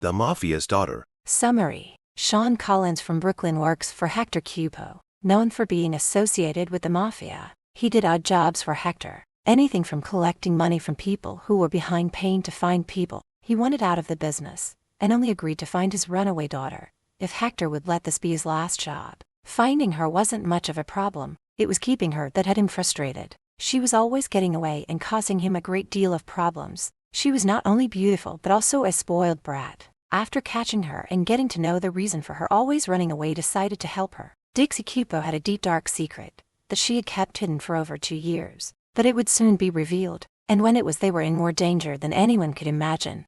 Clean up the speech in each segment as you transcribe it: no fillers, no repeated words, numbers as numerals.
The Mafia's daughter. Summary. Sean Collins from Brooklyn works for Hector Cupo. Known for being associated with the Mafia, he did odd jobs for Hector. Anything from collecting money from people who were behind paying to find people he wanted out of the business, and only agreed to find his runaway daughter if Hector would let this be his last job. Finding her wasn't much of a problem, it was keeping her that had him frustrated. She was always getting away and causing him a great deal of problems. She was not only beautiful but also a spoiled brat. After catching her and getting to know the reason for her always running away, decided to help her. Dixie Cupo had a deep dark secret that she had kept hidden for over 2 years, but it would soon be revealed, and when it was, they were in more danger than anyone could imagine.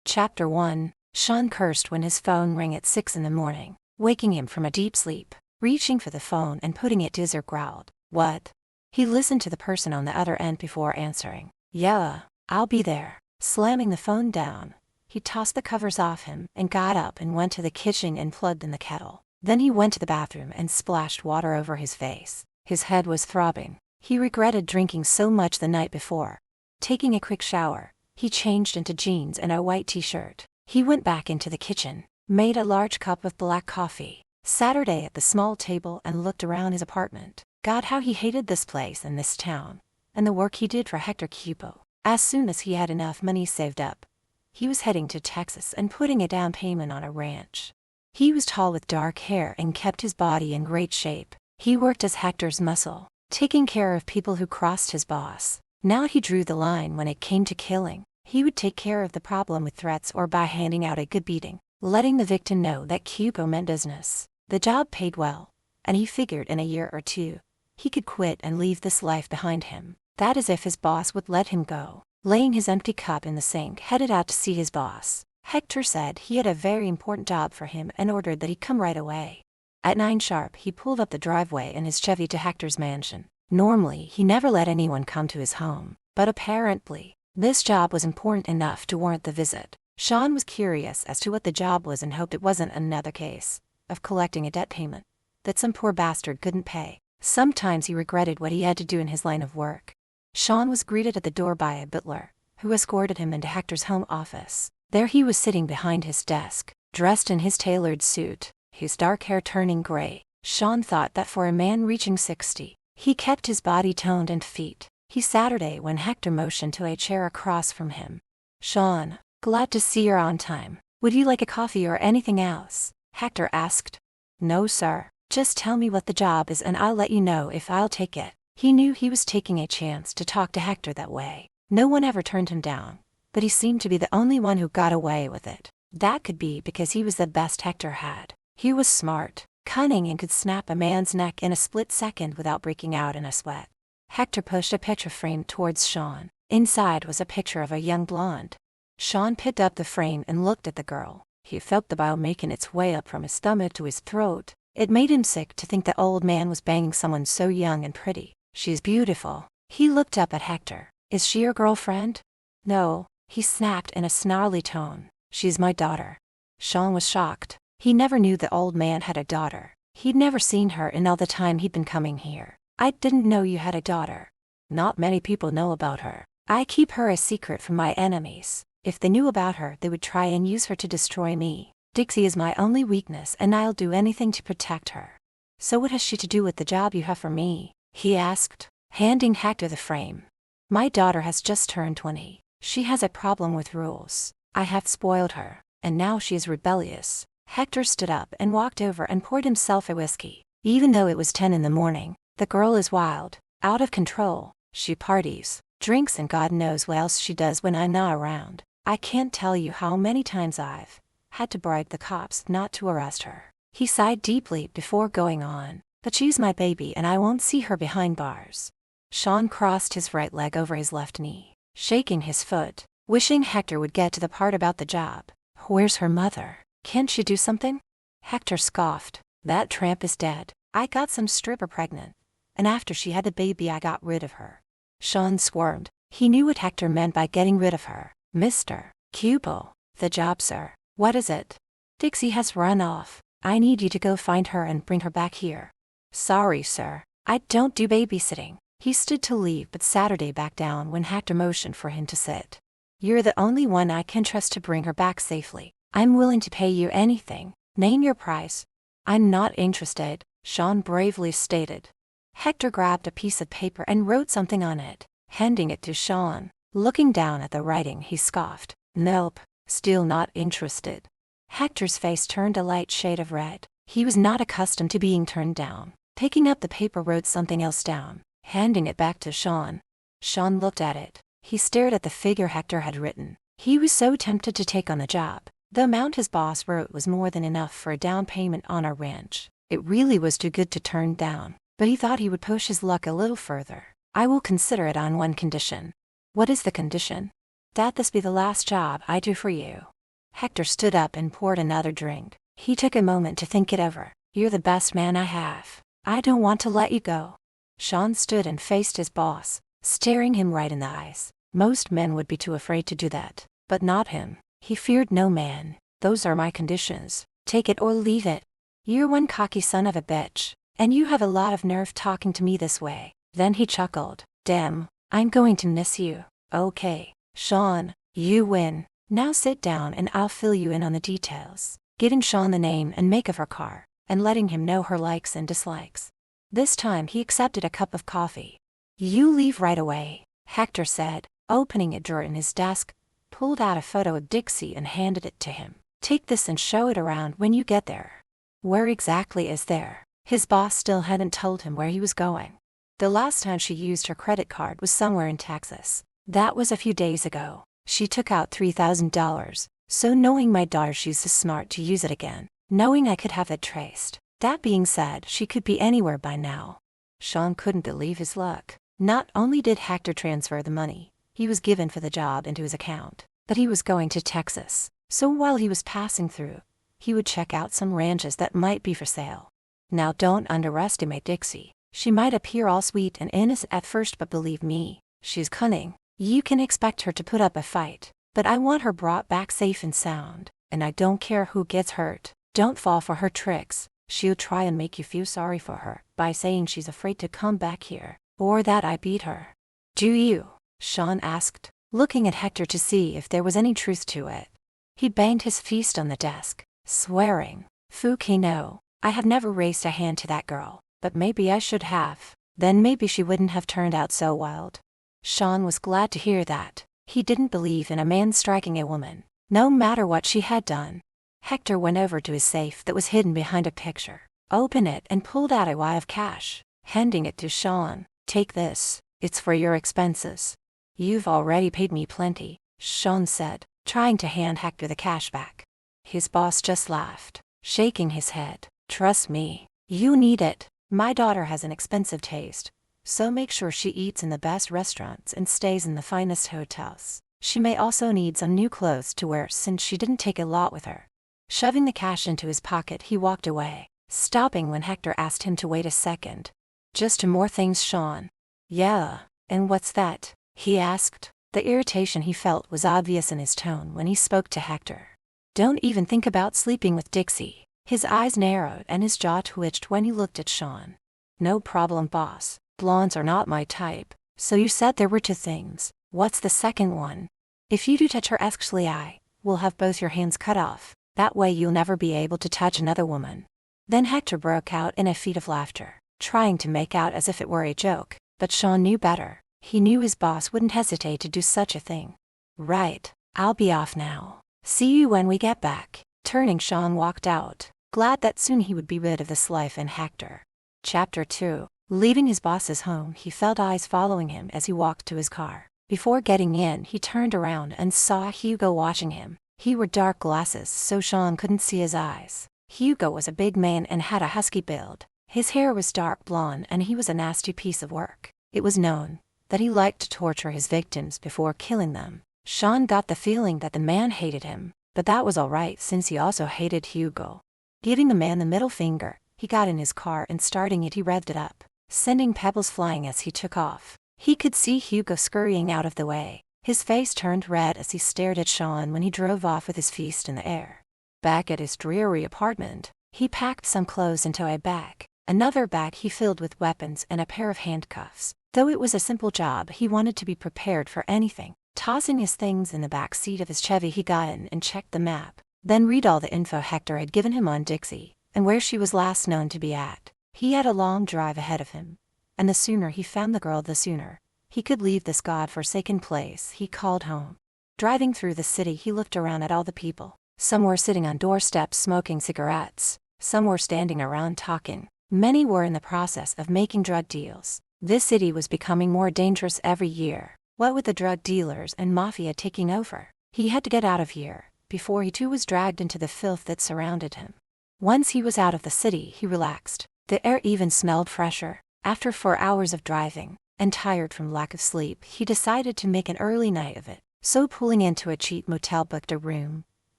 Chapter 1. Sean cursed when his phone rang at 6 in the morning, waking him from a deep sleep. Reaching for the phone and putting it to his ear, growled, "What?" He listened to the person on the other end before answering. "Yeah, I'll be there." Slamming the phone down, he tossed the covers off him and got up and went to the kitchen and plugged in the kettle. Then he went to the bathroom and splashed water over his face. His head was throbbing. He regretted drinking so much the night before. Taking a quick shower, he changed into jeans and a white t-shirt. He went back into the kitchen, made a large cup of black coffee, Saturday at the small table, and looked around his apartment. God, how he hated this place and this town, and the work he did for Hector Cupo. As soon as he had enough money saved up, he was heading to Texas and putting a down payment on a ranch. He was tall with dark hair and kept his body in great shape. He worked as Hector's muscle, taking care of people who crossed his boss. Now he drew the line when it came to killing. He would take care of the problem with threats or by handing out a good beating, letting the victim know that Cupo meant business. The job paid well, and he figured in a year or 2, he could quit and leave this life behind him. That is if his boss would let him go. Laying his empty cup in the sink, headed out to see his boss. Hector said he had a very important job for him and ordered that he come right away. At 9 sharp, he pulled up the driveway in his Chevy to Hector's mansion. Normally, he never let anyone come to his home, but apparently, this job was important enough to warrant the visit. Sean was curious as to what the job was and hoped it wasn't another case of collecting a debt payment that some poor bastard couldn't pay. Sometimes he regretted what he had to do in his line of work. Sean was greeted at the door by a butler, who escorted him into Hector's home office. There he was sitting behind his desk, dressed in his tailored suit, his dark hair turning gray. Sean thought that for a man reaching 60, he kept his body toned and feet. He Saturday when Hector motioned to a chair across from him. "Sean, glad to see you're on time. Would you like a coffee or anything else?" Hector asked. "No, sir. Just tell me what the job is and I'll let you know if I'll take it." He knew he was taking a chance to talk to Hector that way. No one ever turned him down, but he seemed to be the only one who got away with it. That could be because he was the best Hector had. He was smart, cunning, and could snap a man's neck in a split second without breaking out in a sweat. Hector pushed a picture frame towards Sean. Inside was a picture of a young blonde. Sean picked up the frame and looked at the girl. He felt the bile making its way up from his stomach to his throat. It made him sick to think the old man was banging someone so young and pretty. "She's beautiful." He looked up at Hector. "Is she your girlfriend?" "No," he snapped in a snarly tone. "She's my daughter." Sean was shocked. He never knew the old man had a daughter. He'd never seen her in all the time he'd been coming here. "I didn't know you had a daughter." "Not many people know about her. I keep her a secret from my enemies. If they knew about her, they would try and use her to destroy me. Dixie is my only weakness and I'll do anything to protect her." "So what has she to do with the job you have for me?" he asked, handing Hector the frame. "My daughter has just turned 20. She has a problem with rules. I have spoiled her, and now she is rebellious." Hector stood up and walked over and poured himself a whiskey. Even though it was 10 in the morning, the girl is wild, out of control. She parties, drinks, and God knows what else she does when I'm not around. I can't tell you how many times I've had to bribe the cops not to arrest her." He sighed deeply before going on. "But she's my baby and I won't see her behind bars." Sean crossed his right leg over his left knee, shaking his foot, wishing Hector would get to the part about the job. "Where's her mother? Can't she do something?" Hector scoffed. "That tramp is dead. I got some stripper pregnant, and after she had the baby I got rid of her." Sean squirmed. He knew what Hector meant by getting rid of her. "Mr. Cupo, the job, sir." "What is it?" "Dixie has run off. I need you to go find her and bring her back here." "Sorry, sir. I don't do babysitting." He stood to leave but Saturday backed down when Hector motioned for him to sit. "You're the only one I can trust to bring her back safely." I'm willing to pay you anything. Name your price. I'm not interested, Sean bravely stated. Hector grabbed a piece of paper and wrote something on it, handing it to Sean. Looking down at the writing, he scoffed. Nope, still not interested. Hector's face turned a light shade of red. He was not accustomed to being turned down. Picking up the paper, wrote something else down, handing it back to Sean. Sean looked at it. He stared at the figure Hector had written. He was so tempted to take on the job. The amount his boss wrote was more than enough for a down payment on a ranch. It really was too good to turn down, but he thought he would push his luck a little further. I will consider it on one condition. What is the condition? That this be the last job I do for you. Hector stood up and poured another drink. He took a moment to think it over. You're the best man I have. I don't want to let you go. Sean stood and faced his boss, staring him right in the eyes. Most men would be too afraid to do that, but not him. He feared no man. Those are my conditions. Take it or leave it. You're one cocky son of a bitch, and you have a lot of nerve talking to me this way. Then he chuckled. Damn, I'm going to miss you. Okay, Sean, you win. Now sit down and I'll fill you in on the details. Getting Sean the name and make of her car, and letting him know her likes and dislikes. This time he accepted a cup of coffee. You leave right away, Hector said, opening a drawer in his desk, pulled out a photo of Dixie and handed it to him. Take this and show it around when you get there. Where exactly is there? His boss still hadn't told him where he was going. The last time she used her credit card was somewhere in Texas. That was a few days ago. She took out $3,000, so knowing my daughter, she's smart to use it again, knowing I could have it traced. That being said, she could be anywhere by now. Sean couldn't believe his luck. Not only did Hector transfer the money he was given for the job into his account, but he was going to Texas, so while he was passing through, he would check out some ranches that might be for sale. Now don't underestimate Dixie. She might appear all sweet and innocent at first, but believe me, she's cunning. You can expect her to put up a fight, but I want her brought back safe and sound, and I don't care who gets hurt. Don't fall for her tricks. She'll try and make you feel sorry for her by saying she's afraid to come back here, or that I beat her. Do you? Sean asked, looking at Hector to see if there was any truth to it. He banged his fist on the desk, swearing, Fuki, no, I have never raised a hand to that girl, but maybe I should have. Then maybe she wouldn't have turned out so wild. Sean was glad to hear that. He didn't believe in a man striking a woman, no matter what she had done. Hector went over to his safe that was hidden behind a picture, opened it and pulled out a wad of cash, handing it to Sean. Take this, it's for your expenses. You've already paid me plenty, Sean said, trying to hand Hector the cash back. His boss just laughed, shaking his head. Trust me, you need it. My daughter has an expensive taste, so make sure she eats in the best restaurants and stays in the finest hotels. She may also need some new clothes to wear since she didn't take a lot with her. Shoving the cash into his pocket, he walked away, stopping when Hector asked him to wait a second. Just 2 more things, Sean. Yeah, and what's that? He asked. The irritation he felt was obvious in his tone when he spoke to Hector. Don't even think about sleeping with Dixie. His eyes narrowed and his jaw twitched when he looked at Sean. No problem, boss. Blondes are not my type. So you said there were 2 things. What's the second one? If you do touch her, actually I will have both your hands cut off. That way you'll never be able to touch another woman. Then Hector broke out in a fit of laughter, trying to make out as if it were a joke, but Sean knew better. He knew his boss wouldn't hesitate to do such a thing. Right, I'll be off now. See you when we get back. Turning, Sean walked out, glad that soon he would be rid of this life and Hector. Chapter 2. Leaving his boss's home, he felt eyes following him as he walked to his car. Before getting in, he turned around and saw Hugo watching him. He wore dark glasses so Sean couldn't see his eyes. Hugo was a big man and had a husky build. His hair was dark blonde and he was a nasty piece of work. It was known that he liked to torture his victims before killing them. Sean got the feeling that the man hated him, but that was alright since he also hated Hugo. Giving the man the middle finger, he got in his car and starting it, he revved it up, sending pebbles flying as he took off. He could see Hugo scurrying out of the way. His face turned red as he stared at Sean when he drove off with his fist in the air. Back at his dreary apartment, he packed some clothes into a bag. Another bag he filled with weapons and a pair of handcuffs. Though it was a simple job, he wanted to be prepared for anything. Tossing his things in the back seat of his Chevy, he got in and checked the map. Then read all the info Hector had given him on Dixie, and where she was last known to be at. He had a long drive ahead of him, and the sooner he found the girl, the sooner he could leave this god-forsaken place he called home. Driving through the city, he looked around at all the people. Some were sitting on doorsteps smoking cigarettes, some were standing around talking, many were in the process of making drug deals. This city was becoming more dangerous every year. What with the drug dealers and Mafia taking over, he had to get out of here before he too was dragged into the filth that surrounded him. Once he was out of the city, he relaxed. The air even smelled fresher. After 4 hours of driving, and tired from lack of sleep, he decided to make an early night of it. So pulling into a cheap motel, booked a room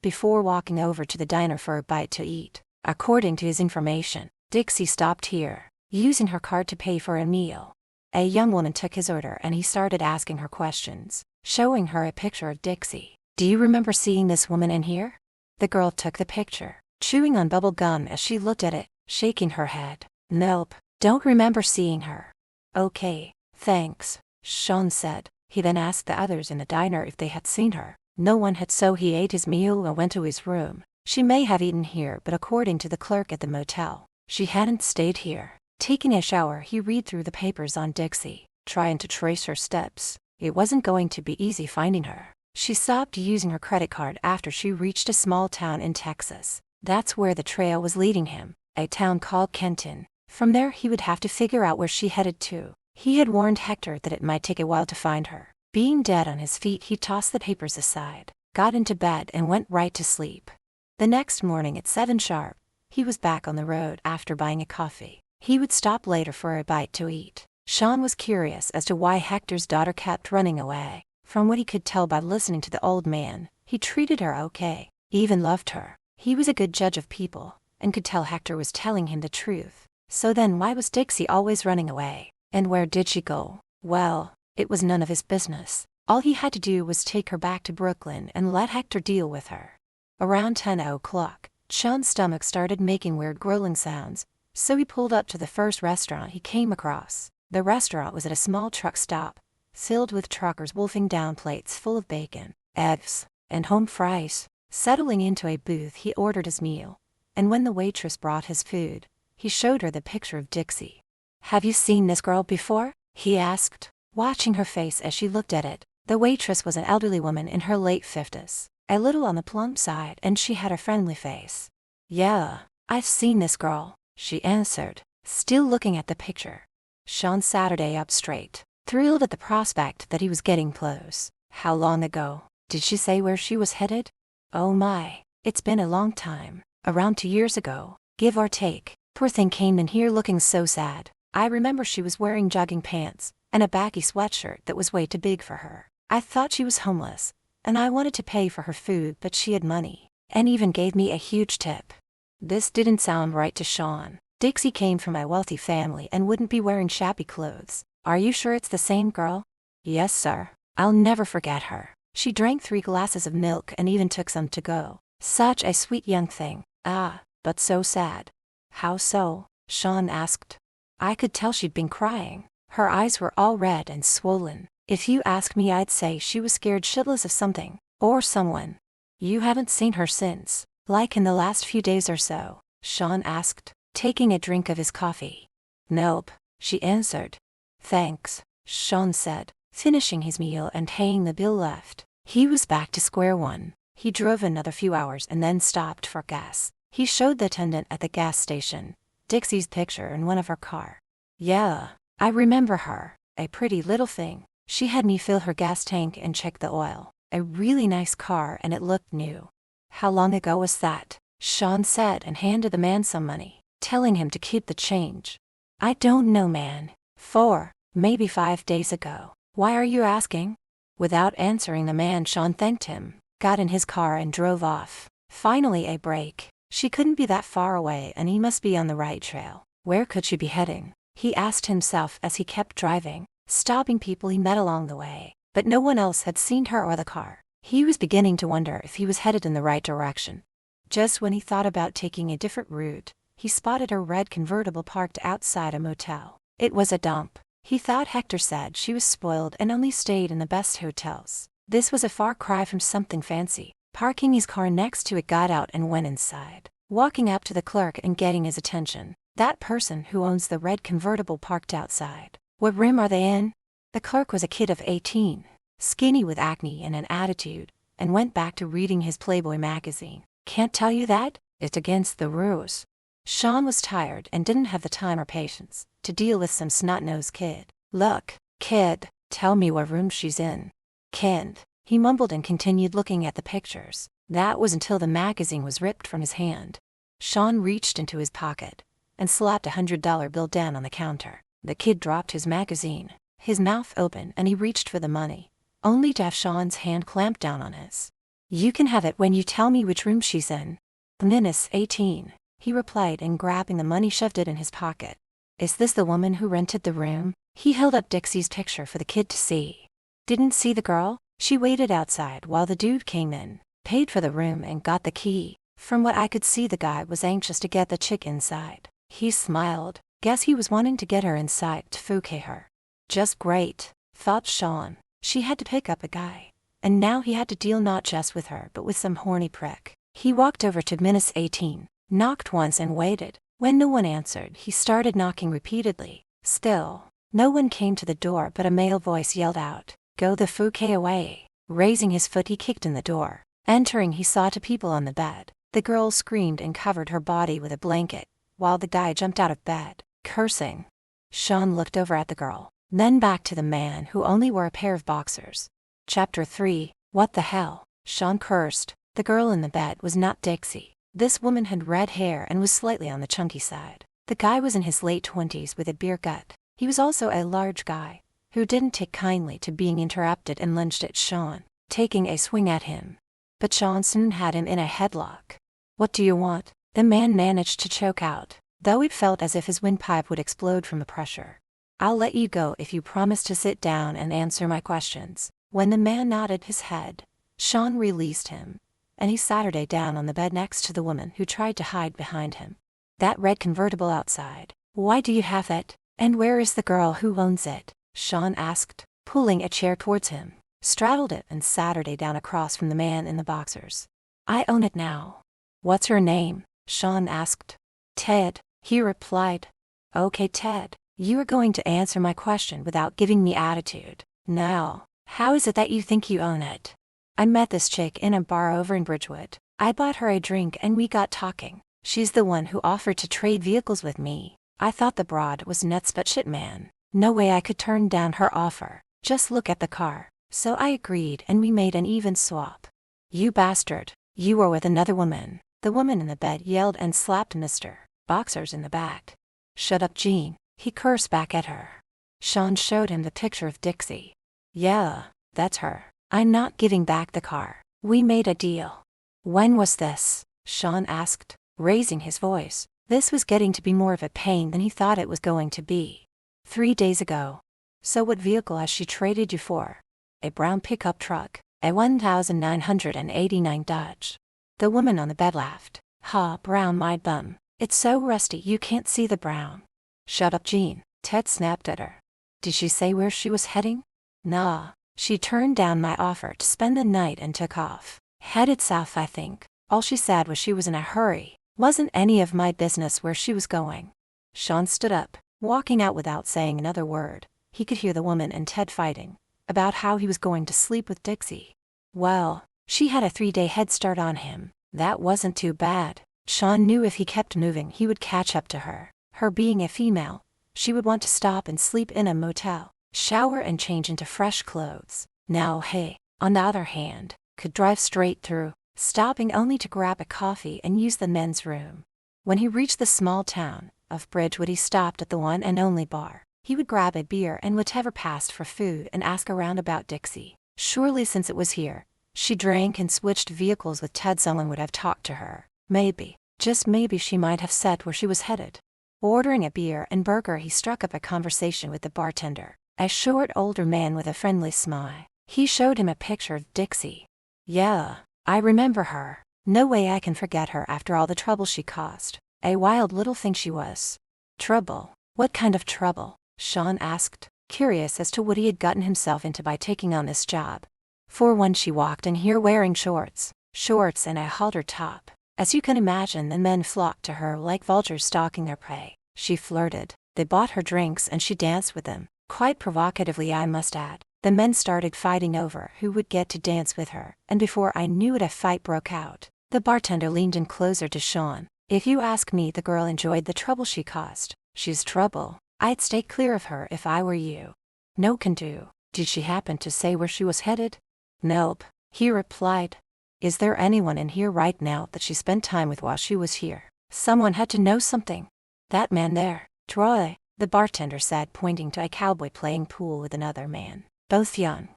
before walking over to the diner for a bite to eat. According to his information, Dixie stopped here, using her card to pay for a meal. A young woman took his order and he started asking her questions, showing her a picture of Dixie. "Do you remember seeing this woman in here?" The girl took the picture, chewing on bubble gum as she looked at it, shaking her head. "Nope, don't remember seeing her." "Okay, thanks," Sean said. He then asked the others in the diner if they had seen her. No one had, so he ate his meal and went to his room. She may have eaten here, but according to the clerk at the motel, she hadn't stayed here. Taking a shower, he read through the papers on Dixie, trying to trace her steps. It wasn't going to be easy finding her. She stopped using her credit card after she reached a small town in Texas. That's where the trail was leading him, a town called Kenton. From there he would have to figure out where she headed to. He had warned Hector that it might take a while to find her. Being dead on his feet, he tossed the papers aside, got into bed and went right to sleep. The next morning at 7 sharp, he was back on the road after buying a coffee. He would stop later for a bite to eat. Sean was curious as to why Hector's daughter kept running away. From what he could tell by listening to the old man, he treated her okay, even loved her. He was a good judge of people, and could tell Hector was telling him the truth. So then why was Dixie always running away? And where did she go? Well, it was none of his business. All he had to do was take her back to Brooklyn and let Hector deal with her. Around 10 o'clock, Sean's stomach started making weird growling sounds, so he pulled up to the first restaurant he came across. The restaurant was at a small truck stop, filled with truckers wolfing down plates full of bacon, eggs, and home fries. Settling into a booth, he ordered his meal, and when the waitress brought his food, he showed her the picture of Dixie. "Have you seen this girl before?" he asked, watching her face as she looked at it. The waitress was an elderly woman in her late 50s, a little on the plump side, and she had a friendly face. "Yeah, I've seen this girl," she answered, still looking at the picture. Sean sat up straight, thrilled at the prospect that he was getting close. "How long ago? Did she say where she was headed?" "Oh my, it's been a long time. Around 2 years ago, give or take. Poor thing came in here looking so sad. I remember she was wearing jogging pants and a baggy sweatshirt that was way too big for her. I thought she was homeless, and I wanted to pay for her food, but she had money, and even gave me a huge tip." This didn't sound right to Sean. Dixie came from a wealthy family and wouldn't be wearing shabby clothes. "Are you sure it's the same girl?" "Yes, sir. I'll never forget her. She drank 3 glasses of milk and even took some to go. Such a sweet young thing. Ah, but so sad." "How so?" Sean asked. "I could tell she'd been crying. Her eyes were all red and swollen. If you ask me, I'd say she was scared shitless of something, or someone." "You haven't seen her since, like in the last few days or so?" Sean asked, taking a drink of his coffee. "Nope," she answered. "Thanks," Sean said, finishing his meal and paying the bill. Left. He was back to square one. He drove another few hours and then stopped for gas. He showed the attendant at the gas station Dixie's picture in one of her car. "Yeah, I remember her. A pretty little thing. She had me fill her gas tank and check the oil. A really nice car, and it looked new." "How long ago was that?" Sean said, and handed the man some money, telling him to keep the change. "I don't know, man. 4, maybe 5 days ago." "Why are you asking?" Without answering the man, Sean thanked him, got in his car and drove off. Finally a break. She couldn't be that far away and he must be on the right trail. Where could she be heading? He asked himself as he kept driving, stopping people he met along the way, but no one else had seen her or the car. He was beginning to wonder if he was headed in the right direction. Just when he thought about taking a different route, he spotted a red convertible parked outside a motel. It was a dump. He thought Hector said she was spoiled and only stayed in the best hotels. This was a far cry from something fancy. Parking his car next to it, got out and went inside, walking up to the clerk and getting his attention. That person who owns the red convertible parked outside. What room are they in? The clerk was a kid of 18, skinny with acne and an attitude, and went back to reading his Playboy magazine. Can't tell you that? It's against the rules. Sean was tired and didn't have the time or patience to deal with some snot-nosed kid. Look, kid, tell me what room she's in. Kid, he mumbled and continued looking at the pictures. That was until the magazine was ripped from his hand. Sean reached into his pocket and slapped $100 bill down on the counter. The kid dropped his magazine, his mouth open, and he reached for the money, only to have Sean's hand clamped down on his. You can have it when you tell me which room she's in. Miss 18, he replied, and grabbing the money shoved it in his pocket. Is this the woman who rented the room? He held up Dixie's picture for the kid to see. Didn't see the girl? She waited outside while the dude came in, paid for the room, and got the key. From what I could see, the guy was anxious to get the chick inside. He smiled. Guess he was wanting to get her inside to fouquet her. Just great, thought Sean. She had to pick up a guy, and now he had to deal not just with her but with some horny prick. He walked over to Miss 18, knocked once and waited. When no one answered, he started knocking repeatedly. Still, no one came to the door, but a male voice yelled out, "Go the fouquet away." Raising his foot, he kicked in the door. Entering, he saw two people on the bed. The girl screamed and covered her body with a blanket, while the guy jumped out of bed, cursing. Sean looked over at the girl, then back to the man who only wore a pair of boxers. Chapter 3. What the hell? Sean cursed. The girl in the bed was not Dixie. This woman had red hair and was slightly on the chunky side. The guy was in his late 20s with a beer gut. He was also a large guy, who didn't take kindly to being interrupted and lunged at Sean, taking a swing at him. But Sean soon had him in a headlock. What do you want? The man managed to choke out, though it felt as if his windpipe would explode from the pressure. I'll let you go if you promise to sit down and answer my questions. When the man nodded his head, Sean released him, and he sat her down on the bed next to the woman who tried to hide behind him. That red convertible outside. Why do you have it? And where is the girl who owns it? Sean asked, pulling a chair towards him, straddled it, and sat her down across from the man in the boxers. I own it now. What's her name? Sean asked. Ted, he replied. Okay, Ted, you are going to answer my question without giving me attitude. Now, how is it that you think you own it? I met this chick in a bar over in Bridgewood. I bought her a drink and we got talking. She's the one who offered to trade vehicles with me. I thought the broad was nuts, but shit, man. No way I could turn down her offer. Just look at the car. So I agreed and we made an even swap. You bastard, you were with another woman. The woman in the bed yelled and slapped Mr. Boxers in the back. Shut up, Gene, he cursed back at her. Sean showed him the picture of Dixie. Yeah, that's her. I'm not giving back the car. We made a deal. When was this? Sean asked, raising his voice. This was getting to be more of a pain than he thought it was going to be. 3 days ago. So what vehicle has she traded you for? A brown pickup truck, a 1989 Dodge. The woman on the bed laughed. Ha, brown, my bum. It's so rusty you can't see the brown. Shut up, Gene, Ted snapped at her. Did she say where she was heading? Nah, she turned down my offer to spend the night and took off. Headed south, I think. All she said was she was in a hurry. Wasn't any of my business where she was going. Sean stood up, walking out without saying another word. He could hear the woman and Ted fighting about how he was going to sleep with Dixie. Well, she had a 3-day head start on him. That wasn't too bad. Sean knew if he kept moving he would catch up to her. Her being a female, she would want to stop and sleep in a motel, shower and change into fresh clothes. Now he, on the other hand, could drive straight through, stopping only to grab a coffee and use the men's room. When he reached the small town of Bridgewood, he stopped at the one and only bar. He would grab a beer and whatever passed for food and ask around about Dixie. Surely since it was here, she drank and switched vehicles with Ted, someone would have talked to her. Maybe, just maybe, she might have said where she was headed. Ordering a beer and burger, he struck up a conversation with the bartender, a short older man with a friendly smile. He showed him a picture of Dixie. Yeah, I remember her. No way I can forget her after all the trouble she caused. A wild little thing she was. Trouble? What kind of trouble? Sean asked, curious as to what he had gotten himself into by taking on this job. For one, she walked in here wearing shorts. shorts and a halter top. As you can imagine, the men flocked to her like vultures stalking their prey. She flirted. They bought her drinks and she danced with them, quite provocatively I must add. The men started fighting over who would get to dance with her, and before I knew it a fight broke out. The bartender leaned in closer to Sean. If you ask me, the girl enjoyed the trouble she caused. She's trouble. I'd stay clear of her if I were you. No can do. Did she happen to say where she was headed? Nope, he replied. Is there anyone in here right now that she spent time with while she was here? Someone had to know something. That man there, Troy, the bartender said, pointing to a cowboy playing pool with another man. Both young.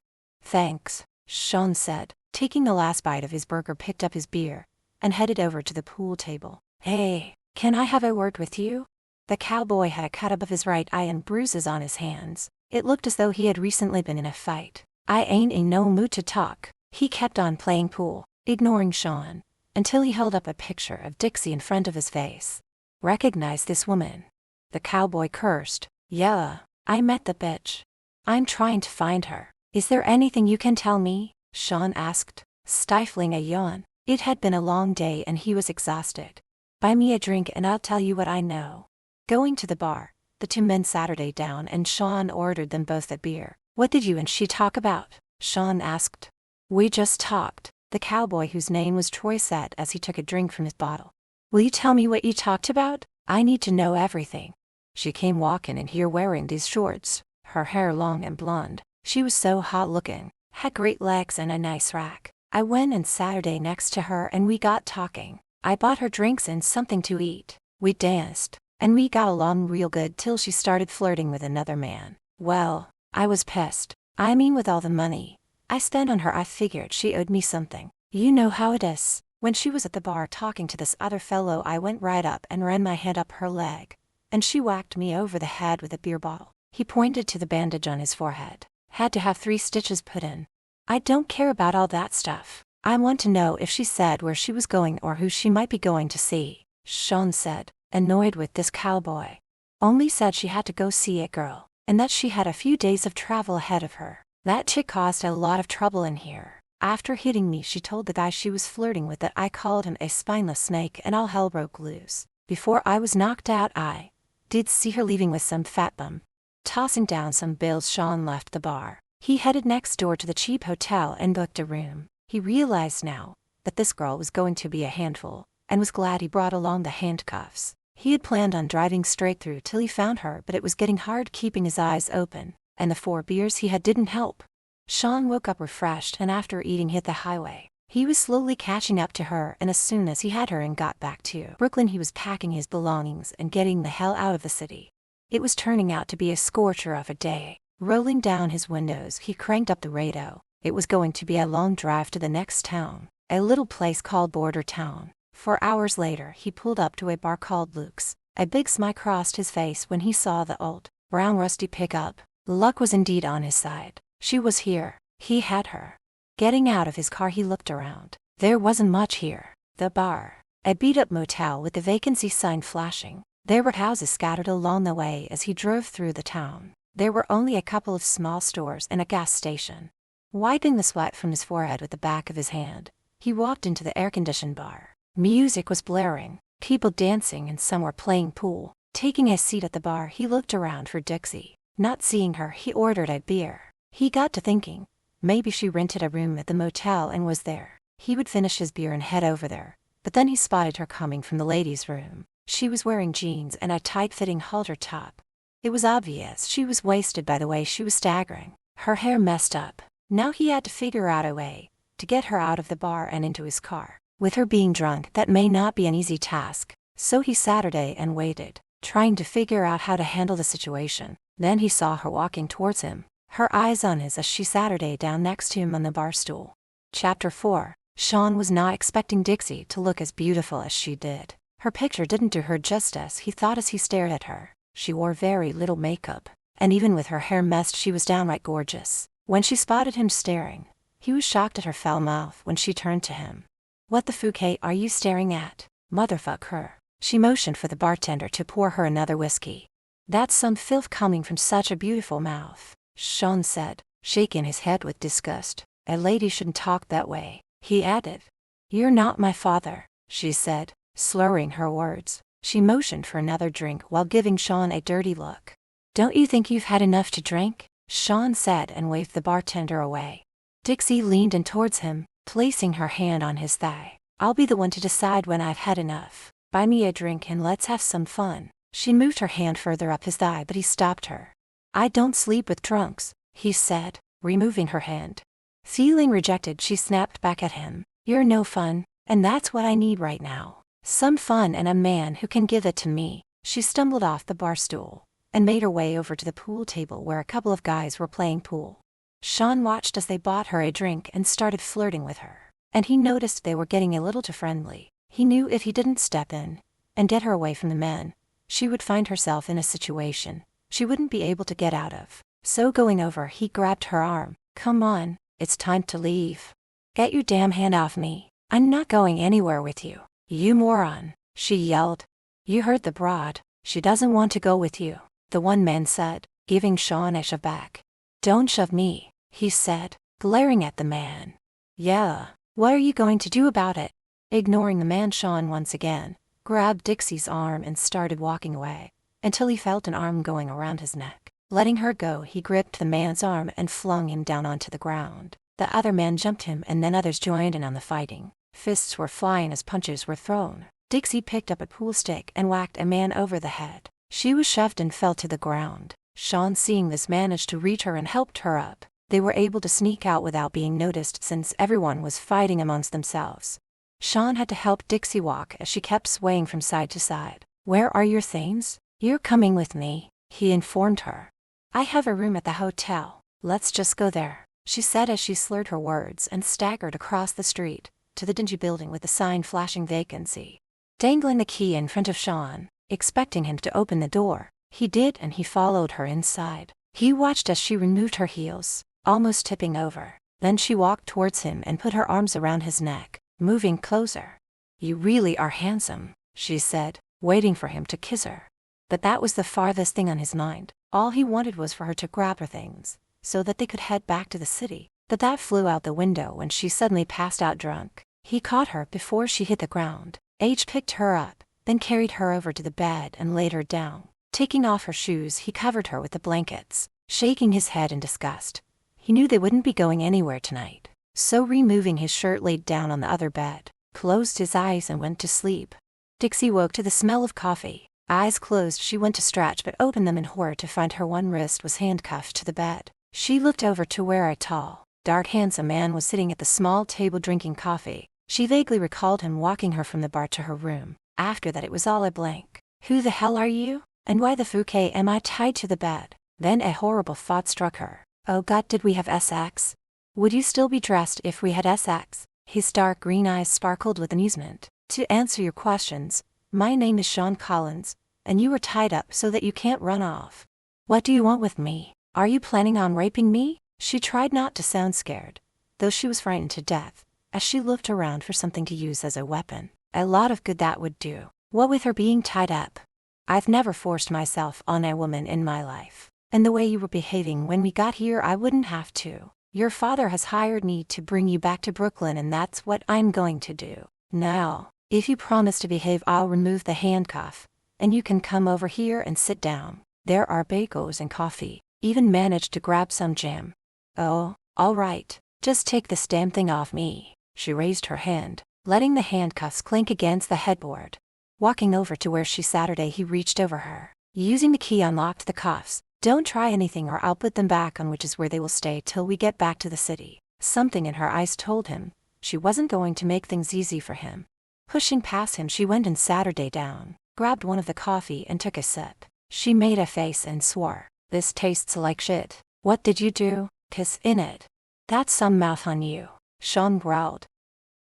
Thanks, Sean said, taking the last bite of his burger, picked up his beer, and headed over to the pool table. Hey, can I have a word with you? The cowboy had a cut above his right eye and bruises on his hands. It looked as though he had recently been in a fight. I ain't in no mood to talk. He kept on playing pool, ignoring Sean, until he held up a picture of Dixie in front of his face. Recognize this woman? The cowboy cursed. Yeah, I met the bitch. I'm trying to find her. Is there anything you can tell me? Sean asked, stifling a yawn. It had been a long day and he was exhausted. Buy me a drink and I'll tell you what I know. Going to the bar, the two men sat down and Sean ordered them both a beer. What did you and she talk about? Sean asked. We just talked, the cowboy, whose name was Troy, said as he took a drink from his bottle. Will you tell me what you talked about? I need to know everything. She came walking in here wearing these shorts, her hair long and blonde. She was so hot looking, had great legs and a nice rack. I went and sat next to her and we got talking. I bought her drinks and something to eat. We danced, and we got along real good till she started flirting with another man. Well, I was pissed. I mean, with all the money I spent on her, I figured she owed me something. You know how it is. When she was at the bar talking to this other fellow, I went right up and ran my hand up her leg, and she whacked me over the head with a beer bottle. He pointed to the bandage on his forehead. Had to have 3 stitches put in. I don't care about all that stuff. I want to know if she said where she was going or who she might be going to see, Sean said, annoyed with this cowboy. Only said she had to go see a girl, and that she had a few days of travel ahead of her. That chick caused a lot of trouble in here. After hitting me, she told the guy she was flirting with that I called him a spineless snake, and all hell broke loose. Before I was knocked out, I did see her leaving with some fat bum. Tossing down some bills, Sean left the bar. He headed next door to the cheap hotel and booked a room. He realized now that this girl was going to be a handful, and was glad he brought along the handcuffs. He had planned on driving straight through till he found her, but it was getting hard keeping his eyes open, and the 4 beers he had didn't help. Sean woke up refreshed and after eating hit the highway. He was slowly catching up to her, and as soon as he had her and got back to Brooklyn, he was packing his belongings and getting the hell out of the city. It was turning out to be a scorcher of a day. Rolling down his windows, he cranked up the radio. It was going to be a long drive to the next town, a little place called Border Town. 4 hours later, he pulled up to a bar called Luke's. A big smile crossed his face when he saw the old, brown rusty pickup. Luck was indeed on his side. She was here. He had her. Getting out of his car, he looked around. There wasn't much here. The bar, a beat-up motel with the vacancy sign flashing. There were houses scattered along the way as he drove through the town. There were only a couple of small stores and a gas station. Wiping the sweat from his forehead with the back of his hand, he walked into the air-conditioned bar. Music was blaring, people dancing, and some were playing pool. Taking a seat at the bar, he looked around for Dixie. Not seeing her, he ordered a beer. He got to thinking, maybe she rented a room at the motel and was there. He would finish his beer and head over there, but then he spotted her coming from the ladies' room. She was wearing jeans and a tight-fitting halter top. It was obvious she was wasted by the way she was staggering. Her hair messed up. Now he had to figure out a way to get her out of the bar and into his car. With her being drunk, that may not be an easy task, so he sat and waited, trying to figure out how to handle the situation. Then he saw her walking towards him, her eyes on his as she sat down next to him on the bar stool. Chapter 4. Sean was not expecting Dixie to look as beautiful as she did. Her picture didn't do her justice, he thought as he stared at her. She wore very little makeup, and even with her hair messed, she was downright gorgeous. When she spotted him staring, he was shocked at her foul mouth when she turned to him. What the fuck are you staring at? Motherfuck her. She motioned for the bartender to pour her another whiskey. That's some filth coming from such a beautiful mouth, Sean said, shaking his head with disgust. A lady shouldn't talk that way, he added. "You're not my father," she said, slurring her words. She motioned for another drink while giving Sean a dirty look. "Don't you think you've had enough to drink?" Sean said and waved the bartender away. Dixie leaned in towards him, placing her hand on his thigh. "I'll be the one to decide when I've had enough. Buy me a drink and let's have some fun." She moved her hand further up his thigh, but he stopped her. "I don't sleep with drunks," he said, removing her hand. Feeling rejected, she snapped back at him. "You're no fun, and that's what I need right now. Some fun and a man who can give it to me." She stumbled off the bar stool and made her way over to the pool table where a couple of guys were playing pool. Sean watched as they bought her a drink and started flirting with her, and he noticed they were getting a little too friendly. He knew if he didn't step in and get her away from the men, she would find herself in a situation she wouldn't be able to get out of. So going over, he grabbed her arm. "Come on, it's time to leave. Get your damn hand off me. I'm not going anywhere with you, you moron," she yelled. "You heard the broad. She doesn't want to go with you," the one man said, giving Sean a shove back. "Don't shove me," he said, glaring at the man. "Yeah, what are you going to do about it?" Ignoring the man, Sean once again grabbed Dixie's arm and started walking away, until he felt an arm going around his neck. Letting her go, he gripped the man's arm and flung him down onto the ground. The other man jumped him and then others joined in on the fighting. Fists were flying as punches were thrown. Dixie picked up a pool stick and whacked a man over the head. She was shoved and fell to the ground. Sean, seeing this, managed to reach her and helped her up. They were able to sneak out without being noticed since everyone was fighting amongst themselves. Sean had to help Dixie walk as she kept swaying from side to side. "Where are your things?" "You're coming with me," he informed her. "I have a room at the hotel. Let's just go there," she said as she slurred her words and staggered across the street to the dingy building with the sign flashing vacancy. Dangling the key in front of Sean, expecting him to open the door, he did, and he followed her inside. He watched as she removed her heels, almost tipping over. Then she walked towards him and put her arms around his neck, moving closer. "You really are handsome," she said, waiting for him to kiss her. But that was the farthest thing on his mind. All he wanted was for her to grab her things, so that they could head back to the city. But that flew out the window when she suddenly passed out drunk. He caught her before she hit the ground. H picked her up, then carried her over to the bed and laid her down. Taking off her shoes, he covered her with the blankets, shaking his head in disgust. He knew they wouldn't be going anywhere tonight. So removing his shirt, laid down on the other bed, closed his eyes and went to sleep. Dixie woke to the smell of coffee. Eyes closed, she went to stretch but opened them in horror to find her one wrist was handcuffed to the bed. She looked over to where a tall, dark, handsome man was sitting at the small table drinking coffee. She vaguely recalled him walking her from the bar to her room. After that it was all a blank. "Who the hell are you? And why the fuck am I tied to the bed?" Then a horrible thought struck her. "Oh God, did we have sex? Would you still be dressed if we had sex?" His dark green eyes sparkled with amusement. "To answer your questions, my name is Sean Collins, and you were tied up so that you can't run off. What do you want with me? Are you planning on raping me?" She tried not to sound scared, though she was frightened to death, as she looked around for something to use as a weapon. A lot of good that would do. What with her being tied up? "I've never forced myself on a woman in my life. And the way you were behaving when we got here, I wouldn't have to. Your father has hired me to bring you back to Brooklyn, and that's what I'm going to do. Now, if you promise to behave, I'll remove the handcuff, and you can come over here and sit down. There are bagels and coffee. Even managed to grab some jam." "Oh, all right. Just take this damn thing off me." She raised her hand, letting the handcuffs clink against the headboard. Walking over to where she sat, he reached over her. Using the key, unlocked the cuffs. "Don't try anything or I'll put them back on, which is where they will stay till we get back to the city." Something in her eyes told him she wasn't going to make things easy for him. Pushing past him, she went and sat her down, grabbed one of the coffee and took a sip. She made a face and swore, "This tastes like shit. What did you do? Piss in it?" "That's some mouth on you," Sean growled.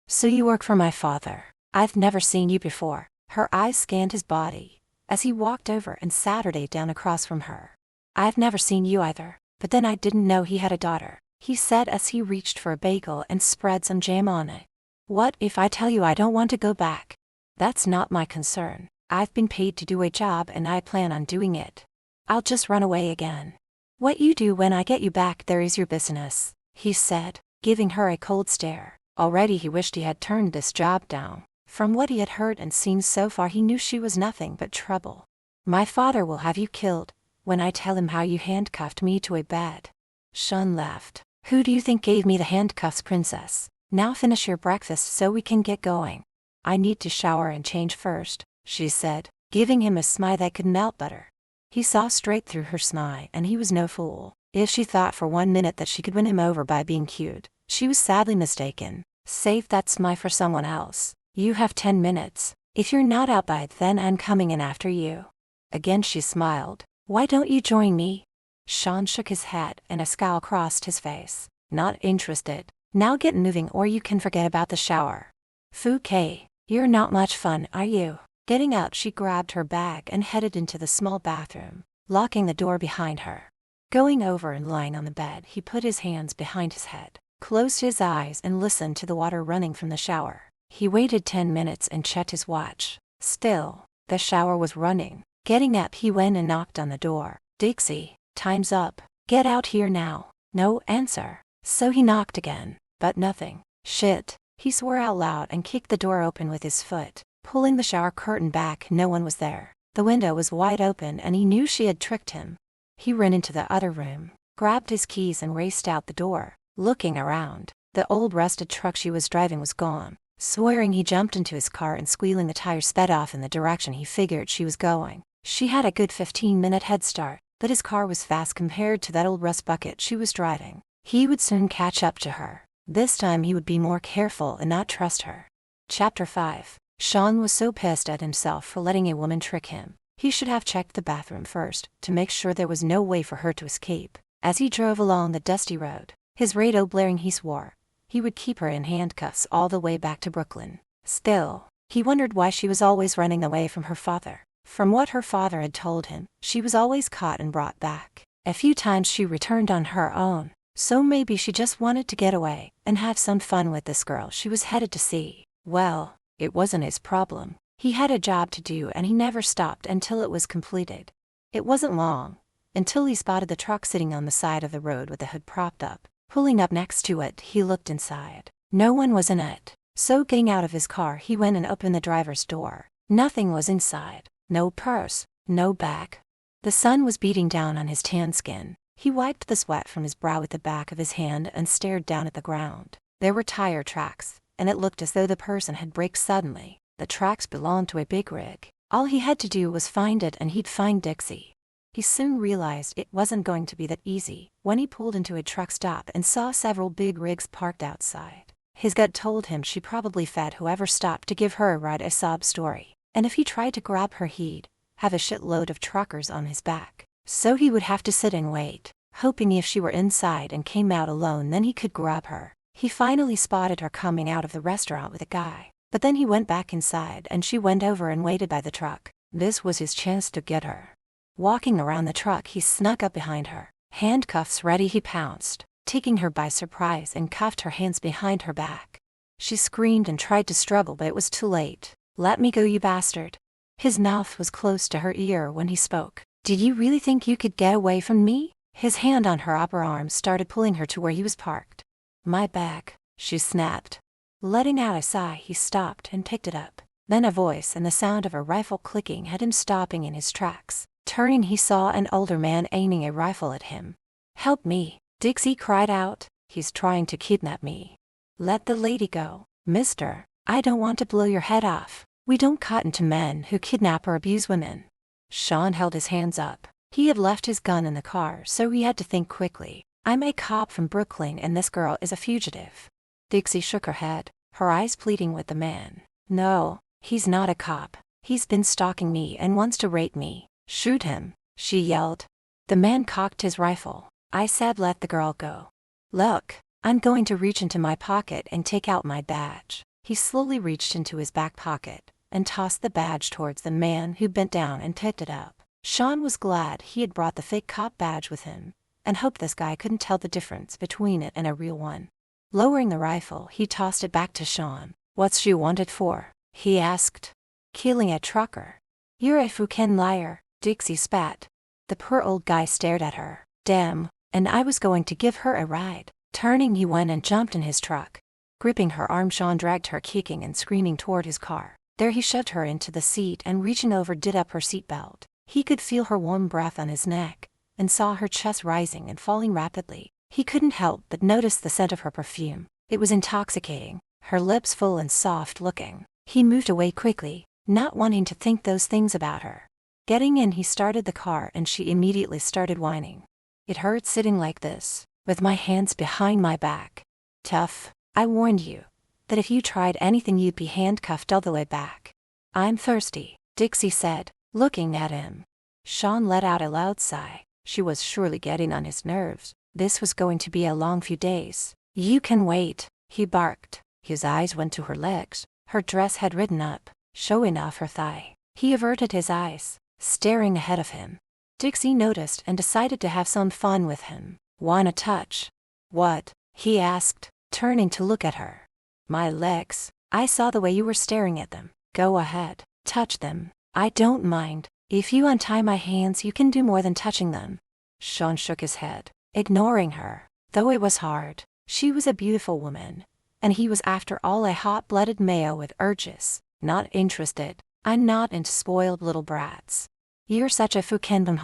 "So you work for my father. I've never seen you before." Her eyes scanned his body as he walked over and sat her down across from her. "I've never seen you either, but then I didn't know he had a daughter," he said as he reached for a bagel and spread some jam on it. "What if I tell you I don't want to go back?" "That's not my concern. I've been paid to do a job and I plan on doing it. I'll just run away again. What you do when I get you back there is your business," he said, giving her a cold stare. Already he wished he had turned this job down. From what he had heard and seen so far, he knew she was nothing but trouble. My father will have you killed when I tell him how you handcuffed me to a bed. Sean laughed. Who do you think gave me the handcuffs, princess? Now finish your breakfast so we can get going. I need to shower and change first, she said, giving him a smile that could melt butter. He saw straight through her smile, and he was no fool. If she thought for 1 minute that she could win him over by being cute, she was sadly mistaken. Save that smile for someone else. You have 10 minutes. If you're not out by then, I'm coming in after you. Again she smiled. Why don't you join me? Sean shook his head and a scowl crossed his face. Not interested. Now get moving or you can forget about the shower. Fouquet, you're not much fun, are you? Getting up, she grabbed her bag and headed into the small bathroom, locking the door behind her. Going over and lying on the bed, he put his hands behind his head, closed his eyes and listened to the water running from the shower. He waited 10 minutes and checked his watch. Still, the shower was running. Getting up, he went and knocked on the door. Dixie, time's up. Get out here now. No answer. So he knocked again, but nothing. Shit. He swore out loud and kicked the door open with his foot. Pulling the shower curtain back, no one was there. The window was wide open and he knew she had tricked him. He ran into the other room, grabbed his keys and raced out the door. Looking around, the old rusted truck she was driving was gone. Swearing, he jumped into his car and squealing the tires sped off in the direction he figured she was going. She had a good 15-minute head start, but his car was fast compared to that old rust bucket she was driving. He would soon catch up to her. This time he would be more careful and not trust her. Chapter 5. Sean was so pissed at himself for letting a woman trick him. He should have checked the bathroom first, to make sure there was no way for her to escape. As he drove along the dusty road, his radio blaring, he swore he would keep her in handcuffs all the way back to Brooklyn. Still, he wondered why she was always running away from her father. From what her father had told him, she was always caught and brought back. A few times she returned on her own, so maybe she just wanted to get away and have some fun with this girl she was headed to see. Well, it wasn't his problem. He had a job to do and he never stopped until it was completed. It wasn't long until he spotted the truck sitting on the side of the road with the hood propped up. Pulling up next to it, he looked inside. No one was in it. So getting out of his car, he went and opened the driver's door. Nothing was inside. No purse, no bag. The sun was beating down on his tan skin. He wiped the sweat from his brow with the back of his hand and stared down at the ground. There were tire tracks, and it looked as though the person had braked suddenly. The tracks belonged to a big rig. All he had to do was find it and he'd find Dixie. He soon realized it wasn't going to be that easy when he pulled into a truck stop and saw several big rigs parked outside. His gut told him she probably fed whoever stopped to give her a ride a sob story, and if he tried to grab her, he'd have a shitload of truckers on his back. So he would have to sit and wait, hoping if she were inside and came out alone then he could grab her. He finally spotted her coming out of the restaurant with a guy, but then he went back inside and she went over and waited by the truck. This was his chance to get her. Walking around the truck, he snuck up behind her. Handcuffs ready, he pounced, taking her by surprise and cuffed her hands behind her back. She screamed and tried to struggle, but it was too late. Let me go, you bastard. His mouth was close to her ear when he spoke. Did you really think you could get away from me? His hand on her upper arm started pulling her to where he was parked. My bag, she snapped. Letting out a sigh, he stopped and picked it up. Then a voice and the sound of a rifle clicking had him stopping in his tracks. Turning, he saw an older man aiming a rifle at him. Help me, Dixie cried out. He's trying to kidnap me. Let the lady go, mister. I don't want to blow your head off. We don't cotton to men who kidnap or abuse women. Sean held his hands up. He had left his gun in the car, so he had to think quickly. I'm a cop from Brooklyn and this girl is a fugitive. Dixie shook her head, her eyes pleading with the man. No, he's not a cop. He's been stalking me and wants to rape me. Shoot him, she yelled. The man cocked his rifle. I said let the girl go. Look, I'm going to reach into my pocket and take out my badge. He slowly reached into his back pocket and tossed the badge towards the man, who bent down and picked it up. Sean was glad he had brought the fake cop badge with him and hoped this guy couldn't tell the difference between it and a real one. Lowering the rifle, he tossed it back to Sean. What's she wanted for? He asked. Killing a trucker. You're a fucking liar, Dixie spat. The poor old guy stared at her. Damn, and I was going to give her a ride. Turning, he went and jumped in his truck. Gripping her arm, Sean dragged her kicking and screaming toward his car. There he shoved her into the seat and reaching over did up her seatbelt. He could feel her warm breath on his neck and saw her chest rising and falling rapidly. He couldn't help but notice the scent of her perfume. It was intoxicating, her lips full and soft-looking. He moved away quickly, not wanting to think those things about her. Getting in, he started the car and she immediately started whining. It hurts sitting like this, with my hands behind my back. Tough. I warned you that if you tried anything you'd be handcuffed all the way back. I'm thirsty, Dixie said, looking at him. Sean let out a loud sigh. She was surely getting on his nerves. This was going to be a long few days. You can wait, he barked. His eyes went to her legs. Her dress had ridden up, showing off her thigh. He averted his eyes, staring ahead of him. Dixie noticed and decided to have some fun with him. Want a touch? What? He asked, turning to look at her. My legs. I saw the way you were staring at them. Go ahead, touch them. I don't mind. If you untie my hands, you can do more than touching them. Sean shook his head, ignoring her. Though it was hard, she was a beautiful woman, and he was after all a hot-blooded male with urges. Not interested. I'm not into spoiled little brats. You're such a fucking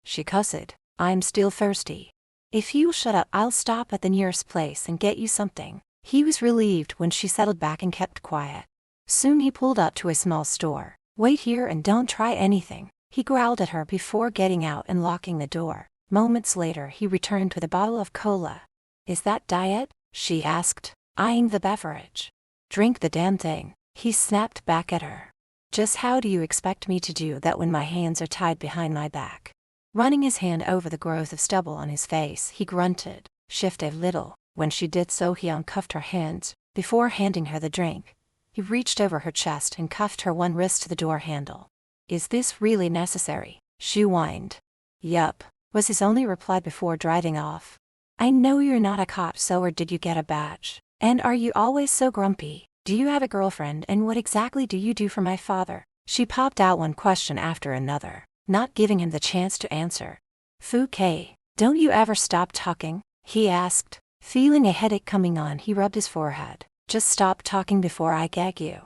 she cussed. I'm still thirsty. If you shut up, I'll stop at the nearest place and get you something. He was relieved when she settled back and kept quiet. Soon he pulled up to a small store. Wait here and don't try anything, he growled at her before getting out and locking the door. Moments later he returned with a bottle of cola. Is that diet? She asked, eyeing the beverage. Drink the damn thing, he snapped back at her. Just how do you expect me to do that when my hands are tied behind my back? Running his hand over the growth of stubble on his face, he grunted. Shift a little. When she did so, he uncuffed her hands. Before handing her the drink, he reached over her chest and cuffed her one wrist to the door handle. Is this really necessary? She whined. Yup, was his only reply before driving off. I know you're not a cop, so or did you get a badge? And are you always so grumpy? Do you have a girlfriend, and what exactly do you do for my father? She popped out one question after another, not giving him the chance to answer. Fouquet, don't you ever stop talking? He asked. Feeling a headache coming on, he rubbed his forehead. Just stop talking before I gag you.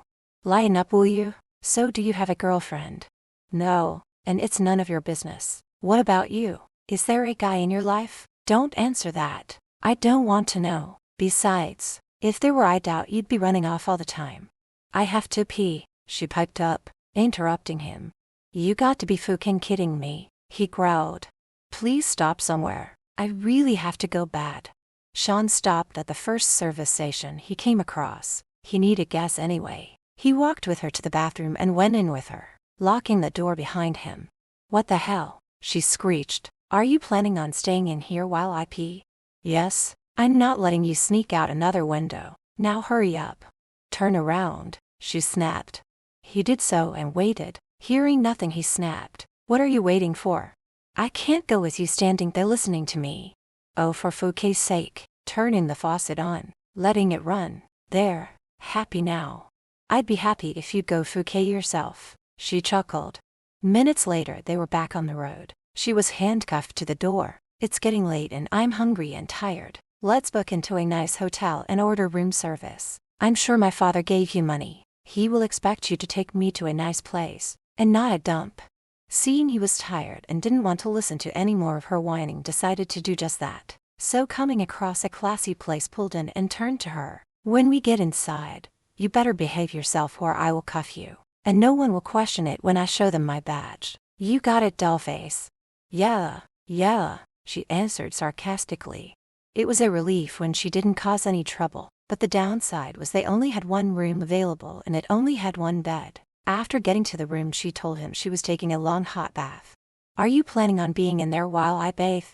Lighten up, will you? So do you have a girlfriend? No, and it's none of your business. What about you? Is there a guy in your life? Don't answer that. I don't want to know. Besides, if there were, I doubt you'd be running off all the time. I have to pee, she piped up, interrupting him. You got to be fucking kidding me, he growled. Please stop somewhere. I really have to go bad. Sean stopped at the first service station he came across. He needed gas anyway. He walked with her to the bathroom and went in with her, locking the door behind him. What the hell? She screeched. Are you planning on staying in here while I pee? Yes. I'm not letting you sneak out another window. Now hurry up. Turn around, she snapped. He did so and waited. Hearing nothing, he snapped. What are you waiting for? I can't go with you standing there listening to me. Oh, for Fouquet's sake, turning the faucet on, letting it run. There, happy now. I'd be happy if you'd go Fouquet yourself, she chuckled. Minutes later they were back on the road. She was handcuffed to the door. It's getting late and I'm hungry and tired. Let's book into a nice hotel and order room service. I'm sure my father gave you money. He will expect you to take me to a nice place, and not a dump. Seeing he was tired and didn't want to listen to any more of her whining, decided to do just that. So coming across a classy place, pulled in and turned to her. When we get inside, you better behave yourself or I will cuff you. And no one will question it when I show them my badge. You got it, dollface? Yeah, she answered sarcastically. It was a relief when she didn't cause any trouble, but the downside was they only had one room available and it only had one bed. After getting to the room, she told him she was taking a long hot bath. Are you planning on being in there while I bathe?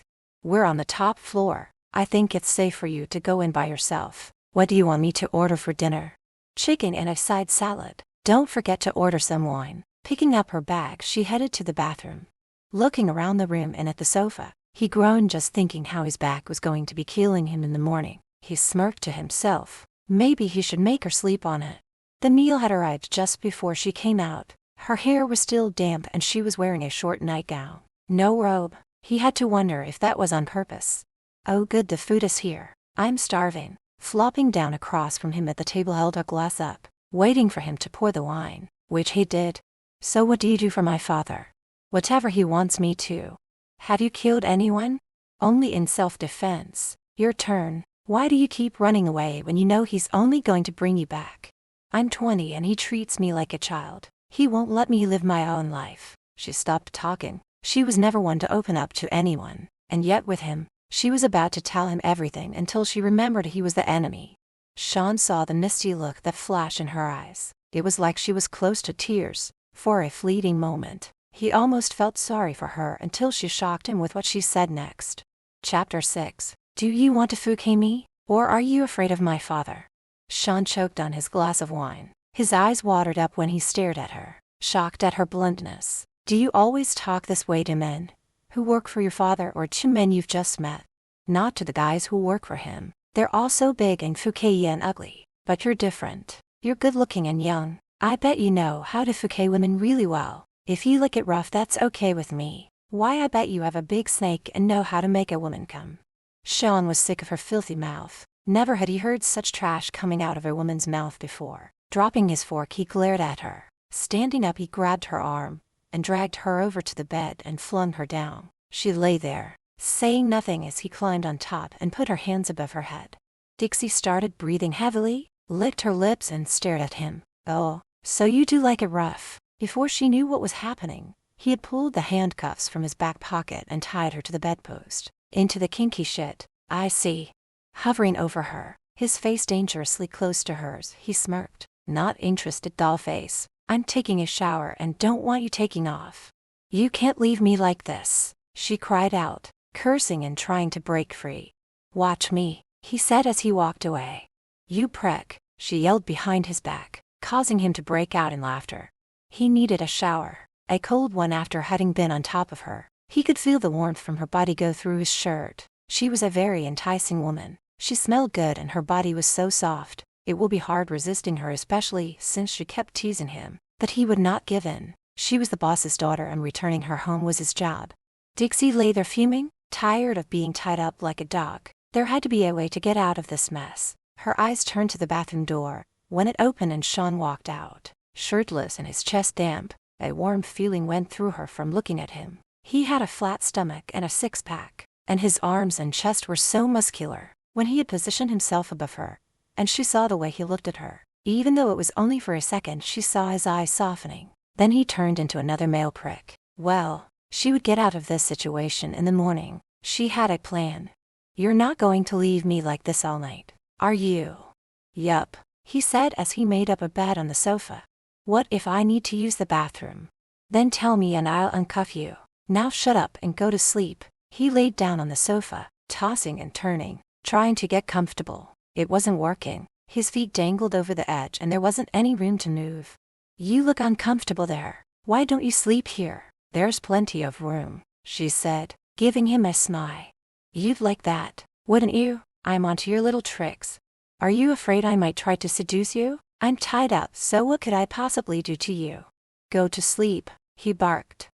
We're on the top floor. I think it's safe for you to go in by yourself. What do you want me to order for dinner? Chicken and a side salad. Don't forget to order some wine. Picking up her bag, she headed to the bathroom. Looking around the room and at the sofa, he groaned just thinking how his back was going to be killing him in the morning. He smirked to himself. Maybe he should make her sleep on it. The meal had arrived just before she came out. Her hair was still damp and she was wearing a short nightgown. No robe. He had to wonder if that was on purpose. Oh good, the food is here. I'm starving. flopping down across from him at the table, held a glass up, waiting for him to pour the wine, which he did. So what do you do for my father? Whatever he wants me to. Have you killed anyone? Only in self-defense. Your turn. Why do you keep running away when you know he's only going to bring you back? I'm 20 and he treats me like a child. He won't let me live my own life. She stopped talking. She was never one to open up to anyone, and yet with him, she was about to tell him everything until she remembered he was the enemy. Sean saw the misty look that flashed in her eyes. It was like she was close to tears. For a fleeting moment, he almost felt sorry for her until she shocked him with what she said next. Chapter 6. Do you want to fuck me, or are you afraid of my father? Sean choked on his glass of wine. His eyes watered up when he stared at her, shocked at her bluntness. Do you always talk this way to men who work for your father, or to men you've just met? Not to the guys who work for him. They're all so big and fucky and ugly. But you're different. You're good looking and young. I bet you know how to fuck women really well. If you lick it rough, that's okay with me. Why, I bet you have a big snake and know how to make a woman come. Sean was sick of her filthy mouth. Never had he heard such trash coming out of a woman's mouth before. Dropping his fork, he glared at her. Standing up, he grabbed her arm and dragged her over to the bed and flung her down. She lay there, saying nothing as he climbed on top and put her hands above her head. Dixie started breathing heavily, licked her lips and stared at him. Oh, so you do like it rough. Before she knew what was happening, he had pulled the handcuffs from his back pocket and tied her to the bedpost. Into the kinky shit. I see. Hovering over her, his face dangerously close to hers, he smirked. Not interested, doll face. I'm taking a shower and don't want you taking off. You can't leave me like this, she cried out, cursing and trying to break free. Watch me, he said as he walked away. You prick, she yelled behind his back, causing him to break out in laughter. He needed a shower, a cold one after having been on top of her. He could feel the warmth from her body go through his shirt. She was a very enticing woman. She smelled good and her body was so soft. It will be hard resisting her, especially since she kept teasing him that he would not give in. She was the boss's daughter and returning her home was his job. Dixie lay there fuming, tired of being tied up like a dog. There had to be a way to get out of this mess. Her eyes turned to the bathroom door when it opened and Sean walked out, shirtless and his chest damp. A warm feeling went through her from looking at him. He had a flat stomach and a six-pack, and his arms and chest were so muscular. When he had positioned himself above her, and she saw the way he looked at her, even though it was only for a second, she saw his eyes softening. Then he turned into another male prick. Well, she would get out of this situation in the morning. She had a plan. You're not going to leave me like this all night, are you? Yup, he said as he made up a bed on the sofa. What if I need to use the bathroom? Then tell me and I'll uncuff you. Now shut up and go to sleep. He laid down on the sofa, tossing and turning, trying to get comfortable. It wasn't working. His feet dangled over the edge and there wasn't any room to move. You look uncomfortable there. Why don't you sleep here? There's plenty of room, she said, giving him a smile. You'd like that, wouldn't you? I'm onto your little tricks. Are you afraid I might try to seduce you? I'm tied up, so what could I possibly do to you? Go to sleep, he barked.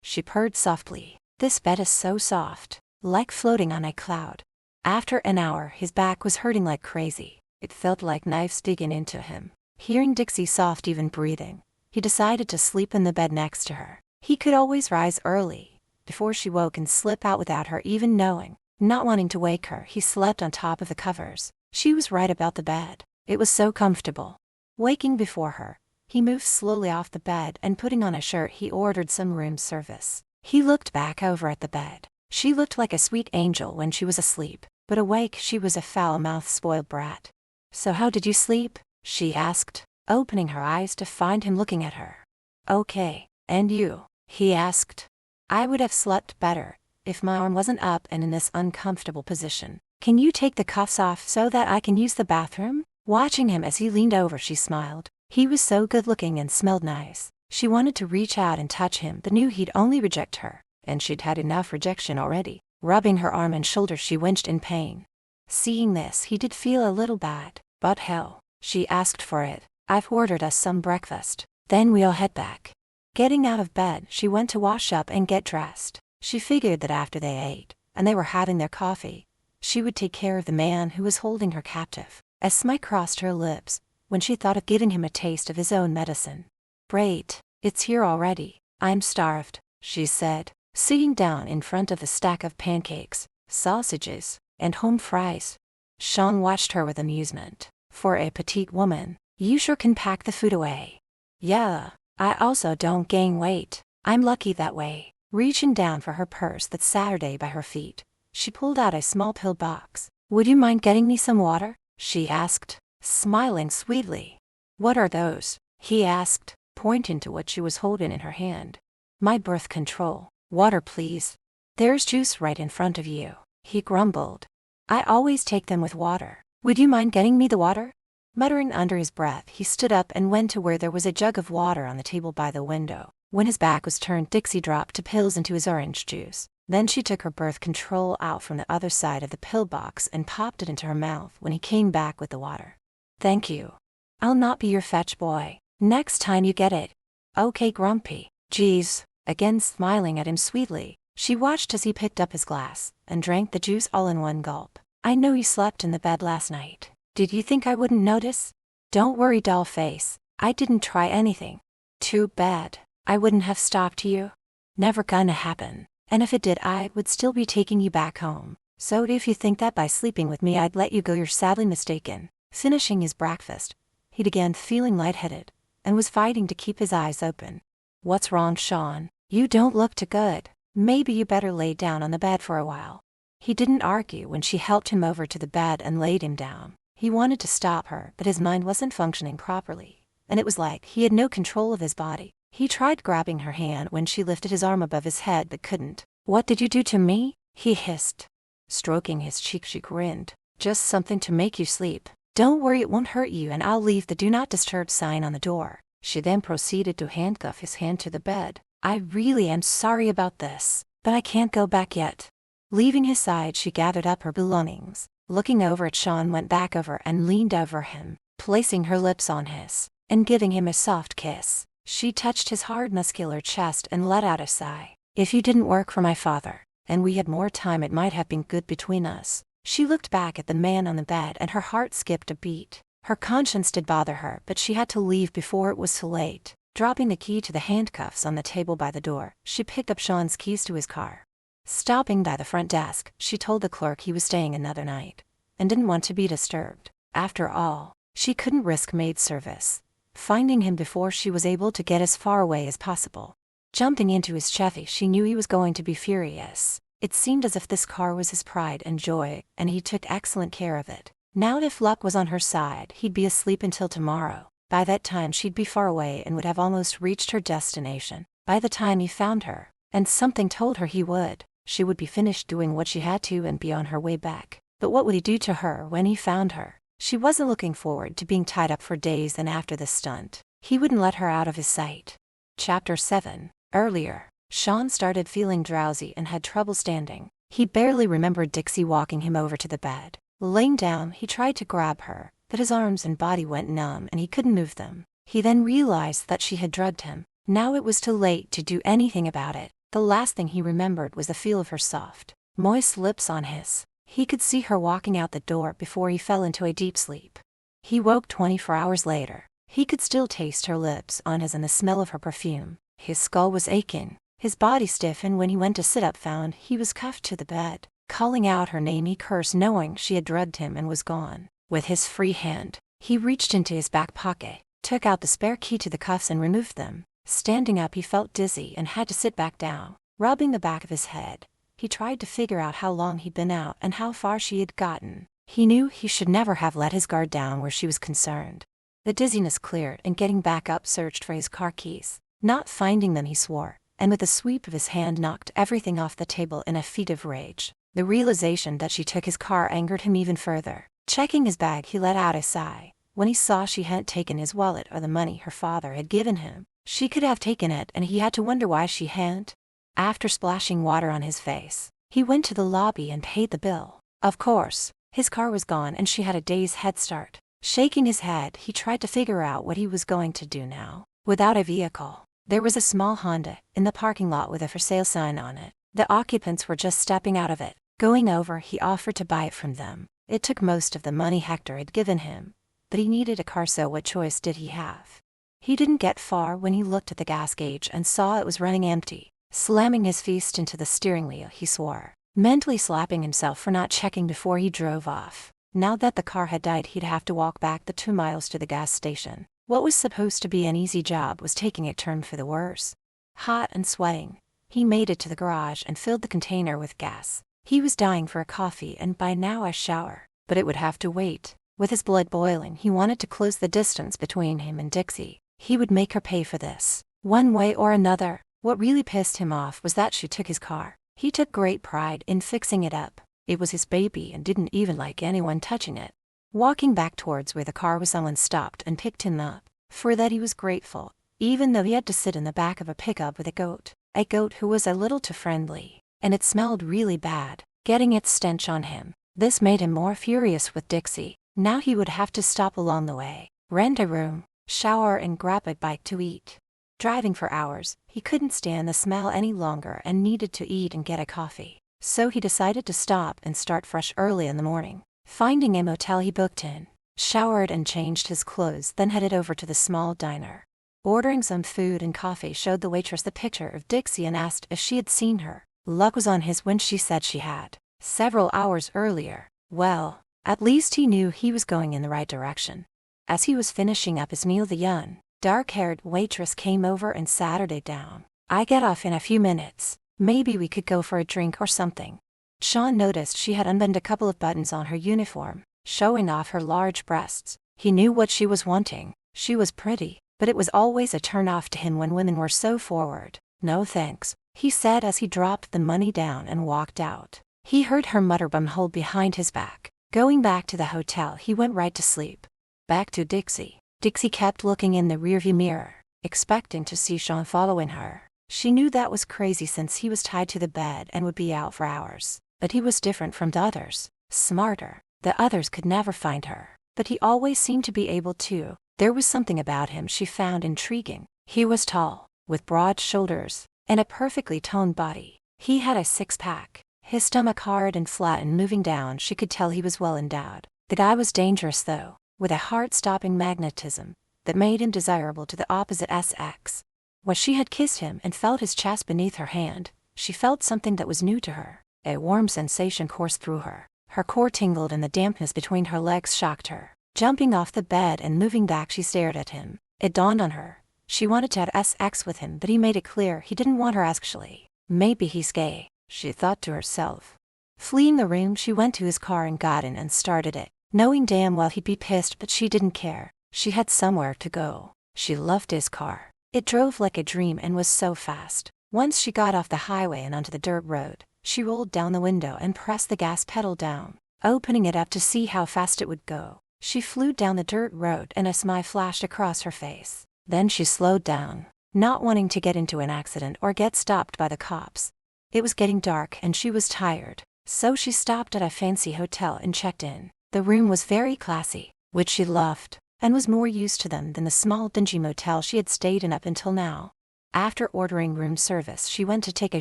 She purred softly. This bed is so soft, like floating on a cloud. After an hour, his back was hurting like crazy. It felt like knives digging into him. Hearing Dixie's soft, even breathing, he decided to sleep in the bed next to her. He could always rise early, before she woke, and slip out without her even knowing. Not wanting to wake her, he slept on top of the covers. She was right about the bed. It was so comfortable. Waking before her, he moved slowly off the bed and putting on a shirt, he ordered some room service. He looked back over at the bed. She looked like a sweet angel when she was asleep, but awake she was a foul-mouthed spoiled brat. So how did you sleep? She asked, opening her eyes to find him looking at her. Okay, and you? He asked. I would have slept better if my arm wasn't up and in this uncomfortable position. Can you take the cuffs off so that I can use the bathroom? Watching him as he leaned over, she smiled. He was so good-looking and smelled nice. She wanted to reach out and touch him, but knew he'd only reject her, and she'd had enough rejection already. Rubbing her arm and shoulder, she winced in pain. Seeing this, he did feel a little bad. But hell, she asked for it. I've ordered us some breakfast. Then we'll head back. Getting out of bed, she went to wash up and get dressed. She figured that after they ate, and they were having their coffee, She would take care of the man who was holding her captive. A smile crossed her lips when she thought of giving him a taste of his own medicine. "Great, it's here already. I'm starved," she said, sitting down in front of a stack of pancakes, sausages, and home fries. Sean watched her with amusement. "For a petite woman, you sure can pack the food away." "Yeah, I also don't gain weight. I'm lucky that way." Reaching down for her purse that Saturday by her feet, she pulled out a small pill box. "Would you mind getting me some water?" she asked, smiling sweetly. "What are those?" he asked, pointing to what she was holding in her hand. "My birth control. Water, please." "There's juice right in front of you," he grumbled. "I always take them with water. Would you mind getting me the water?" Muttering under his breath, he stood up and went to where there was a jug of water on the table by the window. When his back was turned, Dixie dropped 2 pills into his orange juice. Then she took her birth control out from the other side of the pill box and popped it into her mouth when he came back with the water. "Thank you. I'll not be your fetch boy next time you get it." "Okay, Grumpy." "Geez." Again smiling at him sweetly, she watched as he picked up his glass and drank the juice all in one gulp. "I know you slept in the bed last night. Did you think I wouldn't notice?" "Don't worry, doll face. I didn't try anything." "Too bad. I wouldn't have stopped you. Never gonna happen. And if it did, I would still be taking you back home. So if you think that by sleeping with me I'd let you go, you're sadly mistaken." Finishing his breakfast, he began feeling lightheaded and was fighting to keep his eyes open. "What's wrong, Sean? You don't look too good. Maybe you better lay down on the bed for a while." He didn't argue when she helped him over to the bed and laid him down. He wanted to stop her, but his mind wasn't functioning properly, and it was like he had no control of his body. He tried grabbing her hand when she lifted his arm above his head but couldn't. "What did you do to me?" he hissed. Stroking his cheek, she grinned. "Just something to make you sleep. Don't worry, it won't hurt you, and I'll leave the do not disturb sign on the door." She then proceeded to handcuff his hand to the bed. "I really am sorry about this, but I can't go back yet." Leaving his side, she gathered up her belongings. Looking over at Sean, went back over and leaned over him, placing her lips on his, and giving him a soft kiss. She touched his hard muscular chest and let out a sigh. "If you didn't work for my father, and we had more time, it might have been good between us." She looked back at the man on the bed and her heart skipped a beat. Her conscience did bother her, but she had to leave before it was too late. Dropping the key to the handcuffs on the table by the door, she picked up Sean's keys to his car. Stopping by the front desk, she told the clerk he was staying another night and didn't want to be disturbed. After all, she couldn't risk maid service finding him before she was able to get as far away as possible. Jumping into his Chevy, she knew he was going to be furious. It seemed as if this car was his pride and joy, and he took excellent care of it. Now if luck was on her side, he'd be asleep until tomorrow. By that time she'd be far away and would have almost reached her destination. By the time he found her, and something told her he would, she would be finished doing what she had to and be on her way back. But what would he do to her when he found her? She wasn't looking forward to being tied up for days, and after the stunt, he wouldn't let her out of his sight. Chapter 7. Earlier, Sean started feeling drowsy and had trouble standing. He barely remembered Dixie walking him over to the bed. Laying down, he tried to grab her, but his arms and body went numb and he couldn't move them. He then realized that she had drugged him. Now it was too late to do anything about it. The last thing he remembered was the feel of her soft, moist lips on his. He could see her walking out the door before he fell into a deep sleep. He woke 24 hours later. He could still taste her lips on his and the smell of her perfume. His skull was aching, his body stiff, and when he went to sit up found he was cuffed to the bed. Calling out her name, he cursed, knowing she had drugged him and was gone. With his free hand, he reached into his back pocket, took out the spare key to the cuffs and removed them. Standing up, he felt dizzy and had to sit back down. Rubbing the back of his head, he tried to figure out how long he'd been out and how far she had gotten. He knew he should never have let his guard down where she was concerned. The dizziness cleared, and getting back up, searched for his car keys. Not finding them, he swore, and with a sweep of his hand knocked everything off the table in a fit of rage. The realization that she took his car angered him even further. Checking his bag, he let out a sigh when he saw she hadn't taken his wallet or the money her father had given him. She could have taken it, and he had to wonder why she hadn't. After splashing water on his face, he went to the lobby and paid the bill. Of course, his car was gone and she had a day's head start. Shaking his head, he tried to figure out what he was going to do now. Without a vehicle, there was a small Honda in the parking lot with a for sale sign on it. The occupants were just stepping out of it. Going over, he offered to buy it from them. It took most of the money Hector had given him, but he needed a car, so what choice did he have? He didn't get far when he looked at the gas gauge and saw it was running empty. Slamming his fist into the steering wheel, he swore, mentally slapping himself for not checking before he drove off. Now that the car had died, he'd have to walk back the 2 miles to the gas station. What was supposed to be an easy job was taking a turn for the worse. Hot and sweating, he made it to the garage and filled the container with gas. He was dying for a coffee and by now a shower, but it would have to wait. With his blood boiling, he wanted to close the distance between him and Dixie. He would make her pay for this, one way or another. What really pissed him off was that she took his car. He took great pride in fixing it up. It was his baby and didn't even like anyone touching it. Walking back towards where the car was, someone stopped and picked him up. For that he was grateful, even though he had to sit in the back of a pickup with a goat who was a little too friendly, and it smelled really bad, getting its stench on him. This made him more furious with Dixie. Now he would have to stop along the way, rent a room, shower and grab a bite to eat. Driving for hours, he couldn't stand the smell any longer and needed to eat and get a coffee. So he decided to stop and start fresh early in the morning. Finding a motel, he booked in, showered and changed his clothes, then headed over to the small diner. Ordering some food and coffee, showed the waitress the picture of Dixie and asked if she had seen her. Luck was on his when she said she had, several hours earlier. Well, at least he knew he was going in the right direction. As he was finishing up his meal, the young, dark-haired waitress came over and sat her down. "I get off in a few minutes. Maybe we could go for a drink or something." Sean noticed she had unbuttoned a couple of buttons on her uniform, showing off her large breasts. He knew what she was wanting. She was pretty, but it was always a turn-off to him when women were so forward. "No thanks," he said as he dropped the money down and walked out. He heard her mutter bumhole behind his back. Going back to the hotel, he went right to sleep. Back to Dixie. Dixie kept looking in the rearview mirror, expecting to see Sean following her. She knew that was crazy since he was tied to the bed and would be out for hours. But he was different from the others, smarter. The others could never find her, but he always seemed to be able to. There was something about him she found intriguing. He was tall, with broad shoulders, and a perfectly toned body. He had a six-pack, his stomach hard and flat and moving down. She could tell he was well endowed. The guy was dangerous though, with a heart-stopping magnetism that made him desirable to the opposite sex. When she had kissed him and felt his chest beneath her hand, she felt something that was new to her. A warm sensation coursed through her. Her core tingled and the dampness between her legs shocked her. Jumping off the bed and moving back, she stared at him. It dawned on her. She wanted to have sex with him, but he made it clear he didn't want her actually. Maybe he's gay, she thought to herself. Fleeing the room, she went to his car and got in and started it, knowing damn well he'd be pissed, but she didn't care. She had somewhere to go. She loved his car. It drove like a dream and was so fast. Once she got off the highway and onto the dirt road, she rolled down the window and pressed the gas pedal down, opening it up to see how fast it would go. She flew down the dirt road and a smile flashed across her face. Then she slowed down, not wanting to get into an accident or get stopped by the cops. It was getting dark and she was tired, so she stopped at a fancy hotel and checked in. The room was very classy, which she loved, and was more used to them than the small dingy motel she had stayed in up until now. After ordering room service, she went to take a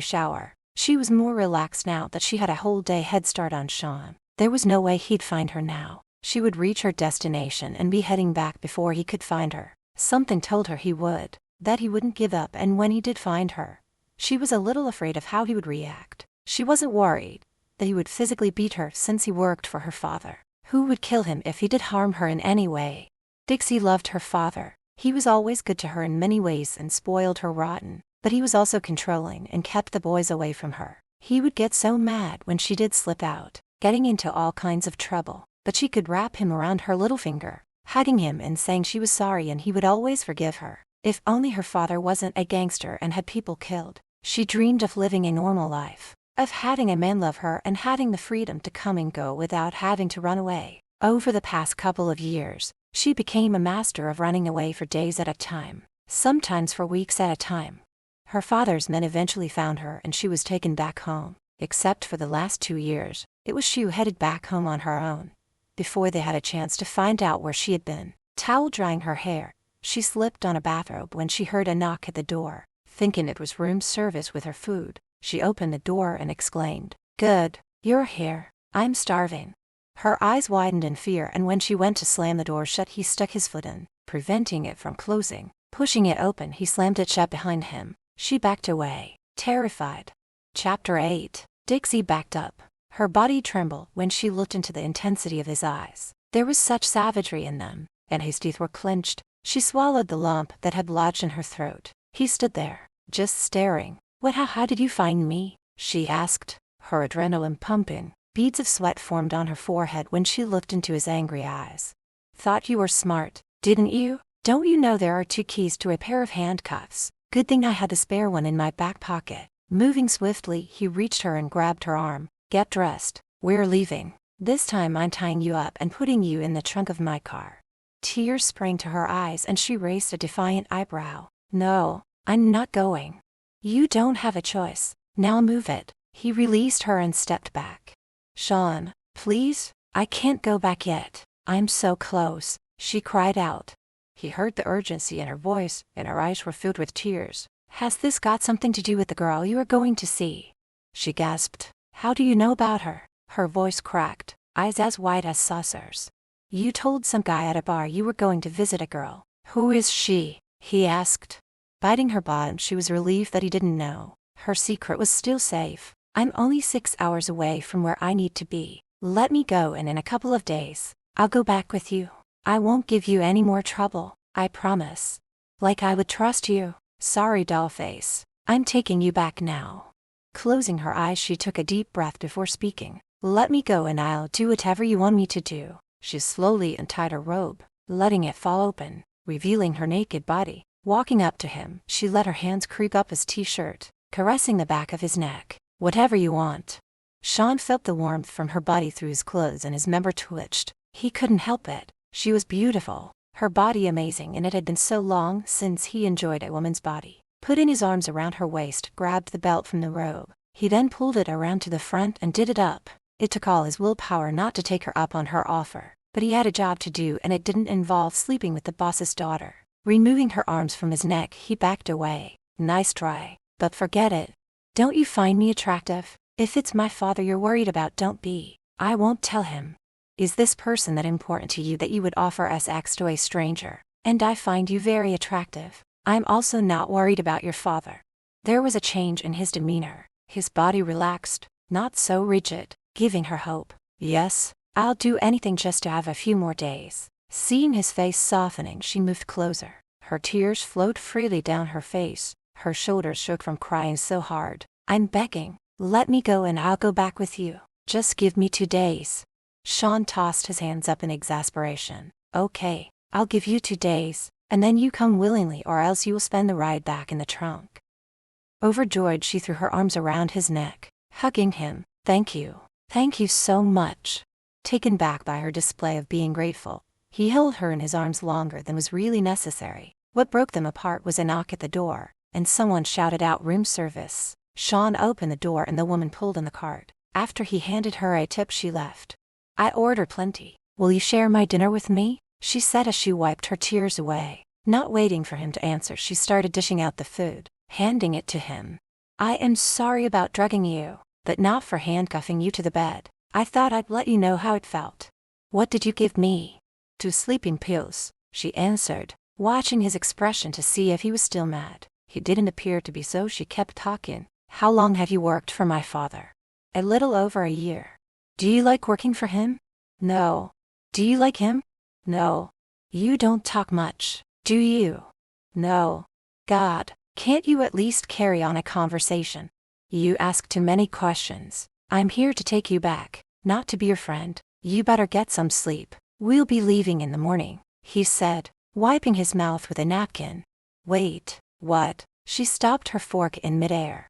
shower. She was more relaxed now that she had a whole day head start on Sean. There was no way he'd find her now. She would reach her destination and be heading back before he could find her. Something told her he would, that he wouldn't give up, and when he did find her, she was a little afraid of how he would react. She wasn't worried that he would physically beat her since he worked for her father, who would kill him if he did harm her in any way. Dixie loved her father. He was always good to her in many ways and spoiled her rotten, but he was also controlling and kept the boys away from her. He would get so mad when she did slip out, getting into all kinds of trouble, but she could wrap him around her little finger, hugging him and saying she was sorry and he would always forgive her. If only her father wasn't a gangster and had people killed. She dreamed of living a normal life, of having a man love her and having the freedom to come and go without having to run away. Over the past couple of years, she became a master of running away for days at a time, sometimes for weeks at a time. Her father's men eventually found her and she was taken back home. Except for the last 2 years, it was she who headed back home on her own. Before they had a chance to find out where she had been, towel drying her hair, she slipped on a bathrobe when she heard a knock at the door. Thinking it was room service with her food, she opened the door and exclaimed, "Good You're here. I'm starving. Her eyes widened in fear, and when she went to slam the door shut, he stuck his foot in, preventing it from closing. Pushing it open, he slammed it shut behind him. She backed away, terrified. Chapter 8. Dixie backed up. Her body trembled when she looked into the intensity of his eyes. There was such savagery in them, and his teeth were clenched. She swallowed the lump that had lodged in her throat. He stood there, just staring. How did you find me?" she asked, her adrenaline pumping. Beads of sweat formed on her forehead when she looked into his angry eyes. "Thought you were smart, didn't you? Don't you know there are 2 keys to a pair of handcuffs? Good thing I had the spare one in my back pocket." Moving swiftly, he reached her and grabbed her arm. "Get dressed. We're leaving. This time I'm tying you up and putting you in the trunk of my car." Tears sprang to her eyes and she raised a defiant eyebrow. "No, I'm not going." "You don't have a choice. Now move it." He released her and stepped back. "Sean, please, I can't go back yet. I'm so close," she cried out. He heard the urgency in her voice, and her eyes were filled with tears. "Has this got something to do with the girl you are going to see?" she gasped. "How do you know about her?" Her voice cracked, eyes as wide as saucers. "You told some guy at a bar you were going to visit a girl." "Who is she?" he asked. Biting her bottom, she was relieved that he didn't know. Her secret was still safe. "I'm only 6 hours away from where I need to be. Let me go, and in a couple of days, I'll go back with you. I won't give you any more trouble, I promise." "Like I would trust you." "Sorry, dollface. I'm taking you back now." Closing her eyes, she took a deep breath before speaking. "Let me go and I'll do whatever you want me to do." She slowly untied her robe, letting it fall open, revealing her naked body. Walking up to him, she let her hands creep up his t-shirt, caressing the back of his neck. "Whatever you want." Sean felt the warmth from her body through his clothes and his member twitched. He couldn't help it. She was beautiful, her body amazing, and it had been so long since he enjoyed a woman's body. Putting his arms around her waist, grabbed the belt from the robe. He then pulled it around to the front and did it up. It took all his willpower not to take her up on her offer, but he had a job to do, and it didn't involve sleeping with the boss's daughter. Removing her arms from his neck, he backed away. "Nice try, but forget it. Don't you find me attractive? If it's my father you're worried about, don't be. I won't tell him. Is this person that important to you that you would offer sex to a stranger? And I find you very attractive. I'm also not worried about your father." There was a change in his demeanor. His body relaxed, not so rigid, giving her hope. "Yes, I'll do anything just to have a few more days." Seeing his face softening, she moved closer. Her tears flowed freely down her face. Her shoulders shook from crying so hard. "I'm begging. Let me go and I'll go back with you. Just give me 2 days." Sean tossed his hands up in exasperation. "Okay, I'll give you 2 days, and then you come willingly, or else you will spend the ride back in the trunk." Overjoyed, she threw her arms around his neck, hugging him. "Thank you. Thank you so much." Taken back by her display of being grateful, he held her in his arms longer than was really necessary. What broke them apart was a knock at the door, and someone shouted out, "Room service." Sean opened the door and the woman pulled in the cart. After he handed her a tip, she left. "I ordered plenty. Will you share my dinner with me?" she said as she wiped her tears away. Not waiting for him to answer, she started dishing out the food, handing it to him. "I am sorry about drugging you, but not for handcuffing you to the bed. I thought I'd let you know how it felt." "What did you give me?" "2 sleeping pills," she answered, watching his expression to see if he was still mad. He didn't appear to be, so she kept talking. "How long have you worked for my father?" "A little over a year." "Do you like working for him?" "No." "Do you like him?" "No." "You don't talk much, do you?" "No." "God, can't you at least carry on a conversation?" "You ask too many questions. I'm here to take you back, not to be your friend. You better get some sleep. We'll be leaving in the morning," he said, wiping his mouth with a napkin. "Wait, what?" She stopped her fork in midair.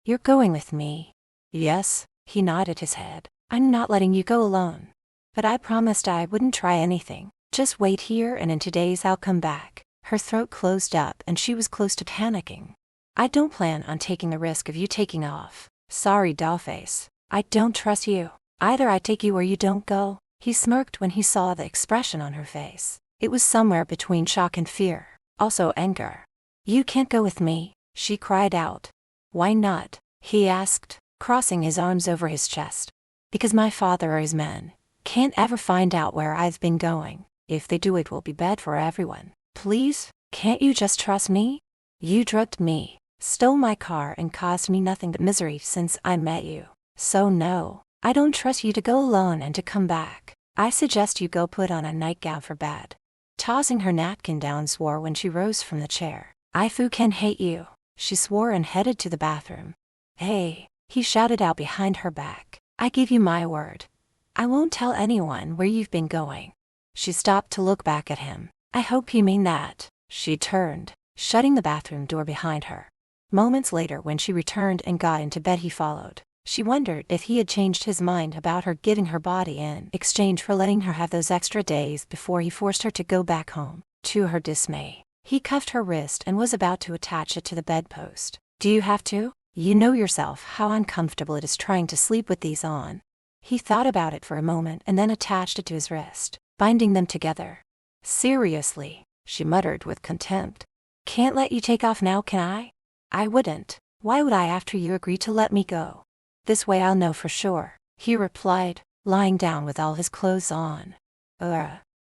You're going with me?" "Yes," he nodded his head. "I'm not letting you go alone." "But I promised I wouldn't try anything. Just wait here, and in 2 days I'll come back." Her throat closed up and she was close to panicking. "I don't plan on taking the risk of you taking off. Sorry, dollface. I don't trust you. Either I take you or you don't go." He smirked when he saw the expression on her face. It was somewhere between shock and fear, also anger. "You can't go with me," she cried out. "Why not?" he asked. crossing his arms over his chest. Because my father or his men can't ever find out where I've been going. If they do, it will be bad for everyone. Please, can't you just trust me? You drugged me, stole my car, and caused me nothing but misery since I met you. So no, I don't trust you to go alone and to come back. I suggest you go put on a nightgown for bed. Tossing her napkin down, swore when she rose from the chair. I can hate you, she swore, and headed to the bathroom. Hey, he shouted out behind her back. I give you my word. I won't tell anyone where you've been going. She stopped to look back at him. I hope you mean that. She turned, shutting the bathroom door behind her. Moments later, when she returned and got into bed, he followed. She wondered if he had changed his mind about her giving her body in exchange for letting her have those extra days before he forced her to go back home. To her dismay, he cuffed her wrist and was about to attach it to the bedpost. Do you have to? You know yourself how uncomfortable it is trying to sleep with these on. He thought about it for a moment and then attached it to his wrist, binding them together. Seriously, she muttered with contempt. Can't let you take off now, can I? I wouldn't. Why would I after you agreed to let me go? This way I'll know for sure, he replied, lying down with all his clothes on.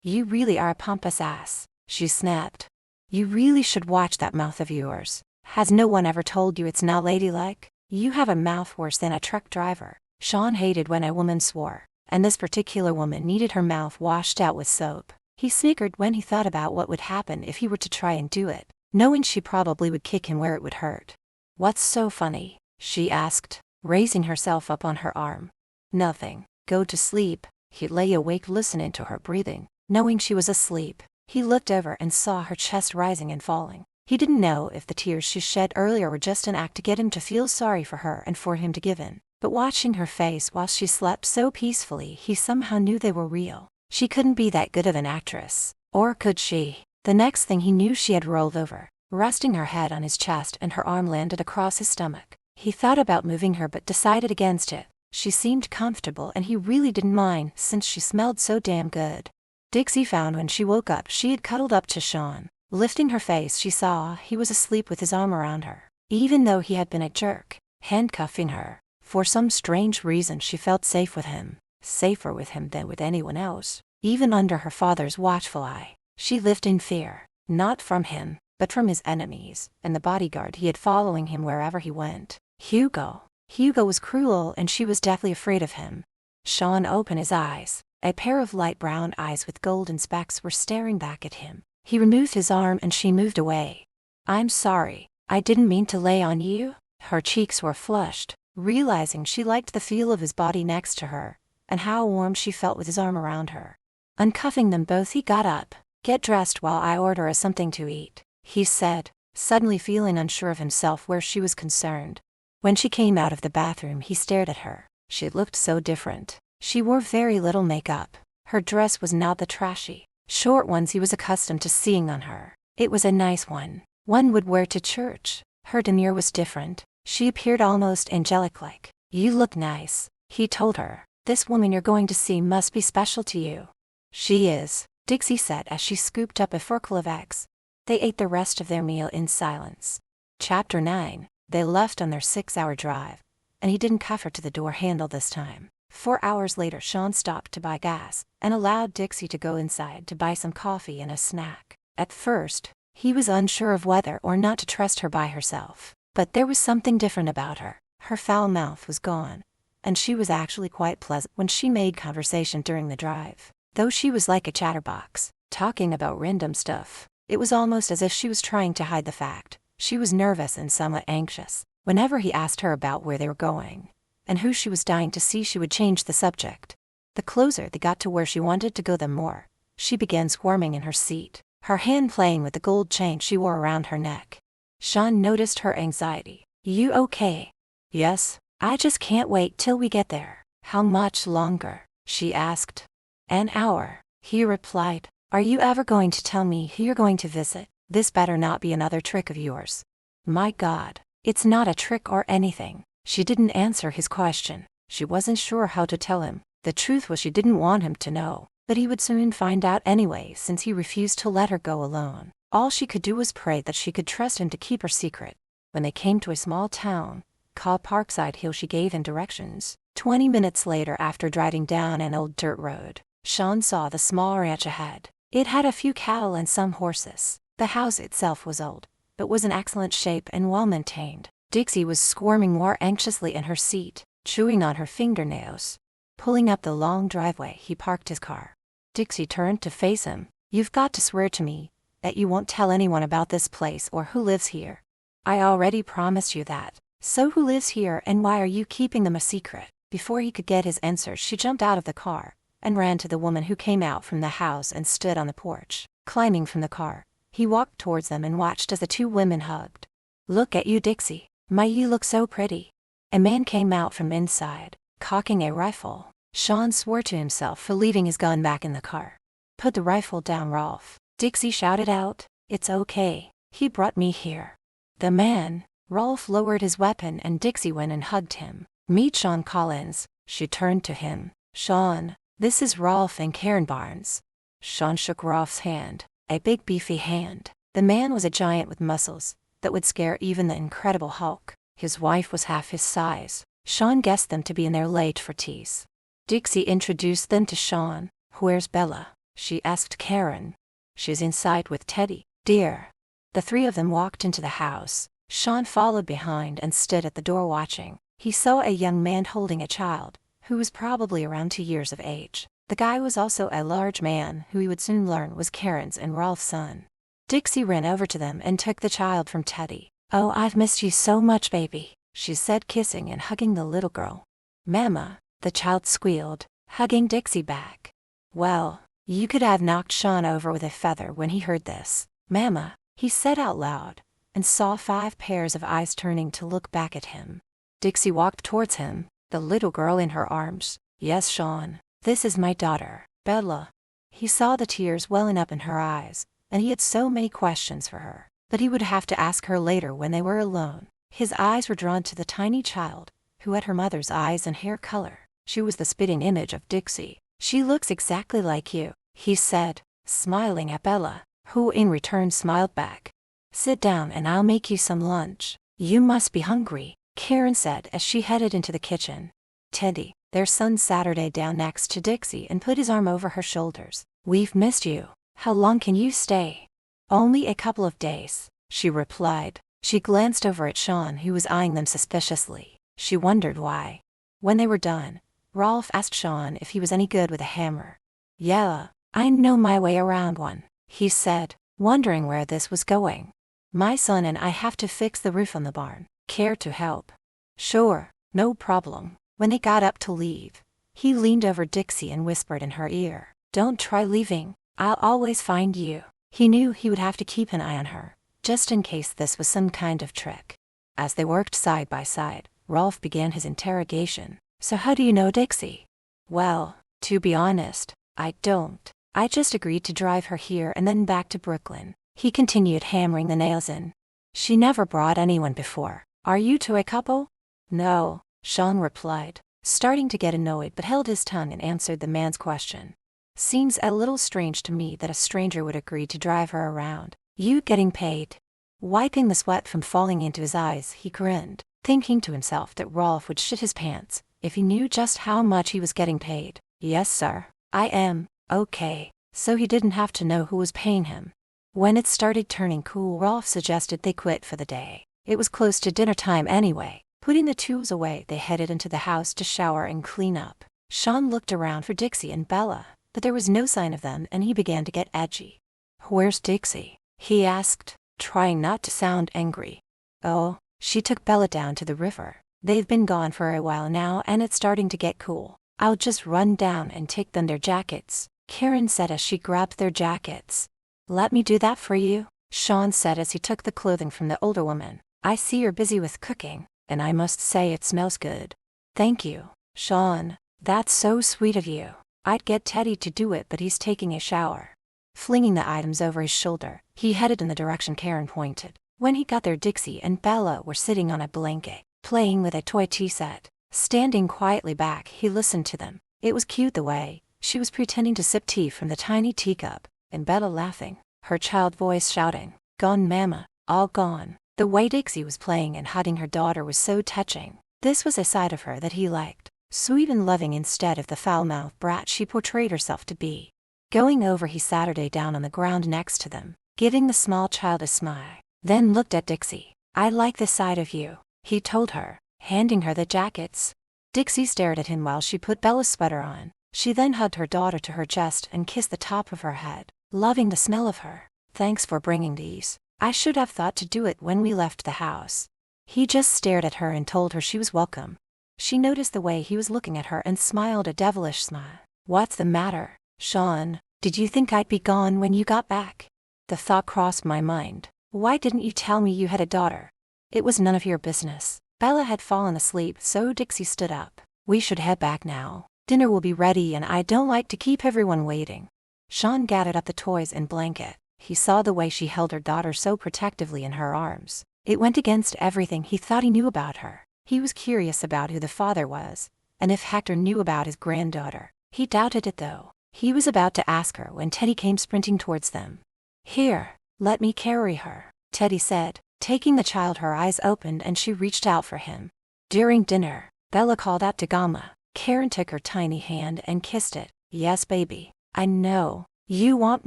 You really are a pompous ass, she snapped. You really should watch that mouth of yours. Has no one ever told you it's not ladylike? You have a mouth worse than a truck driver. Sean hated when a woman swore, and this particular woman needed her mouth washed out with soap. He snickered when he thought about what would happen if he were to try and do it, knowing she probably would kick him where it would hurt. What's so funny? She asked, raising herself up on her arm. Nothing. Go to sleep. He lay awake listening to her breathing, knowing she was asleep. He looked over and saw her chest rising and falling. He didn't know if the tears she shed earlier were just an act to get him to feel sorry for her and for him to give in, but watching her face while she slept so peacefully, he somehow knew they were real. She couldn't be that good of an actress. Or could she? The next thing he knew, she had rolled over, resting her head on his chest, and her arm landed across his stomach. He thought about moving her but decided against it. She seemed comfortable and he really didn't mind since she smelled so damn good. Dixie found when she woke up she had cuddled up to Sean. Lifting her face, she saw he was asleep with his arm around her. Even though he had been a jerk, handcuffing her, for some strange reason she felt safe with him. Safer with him than with anyone else, even under her father's watchful eye. She lived in fear, not from him, but from his enemies, and the bodyguard he had following him wherever he went. Hugo. Hugo was cruel and she was deathly afraid of him. Sean opened his eyes. A pair of light brown eyes with golden specks were staring back at him. He removed his arm and she moved away. I'm sorry, I didn't mean to lay on you. Her cheeks were flushed, realizing she liked the feel of his body next to her, and how warm she felt with his arm around her. Uncuffing them both, he got up. Get dressed while I order us something to eat, he said, suddenly feeling unsure of himself where she was concerned. When she came out of the bathroom, he stared at her. She looked so different. She wore very little makeup. Her dress was not the trashy, short ones he was accustomed to seeing on her. It was a nice one would wear to church. Her demeanor was different. She appeared almost angelic-like. You look nice, he told her. This woman you're going to see must be special to you. She is, Dixie said as she scooped up a forkful of eggs. They ate the rest of their meal in silence. Chapter 9. They left on their 6-hour drive, and he didn't cuff her to the door handle this time. 4 hours later, Sean stopped to buy gas and allowed Dixie to go inside to buy some coffee and a snack. At first, he was unsure of whether or not to trust her by herself, but there was something different about her. Her foul mouth was gone, and she was actually quite pleasant when she made conversation during the drive. Though she was like a chatterbox, talking about random stuff, it was almost as if she was trying to hide the fact. She was nervous and somewhat anxious. Whenever he asked her about where they were going and who she was dying to see, she would change the subject. The closer they got to where she wanted to go, the more she began squirming in her seat, her hand playing with the gold chain she wore around her neck. Sean noticed her anxiety. You okay? Yes, I just can't wait till we get there. How much longer? She asked. An hour, he replied. Are you ever going to tell me who you're going to visit? This better not be another trick of yours. My God, it's not a trick or anything. She didn't answer his question. She wasn't sure how to tell him. The truth was she didn't want him to know, but he would soon find out anyway since he refused to let her go alone. All she could do was pray that she could trust him to keep her secret. When they came to a small town, Call Parkside Hill, she gave him directions. 20 minutes later, after driving down an old dirt road, Sean saw the small ranch ahead. It had a few cattle and some horses. The house itself was old, but was in excellent shape and well maintained. Dixie was squirming more anxiously in her seat, chewing on her fingernails. Pulling up the long driveway, he parked his car. Dixie turned to face him. "You've got to swear to me that you won't tell anyone about this place or who lives here." "I already promised you that. So who lives here and why are you keeping them a secret?" Before he could get his answer, she jumped out of the car and ran to the woman who came out from the house and stood on the porch. Climbing from the car, he walked towards them and watched as the two women hugged. "Look at you, Dixie. My, you look so pretty." A man came out from inside, cocking a rifle. Sean swore to himself for leaving his gun back in the car. "Put the rifle down, Rolf," Dixie shouted out. "It's okay. He brought me here." The man, Rolf, lowered his weapon and Dixie went and hugged him. "Meet Sean Collins." She turned to him. "Sean, this is Rolf and Karen Barnes." Sean shook Rolf's hand, a big beefy hand. The man was a giant with muscles that would scare even the Incredible Hulk. His wife was half his size. Sean guessed them to be in their late 40s. Dixie introduced them to Sean. "Where's Bella?" she asked Karen. "She's inside with Teddy, dear." The three of them walked into the house. Sean followed behind and stood at the door watching. He saw a young man holding a child, who was probably around 2 years of age. The guy was also a large man, who he would soon learn was Karen's and Rolf's son. Dixie ran over to them and took the child from Teddy. "Oh, I've missed you so much, baby," she said, kissing and hugging the little girl. "Mama," the child squealed, hugging Dixie back. Well, you could have knocked Sean over with a feather when he heard this. "Mama," he said out loud, and saw 5 pairs of eyes turning to look back at him. Dixie walked towards him, the little girl in her arms. "Yes, Sean, this is my daughter, Bella." He saw the tears welling up in her eyes, and he had so many questions for her, but he would have to ask her later when they were alone. His eyes were drawn to the tiny child, who had her mother's eyes and hair color. She was the spitting image of Dixie. "She looks exactly like you," he said, smiling at Bella, who in return smiled back. "Sit down and I'll make you some lunch. You must be hungry," Karen said as she headed into the kitchen. Teddy, their son, Saturday down next to Dixie and put his arm over her shoulders. "We've missed you. How long can you stay?" "Only a couple of days," she replied. She glanced over at Sean, who was eyeing them suspiciously. She wondered why. When they were done, Rolf asked Sean if he was any good with a hammer. "Yeah, I know my way around one," he said, wondering where this was going. "My son and I have to fix the roof on the barn. Care to help?" "Sure, no problem." When they got up to leave, he leaned over Dixie and whispered in her ear, "Don't try leaving. I'll always find you." He knew he would have to keep an eye on her, just in case this was some kind of trick. As they worked side by side, Rolf began his interrogation. "So how do you know Dixie?" "Well, to be honest, I don't. I just agreed to drive her here and then back to Brooklyn." He continued, hammering the nails in. "She never brought anyone before. Are you two a couple?" "No," Sean replied, starting to get annoyed, but held his tongue and answered the man's question. "Seems a little strange to me that a stranger would agree to drive her around. You getting paid?" Wiping the sweat from falling into his eyes, he grinned, thinking to himself that Rolf would shit his pants if he knew just how much he was getting paid. "Yes, sir, I am." "Okay, so he didn't have to know who was paying him." When it started turning cool, Rolf suggested they quit for the day. It was close to dinner time anyway. Putting the tools away, they headed into the house to shower and clean up. Sean looked around for Dixie and Bella, but there was no sign of them, and he began to get edgy. "Where's Dixie?" he asked, trying not to sound angry. "Oh, she took Bella down to the river. They've been gone for a while now and it's starting to get cool. I'll just run down and take them their jackets," Karen said as she grabbed their jackets. "Let me do that for you," Sean said as he took the clothing from the older woman. "I see you're busy with cooking, and I must say it smells good." "Thank you, Sean. That's so sweet of you. I'd get Teddy to do it, but he's taking a shower." Flinging the items over his shoulder, he headed in the direction Karen pointed. When he got there, Dixie and Bella were sitting on a blanket, playing with a toy tea set. Standing quietly back, he listened to them. It was cute the way she was pretending to sip tea from the tiny teacup, and Bella laughing, her child voice shouting, "Gone, Mama, all gone." The way Dixie was playing and hugging her daughter was so touching. This was a side of her that he liked, sweet and loving instead of the foul-mouthed brat she portrayed herself to be. Going over, he sat her down on the ground next to them, giving the small child a smile, then looked at Dixie. "I like this side of you," he told her, handing her the jackets. Dixie stared at him while she put Bella's sweater on. She then hugged her daughter to her chest and kissed the top of her head, loving the smell of her. "Thanks for bringing these. I should have thought to do it when we left the house." He just stared at her and told her she was welcome. She noticed the way he was looking at her and smiled a devilish smile. "What's the matter, Sean? Did you think I'd be gone when you got back?" The thought crossed my mind. "Why didn't you tell me you had a daughter?" "It was none of your business." Bella had fallen asleep, so Dixie stood up. "We should head back now. Dinner will be ready and I don't like to keep everyone waiting." Sean gathered up the toys and blanket. He saw the way she held her daughter so protectively in her arms. It went against everything he thought he knew about her. He was curious about who the father was, and if Hector knew about his granddaughter. He doubted it though. He was about to ask her when Teddy came sprinting towards them. "Here, let me carry her," Teddy said, taking the child. Her eyes opened and she reached out for him. During dinner, Bella called out to Gamma. Karen took her tiny hand and kissed it. "Yes, baby, I know. You want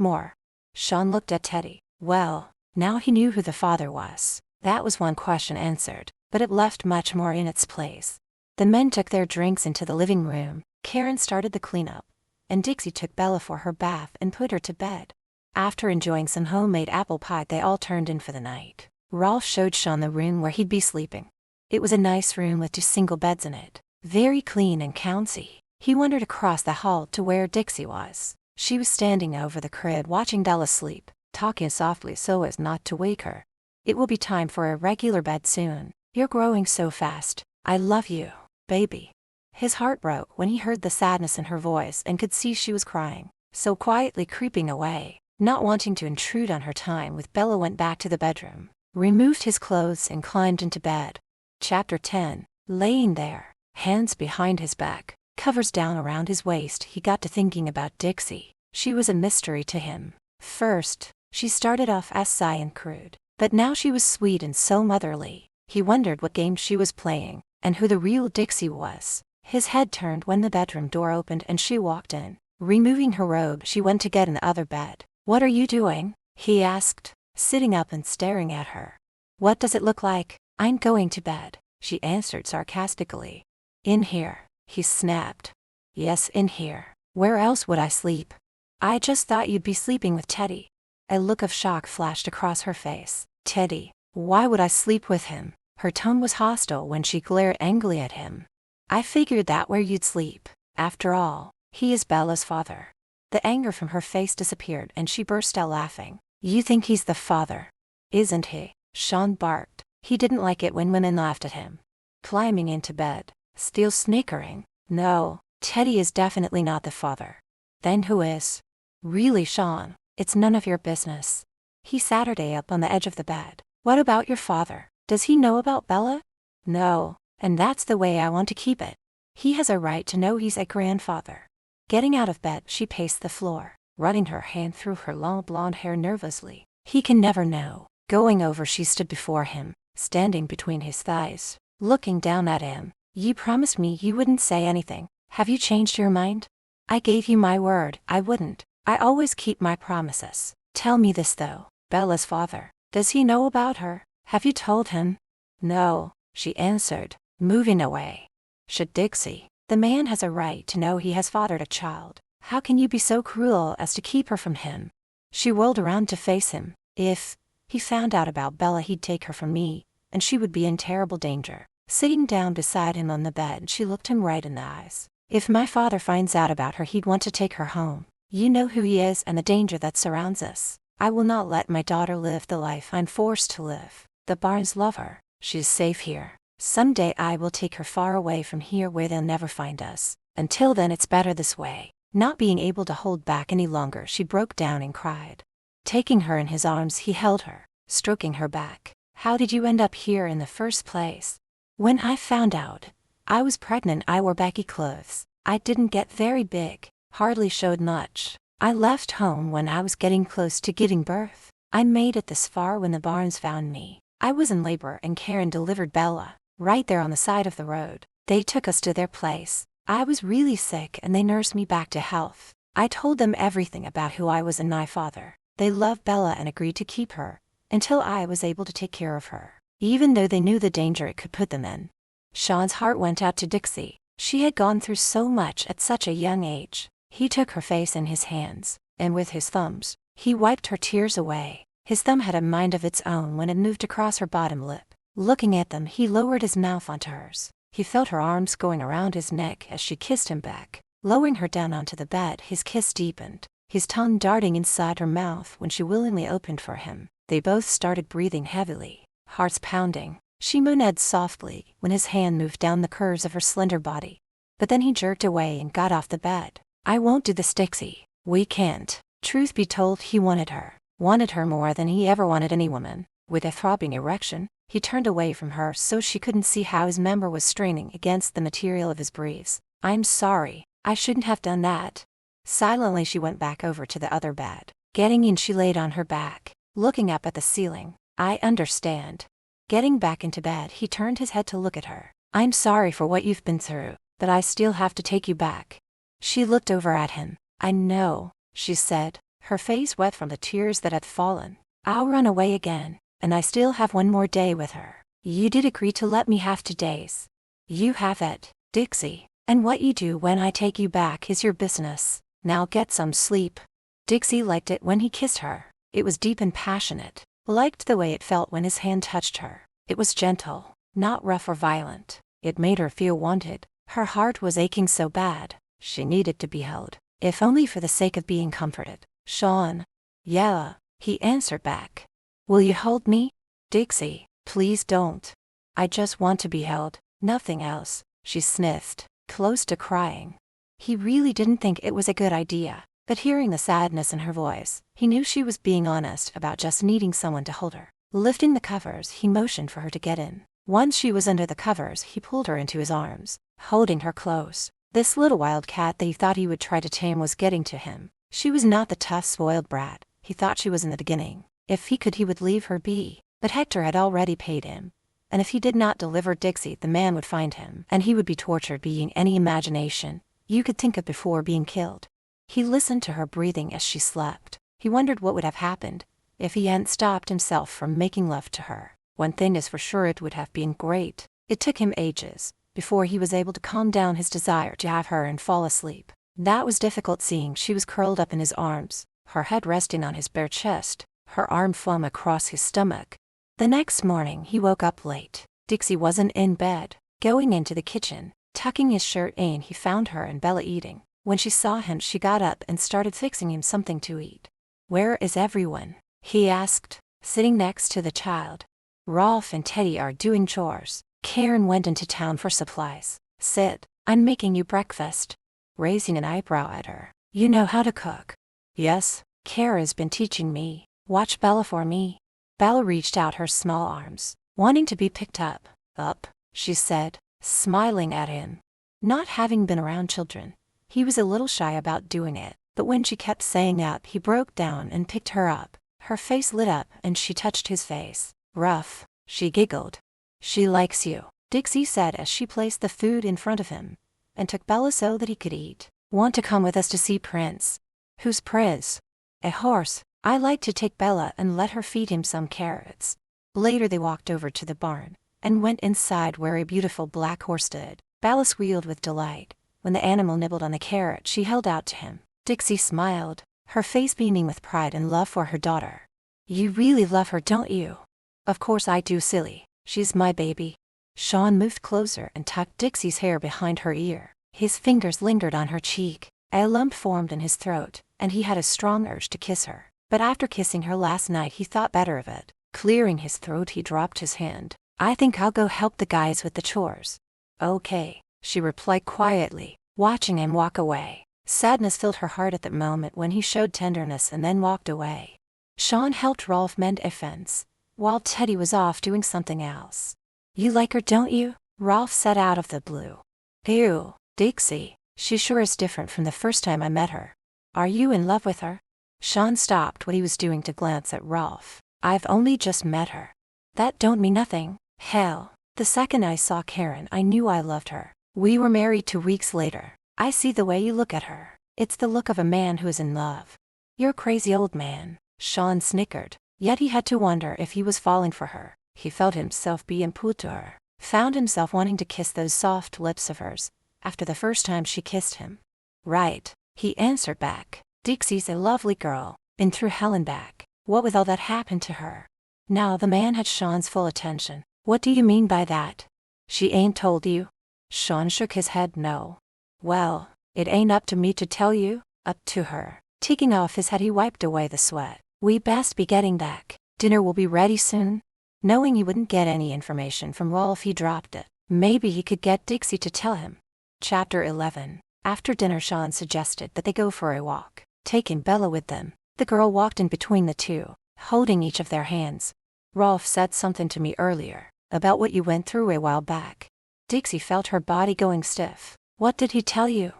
more." Sean looked at Teddy. Well, now he knew who the father was. That was one question answered, but it left much more in its place. The men took their drinks into the living room. Karen started the cleanup, and Dixie took Bella for her bath and put her to bed. After enjoying some homemade apple pie, they all turned in for the night. Rolf showed Sean the room where he'd be sleeping. It was a nice room with 2 single beds in it, very clean and cozy. He wandered across the hall to where Dixie was. She was standing over the crib watching Bella sleep, talking softly so as not to wake her. "It will be time for a regular bed soon. You're growing so fast. I love you, baby." His heart broke when he heard the sadness in her voice and could see she was crying. So quietly creeping away, not wanting to intrude on her time with Bella, went back to the bedroom, removed his clothes and climbed into bed. Chapter 10. Laying there, hands behind his back, covers down around his waist, he got to thinking about Dixie. She was a mystery to him. First, she started off as shy and crude, but now she was sweet and so motherly. He wondered what game she was playing, and who the real Dixie was. His head turned when the bedroom door opened and she walked in. Removing her robe, she went to get in the other bed. "What are you doing?" he asked, sitting up and staring at her. "What does it look like?" "I'm going to bed," she answered sarcastically. "In here," he snapped. "Yes, in here. Where else would I sleep?" "I just thought you'd be sleeping with Teddy." A look of shock flashed across her face. "Teddy? Why would I sleep with him?" Her tone was hostile when she glared angrily at him. "I figured that where you'd sleep. After all, he is Bella's father." The anger from her face disappeared and she burst out laughing. "You think he's the father, isn't he?" Sean barked. He didn't like it when women laughed at him. Climbing into bed, still snickering. "No, Teddy is definitely not the father." "Then who is?" "Really, Sean, it's none of your business." He sat her up on the edge of the bed. "What about your father? Does he know about Bella?" "No, and that's the way I want to keep it. He has a right to know he's a grandfather." Getting out of bed, she paced the floor, running her hand through her long blonde hair nervously. He can never know. Going over, she stood before him, standing between his thighs, looking down at him. "You promised me you wouldn't say anything. Have you changed your mind?" "I gave you my word I wouldn't. I always keep my promises." "Tell me this though. Bella's father, does he know about her? Have you told him?" "No," she answered, moving away. "Should Dixie? The man has a right to know he has fathered a child. How can you be so cruel as to keep her from him?" She whirled around to face him. "If he found out about Bella, he'd take her from me, and she would be in terrible danger." Sitting down beside him on the bed, she looked him right in the eyes. "If my father finds out about her, he'd want to take her home. You know who he is and the danger that surrounds us. I will not let my daughter live the life I'm forced to live. The Barnes love her. She is safe here. Someday I will take her far away from here where they'll never find us. Until then, it's better this way." Not being able to hold back any longer, she broke down and cried. Taking her in his arms, he held her, stroking her back. "How did you end up here in the first place?" "When I found out I was pregnant, I wore baggy clothes. I didn't get very big, hardly showed much. I left home when I was getting close to giving birth. I made it this far when the Barnes found me. I was in labor and Karen delivered Bella, right there on the side of the road. They took us to their place. I was really sick and they nursed me back to health. I told them everything about who I was and my father. They loved Bella and agreed to keep her until I was able to take care of her, even though they knew the danger it could put them in. Sean's heart went out to Dixie. She had gone through so much at such a young age. He took her face in his hands, and with his thumbs, he wiped her tears away. His thumb had a mind of its own when it moved across her bottom lip. Looking at them, he lowered his mouth onto hers. He felt her arms going around his neck as she kissed him back. Lowering her down onto the bed, his kiss deepened, his tongue darting inside her mouth when she willingly opened for him. They both started breathing heavily, hearts pounding. She moaned softly when his hand moved down the curves of her slender body. But then he jerked away and got off the bed. I won't do this, Dixie. We can't. Truth be told, he wanted her more than he ever wanted any woman. With a throbbing erection, he turned away from her so she couldn't see how his member was straining against the material of his briefs. I'm sorry, I shouldn't have done that. Silently she went back over to the other bed. Getting in, she laid on her back, looking up at the ceiling. I understand. Getting back into bed, he turned his head to look at her. I'm sorry for what you've been through, but I still have to take you back. She looked over at him. I know, she said, her face wet from the tears that had fallen. I'll run away again, and I still have one more day with her. You did agree to let me have 2 days. You have it, Dixie, and what you do when I take you back is your business. Now get some sleep. Dixie liked it when he kissed her. It was deep and passionate. Liked the way it felt when his hand touched her. It was gentle, not rough or violent. It made her feel wanted. Her heart was aching so bad. She needed to be held, if only for the sake of being comforted. Sean. Yeah, he answered back. Will you hold me? Dixie, please don't. I just want to be held, nothing else, she sniffed, close to crying. He really didn't think it was a good idea, but hearing the sadness in her voice, he knew she was being honest about just needing someone to hold her. Lifting the covers, he motioned for her to get in. Once she was under the covers, he pulled her into his arms, holding her close. This little wildcat that he thought he would try to tame was getting to him. She was not the tough, spoiled brat he thought she was in the beginning. If he could, he would leave her be. But Hector had already paid him, and if he did not deliver Dixie, the man would find him, and he would be tortured beyond any imagination you could think of before being killed. He listened to her breathing as she slept. He wondered what would have happened if he hadn't stopped himself from making love to her. One thing is for sure, it would have been great. It took him ages before he was able to calm down his desire to have her and fall asleep. That was difficult, seeing she was curled up in his arms, her head resting on his bare chest, her arm flung across his stomach. The next morning he woke up late. Dixie wasn't in bed. Going into the kitchen, tucking his shirt in, he found her and Bella eating. When she saw him, she got up and started fixing him something to eat. Where is everyone? He asked, sitting next to the child. Rolf and Teddy are doing chores. Karen went into town for supplies. Sit, I'm making you breakfast. Raising an eyebrow at her. You know how to cook? Yes, Kara's been teaching me. Watch Bella for me. Bella reached out her small arms, wanting to be picked up. Up, she said, smiling at him. Not having been around children, he was a little shy about doing it, but when she kept saying up, he broke down and picked her up. Her face lit up and she touched his face. Rough, she giggled. She likes you, Dixie said as she placed the food in front of him and took Bella so that he could eat. Want to come with us to see Prince? Who's Prince? A horse. I like to take Bella and let her feed him some carrots. Later they walked over to the barn and went inside where a beautiful black horse stood. Bella squealed with delight when the animal nibbled on the carrot she held out to him. Dixie smiled, her face beaming with pride and love for her daughter. You really love her, don't you? Of course I do, silly. She's my baby. Sean moved closer and tucked Dixie's hair behind her ear. His fingers lingered on her cheek. A lump formed in his throat, and he had a strong urge to kiss her. But after kissing her last night, he thought better of it. Clearing his throat, he dropped his hand. I think I'll go help the guys with the chores. Okay, she replied quietly, watching him walk away. Sadness filled her heart at that moment when he showed tenderness and then walked away. Sean helped Rolf mend a fence, while Teddy was off doing something else. You like her, don't you? Rolf said out of the blue. Ew, Dixie, she sure is different from the first time I met her. Are you in love with her? Sean stopped what he was doing to glance at Rolf. I've only just met her. That don't mean nothing. Hell, the second I saw Karen I knew I loved her. We were married 2 weeks later. I see the way you look at her. It's the look of a man who is in love. You're crazy old man. Sean snickered, yet he had to wonder if he was falling for her. He felt himself being pulled to her, found himself wanting to kiss those soft lips of hers, after the first time she kissed him. Right, he answered back. Dixie's a lovely girl, been through hell and back. What with all that happened to her? Now the man had Sean's full attention. What do you mean by that? She ain't told you? Sean shook his head no. Well, it ain't up to me to tell you, up to her. Taking off his hat he wiped away the sweat. We best be getting back. Dinner will be ready soon. Knowing he wouldn't get any information from Rolf he dropped it. Maybe he could get Dixie to tell him. Chapter 11. After dinner Sean suggested that they go for a walk, taking Bella with them. The girl walked in between the two, holding each of their hands. Rolf said something to me earlier, about what you went through a while back. Dixie felt her body going stiff. What did he tell you?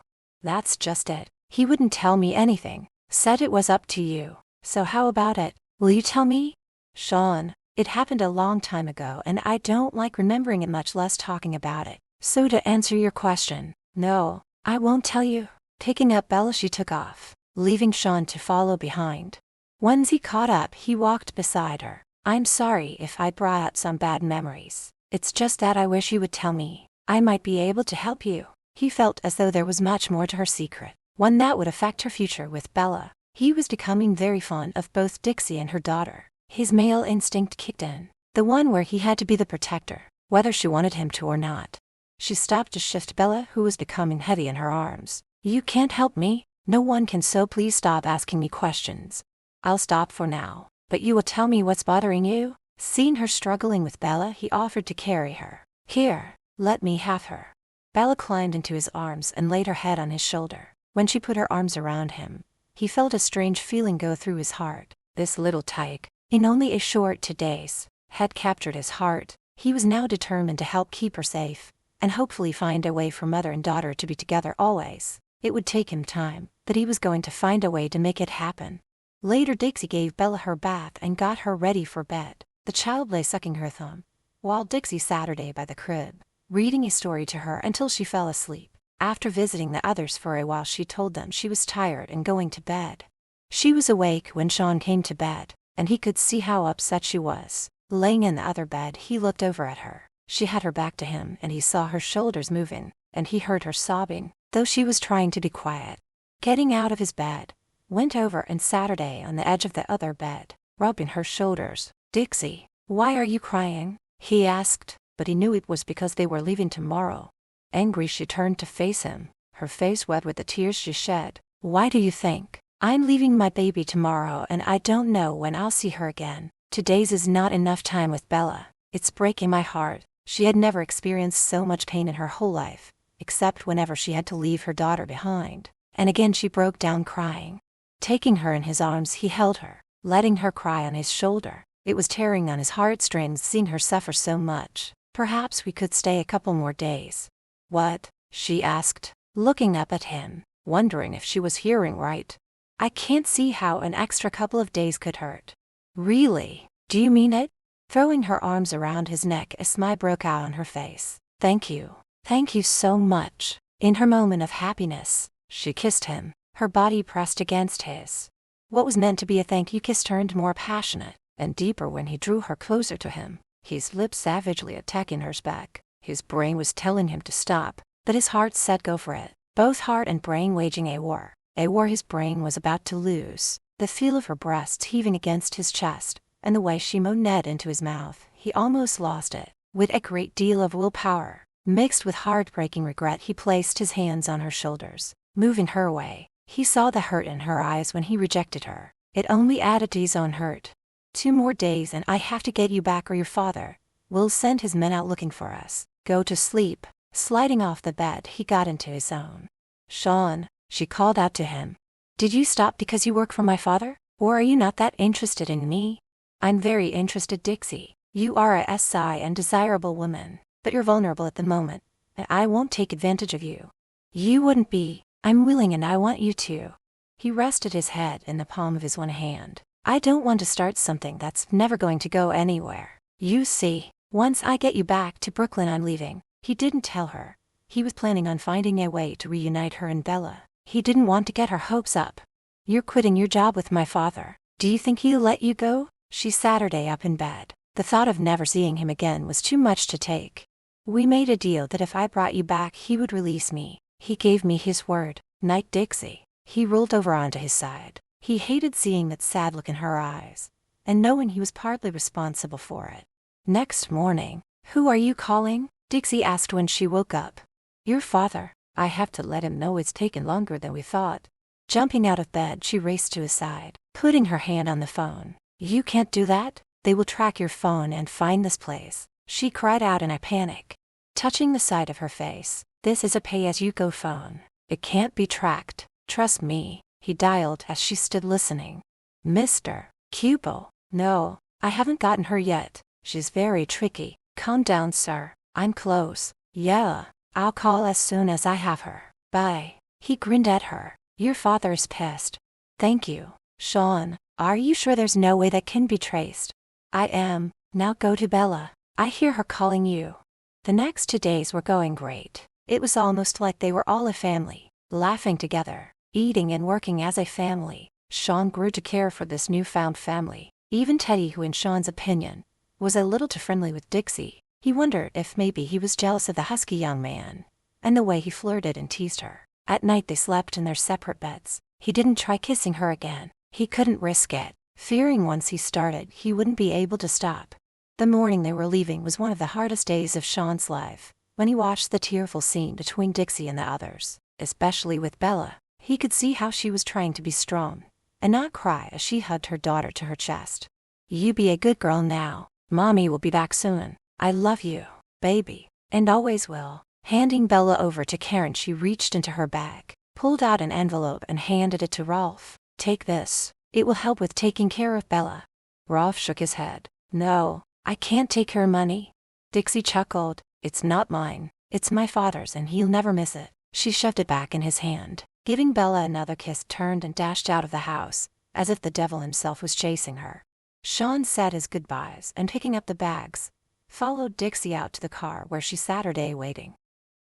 That's just it. He wouldn't tell me anything, said it was up to you. So how about it? Will you tell me? Sean, it happened a long time ago and I don't like remembering it, much less talking about it. So to answer your question, no, I won't tell you. Picking up Bella she took off, leaving Sean to follow behind. Once he caught up he walked beside her. I'm sorry if I brought out some bad memories. It's just that I wish you would tell me. I might be able to help you. He felt as though there was much more to her secret, one that would affect her future with Bella. He was becoming very fond of both Dixie and her daughter. His male instinct kicked in, the one where he had to be the protector, whether she wanted him to or not. She stopped to shift Bella, who was becoming heavy in her arms. You can't help me. No one can, so please stop asking me questions. I'll stop for now, but you will tell me what's bothering you? Seeing her struggling with Bella, he offered to carry her. Here, let me have her. Bella climbed into his arms and laid her head on his shoulder. When she put her arms around him, he felt a strange feeling go through his heart. This little tyke, in only a short 2 days, had captured his heart. He was now determined to help keep her safe, and hopefully find a way for mother and daughter to be together always. It would take him time, but he was going to find a way to make it happen. Later Dixie gave Bella her bath and got her ready for bed. The child lay sucking her thumb, while Dixie sat by the crib, reading a story to her until she fell asleep. After visiting the others for a while she told them she was tired and going to bed. She was awake when Sean came to bed, and he could see how upset she was. Laying in the other bed he looked over at her. She had her back to him and he saw her shoulders moving, and he heard her sobbing, though she was trying to be quiet. Getting out of his bed, went over and sat on the edge of the other bed, rubbing her shoulders. Dixie, why are you crying? He asked, but he knew it was because they were leaving tomorrow. Angry she turned to face him, her face wet with the tears she shed. Why do you think? I'm leaving my baby tomorrow and I don't know when I'll see her again. 2 days is not enough time with Bella. It's breaking my heart. She had never experienced so much pain in her whole life, except whenever she had to leave her daughter behind. And again she broke down crying. Taking her in his arms he held her, letting her cry on his shoulder. It was tearing on his heartstrings seeing her suffer so much. Perhaps we could stay a couple more days. What? She asked, looking up at him, wondering if she was hearing right. I can't see how an extra couple of days could hurt. Really? Do you mean it? Throwing her arms around his neck, a smile broke out on her face. Thank you. Thank you so much. In her moment of happiness, she kissed him, her body pressed against his. What was meant to be a thank you kiss turned more passionate and deeper when he drew her closer to him, his lips savagely attacking hers back. His brain was telling him to stop, but his heart said go for it. Both heart and brain waging a war his brain was about to lose. The feel of her breasts heaving against his chest, and the way she moaned into his mouth, he almost lost it. With a great deal of willpower, mixed with heartbreaking regret, he placed his hands on her shoulders, moving her away. He saw the hurt in her eyes when he rejected her. It only added to his own hurt. 2 more days and I have to get you back or your father will send his men out looking for us. Go to sleep. Sliding off the bed he got into his own. Sean, she called out to him. Did you stop because you work for my father? Or are you not that interested in me? I'm very interested, Dixie. You are a SI and desirable woman, but you're vulnerable at the moment, and I won't take advantage of you. You wouldn't be. I'm willing and I want you to. He rested his head in the palm of his one hand. I don't want to start something that's never going to go anywhere. You see, once I get you back to Brooklyn, I'm leaving. He didn't tell her. He was planning on finding a way to reunite her and Bella. He didn't want to get her hopes up. You're quitting your job with my father. Do you think he'll let you go? She sat her day up in bed. The thought of never seeing him again was too much to take. We made a deal that if I brought you back he would release me. He gave me his word. Night, Dixie. He rolled over onto his side. He hated seeing that sad look in her eyes, and knowing he was partly responsible for it. Next morning, "Who are you calling?" Dixie asked when she woke up. "Your father. I have to let him know it's taken longer than we thought." Jumping out of bed, she raced to his side, putting her hand on the phone. "You can't do that. They will track your phone and find this place," she cried out in a panic, touching the side of her face. "This is a pay-as-you-go phone. It can't be tracked. Trust me." He dialed as she stood listening. "Mr. Cupo. No, I haven't gotten her yet. She's very tricky. Calm down, sir. I'm close. Yeah, I'll call as soon as I have her. Bye." He grinned at her. "Your father is pissed." "Thank you, Sean. Are you sure there's no way that can be traced?" "I am. Now go to Bella. I hear her calling you." The next 2 days were going great. It was almost like they were all a family, laughing together, eating and working as a family. Sean grew to care for this newfound family. Even Teddy, who in Sean's opinion was a little too friendly with Dixie, he wondered if maybe he was jealous of the husky young man, and the way he flirted and teased her. At night they slept in their separate beds. He didn't try kissing her again. He couldn't risk it, fearing once he started he wouldn't be able to stop. The morning they were leaving was one of the hardest days of Sean's life. When he watched the tearful scene between Dixie and the others, especially with Bella, he could see how she was trying to be strong and not cry as she hugged her daughter to her chest. "You be a good girl now. Mommy will be back soon. I love you, baby, and always will." Handing Bella over to Karen, she reached into her bag, pulled out an envelope and handed it to Rolf. "Take this. It will help with taking care of Bella." Rolf shook his head. "No, I can't take her money." Dixie chuckled. "It's not mine. It's my father's and he'll never miss it." She shoved it back in his hand, giving Bella another kiss, turned and dashed out of the house, as if the devil himself was chasing her. Sean said his goodbyes and, picking up the bags, followed Dixie out to the car where she sat her day waiting.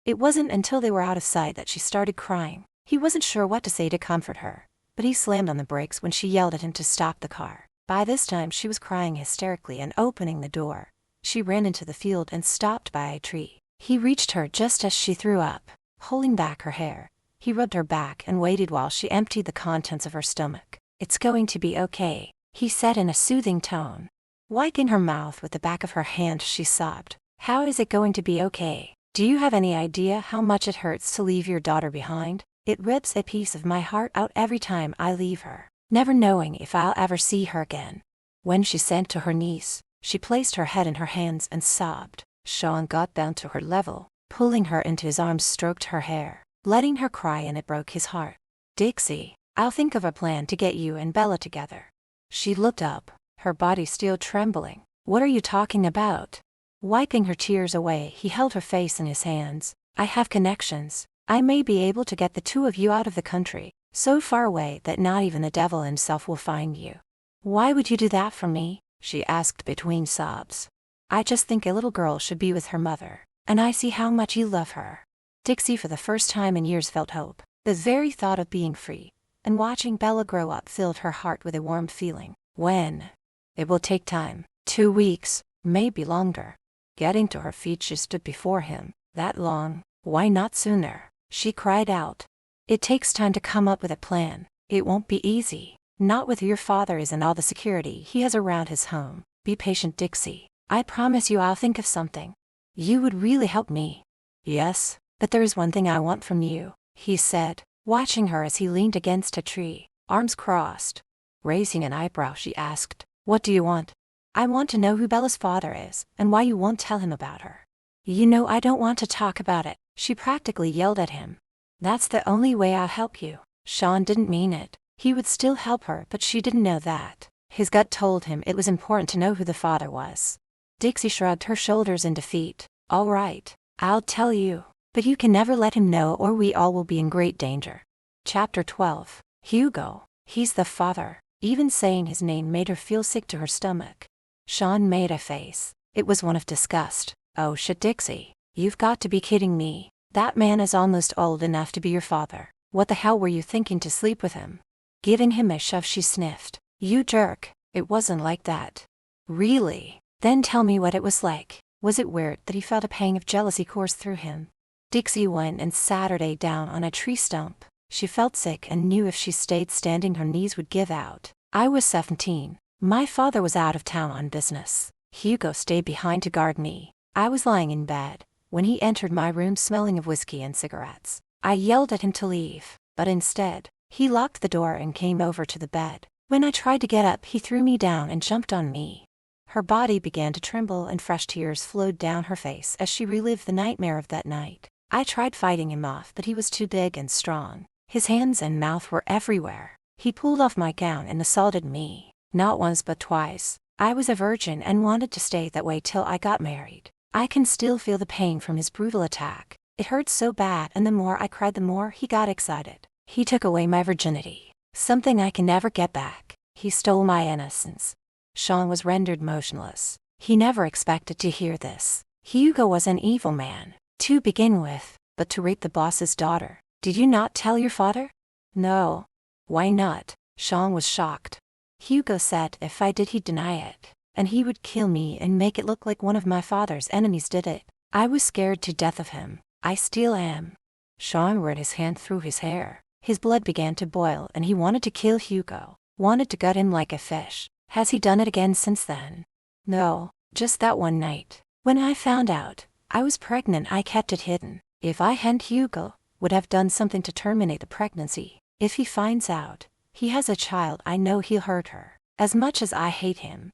It wasn't until they were out of sight that she started crying. He wasn't sure what to say to comfort her, but he slammed on the brakes when she yelled at him to stop the car. By this time she was crying hysterically, and opening the door, she ran into the field and stopped by a tree. He reached her just as she threw up, holding back her hair. He rubbed her back and waited while she emptied the contents of her stomach. "It's going to be okay," he said in a soothing tone. Wiping her mouth with the back of her hand, she sobbed. "How is it going to be okay? Do you have any idea how much it hurts to leave your daughter behind? It rips a piece of my heart out every time I leave her, never knowing if I'll ever see her again." When she sank to her knees, she placed her head in her hands and sobbed. Sean got down to her level, pulling her into his arms, stroked her hair, letting her cry, and it broke his heart. "Dixie, I'll think of a plan to get you and Bella together." She looked up, her body still trembling. "What are you talking about?" Wiping her tears away, he held her face in his hands. "I have connections. I may be able to get the two of you out of the country, so far away that not even the devil himself will find you." "Why would you do that for me?" she asked between sobs. "I just think a little girl should be with her mother, and I see how much you love her." Dixie, for the first time in years, felt hope. The very thought of being free and watching Bella grow up filled her heart with a warm feeling. "When?" "It will take time. 2 weeks, maybe longer." Getting to her feet, she stood before him. "That long? Why not sooner?" she cried out. "It takes time to come up with a plan. It won't be easy. Not with your father and all the security he has around his home. Be patient, Dixie. I promise you I'll think of something. You would really help me." "Yes, but there is one thing I want from you," he said, watching her as he leaned against a tree, arms crossed. Raising an eyebrow, she asked, "What do you want?" "I want to know who Bella's father is, and why you won't tell him about her." "You know I don't want to talk about it," she practically yelled at him. "That's the only way I'll help you." Sean didn't mean it. He would still help her, but she didn't know that. His gut told him it was important to know who the father was. Dixie shrugged her shoulders in defeat. "All right, I'll tell you, but you can never let him know or we all will be in great danger." Chapter 12. Hugo. He's the father. Even saying his name made her feel sick to her stomach. Sean made a face. It was one of disgust. "Oh shit, Dixie. You've got to be kidding me. That man is almost old enough to be your father. What the hell were you thinking to sleep with him?" Giving him a shove, she sniffed. "You jerk. It wasn't like that." "Really? Then tell me what it was like." Was it weird that he felt a pang of jealousy course through him? Dixie went and sat her day down on a tree stump. She felt sick and knew if she stayed standing her knees would give out. "I was 17. My father was out of town on business. Hugo stayed behind to guard me. I was lying in bed when he entered my room smelling of whiskey and cigarettes. I yelled at him to leave, but instead, he locked the door and came over to the bed. When I tried to get up, he threw me down and jumped on me." Her body began to tremble and fresh tears flowed down her face as she relived the nightmare of that night. "I tried fighting him off, but he was too big and strong. His hands and mouth were everywhere. He pulled off my gown and assaulted me. Not once but twice. I was a virgin and wanted to stay that way till I got married. I can still feel the pain from his brutal attack. It hurt so bad, and the more I cried the more he got excited. He took away my virginity. Something I can never get back. He stole my innocence." Sean was rendered motionless. He never expected to hear this. Hugo was an evil man, to begin with, but to rape the boss's daughter. "Did you not tell your father?" "No." "Why not?" Sean was shocked. "Hugo said if I did he'd deny it, and he would kill me and make it look like one of my father's enemies did it. I was scared to death of him. I still am." Sean ran his hand through his hair. His blood began to boil and he wanted to kill Hugo, wanted to gut him like a fish. "Has he done it again since then?" "No, just that one night. When I found out I was pregnant, I kept it hidden. If I hadn't, Hugo would have done something to terminate the pregnancy. If he finds out he has a child, I know he'll hurt her. As much as I hate him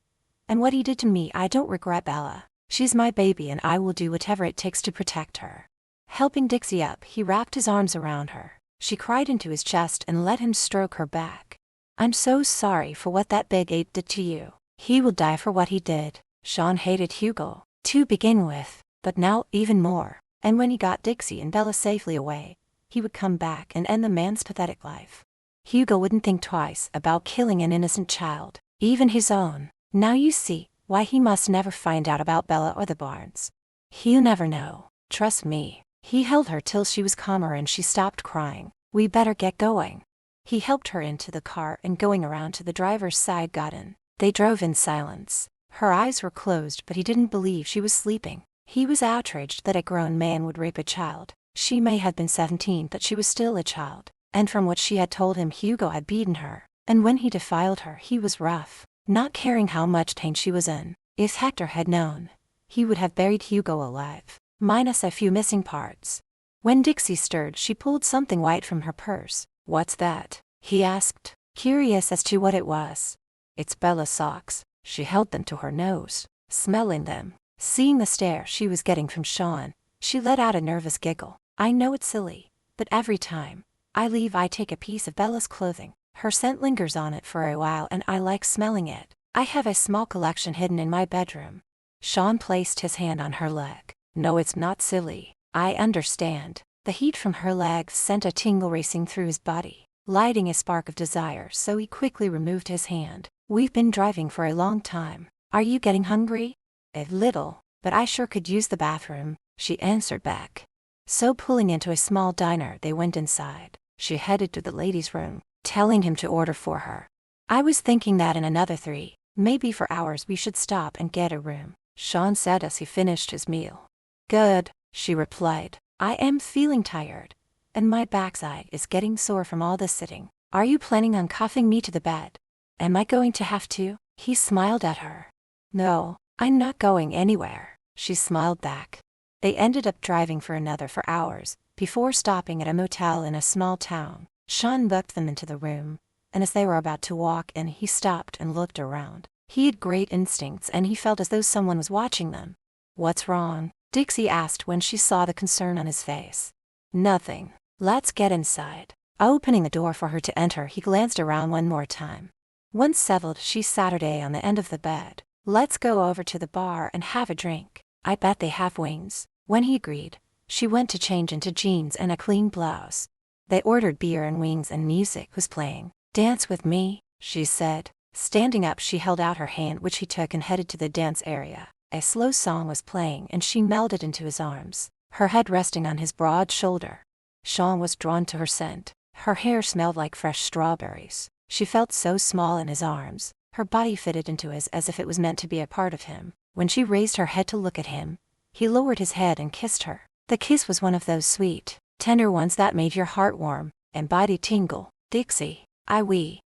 and what he did to me, I don't regret Bella. She's my baby and I will do whatever it takes to protect her." Helping Dixie up, he wrapped his arms around her. She cried into his chest and let him stroke her back. "I'm so sorry for what that big ape did to you. He will die for what he did." Sean hated Hugo, to begin with, but now even more. And when he got Dixie and Bella safely away, he would come back and end the man's pathetic life. Hugo wouldn't think twice about killing an innocent child, even his own. Now you see why he must never find out about Bella or the Barnes. He'll never know. Trust me. He held her till she was calmer and she stopped crying. "We better get going." He helped her into the car and going around to the driver's side got in. They drove in silence. Her eyes were closed, but he didn't believe she was sleeping. He was outraged that a grown man would rape a child. She may have been 17, but she was still a child. And from what she had told him, Hugo had beaten her. And when he defiled her, he was rough, not caring how much pain she was in. If Hector had known, he would have buried Hugo alive, minus a few missing parts. When Dixie stirred, she pulled something white from her purse. "What's that?" he asked, curious as to what it was. "It's Bella's socks." She held them to her nose, smelling them. Seeing the stare she was getting from Sean, she let out a nervous giggle. "I know it's silly, but every time I leave I take a piece of Bella's clothing. Her scent lingers on it for a while and I like smelling it. I have a small collection hidden in my bedroom." Sean placed his hand on her leg. "No, it's not silly. I understand." The heat from her legs sent a tingle racing through his body, lighting a spark of desire, so he quickly removed his hand. "We've been driving for a long time. Are you getting hungry?" "A little, but I sure could use the bathroom," she answered back. So pulling into a small diner, they went inside. She headed to the ladies' room, telling him to order for her. "I was thinking that in another 3, maybe 4 hours we should stop and get a room," Sean said as he finished his meal. "Good," she replied. "I am feeling tired, and my backside is getting sore from all this sitting. Are you planning on cuffing me to the bed?" "Am I going to have to?" He smiled at her. "No, I'm not going anywhere," she smiled back. They ended up driving for another 4 hours, before stopping at a motel in a small town. Sean booked them into the room, and as they were about to walk in, he stopped and looked around. He had great instincts and he felt as though someone was watching them. "What's wrong?" Dixie asked when she saw the concern on his face. "Nothing. Let's get inside." Opening the door for her to enter, he glanced around one more time. Once settled, she sat her day on the end of the bed. "Let's go over to the bar and have a drink. I bet they have wings." When he agreed, she went to change into jeans and a clean blouse. They ordered beer and wings and music was playing. "Dance with me," she said. Standing up, she held out her hand, which he took and headed to the dance area. A slow song was playing and she melted into his arms, her head resting on his broad shoulder. Sean was drawn to her scent. Her hair smelled like fresh strawberries. She felt so small in his arms. Her body fitted into his as if it was meant to be a part of him. When she raised her head to look at him, he lowered his head and kissed her. The kiss was one of those sweet, tender ones that made your heart warm and body tingle. "Dixie,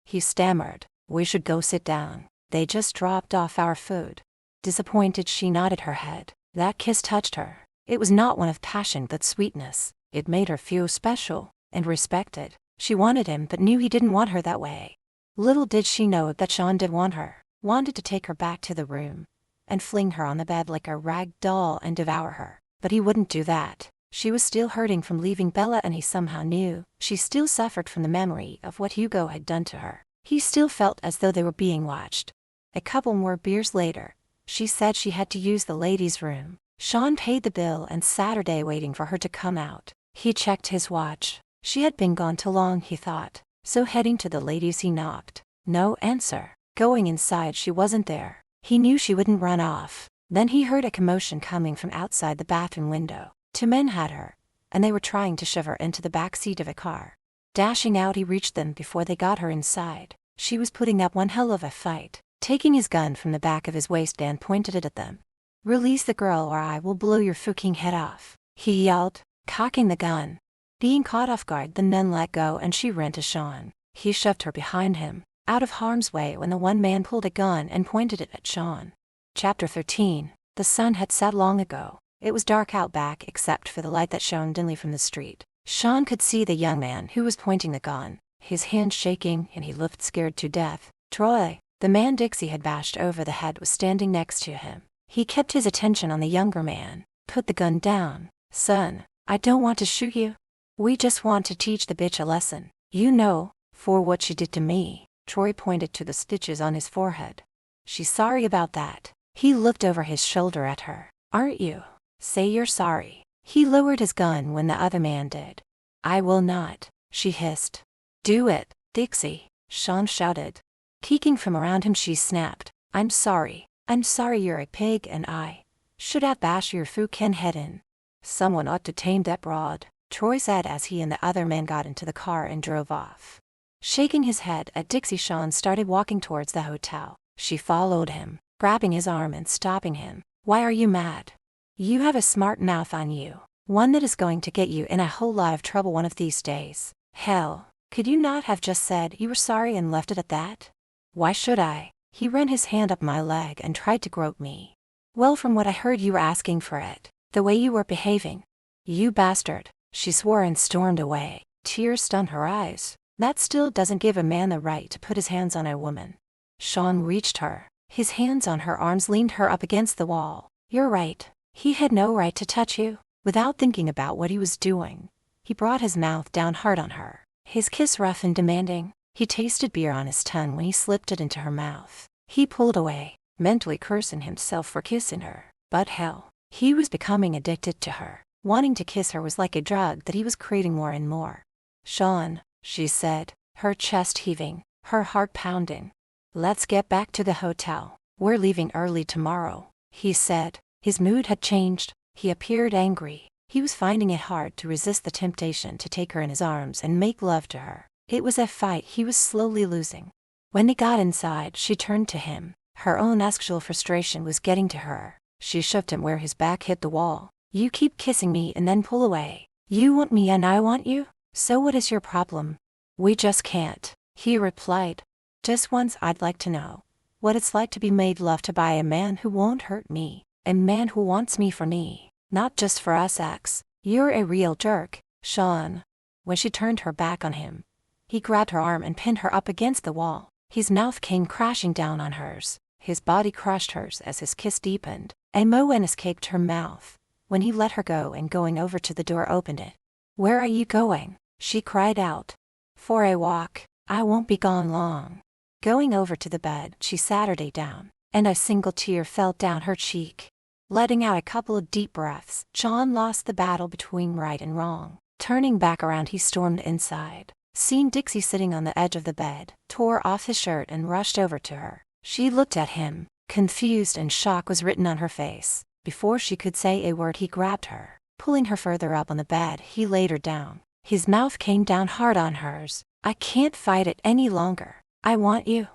he stammered. "We should go sit down. They just dropped off our food." Disappointed, she nodded her head. That kiss touched her. It was not one of passion but sweetness. It made her feel special and respected. She wanted him but knew he didn't want her that way. Little did she know that Sean did want her, wanted to take her back to the room and fling her on the bed like a rag doll and devour her. But he wouldn't do that. She was still hurting from leaving Bella and he somehow knew. She still suffered from the memory of what Hugo had done to her. He still felt as though they were being watched. A couple more beers later, she said she had to use the ladies' room. Sean paid the bill and Saturday waiting for her to come out. He checked his watch. She had been gone too long, he thought. So heading to the ladies, he knocked. No answer. Going inside, she wasn't there. He knew she wouldn't run off. Then he heard a commotion coming from outside the bathroom window. Two men had her, and they were trying to shove her into the back seat of a car. Dashing out, he reached them before they got her inside. She was putting up one hell of a fight. Taking his gun from the back of his waistband, pointed it at them. "Release the girl or I will blow your fucking head off," he yelled, cocking the gun. Being caught off guard, the nun let go and she ran to Sean. He shoved her behind him, out of harm's way, when the one man pulled a gun and pointed it at Sean. Chapter 13. The sun had set long ago. It was dark out back except for the light that shone dimly from the street. Sean could see the young man who was pointing the gun, his hand shaking, and he looked scared to death. Troy, the man Dixie had bashed over the head, was standing next to him. He kept his attention on the younger man. "Put the gun down, son. I don't want to shoot you. We just want to teach the bitch a lesson. You know, for what she did to me." Troy pointed to the stitches on his forehead. "She's sorry about that." He looked over his shoulder at her. "Aren't you? Say you're sorry." He lowered his gun when the other man did. "I will not," she hissed. "Do it, Dixie," Sean shouted. Peeking from around him, she snapped. I'm sorry you're a pig and I should have bashed your fucking head in." "Someone ought to tame that broad," Troy said as he and the other man got into the car and drove off. Shaking his head at Dixie, Sean started walking towards the hotel. She followed him, grabbing his arm and stopping him. "Why are you mad? You have a smart mouth on you, one that is going to get you in a whole lot of trouble one of these days. Hell, could you not have just said you were sorry and left it at that?" "Why should I?" He ran his hand up my leg and tried to grope me. "Well, from what I heard, you were asking for it, the way you were behaving." "You bastard," she swore and stormed away. Tears stung her eyes. "That still doesn't give a man the right to put his hands on a woman." Sean reached her. His hands on her arms, leaned her up against the wall. "You're right. He had no right to touch you." Without thinking about what he was doing, he brought his mouth down hard on her. His kiss rough and demanding. He tasted beer on his tongue when he slipped it into her mouth. He pulled away, mentally cursing himself for kissing her. But hell, he was becoming addicted to her. Wanting to kiss her was like a drug that he was craving more and more. "Sean," she said, her chest heaving, her heart pounding. "Let's get back to the hotel. We're leaving early tomorrow," he said. His mood had changed. He appeared angry. He was finding it hard to resist the temptation to take her in his arms and make love to her. It was a fight he was slowly losing. When they got inside, she turned to him. Her own actual frustration was getting to her. She shoved him where his back hit the wall. "You keep kissing me and then pull away. You want me and I want you? So what is your problem?" "We just can't," he replied. "Just once I'd like to know what it's like to be made love to by a man who won't hurt me. A man who wants me for me, not just for us sex. You're a real jerk, Sean." When she turned her back on him, he grabbed her arm and pinned her up against the wall. His mouth came crashing down on hers. His body crushed hers as his kiss deepened. A moan escaped her mouth when he let her go and going over to the door opened it. "Where are you going?" she cried out. "For a walk. I won't be gone long." Going over to the bed, she sat her down, and a single tear fell down her cheek. Letting out a couple of deep breaths, Sean lost the battle between right and wrong. Turning back around, he stormed inside. Seeing Dixie sitting on the edge of the bed, tore off his shirt and rushed over to her. She looked at him, Confused and shock was written on her face. Before she could say a word, he grabbed her. Pulling her further up on the bed, he laid her down. His mouth came down hard on hers. "I can't fight it any longer. I want you.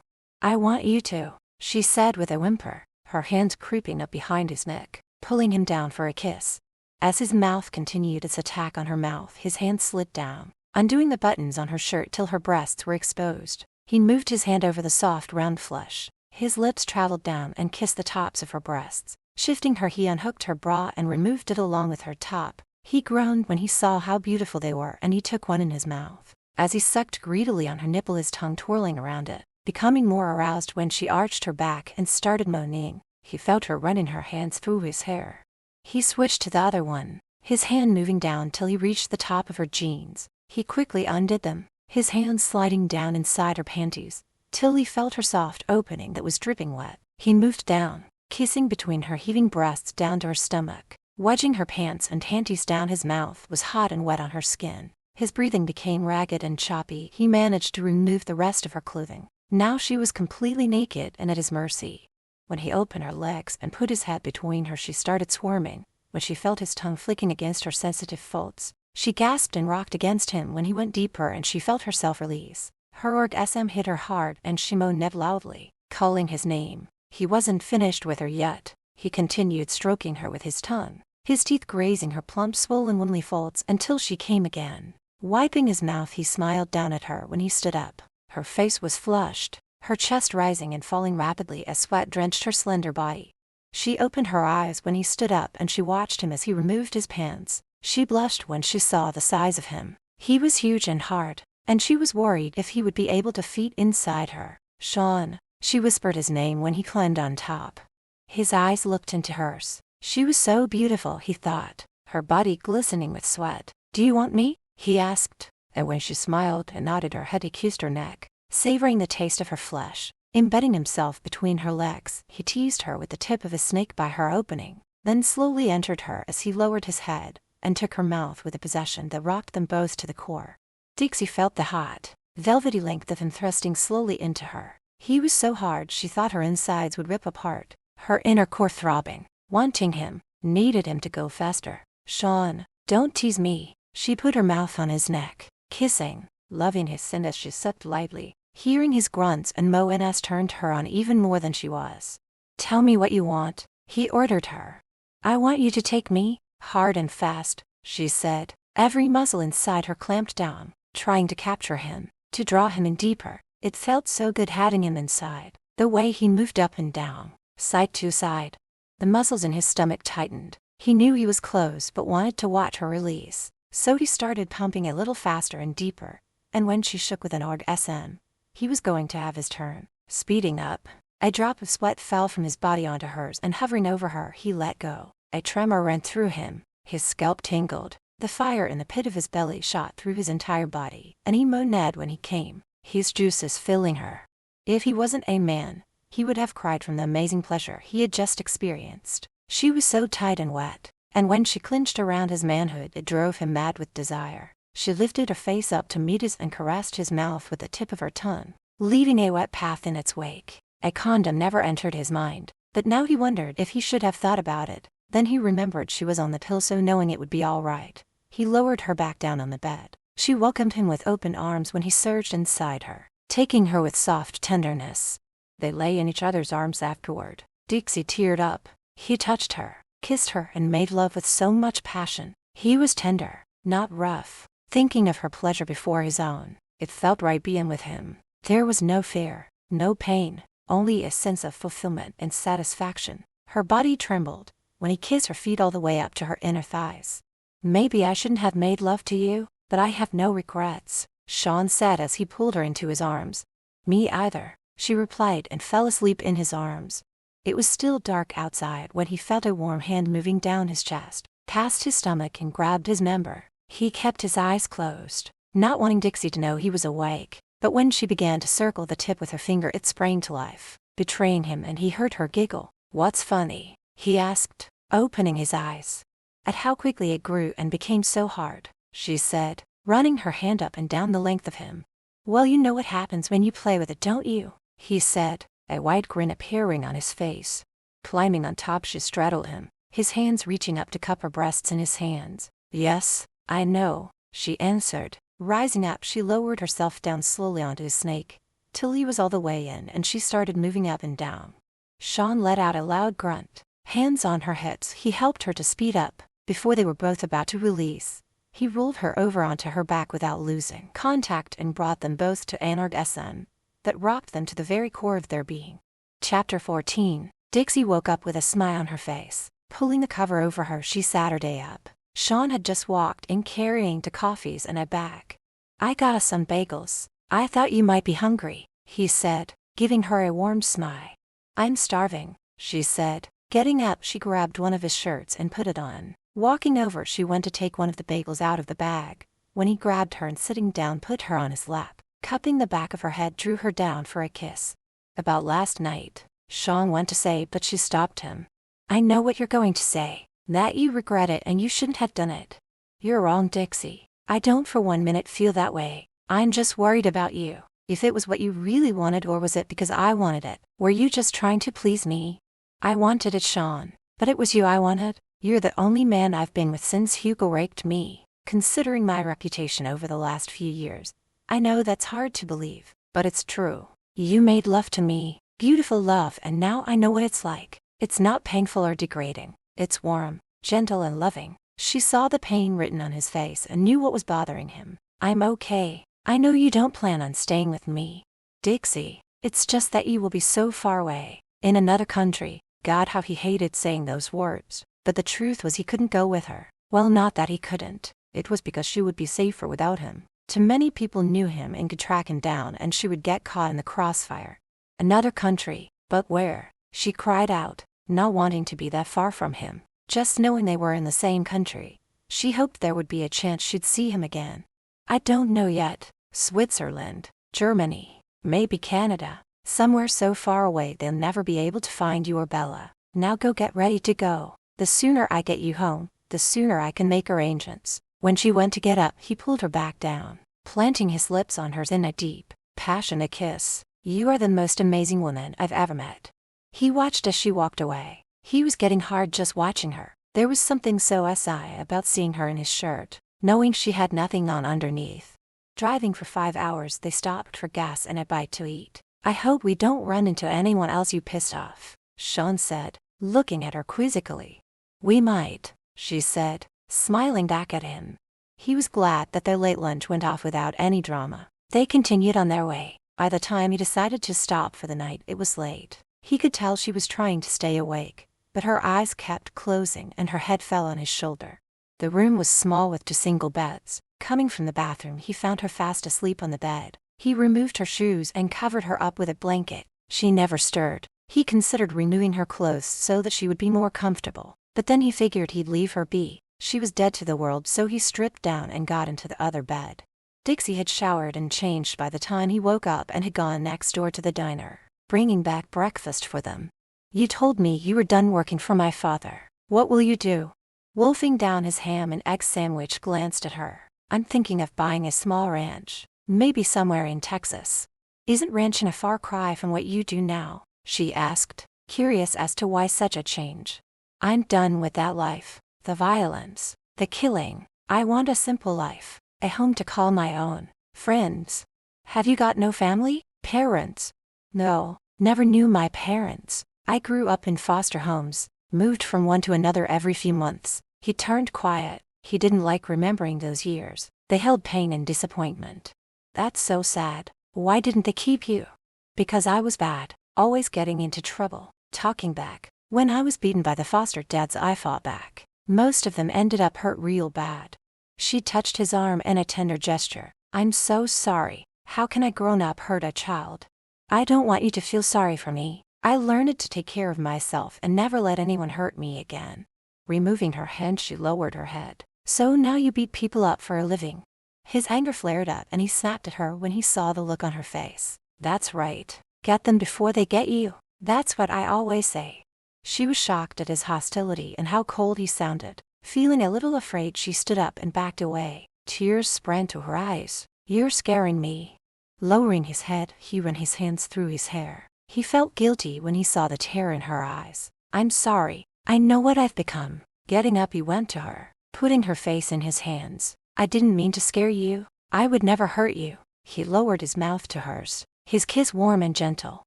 I want you to," she said with a whimper, her hands creeping up behind his neck, pulling him down for a kiss. As his mouth continued its attack on her mouth, his hand slid down, undoing the buttons on her shirt till her breasts were exposed. He moved his hand over the soft round flesh. His lips traveled down and kissed the tops of her breasts. Shifting her, he unhooked her bra and removed it along with her top. He groaned when he saw how beautiful they were, and he took one in his mouth. As he sucked greedily on her nipple, his tongue twirling around it, becoming more aroused when she arched her back and started moaning. He felt her running her hands through his hair. He switched to the other one, his hand moving down till he reached the top of her jeans. He quickly undid them, his hands sliding down inside her panties, till he felt her soft opening that was dripping wet. He moved down, kissing between her heaving breasts down to her stomach, wedging her pants and panties down. His mouth was hot and wet on her skin. His breathing became ragged and choppy. He managed to remove the rest of her clothing. Now she was completely naked and at his mercy. When he opened her legs and put his head between her, she started squirming. When she felt his tongue flicking against her sensitive folds, she gasped and rocked against him when he went deeper, and she felt herself release. Her orgasm hit her hard and she moaned loudly, calling his name. He wasn't finished with her yet. He continued stroking her with his tongue, his teeth grazing her plump, swollen, womanly folds until she came again. Wiping his mouth, he smiled down at her when he stood up. Her face was flushed, her chest rising and falling rapidly as sweat drenched her slender body. She opened her eyes when he stood up and she watched him as he removed his pants. She blushed when she saw the size of him. He was huge and hard, and she was worried if he would be able to fit inside her. "Sean," she whispered his name when he climbed on top. His eyes looked into hers. She was so beautiful, he thought, her body glistening with sweat. "Do you want me?" he asked, and when she smiled and nodded her head, he kissed her neck, savoring the taste of her flesh. Embedding himself between her legs, he teased her with the tip of his snake by her opening, then slowly entered her as he lowered his head and took her mouth with a possession that rocked them both to the core. Dixie felt the hot, velvety length of him thrusting slowly into her. He was so hard she thought her insides would rip apart, her inner core throbbing, wanting him, needed him to go faster. "Sean, don't tease me." She put her mouth on his neck, kissing, loving his sin as she sucked lightly. Hearing his grunts and moans turned her on even more than she was. "Tell me what you want," he ordered her. "I want you to take me, hard and fast," she said. Every muscle inside her clamped down, trying to capture him, to draw him in deeper. It felt so good having him inside, the way he moved up and down, side to side. The muscles in his stomach tightened. He knew he was close but wanted to watch her release, so he started pumping a little faster and deeper, and when she shook with an orgasm, he was going to have his turn. Speeding up, a drop of sweat fell from his body onto hers, and hovering over her, he let go. A tremor ran through him, his scalp tingled, the fire in the pit of his belly shot through his entire body, and he moaned when he came, his juices filling her. If he wasn't a man, he would have cried from the amazing pleasure he had just experienced. She was so tight and wet, and when she clinched around his manhood, it drove him mad with desire. She lifted her face up to meet his and caressed his mouth with the tip of her tongue, leaving a wet path in its wake. A condom never entered his mind, but now he wondered if he should have thought about it. Then he remembered she was on the pill, so knowing it would be all right, he lowered her back down on the bed. She welcomed him with open arms when he surged inside her, taking her with soft tenderness. They lay in each other's arms afterward. Dixie teared up. He touched her, kissed her, and made love with so much passion. He was tender, not rough, thinking of her pleasure before his own. It felt right being with him. There was no fear, no pain, only a sense of fulfillment and satisfaction. Her body trembled when he kissed her feet all the way up to her inner thighs. "Maybe I shouldn't have made love to you, but I have no regrets," Sean said as he pulled her into his arms. "Me either," she replied and fell asleep in his arms. It was still dark outside when he felt a warm hand moving down his chest, past his stomach, and grabbed his member. He kept his eyes closed, not wanting Dixie to know he was awake, but when she began to circle the tip with her finger, it sprang to life, betraying him, and he heard her giggle. "What's funny?" he asked, opening his eyes. At how quickly it grew and became so hard, she said, running her hand up and down the length of him. "Well, you know what happens when you play with it, don't you?" he said, a wide grin appearing on his face. Climbing on top, she straddled him, his hands reaching up to cup her breasts in his hands. "Yes, I know," she answered. Rising up, she lowered herself down slowly onto his snake, till he was all the way in, and she started moving up and down. Sean let out a loud grunt. Hands on her hips, he helped her to speed up. Before they were both about to release, he rolled her over onto her back without losing contact and brought them both to an orgasm that rocked them to the very core of their being. Chapter 14. Dixie woke up with a smile on her face. Pulling the cover over her, she sat her day up. Sean had just walked in carrying 2 coffees and a bag. "I got us some bagels. I thought you might be hungry," he said, giving her a warm smile. "I'm starving," she said. Getting up, she grabbed one of his shirts and put it on. Walking over, she went to take one of the bagels out of the bag, when he grabbed her and sitting down put her on his lap. Cupping the back of her head, drew her down for a kiss. "About last night," Sean went to say, but she stopped him. "I know what you're going to say, that you regret it and you shouldn't have done it." "You're wrong, Dixie. I don't for 1 minute feel that way. I'm just worried about you. If it was what you really wanted, or was it because I wanted it? Were you just trying to please me?" "I wanted it, Sean. But it was you I wanted. You're the only man I've been with since Hugo raped me. Considering my reputation over the last few years, I know that's hard to believe, but it's true. You made love to me, beautiful love, and now I know what it's like. It's not painful or degrading. It's warm, gentle, and loving." She saw the pain written on his face and knew what was bothering him. "I'm okay. I know you don't plan on staying with me, Dixie. It's just that you will be so far away, in another country." God, how he hated saying those words. But the truth was he couldn't go with her. Well, not that he couldn't. It was because she would be safer without him. Too many people knew him and could track him down, and she would get caught in the crossfire. Another country, but where? She cried out, not wanting to be that far from him. Just knowing they were in the same country, she hoped there would be a chance she'd see him again. "I don't know yet. Switzerland, Germany, maybe Canada. Somewhere so far away they'll never be able to find you or Bella. Now go get ready to go. The sooner I get you home, the sooner I can make arrangements." When she went to get up, he pulled her back down, planting his lips on hers in a deep, passionate kiss. "You are the most amazing woman I've ever met." He watched as she walked away. He was getting hard just watching her. There was something so SI about seeing her in his shirt, knowing she had nothing on underneath. Driving for 5 hours, they stopped for gas and a bite to eat. "I hope we don't run into anyone else you pissed off," Sean said, looking at her quizzically. "We might," she said, smiling back at him. He was glad that their late lunch went off without any drama. They continued on their way. By the time he decided to stop for the night, it was late. He could tell she was trying to stay awake, but her eyes kept closing and her head fell on his shoulder. The room was small with 2 single beds. Coming from the bathroom, he found her fast asleep on the bed. He removed her shoes and covered her up with a blanket. She never stirred. He considered renewing her clothes so that she would be more comfortable, but then he figured he'd leave her be. She was dead to the world, so he stripped down and got into the other bed. Dixie had showered and changed by the time he woke up and had gone next door to the diner, bringing back breakfast for them. "You told me you were done working for my father. What will you do?" Wolfing down his ham and egg sandwich, glanced at her. "I'm thinking of buying a small ranch, maybe somewhere in Texas." "Isn't ranching a far cry from what you do now?" she asked, curious as to why such a change. "I'm done with that life. The violence, the killing. I want a simple life, a home to call my own. Friends." "Have you got no family? Parents?" "No, never knew my parents. I grew up in foster homes, moved from one to another every few months." He turned quiet. He didn't like remembering those years. They held pain and disappointment. "That's so sad. Why didn't they keep you?" "Because I was bad, always getting into trouble, talking back. When I was beaten by the foster dads, I fought back. Most of them ended up hurt real bad." She touched his arm in a tender gesture. "I'm so sorry. How can a grown-up hurt a child?" "I don't want you to feel sorry for me. I learned to take care of myself and never let anyone hurt me again." Removing her hand, she lowered her head. "So now you beat people up for a living?" His anger flared up and he snapped at her when he saw the look on her face. "That's right. Get them before they get you. That's what I always say." She was shocked at his hostility and how cold he sounded. Feeling a little afraid, she stood up and backed away. Tears sprang to her eyes. "You're scaring me." Lowering his head, he ran his hands through his hair. He felt guilty when he saw the terror in her eyes. I'm sorry. I know what I've become. Getting up, he went to her, putting her face in his hands. I didn't mean to scare you. I would never hurt you. He lowered his mouth to hers, his kiss warm and gentle.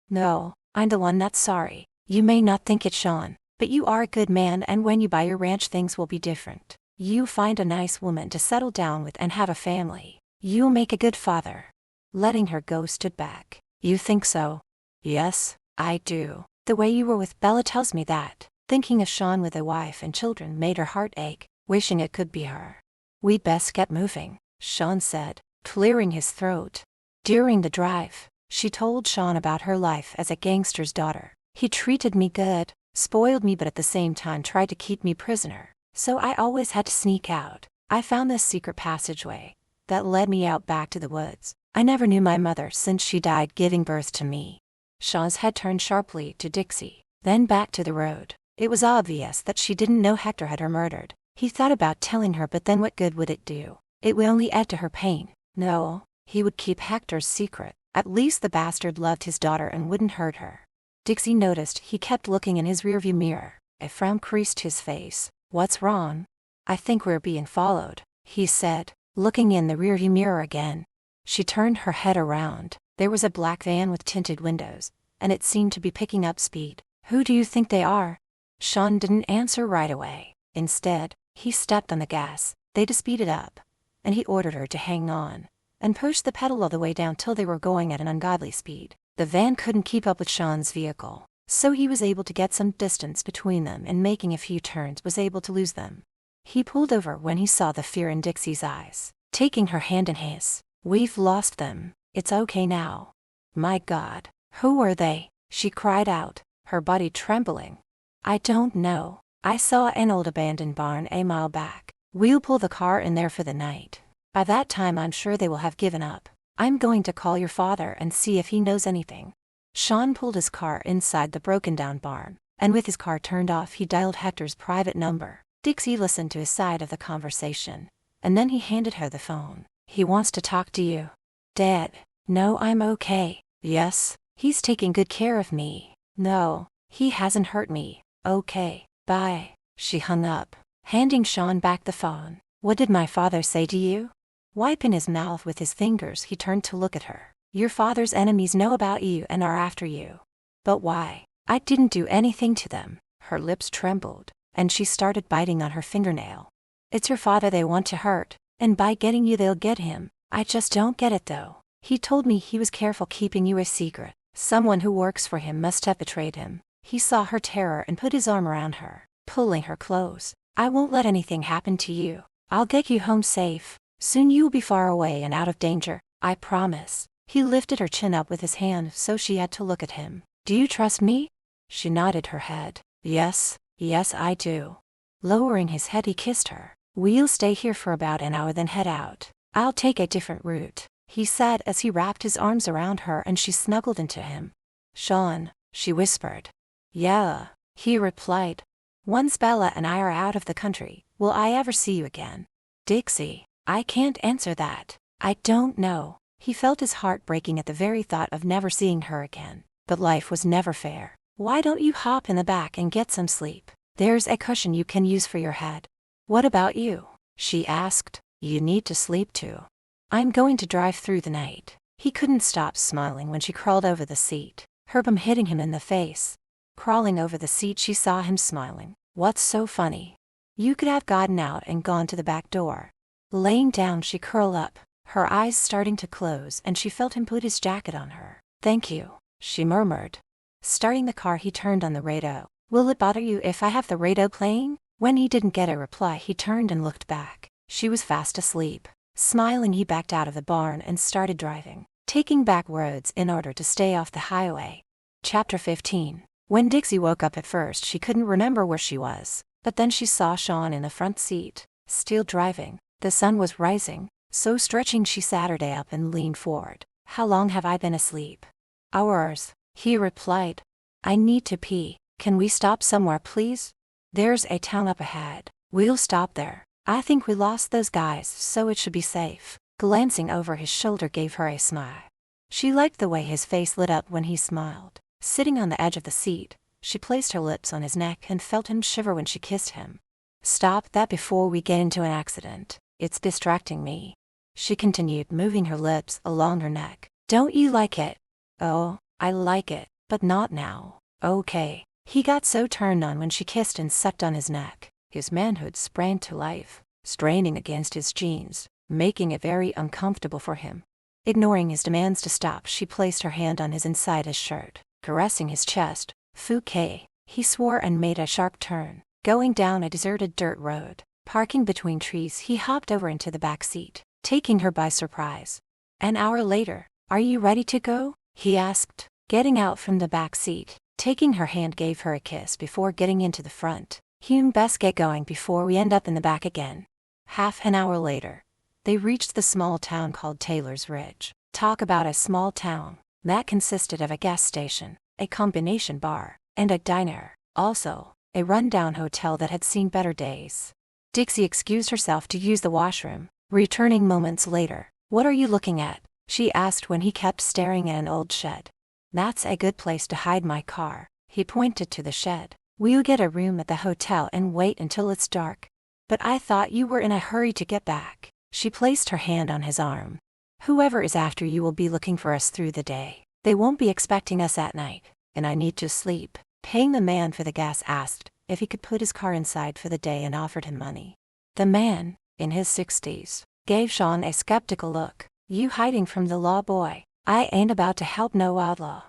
No, I'm the one that's sorry. You may not think it, Sean, but you are a good man, and when you buy your ranch, things will be different. You find a nice woman to settle down with and have a family. You'll make a good father. Letting her go, stood back. You think so? Yes, I do. The way you were with Bella tells me that. Thinking of Sean with a wife and children made her heart ache, wishing it could be her. We'd best get moving, Sean said, clearing his throat. During the drive, she told Sean about her life as a gangster's daughter. He treated me good, spoiled me, but at the same time tried to keep me prisoner. So I always had to sneak out. I found this secret passageway that led me out back to the woods. I never knew my mother since she died giving birth to me. Sean's head turned sharply to Dixie, then back to the road. It was obvious that she didn't know Hector had her murdered. He thought about telling her, but then what good would it do? It would only add to her pain. No, he would keep Hector's secret. At least the bastard loved his daughter and wouldn't hurt her. Dixie noticed he kept looking in his rearview mirror. A frown creased his face. What's wrong? I think we're being followed, he said, looking in the rearview mirror again. She turned her head around. There was a black van with tinted windows, and it seemed to be picking up speed. Who do you think they are? Sean didn't answer right away. Instead, he stepped on the gas. They'd speeded up, and he ordered her to hang on and push the pedal all the way down till they were going at an ungodly speed. The van couldn't keep up with Sean's vehicle, so he was able to get some distance between them, and making a few turns was able to lose them. He pulled over when he saw the fear in Dixie's eyes, taking her hand in his. We've lost them. It's okay now. My God, who are they? She cried out, her body trembling. I don't know. I saw an old abandoned barn a mile back. We'll pull the car in there for the night. By that time I'm sure they will have given up. I'm going to call your father and see if he knows anything. Sean pulled his car inside the broken-down barn, and with his car turned off he dialed Hector's private number. Dixie listened to his side of the conversation, and then he handed her the phone. He wants to talk to you. Dad. No, I'm okay. Yes, he's taking good care of me. No, he hasn't hurt me. Okay, bye. She hung up, handing Sean back the phone. What did my father say to you? Wiping his mouth with his fingers, he turned to look at her. Your father's enemies know about you and are after you. But why? I didn't do anything to them. Her lips trembled, and she started biting on her fingernail. It's your father they want to hurt, and by getting you they'll get him. I just don't get it though. He told me he was careful keeping you a secret. Someone who works for him must have betrayed him. He saw her terror and put his arm around her, pulling her close. I won't let anything happen to you. I'll get you home safe. Soon you'll be far away and out of danger, I promise. He lifted her chin up with his hand so she had to look at him. Do you trust me? She nodded her head. Yes, I do. Lowering his head, he kissed her. We'll stay here for about an hour, then head out. I'll take a different route, he said as he wrapped his arms around her and she snuggled into him. Sean, she whispered. Yeah, he replied. Once Bella and I are out of the country, will I ever see you again? Dixie, I can't answer that. I don't know. He felt his heart breaking at the very thought of never seeing her again. But life was never fair. Why don't you hop in the back and get some sleep? There's a cushion you can use for your head. What about you? She asked. You need to sleep too. I'm going to drive through the night. He couldn't stop smiling when she crawled over the seat, her bum hitting him in the face. Crawling over the seat, she saw him smiling. What's so funny? You could have gotten out and gone to the back door. Laying down, she curled up, her eyes starting to close, and she felt him put his jacket on her. Thank you, she murmured. Starting the car, he turned on the radio. Will it bother you if I have the radio playing? When he didn't get a reply, he turned and looked back. She was fast asleep. Smiling, he backed out of the barn and started driving, taking back roads in order to stay off the highway. Chapter 15. When Dixie woke up, at first she couldn't remember where she was, but then she saw Sean in the front seat, still driving. The sun was rising, so stretching she sat her up and leaned forward. How long have I been asleep? Hours, he replied. I need to pee. Can we stop somewhere, please? There's a town up ahead. We'll stop there. I think we lost those guys, so it should be safe. Glancing over his shoulder gave her a smile. She liked the way his face lit up when he smiled. Sitting on the edge of the seat, she placed her lips on his neck and felt him shiver when she kissed him. "Stop that before we get into an accident. It's distracting me," she continued, moving her lips along her neck. "Don't you like it?" "Oh, I like it, but not now." "Okay." He got so turned on when she kissed and sucked on his neck. His manhood sprang to life, straining against his jeans, making it very uncomfortable for him. Ignoring his demands to stop, she placed her hand on his inside his shirt, caressing his chest. "Fouquet," he swore and made a sharp turn, going down a deserted dirt road. Parking between trees, he hopped over into the back seat, taking her by surprise. An hour later, "Are you ready to go?" he asked, getting out from the back seat. Taking her hand, gave her a kiss before getting into the front. "You best get going before we end up in the back again." Half an hour later, they reached the small town called Taylor's Ridge. Talk about a small town. That consisted of a gas station, a combination bar, and a diner. Also, a rundown hotel that had seen better days. Dixie excused herself to use the washroom, returning moments later. "What are you looking at?" she asked when he kept staring at an old shed. "That's a good place to hide my car." He pointed to the shed. "We'll get a room at the hotel and wait until it's dark." "But I thought you were in a hurry to get back." She placed her hand on his arm. "Whoever is after you will be looking for us through the day. They won't be expecting us at night, and I need to sleep." Paying the man for the gas, asked if he could put his car inside for the day and offered him money. The man, in his 60s, gave Sean a skeptical look. "You hiding from the law, boy? I ain't about to help no outlaw."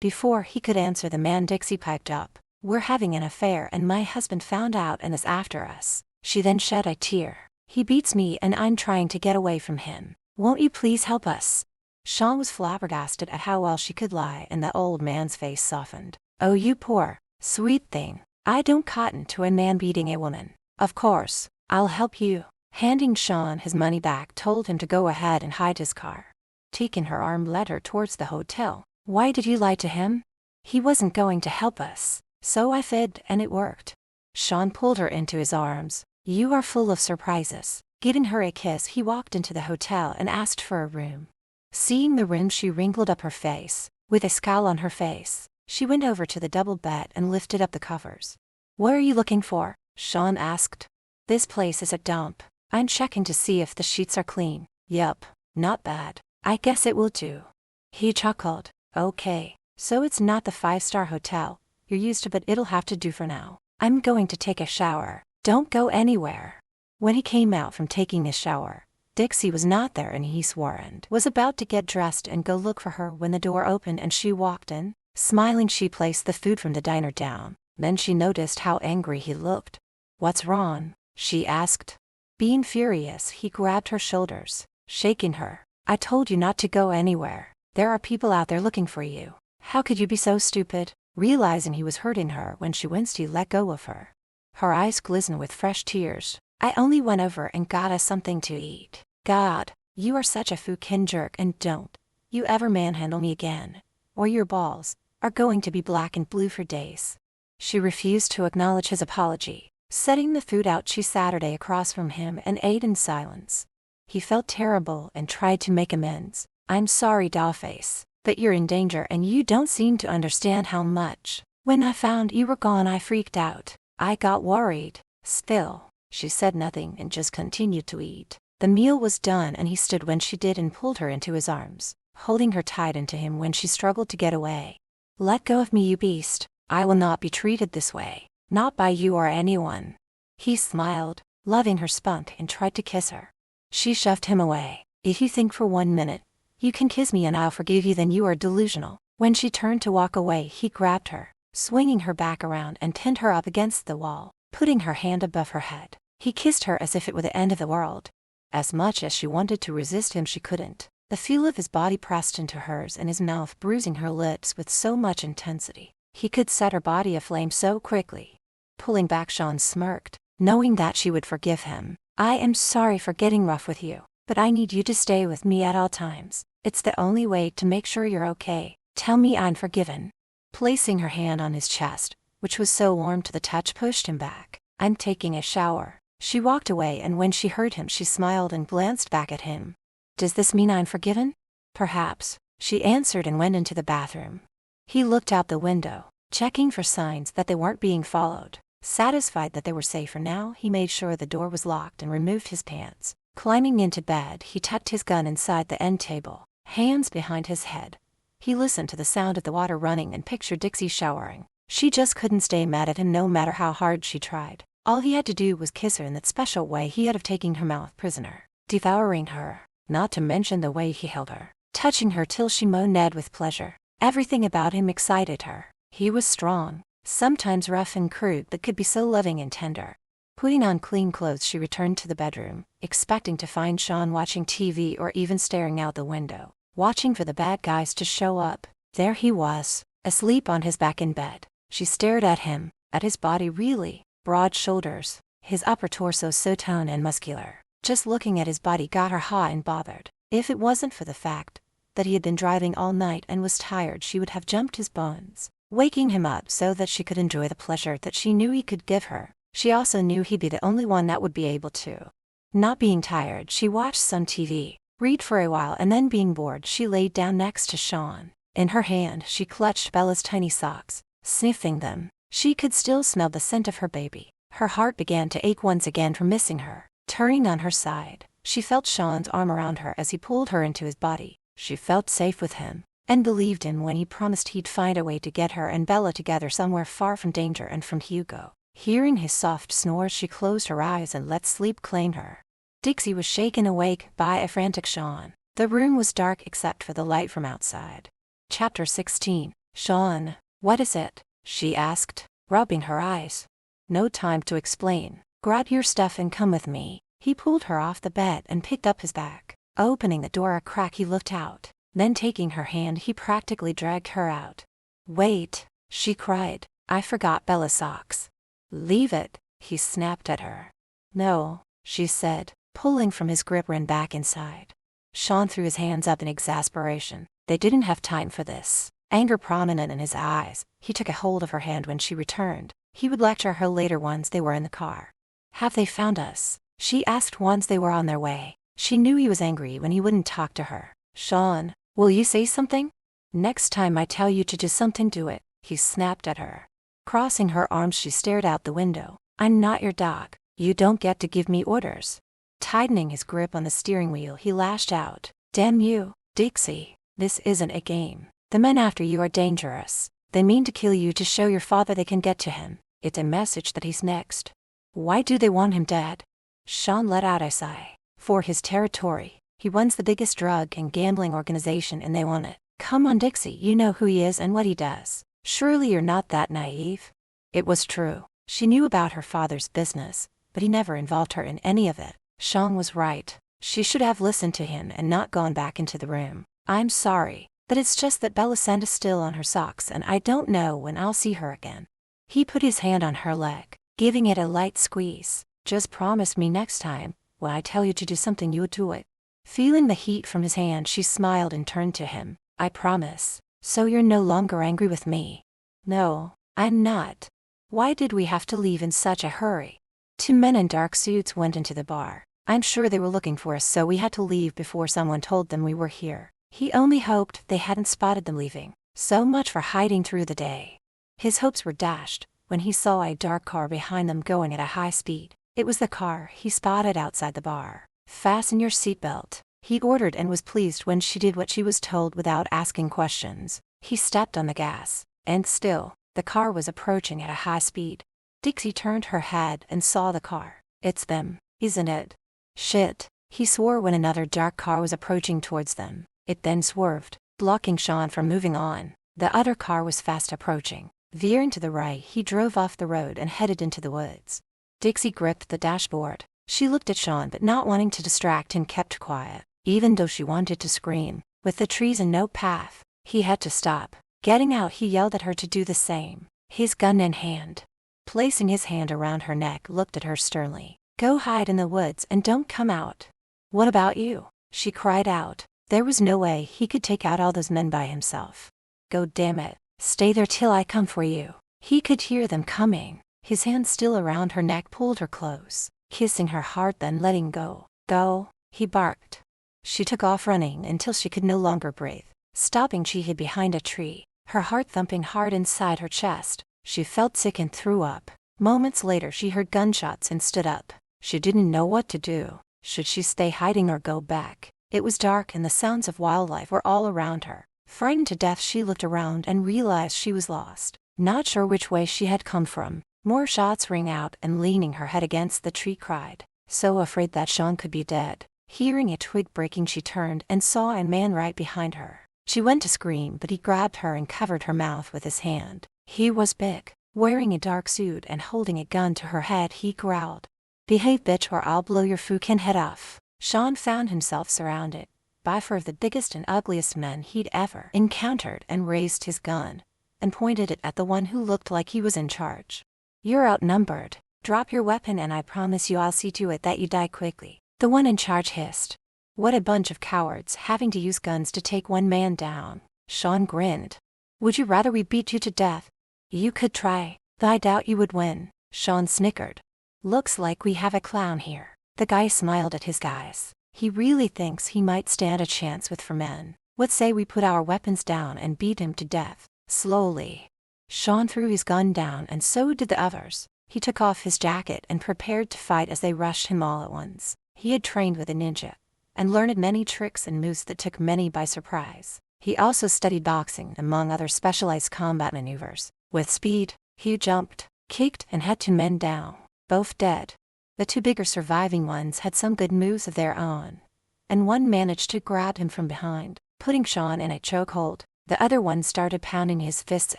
Before he could answer the man, Dixie piped up, "We're having an affair and my husband found out and is after us." She then shed a tear. "He beats me and I'm trying to get away from him. Won't you please help us?" Sean was flabbergasted at how well she could lie, and the old man's face softened. "Oh, you poor, sweet thing. I don't cotton to a man beating a woman. Of course, I'll help you." Handing Sean his money back, told him to go ahead and hide his car. Taking her arm, led her towards the hotel. "Why did you lie to him?" "He wasn't going to help us, so I fed, and it worked." Sean pulled her into his arms. "You are full of surprises." Giving her a kiss, he walked into the hotel and asked for a room. Seeing the room, she wrinkled up her face. With a scowl on her face, she went over to the double bed and lifted up the covers. "What are you looking for?" Sean asked. "This place is a dump. I'm checking to see if the sheets are clean." "Yup, not bad. I guess it will do." He chuckled. "Okay, so it's not the 5-star hotel you're used to, but it'll have to do for now. I'm going to take a shower. Don't go anywhere." When he came out from taking his shower, Dixie was not there, and he swore and was about to get dressed and go look for her when the door opened and she walked in. Smiling, she placed the food from the diner down. Then she noticed how angry he looked. "What's wrong?" she asked. Being furious, he grabbed her shoulders, shaking her. "I told you not to go anywhere. There are people out there looking for you. How could you be so stupid?" Realizing he was hurting her when she winced, he let go of her. Her eyes glistened with fresh tears. "I only went over and got us something to eat." "God, you are such a fucking jerk, and don't you ever manhandle me again, or your balls are going to be black and blue for days." She refused to acknowledge his apology. Setting the food out, she sat across from him and ate in silence. He felt terrible and tried to make amends. "I'm sorry, dollface, but you're in danger and you don't seem to understand how much. When I found you were gone, I freaked out. I got worried." Still, she said nothing and just continued to eat. The meal was done and he stood when she did and pulled her into his arms, holding her tight into him when she struggled to get away. "Let go of me, you beast. I will not be treated this way. Not by you or anyone." He smiled, loving her spunk, and tried to kiss her. She shoved him away. "If you think for 1 minute you can kiss me and I'll forgive you, then you are delusional." When she turned to walk away, he grabbed her, swinging her back around and pinned her up against the wall, putting her hand above her head. He kissed her as if it were the end of the world. As much as she wanted to resist him, she couldn't. The feel of his body pressed into hers and his mouth bruising her lips with so much intensity. He could set her body aflame so quickly. Pulling back, Sean smirked, knowing that she would forgive him. "I am sorry for getting rough with you, but I need you to stay with me at all times. It's the only way to make sure you're okay. Tell me I'm forgiven." Placing her hand on his chest, which was so warm to the touch, pushed him back. "I'm taking a shower." She walked away, and when she heard him, she smiled and glanced back at him. "Does this mean I'm forgiven?" "Perhaps, She answered and went into the bathroom. He looked out the window, checking for signs that they weren't being followed. Satisfied that they were safe for now, he made sure the door was locked and removed his pants. Climbing into bed, he tucked his gun inside the end table, hands behind his head. He listened to the sound of the water running and pictured Dixie showering. She just couldn't stay mad at him no matter how hard she tried. All he had to do was kiss her in that special way he had of taking her mouth prisoner, devouring her, not to mention the way he held her, touching her till she moaned with pleasure. Everything about him excited her. He was strong, sometimes rough and crude, but could be so loving and tender. Putting on clean clothes, she returned to the bedroom, expecting to find Sean watching TV or even staring out the window, watching for the bad guys to show up. There he was, asleep on his back in bed. She stared at him, at his body, really broad shoulders, his upper torso so toned and muscular. Just looking at his body got her hot and bothered. If it wasn't for the fact that he had been driving all night and was tired, she would have jumped his bones, waking him up so that she could enjoy the pleasure that she knew he could give her. She also knew he'd be the only one that would be able to. Not being tired, she watched some TV, read for a while, and then being bored, she laid down next to Sean. In her hand, she clutched Bella's tiny socks, sniffing them. She could still smell the scent of her baby. Her heart began to ache once again for missing her. Turning on her side, she felt Sean's arm around her as he pulled her into his body. She felt safe with him, and believed him when he promised he'd find a way to get her and Bella together somewhere far from danger and from Hugo. Hearing his soft snores, she closed her eyes and let sleep claim her. Dixie was shaken awake by a frantic Sean. The room was dark except for the light from outside. Chapter 16. Sean, what is it? She asked, rubbing her eyes. No time to explain. Grab your stuff and come with me. He pulled her off the bed and picked up his bag. Opening the door a crack, he looked out. Then taking her hand, he practically dragged her out. Wait, she cried. I forgot Bella's socks. Leave it, he snapped at her. No, she said, pulling from his grip, ran back inside. Sean threw his hands up in exasperation. They didn't have time for this. Anger prominent in his eyes, he took a hold of her hand when she returned. He would lecture her later once they were in the car. Have they found us? She asked once they were on their way. She knew he was angry when he wouldn't talk to her. Sean, will you say something? Next time I tell you to do something, do it, he snapped at her. Crossing her arms, she stared out the window. I'm not your dog. You don't get to give me orders. Tightening his grip on the steering wheel, he lashed out. Damn you, Dixie. This isn't a game. The men after you are dangerous. They mean to kill you to show your father they can get to him. It's a message that he's next. Why do they want him dead? Sean let out a sigh. For his territory. He runs the biggest drug and gambling organization and they want it. Come on, Dixie, you know who he is and what he does. Surely you're not that naive. It was true. She knew about her father's business, but he never involved her in any of it. Sean was right. She should have listened to him and not gone back into the room. I'm sorry, but it's just that Bella's scent is still on her socks and I don't know when I'll see her again. He put his hand on her leg, giving it a light squeeze. Just promise me next time, when I tell you to do something, you'll do it. Feeling the heat from his hand, she smiled and turned to him. I promise. So you're no longer angry with me? No, I'm not. Why did we have to leave in such a hurry? Two men in dark suits went into the bar. I'm sure they were looking for us, so we had to leave before someone told them we were here. He only hoped they hadn't spotted them leaving. So much for hiding through the day. His hopes were dashed when he saw a dark car behind them going at a high speed. It was the car he spotted outside the bar. Fasten your seatbelt, he ordered, and was pleased when she did what she was told without asking questions. He stepped on the gas, and still, the car was approaching at a high speed. Dixie turned her head and saw the car. It's them, isn't it? Shit, he swore when another dark car was approaching towards them. It then swerved, blocking Sean from moving on. The other car was fast approaching. Veering to the right, he drove off the road and headed into the woods. Dixie gripped the dashboard. She looked at Sean, but not wanting to distract him, kept quiet. Even though she wanted to scream, with the trees and no path, he had to stop. Getting out, he yelled at her to do the same, his gun in hand. Placing his hand around her neck, looked at her sternly. Go hide in the woods and don't come out. What about you? She cried out. There was no way he could take out all those men by himself. Go, damn it. Stay there till I come for you. He could hear them coming. His hand still around her neck pulled her close, kissing her hard, then letting go. Go, he barked. She took off running until she could no longer breathe. Stopping, she hid behind a tree, her heart thumping hard inside her chest. She felt sick and threw up. Moments later, she heard gunshots and stood up. She didn't know what to do. Should she stay hiding or go back? It was dark and the sounds of wildlife were all around her. Frightened to death, she looked around and realized she was lost. Not sure which way she had come from. More shots rang out, and leaning her head against the tree, cried, so afraid that Sean could be dead. Hearing a twig breaking, she turned and saw a man right behind her. She went to scream, but he grabbed her and covered her mouth with his hand. He was big, wearing a dark suit and holding a gun to her head. He growled, "Behave, bitch, or I'll blow your fucking head off." Sean found himself surrounded by four of the biggest and ugliest men he'd ever encountered, and raised his gun and pointed it at the one who looked like he was in charge. "You're outnumbered. Drop your weapon and I promise you I'll see to it that you die quickly," the one in charge hissed. What a bunch of cowards, having to use guns to take one man down. Sean grinned. "Would you rather we beat you to death?" "You could try, though I doubt you would win," Sean snickered. "Looks like we have a clown here." The guy smiled at his guys. "He really thinks he might stand a chance with 4 men. What say we put our weapons down and beat him to death, slowly?" Sean threw his gun down, and so did the others. He took off his jacket and prepared to fight as they rushed him all at once. He had trained with a ninja and learned many tricks and moves that took many by surprise. He also studied boxing, among other specialized combat maneuvers. With speed, he jumped, kicked, and had 2 men down, both dead. The 2 bigger surviving ones had some good moves of their own, and one managed to grab him from behind, putting Sean in a chokehold. The other one started pounding his fists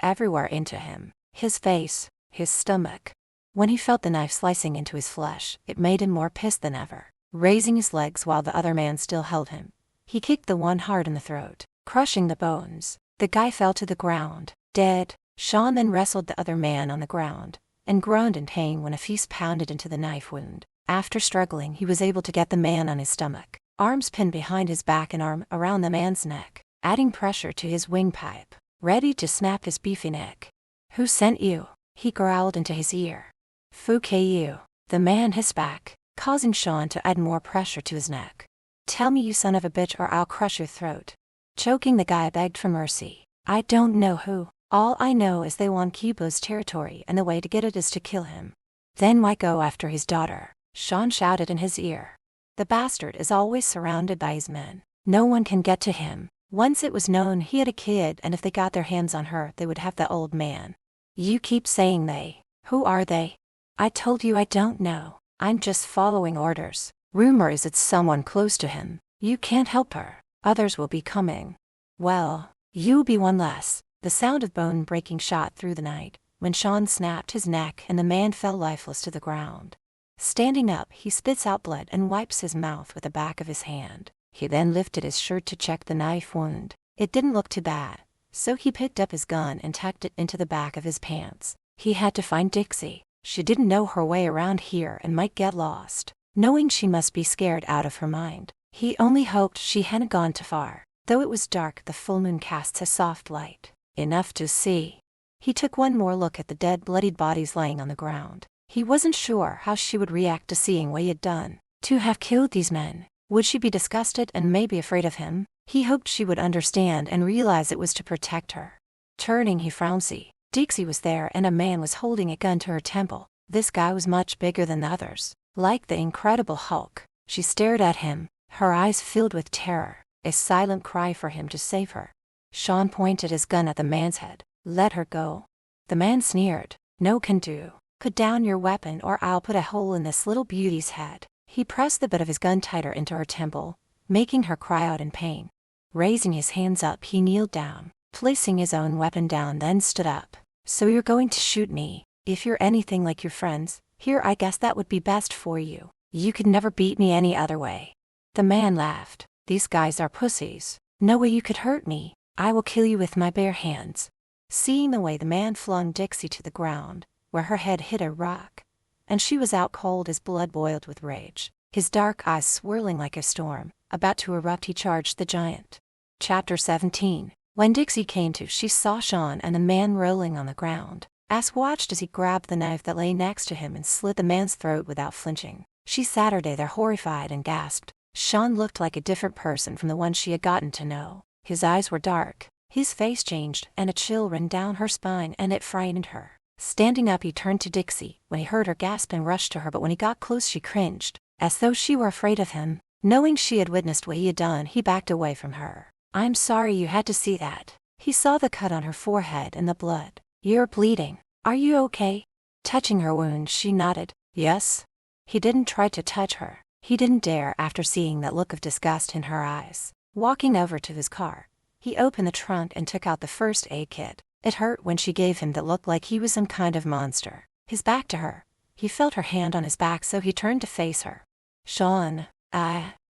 everywhere into him, his face, his stomach. When he felt the knife slicing into his flesh, it made him more pissed than ever. Raising his legs while the other man still held him, he kicked the one hard in the throat, crushing the bones. The guy fell to the ground, dead. Sean then wrestled the other man on the ground and groaned in pain when a fist pounded into the knife wound. After struggling, he was able to get the man on his stomach, arms pinned behind his back and arm around the man's neck, adding pressure to his windpipe, ready to snap his beefy neck. "Who sent you?" he growled into his ear. "Fuck you," the man hissed back, causing Sean to add more pressure to his neck. "Tell me, you son of a bitch, or I'll crush your throat." Choking, the guy begged for mercy. "I don't know who. All I know is they want Kibo's territory, and the way to get it is to kill him." "Then why go after his daughter?" Sean shouted in his ear. "The bastard is always surrounded by his men. No one can get to him. Once it was known he had a kid, and if they got their hands on her, they would have the old man." "You keep saying they. Who are they?" "I told you I don't know. I'm just following orders. Rumor is it's someone close to him. You can't help her. Others will be coming." "Well, you'll be one less." The sound of bone breaking shot through the night when Sean snapped his neck and the man fell lifeless to the ground. Standing up, he spits out blood and wipes his mouth with the back of his hand. He then lifted his shirt to check the knife wound. It didn't look too bad, so he picked up his gun and tucked it into the back of his pants. He had to find Dixie. She didn't know her way around here and might get lost. Knowing she must be scared out of her mind, he only hoped she hadn't gone too far. Though it was dark, the full moon casts a soft light, enough to see. He took one more look at the dead, bloodied bodies lying on the ground. He wasn't sure how she would react to seeing what he had done. To have killed these men, would she be disgusted and maybe afraid of him? He hoped she would understand and realize it was to protect her. Turning, he frowned. See, Dixie was there, and a man was holding a gun to her temple. This guy was much bigger than the others, like the Incredible Hulk. She stared at him, her eyes filled with terror, a silent cry for him to save her. Sean pointed his gun at the man's head. "Let her go." The man sneered. "No can do. Put down your weapon or I'll put a hole in this little beauty's head." He pressed the butt of his gun tighter into her temple, making her cry out in pain. Raising his hands up, he kneeled down, placing his own weapon down, then stood up. "So you're going to shoot me? If you're anything like your friends, here, I guess that would be best for you. You could never beat me any other way." The man laughed. "These guys are pussies. No way you could hurt me. I will kill you with my bare hands." Seeing the way the man flung Dixie to the ground, where her head hit a rock, and she was out cold, his blood boiled with rage. His dark eyes swirling like a storm, about to erupt, he charged the giant. Chapter 17. When Dixie came to, she saw Sean and the man rolling on the ground. Ask watched as he grabbed the knife that lay next to him and slit the man's throat without flinching. She sat there horrified and gasped. Sean looked like a different person from the one she had gotten to know. His eyes were dark, his face changed, and a chill ran down her spine, and it frightened her. Standing up, he turned to Dixie. When he heard her gasp and rushed to her, but when he got close she cringed, as though she were afraid of him. Knowing she had witnessed what he had done, he backed away from her. "I'm sorry you had to see that." He saw the cut on her forehead and the blood. "You're bleeding. Are you okay?" Touching her wound, she nodded. "Yes." He didn't try to touch her. He didn't dare after seeing that look of disgust in her eyes. Walking over to his car, he opened the trunk and took out the first aid kit. It hurt when she gave him that look like he was some kind of monster. His back to her. He felt her hand on his back, so he turned to face her. "Sean,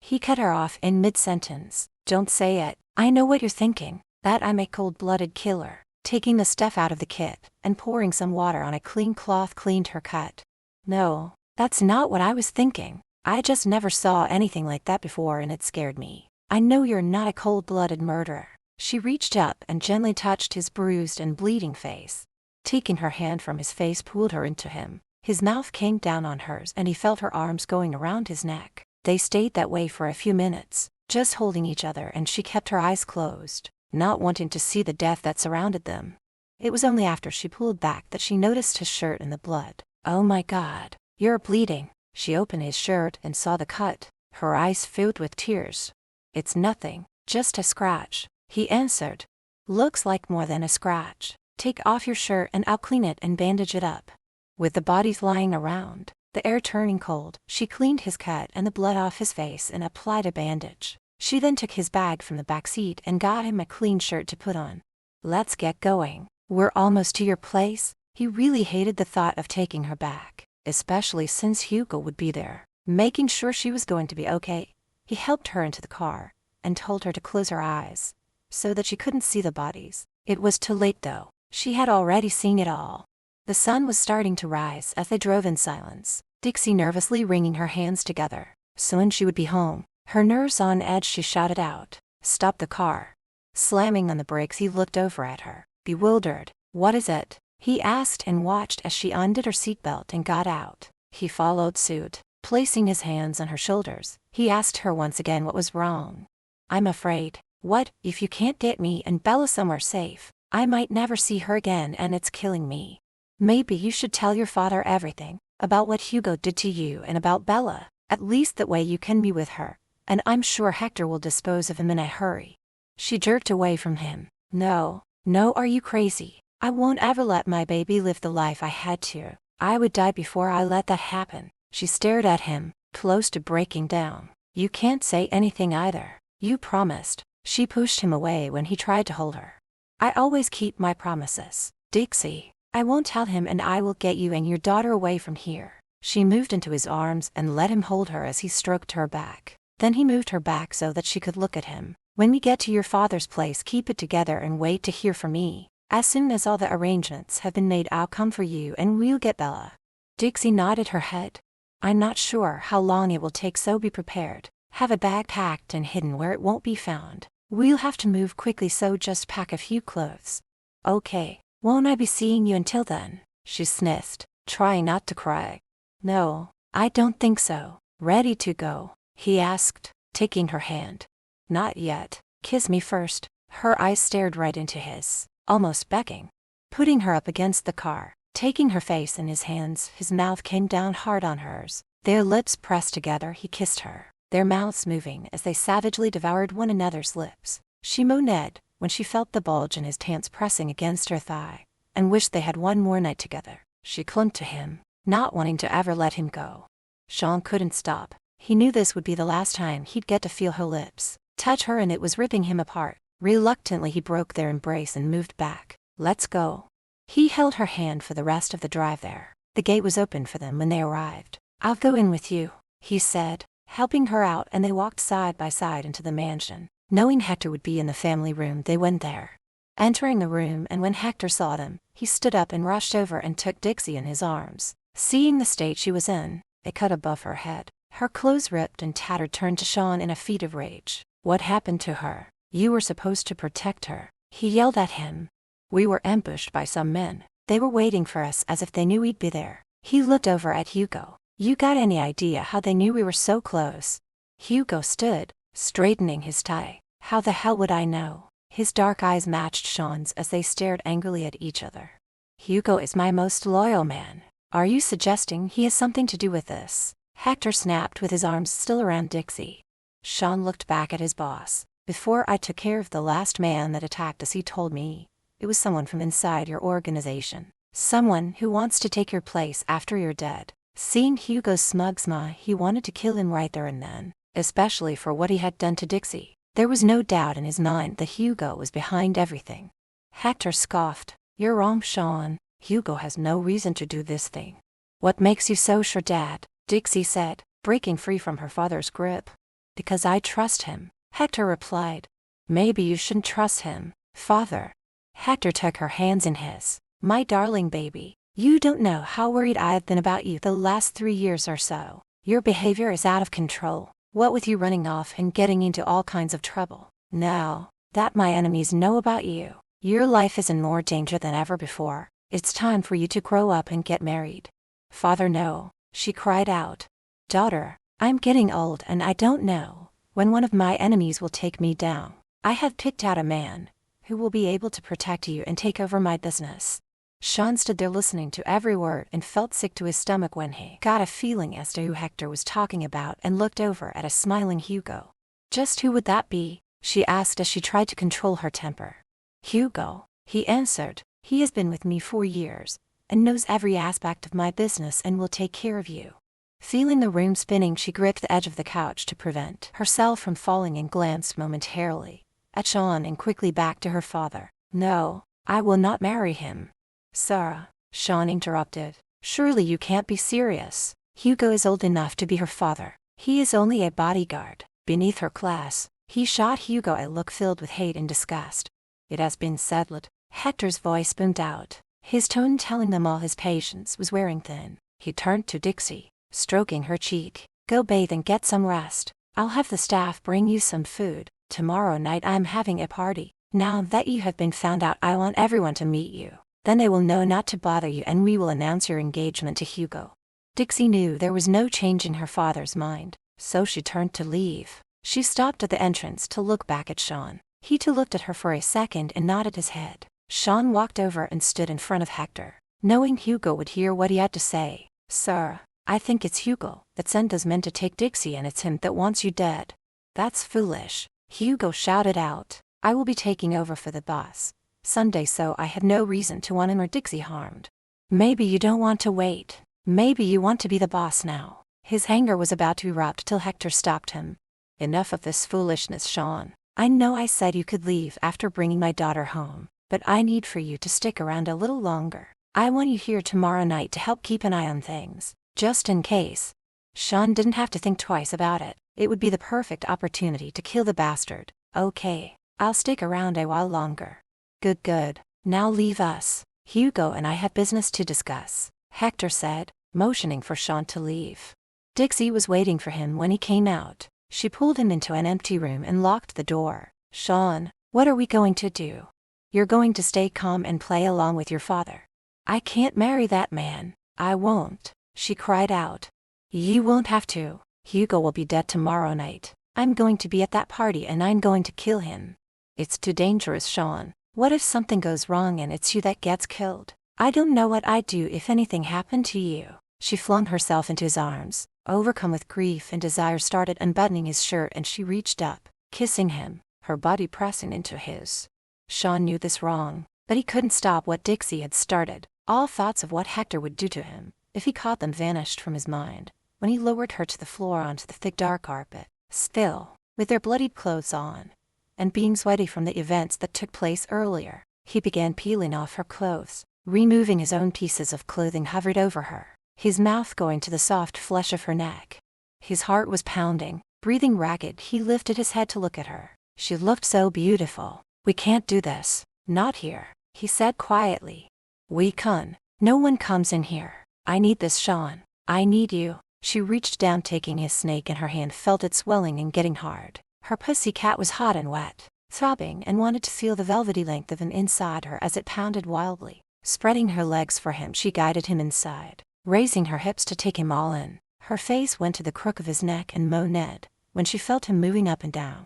He cut her off in mid-sentence. "Don't say it. I know what you're thinking. That I'm a cold-blooded killer." Taking the stuff out of the kit and pouring some water on a clean cloth cleaned her cut. "No, that's not what I was thinking. I just never saw anything like that before and it scared me. I know you're not a cold-blooded murderer." She reached up and gently touched his bruised and bleeding face. Taking her hand from his face, pulled her into him. His mouth came down on hers and he felt her arms going around his neck. They stayed that way for a few minutes, just holding each other, and she kept her eyes closed, not wanting to see the death that surrounded them. It was only after she pulled back that she noticed his shirt and the blood. "Oh my God, you're bleeding." She opened his shirt and saw the cut, her eyes filled with tears. "It's nothing, just a scratch," he answered. "Looks like more than a scratch. Take off your shirt and I'll clean it and bandage it up." With the bodies lying around, the air turning cold, she cleaned his cut and the blood off his face and applied a bandage. She then took his bag from the back seat and got him a clean shirt to put on. "Let's get going. We're almost to your place." He really hated the thought of taking her back, especially since Hugo would be there. Making sure she was going to be okay, he helped her into the car and told her to close her eyes so that she couldn't see the bodies. It was too late though. She had already seen it all. The sun was starting to rise as they drove in silence, Dixie nervously wringing her hands together. Soon she would be home. Her nerves on edge, she shouted out, "Stop the car." Slamming on the brakes, he looked over at her, bewildered. "What is it?" he asked, and watched as she undid her seatbelt and got out. He followed suit. Placing his hands on her shoulders, he asked her once again what was wrong. "I'm afraid." "What? If you can't get me and Bella somewhere safe, I might never see her again and it's killing me." "Maybe you should tell your father everything, about what Hugo did to you and about Bella. At least that way you can be with her, and I'm sure Hector will dispose of him in a hurry." She jerked away from him. No, are you crazy? I won't ever let my baby live the life I had to. I would die before I let that happen." She stared at him, close to breaking down. "You can't say anything either. You promised." She pushed him away when he tried to hold her. "I always keep my promises, Dixie. I won't tell him, and I will get you and your daughter away from here." She moved into his arms and let him hold her as he stroked her back. Then he moved her back so that she could look at him. "When we get to your father's place, keep it together and wait to hear from me. As soon as all the arrangements have been made, I'll come for you and we'll get Bella." Dixie nodded her head. "I'm not sure how long it will take, so be prepared. Have a bag packed and hidden where it won't be found. We'll have to move quickly, so just pack a few clothes." "Okay. Won't I be seeing you until then?" she sniffed, trying not to cry. "No, I don't think so." "Ready to go?" he asked, taking her hand. "Not yet. Kiss me first." Her eyes stared right into his, almost begging. Putting her up against the car, taking her face in his hands, his mouth came down hard on hers. Their lips pressed together, he kissed her, their mouths moving as they savagely devoured one another's lips. She moaned when she felt the bulge in his pants pressing against her thigh, and wished they had one more night together. She clung to him, not wanting to ever let him go. Sean couldn't stop. He knew this would be the last time he'd get to feel her lips touch her, and it was ripping him apart. Reluctantly, he broke their embrace and moved back. "Let's go." He held her hand for the rest of the drive there. The gate was open for them when they arrived. "I'll go in with you," he said, helping her out, and they walked side by side into the mansion. Knowing Hector would be in the family room, they went there. Entering the room, and when Hector saw them, he stood up and rushed over and took Dixie in his arms. Seeing the state she was in, it cut above her head. Her clothes ripped and tattered, turned to Sean in a fit of rage. "What happened to her? You were supposed to protect her," he yelled at him. "We were ambushed by some men. They were waiting for us as if they knew we'd be there." He looked over at Hugo. "You got any idea how they knew we were so close?" Hugo stood, straightening his tie. How the hell would I know? His dark eyes matched Sean's as they stared angrily at each other. Hugo is my most loyal man. Are you suggesting he has something to do with this? Hector snapped with his arms still around Dixie. Sean looked back at his boss. Before I took care of the last man that attacked us, he told me it was someone from inside your organization. Someone who wants to take your place after you're dead. Seeing Hugo's smug smile, he wanted to kill him right there and then, especially for what he had done to Dixie. There was no doubt in his mind that Hugo was behind everything. Hector scoffed. You're wrong, Sean. Hugo has no reason to do this thing. What makes you so sure, Dad? Dixie said, breaking free from her father's grip. Because I trust him, Hector replied. Maybe you shouldn't trust him, Father. Hector took her hands in his. My darling baby, you don't know how worried I've been about you the last 3 years or so. Your behavior is out of control. What with you running off and getting into all kinds of trouble. Now that my enemies know about you, your life is in more danger than ever before. It's time for you to grow up and get married. Father, no, she cried out. Daughter, I'm getting old and I don't know when one of my enemies will take me down. I have picked out a man who will be able to protect you and take over my business. Sean stood there listening to every word and felt sick to his stomach when he got a feeling as to who Hector was talking about and looked over at a smiling Hugo. Just who would that be? She asked as she tried to control her temper. Hugo, he answered. He has been with me for years and knows every aspect of my business and will take care of you. Feeling the room spinning, she gripped the edge of the couch to prevent herself from falling and glanced momentarily at Sean and quickly back to her father. No, I will not marry him. Sarah, Sean interrupted. Surely you can't be serious. Hugo is old enough to be her father. He is only a bodyguard, beneath her class. He shot Hugo a look filled with hate and disgust. It has been settled. Hector's voice boomed out, his tone telling them all his patience was wearing thin. He turned to Dixie, stroking her cheek. Go bathe and get some rest. I'll have the staff bring you some food. Tomorrow night I'm having a party. Now that you have been found out, I want everyone to meet you. Then they will know not to bother you and we will announce your engagement to Hugo. Dixie knew there was no change in her father's mind, so she turned to leave. She stopped at the entrance to look back at Sean. He too looked at her for a second and nodded his head. Sean walked over and stood in front of Hector, knowing Hugo would hear what he had to say. Sir, I think it's Hugo that sent those men to take Dixie and it's him that wants you dead. That's foolish, Hugo shouted out. I will be taking over for the boss Sunday, so I had no reason to want him or Dixie harmed. Maybe you don't want to wait. Maybe you want to be the boss now. His anger was about to erupt till Hector stopped him. Enough of this foolishness, Sean. I know I said you could leave after bringing my daughter home, but I need for you to stick around a little longer. I want you here tomorrow night to help keep an eye on things, just in case. Sean didn't have to think twice about it. It would be the perfect opportunity to kill the bastard. Okay, I'll stick around a while longer. Good. Now leave us. Hugo and I have business to discuss, Hector said, motioning for Sean to leave. Dixie was waiting for him when he came out. She pulled him into an empty room and locked the door. Sean, what are we going to do? You're going to stay calm and play along with your father. I can't marry that man. I won't, she cried out. You won't have to. Hugo will be dead tomorrow night. I'm going to be at that party and I'm going to kill him. It's too dangerous, Sean. What if something goes wrong and it's you that gets killed? I don't know what I'd do if anything happened to you. She flung herself into his arms, overcome with grief and desire, started unbuttoning his shirt, and she reached up, kissing him, her body pressing into his. Sean knew this wrong, but he couldn't stop what Dixie had started. All thoughts of what Hector would do to him if he caught them vanished from his mind when he lowered her to the floor onto the thick dark carpet. Still, with their bloodied clothes on, and being sweaty from the events that took place earlier, he began peeling off her clothes, removing his own pieces of clothing hovered over her, his mouth going to the soft flesh of her neck. His heart was pounding. Breathing ragged, he lifted his head to look at her. She looked so beautiful. We can't do this. Not here, he said quietly. We can. No one comes in here. I need this, Sean. I need you. She reached down, taking his snake in her hand, felt it swelling and getting hard. Her pussy cat was hot and wet, throbbing, and wanted to feel the velvety length of him inside her as it pounded wildly. Spreading her legs for him, she guided him inside, raising her hips to take him all in. Her face went to the crook of his neck and moaned when she felt him moving up and down.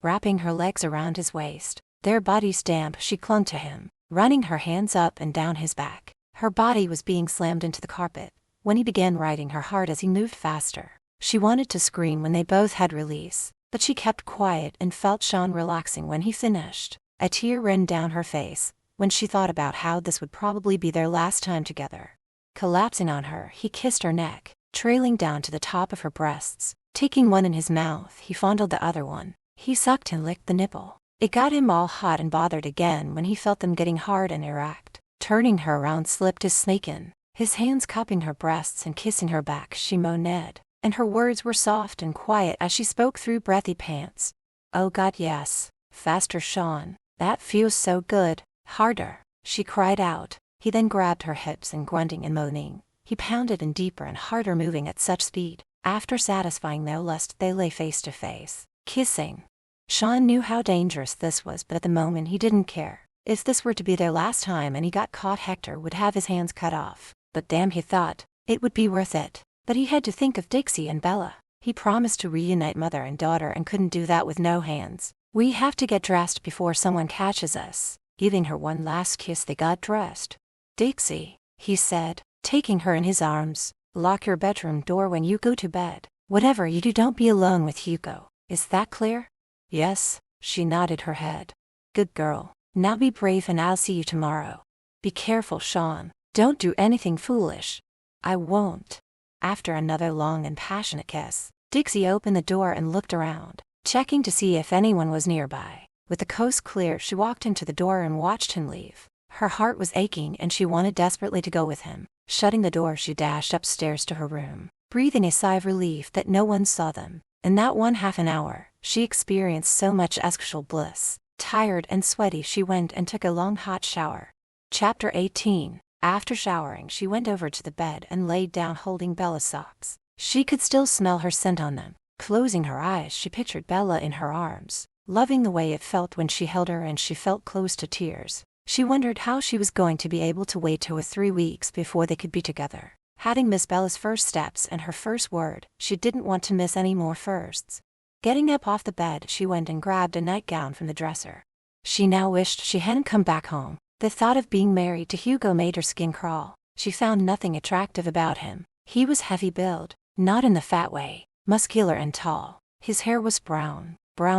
wrapping her legs around his waist. Their bodies damp, she clung to him, running her hands up and down his back. Her body was being slammed into the carpet when he began riding her hard as he moved faster. She wanted to scream when they both had release, but she kept quiet and felt Sean relaxing when he finished. A tear ran down her face when she thought about how this would probably be their last time together. Collapsing on her, he kissed her neck, trailing down to the top of her breasts. Taking one in his mouth, he fondled the other one. He sucked and licked the nipple. It got him all hot and bothered again when he felt them getting hard and erect. Turning her around slipped his snake in, his hands cupping her breasts and kissing her back. She moaned, and her words were soft and quiet as she spoke through breathy pants. "Oh God, yes. Faster, Sean. That feels so good. Harder," she cried out. He then grabbed her hips and grunting and moaning, he pounded in deeper and harder, moving at such speed. After satisfying their lust, they lay face to face, kissing. Sean knew how dangerous this was, but at the moment he didn't care. If this were to be their last time and he got caught, Hector would have his hands cut off. But damn, he thought, it would be worth it. But he had to think of Dixie and Bella. He promised to reunite mother and daughter and couldn't do that with no hands. "We have to get dressed before someone catches us." Giving her one last kiss, they got dressed. "Dixie," he said, taking her in his arms, "lock your bedroom door when you go to bed. Whatever you do, don't be alone with Hugo. Is that clear?" "Yes," she nodded her head. "Good girl. Now be brave and I'll see you tomorrow. Be careful, Sean. Don't do anything foolish." "I won't." After another long and passionate kiss, Dixie opened the door and looked around, checking to see if anyone was nearby. With the coast clear, she walked into the door and watched him leave. Her heart was aching and she wanted desperately to go with him. Shutting the door, she dashed upstairs to her room, breathing a sigh of relief that no one saw them. In that one half an hour, she experienced so much sexual bliss. Tired and sweaty, she went and took a long hot shower. Chapter 18. After showering, she went over to the bed and laid down holding Bella's socks. She could still smell her scent on them. Closing her eyes, she pictured Bella in her arms, loving the way it felt when she held her, and she felt close to tears. She wondered how she was going to be able to wait till 3 weeks before they could be together. Having missed Bella's first steps and her first word, she didn't want to miss any more firsts. Getting up off the bed, she went and grabbed a nightgown from the dresser. She now wished she hadn't come back home. The thought of being married to Hugo made her skin crawl. She found nothing attractive about him. He was heavy build, not in the fat way, muscular and tall. His hair was brown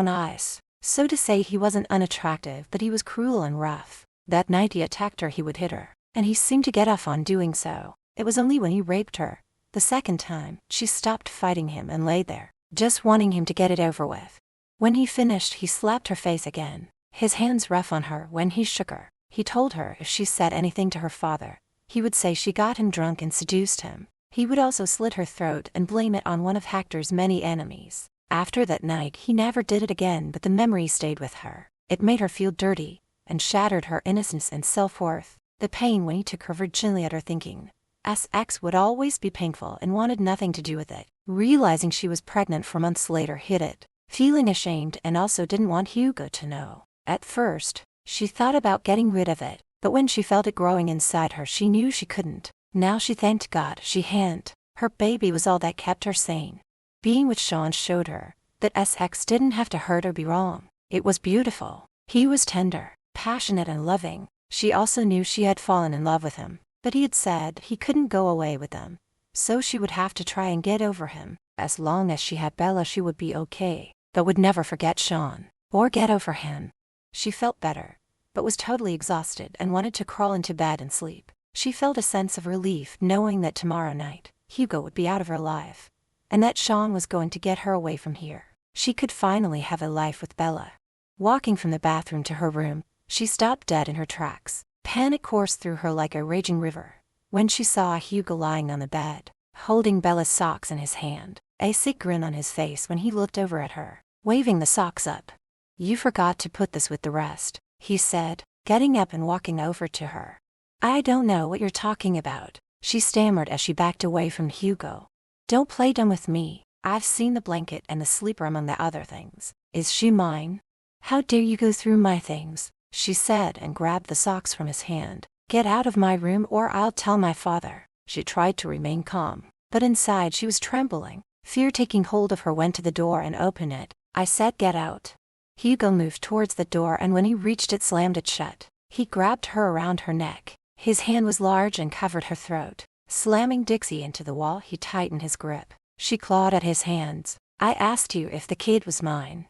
eyes. So to say, he wasn't unattractive, but he was cruel and rough. That night he attacked her, he would hit her, and he seemed to get off on doing so. It was only when he raped her the second time she stopped fighting him and lay there, just wanting him to get it over with. When he finished, he slapped her face again, his hands rough on her when he shook her. He told her if she said anything to her father, he would say she got him drunk and seduced him. He would also slit her throat and blame it on one of Hector's many enemies. After that night, he never did it again, but the memory stayed with her. It made her feel dirty and shattered her innocence and self-worth. The pain when he took her virginity at her thinking ex would always be painful and wanted nothing to do with it. Realizing she was pregnant 4 months later hit it, feeling ashamed and also didn't want Hugo to know. At first, she thought about getting rid of it, but when she felt it growing inside her, she knew she couldn't. Now she thanked God she hadn't. Her baby was all that kept her sane. Being with Sean showed her that ex didn't have to hurt or be wrong. It was beautiful. He was tender, passionate and loving. She also knew she had fallen in love with him, but he had said he couldn't go away with them, so she would have to try and get over him. As long as she had Bella, she would be okay, but would never forget Sean or get over him. She felt better, but was totally exhausted and wanted to crawl into bed and sleep. She felt a sense of relief knowing that tomorrow night, Hugo would be out of her life, and that Sean was going to get her away from here. She could finally have a life with Bella. Walking from the bathroom to her room, she stopped dead in her tracks. Panic coursed through her like a raging river when she saw Hugo lying on the bed, holding Bella's socks in his hand, a sick grin on his face when he looked over at her, waving the socks up. "You forgot to put this with the rest," he said, getting up and walking over to her. "I don't know what you're talking about," she stammered as she backed away from Hugo. "Don't play dumb with me. I've seen the blanket and the sleeper among the other things. Is she mine?" "How dare you go through my things," she said and grabbed the socks from his hand. "Get out of my room or I'll tell my father." She tried to remain calm, but inside she was trembling. Fear taking hold of her, went to the door and opened it. "I said get out." Hugo moved towards the door, and when he reached it, slammed it shut. He grabbed her around her neck. His hand was large and covered her throat. Slamming Dixie into the wall, he tightened his grip. She clawed at his hands. "I asked you if the kid was mine."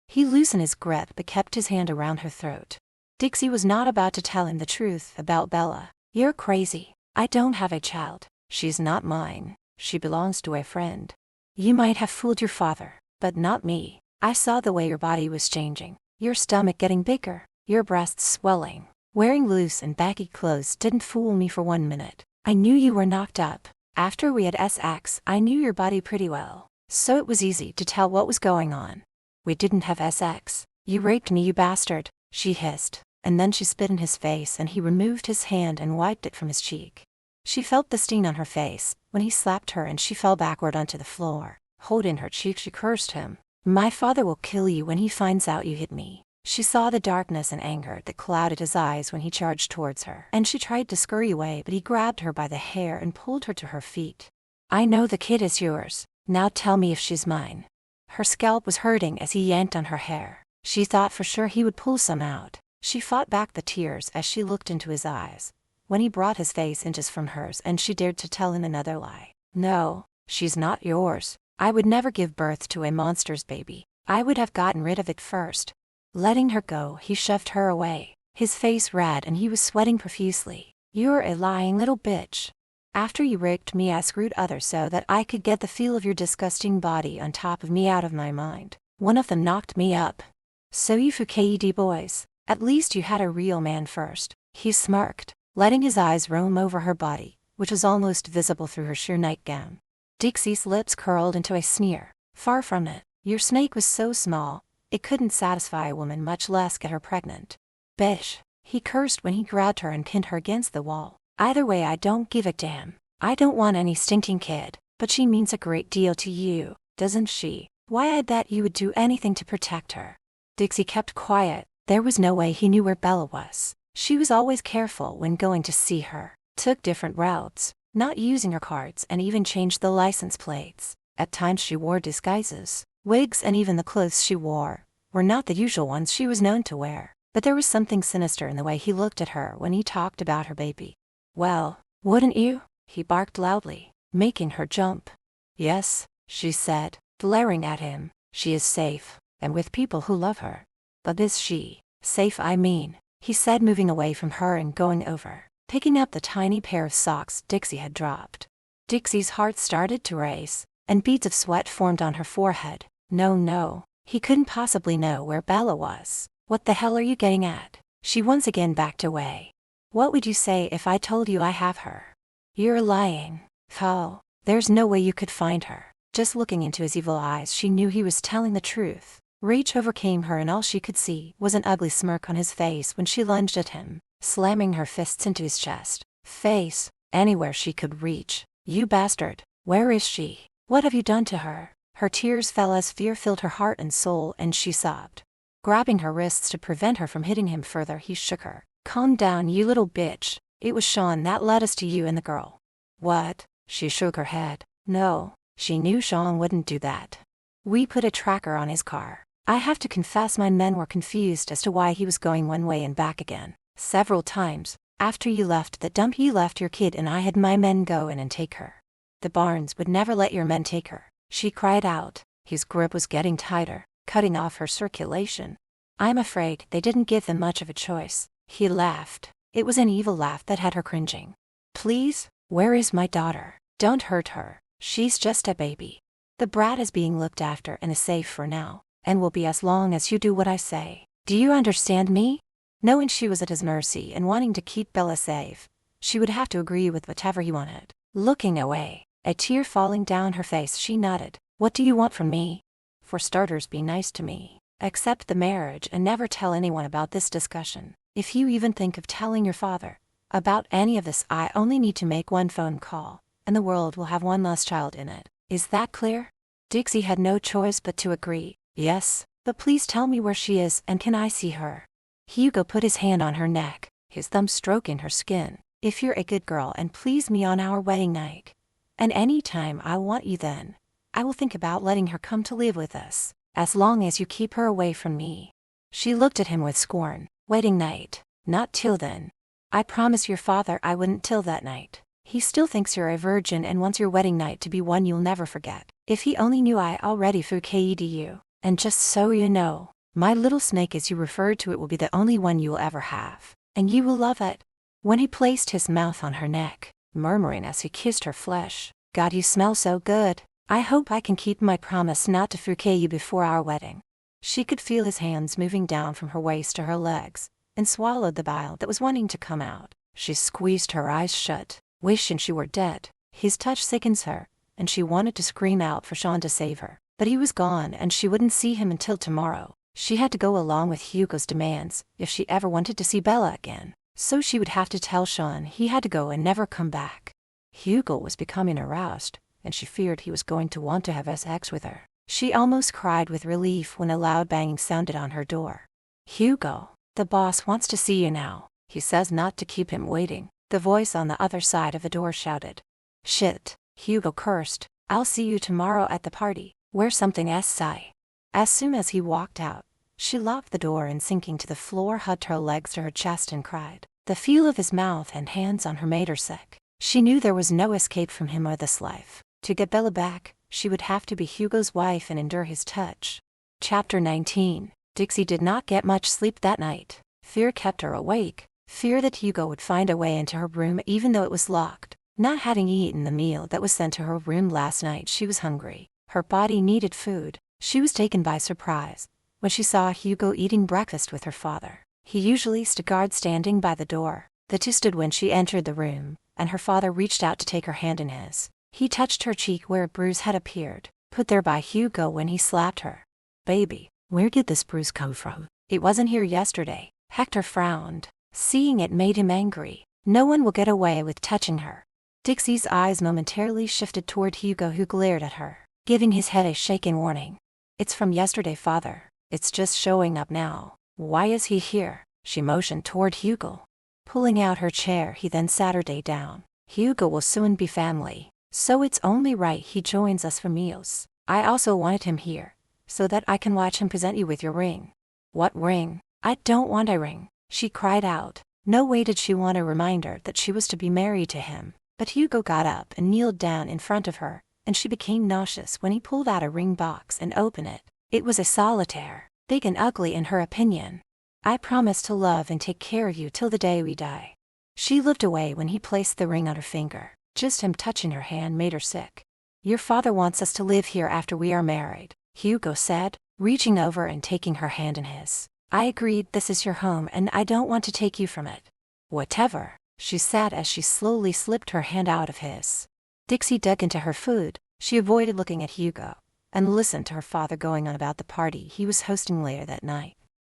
He loosened his grip but kept his hand around her throat. Dixie was not about to tell him the truth about Bella. "You're crazy. I don't have a child. She's not mine. She belongs to a friend. You might have fooled your father, but not me. I saw the way your body was changing. Your stomach getting bigger, your breasts swelling. Wearing loose and baggy clothes didn't fool me for 1 minute. I knew you were knocked up. After we had sex, I knew your body pretty well, so it was easy to tell what was going on. We didn't have sex. You raped me, you bastard," she hissed, and then she spit in his face and he removed his hand and wiped it from his cheek. She felt the stain on her face when he slapped her, and she fell backward onto the floor. Holding her cheek, she cursed him. "My father will kill you when he finds out you hit me." She saw the darkness and anger that clouded his eyes when he charged towards her, and she tried to scurry away, but he grabbed her by the hair and pulled her to her feet. "I know the kid is yours. Now tell me if she's mine." Her scalp was hurting as he yanked on her hair. She thought for sure he would pull some out. She fought back the tears as she looked into his eyes. When he brought his face inches from hers, and she dared to tell him another lie. "No, she's not yours. I would never give birth to a monster's baby. I would have gotten rid of it first." Letting her go, he shoved her away. His face red and he was sweating profusely. "You're a lying little bitch. After you raped me, I screwed others so that I could get the feel of your disgusting body on top of me out of my mind. One of them knocked me up. So you FKED boys, at least you had a real man first." He smirked, letting his eyes roam over her body, which was almost visible through her sheer nightgown. Dixie's lips curled into a sneer. "Far from it. Your snake was so small, it couldn't satisfy a woman, much less get her pregnant." "Bitch," he cursed when he grabbed her and pinned her against the wall. "Either way, I don't give a damn. I don't want any stinking kid, but she means a great deal to you, doesn't she? Why, I'd bet you would do anything to protect her." Dixie kept quiet. There was no way he knew where Bella was. She was always careful when going to see her, took different routes, not using her cards, and even changed the license plates. At times she wore disguises. Wigs and even the clothes she wore were not the usual ones she was known to wear. But there was something sinister in the way he looked at her when he talked about her baby. "Well, wouldn't you?" he barked loudly, making her jump. "Yes," she said, glaring at him. "She is safe, and with people who love her." "But is she safe, I mean?" he said, moving away from her and going over, picking up the tiny pair of socks Dixie had dropped. Dixie's heart started to race, and beads of sweat formed on her forehead. No, he couldn't possibly know where Bella was. "What the hell are you getting at?" She once again backed away. "What would you say if I told you I have her?" "You're lying." "Oh, there's no way you could find her." Just looking into his evil eyes, she knew he was telling the truth. Rage overcame her, and all she could see was an ugly smirk on his face when she lunged at him, slamming her fists into his chest, face, anywhere she could reach. "You bastard, where is she? What have you done to her?" Her tears fell as fear filled her heart and soul, and she sobbed. Grabbing her wrists to prevent her from hitting him further, he shook her. "Calm down, you little bitch. It was Sean that led us to you and the girl." "What?" She shook her head. "No, she knew Sean wouldn't do that. We put a tracker on his car. I have to confess, my men were confused as to why he was going one way and back again. Several times, after you left the dump, you left your kid and I had my men go in and take her. The Barnes would never let your men take her," she cried out. His grip was getting tighter, cutting off her circulation. "I'm afraid they didn't give them much of a choice." He laughed. It was an evil laugh that had her cringing. "Please, where is my daughter? Don't hurt her. She's just a baby. The brat is being looked after and is safe for now, and will be as long as you do what I say. Do you understand me?" Knowing she was at his mercy and wanting to keep Bella safe, she would have to agree with whatever he wanted. Looking away, a tear falling down her face, she nodded. "What do you want from me?" "For starters, be nice to me. Accept the marriage and never tell anyone about this discussion. If you even think of telling your father about any of this, I only need to make one phone call, and the world will have one less child in it. Is that clear?" Dixie had no choice but to agree. "Yes, but please tell me where she is, and can I see her?" Hugo put his hand on her neck, his thumb stroking her skin. "If you're a good girl and please me on our wedding night, and any time I want you, then I will think about letting her come to live with us. as long as you keep her away from me. She looked at him with scorn. Wedding night? Not till then. I promise your father I wouldn't till that night. He still thinks you're a virgin and wants your wedding night to be one you'll never forget. If he only knew I already forgave you. And just so you know, my little snake as you referred to it will be the only one you will ever have. And you will love it. When he placed his mouth on her neck, murmuring as he kissed her flesh, God, you smell so good. I hope I can keep my promise not to forget you before our wedding. She could feel his hands moving down from her waist to her legs, and swallowed the bile that was wanting to come out. She squeezed her eyes shut, wishing she were dead. His touch sickens her, and she wanted to scream out for Sean to save her. But he was gone and she wouldn't see him until tomorrow. She had to go along with Hugo's demands if she ever wanted to see Bella again. So she would have to tell Sean he had to go and never come back. Hugo was becoming aroused, and she feared he was going to want to have sex with her. She almost cried with relief when a loud banging sounded on her door. Hugo, the boss wants to see you now. He says not to keep him waiting, the voice on the other side of the door shouted. Shit, Hugo cursed. I'll see you tomorrow at the party. Wear something sigh. As soon as he walked out, she locked the door and sinking to the floor hugged her legs to her chest and cried. The feel of his mouth and hands on her made her sick. She knew there was no escape from him or this life. To get Bella back, she would have to be Hugo's wife and endure his touch. Chapter 19. Dixie did not get much sleep that night. Fear kept her awake. Fear that Hugo would find a way into her room even though it was locked. Not having eaten the meal that was sent to her room last night, she was hungry. Her body needed food. She was taken by surprise when she saw Hugo eating breakfast with her father. He usually stood guard standing by the door. The two stood when she entered the room, and her father reached out to take her hand in his. He touched her cheek where a bruise had appeared, put there by Hugo when he slapped her. Baby, where did this bruise come from? It wasn't here yesterday. Hector frowned. Seeing it made him angry. No one will get away with touching her. Dixie's eyes momentarily shifted toward Hugo, who glared at her, giving his head a shake in warning. It's from yesterday, father. It's just showing up now. Why is he here? She motioned toward Hugo. Pulling out her chair, he then sat her down. Hugo will soon be family, so it's only right he joins us for meals. I also wanted him here, so that I can watch him present you with your ring. What ring? I don't want a ring, she cried out. No way did she want a reminder that she was to be married to him. But Hugo got up and kneeled down in front of her, and she became nauseous when he pulled out a ring box and opened it. It was a solitaire, big and ugly in her opinion. I promise to love and take care of you till the day we die. She looked away when he placed the ring on her finger. Just him touching her hand made her sick. Your father wants us to live here after we are married, Hugo said, reaching over and taking her hand in his. I agreed this is your home and I don't want to take you from it. Whatever, she said as she slowly slipped her hand out of his. Dixie dug into her food. She avoided looking at Hugo and listened to her father going on about the party he was hosting later that night.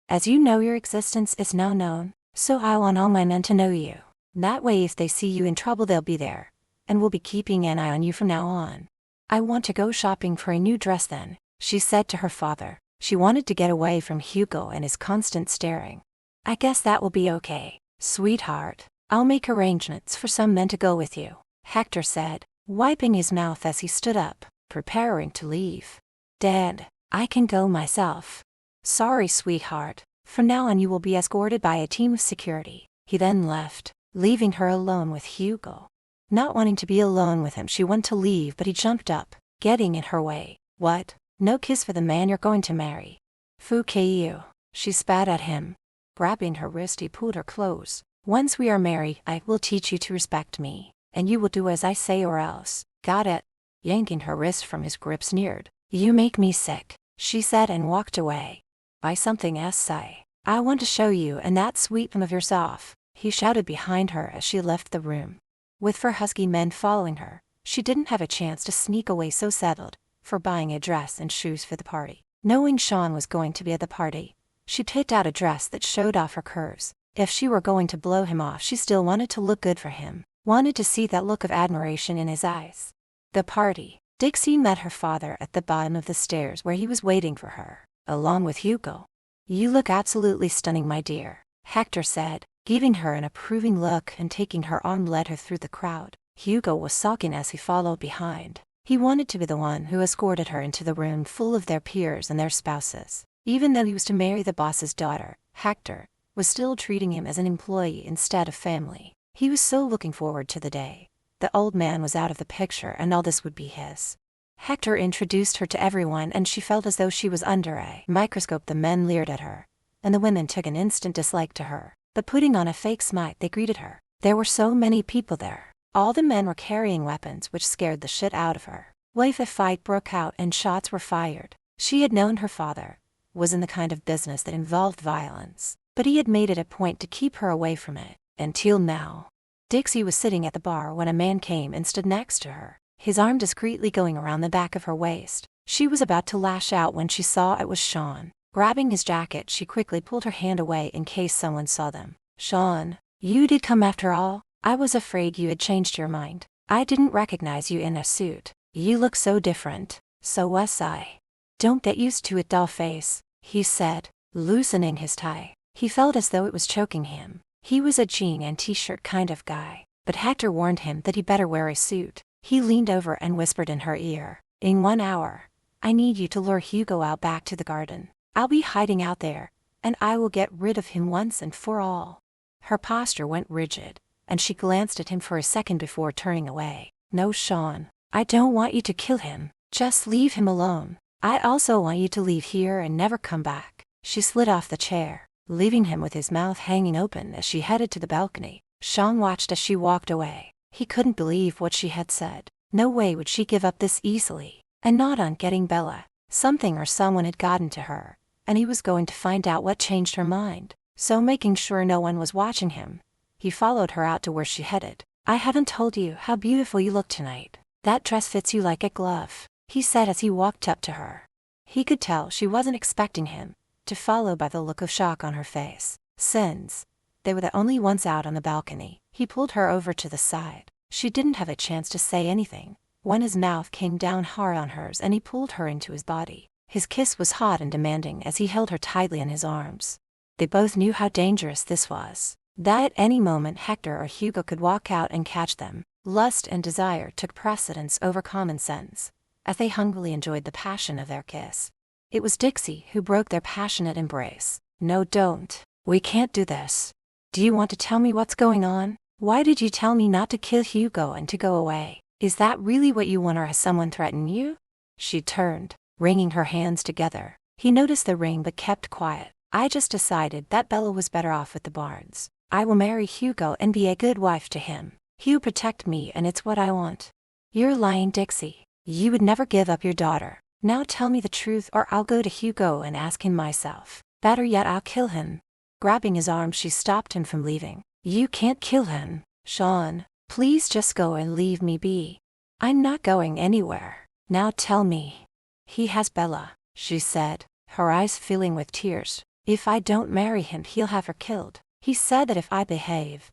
As you know, your existence is now known, so I want all my men to know you. That way if they see you in trouble they'll be there, and we'll be keeping an eye on you from now on. I want to go shopping for a new dress then, she said to her father. She wanted to get away from Hugo and his constant staring. I guess that will be okay, sweetheart. I'll make arrangements for some men to go with you, Hector said, wiping his mouth as he stood up, preparing to leave. Dad, I can go myself. Sorry, sweetheart. From now on you will be escorted by a team of security. He then left, leaving her alone with Hugo. Not wanting to be alone with him, she wanted to leave, but he jumped up, getting in her way. What? No kiss for the man you're going to marry. Fuck you, she spat at him. Grabbing her wrist, he pulled her close. Once we are married, I will teach you to respect me, and you will do as I say or else. Got it? Yanking her wrist from his grip, sneered. You make me sick, she said and walked away. Buy something say. I want to show you and that sweep of yours off, he shouted behind her as she left the room. With 4 husky men following her, she didn't have a chance to sneak away, so settled for buying a dress and shoes for the party. Knowing Sean was going to be at the party, she picked out a dress that showed off her curves. If she were going to blow him off, she still wanted to look good for him, wanted to see that look of admiration in his eyes. The party. Dixie met her father at the bottom of the stairs where he was waiting for her, along with Hugo. You look absolutely stunning, my dear, Hector said, giving her an approving look and taking her arm led her through the crowd. Hugo was sulking as he followed behind. He wanted to be the one who escorted her into the room full of their peers and their spouses. Even though he was to marry the boss's daughter, Hector was still treating him as an employee instead of family. He was so looking forward to the day the old man was out of the picture and all this would be his. Hector introduced her to everyone and she felt as though she was under a microscope. The men leered at her, and the women took an instant dislike to her. But putting on a fake smile, they greeted her. There were so many people there. All the men were carrying weapons, which scared the shit out of her. A fight broke out and shots were fired. She had known her father was in the kind of business that involved violence, but he had made it a point to keep her away from it, until now. Dixie was sitting at the bar when a man came and stood next to her, his arm discreetly going around the back of her waist. She was about to lash out when she saw it was Sean. Grabbing his jacket, she quickly pulled her hand away in case someone saw them. Sean, you did come after all? I was afraid you had changed your mind. I didn't recognize you in a suit. You look so different. So was I. Don't get used to it, doll face, he said, loosening his tie. He felt as though it was choking him. He was a jean and t-shirt kind of guy, but Hector warned him that he better wear a suit. He leaned over and whispered in her ear, in 1 hour, I need you to lure Hugo out back to the garden. I'll be hiding out there, and I will get rid of him once and for all. Her posture went rigid, and she glanced at him for a second before turning away. No, Sean, I don't want you to kill him. Just leave him alone. I also want you to leave here and never come back. She slid off the chair, leaving him with his mouth hanging open as she headed to the balcony. Sean watched as she walked away. He couldn't believe what she had said. No way would she give up this easily, and not on getting Bella. Something or someone had gotten to her, and he was going to find out what changed her mind. So making sure no one was watching him, he followed her out to where she headed. I haven't told you how beautiful you look tonight. That dress fits you like a glove, he said as he walked up to her. He could tell she wasn't expecting him to follow by the look of shock on her face. Since they were the only ones out on the balcony, he pulled her over to the side. She didn't have a chance to say anything when his mouth came down hard on hers and he pulled her into his body. His kiss was hot and demanding as he held her tightly in his arms. They both knew how dangerous this was, that at any moment Hector or Hugo could walk out and catch them. Lust and desire took precedence over common sense, as they hungrily enjoyed the passion of their kiss. It was Dixie who broke their passionate embrace. No, don't. We can't do this. Do you want to tell me what's going on? Why did you tell me not to kill Hugo and to go away? Is that really what you want, or has someone threatened you? She turned, wringing her hands together. He noticed the ring but kept quiet. I just decided that Bella was better off with the Barnes. I will marry Hugo and be a good wife to him. He'll protect me and it's what I want. You're lying, Dixie. You would never give up your daughter. Now tell me the truth or I'll go to Hugo and ask him myself. Better yet, I'll kill him. Grabbing his arm, she stopped him from leaving. You can't kill him, Sean. Please just go and leave me be. I'm not going anywhere. Now tell me. He has Bella, she said, her eyes filling with tears. If I don't marry him, he'll have her killed. He said that if I behave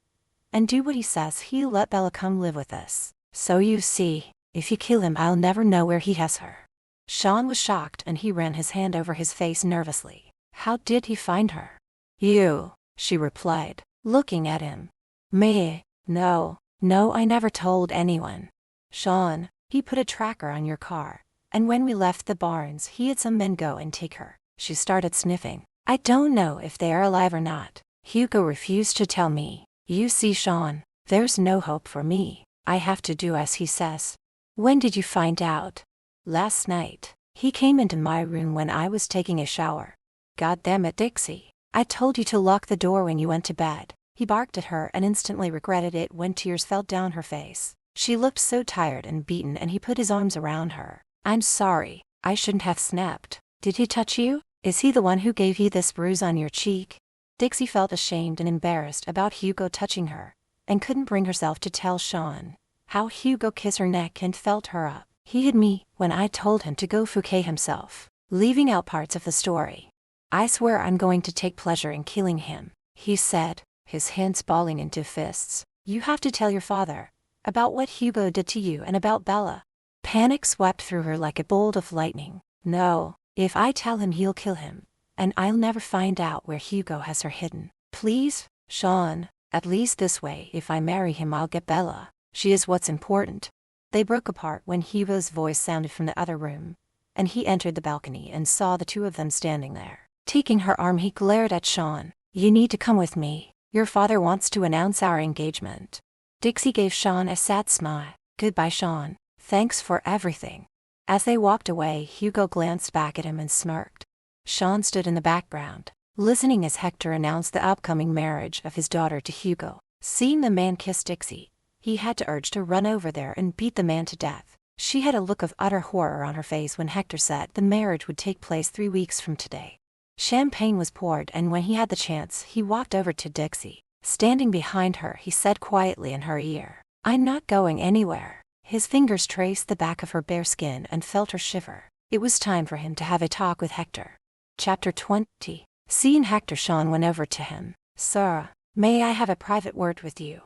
and do what he says, he'll let Bella come live with us. So you see, if you kill him, I'll never know where he has her. Sean was shocked and he ran his hand over his face nervously. How did he find her? You, she replied, looking at him. Me? No, I never told anyone. Sean, he put a tracker on your car, and when we left the Barnes, he had some men go and take her. She started sniffing. I don't know if they are alive or not. Hugo refused to tell me. You see, Sean, there's no hope for me. I have to do as he says. When did you find out? Last night. He came into my room when I was taking a shower. God damn it, Dixie. I told you to lock the door when you went to bed. He barked at her and instantly regretted it when tears fell down her face. She looked so tired and beaten and he put his arms around her. I'm sorry. I shouldn't have snapped. Did he touch you? Is he the one who gave you this bruise on your cheek? Dixie felt ashamed and embarrassed about Hugo touching her, and couldn't bring herself to tell Sean how Hugo kissed her neck and felt her up. He hid me when I told him to go Fouquet himself, leaving out parts of the story. I swear I'm going to take pleasure in killing him, he said, his hands balling into fists. You have to tell your father about what Hugo did to you and about Bella. Panic swept through her like a bolt of lightning. No, if I tell him, he'll kill him, and I'll never find out where Hugo has her hidden. Please, Sean, at least this way, if I marry him, I'll get Bella. She is what's important. They broke apart when Hugo's voice sounded from the other room, and he entered the balcony and saw the two of them standing there. Taking her arm, he glared at Sean. "You need to come with me. Your father wants to announce our engagement." Dixie gave Sean a sad smile. "Goodbye, Sean. Thanks for everything." As they walked away, Hugo glanced back at him and smirked. Sean stood in the background, listening as Hector announced the upcoming marriage of his daughter to Hugo. Seeing the man kiss Dixie, he had to urge to run over there and beat the man to death. She had a look of utter horror on her face when Hector said the marriage would take place 3 weeks from today. Champagne was poured, and when he had the chance, he walked over to Dixie. Standing behind her, he said quietly in her ear, "I'm not going anywhere." His fingers traced the back of her bare skin and felt her shiver. It was time for him to have a talk with Hector. Chapter 20. Seeing Hector, Sean went over to him. "Sir, may I have a private word with you?"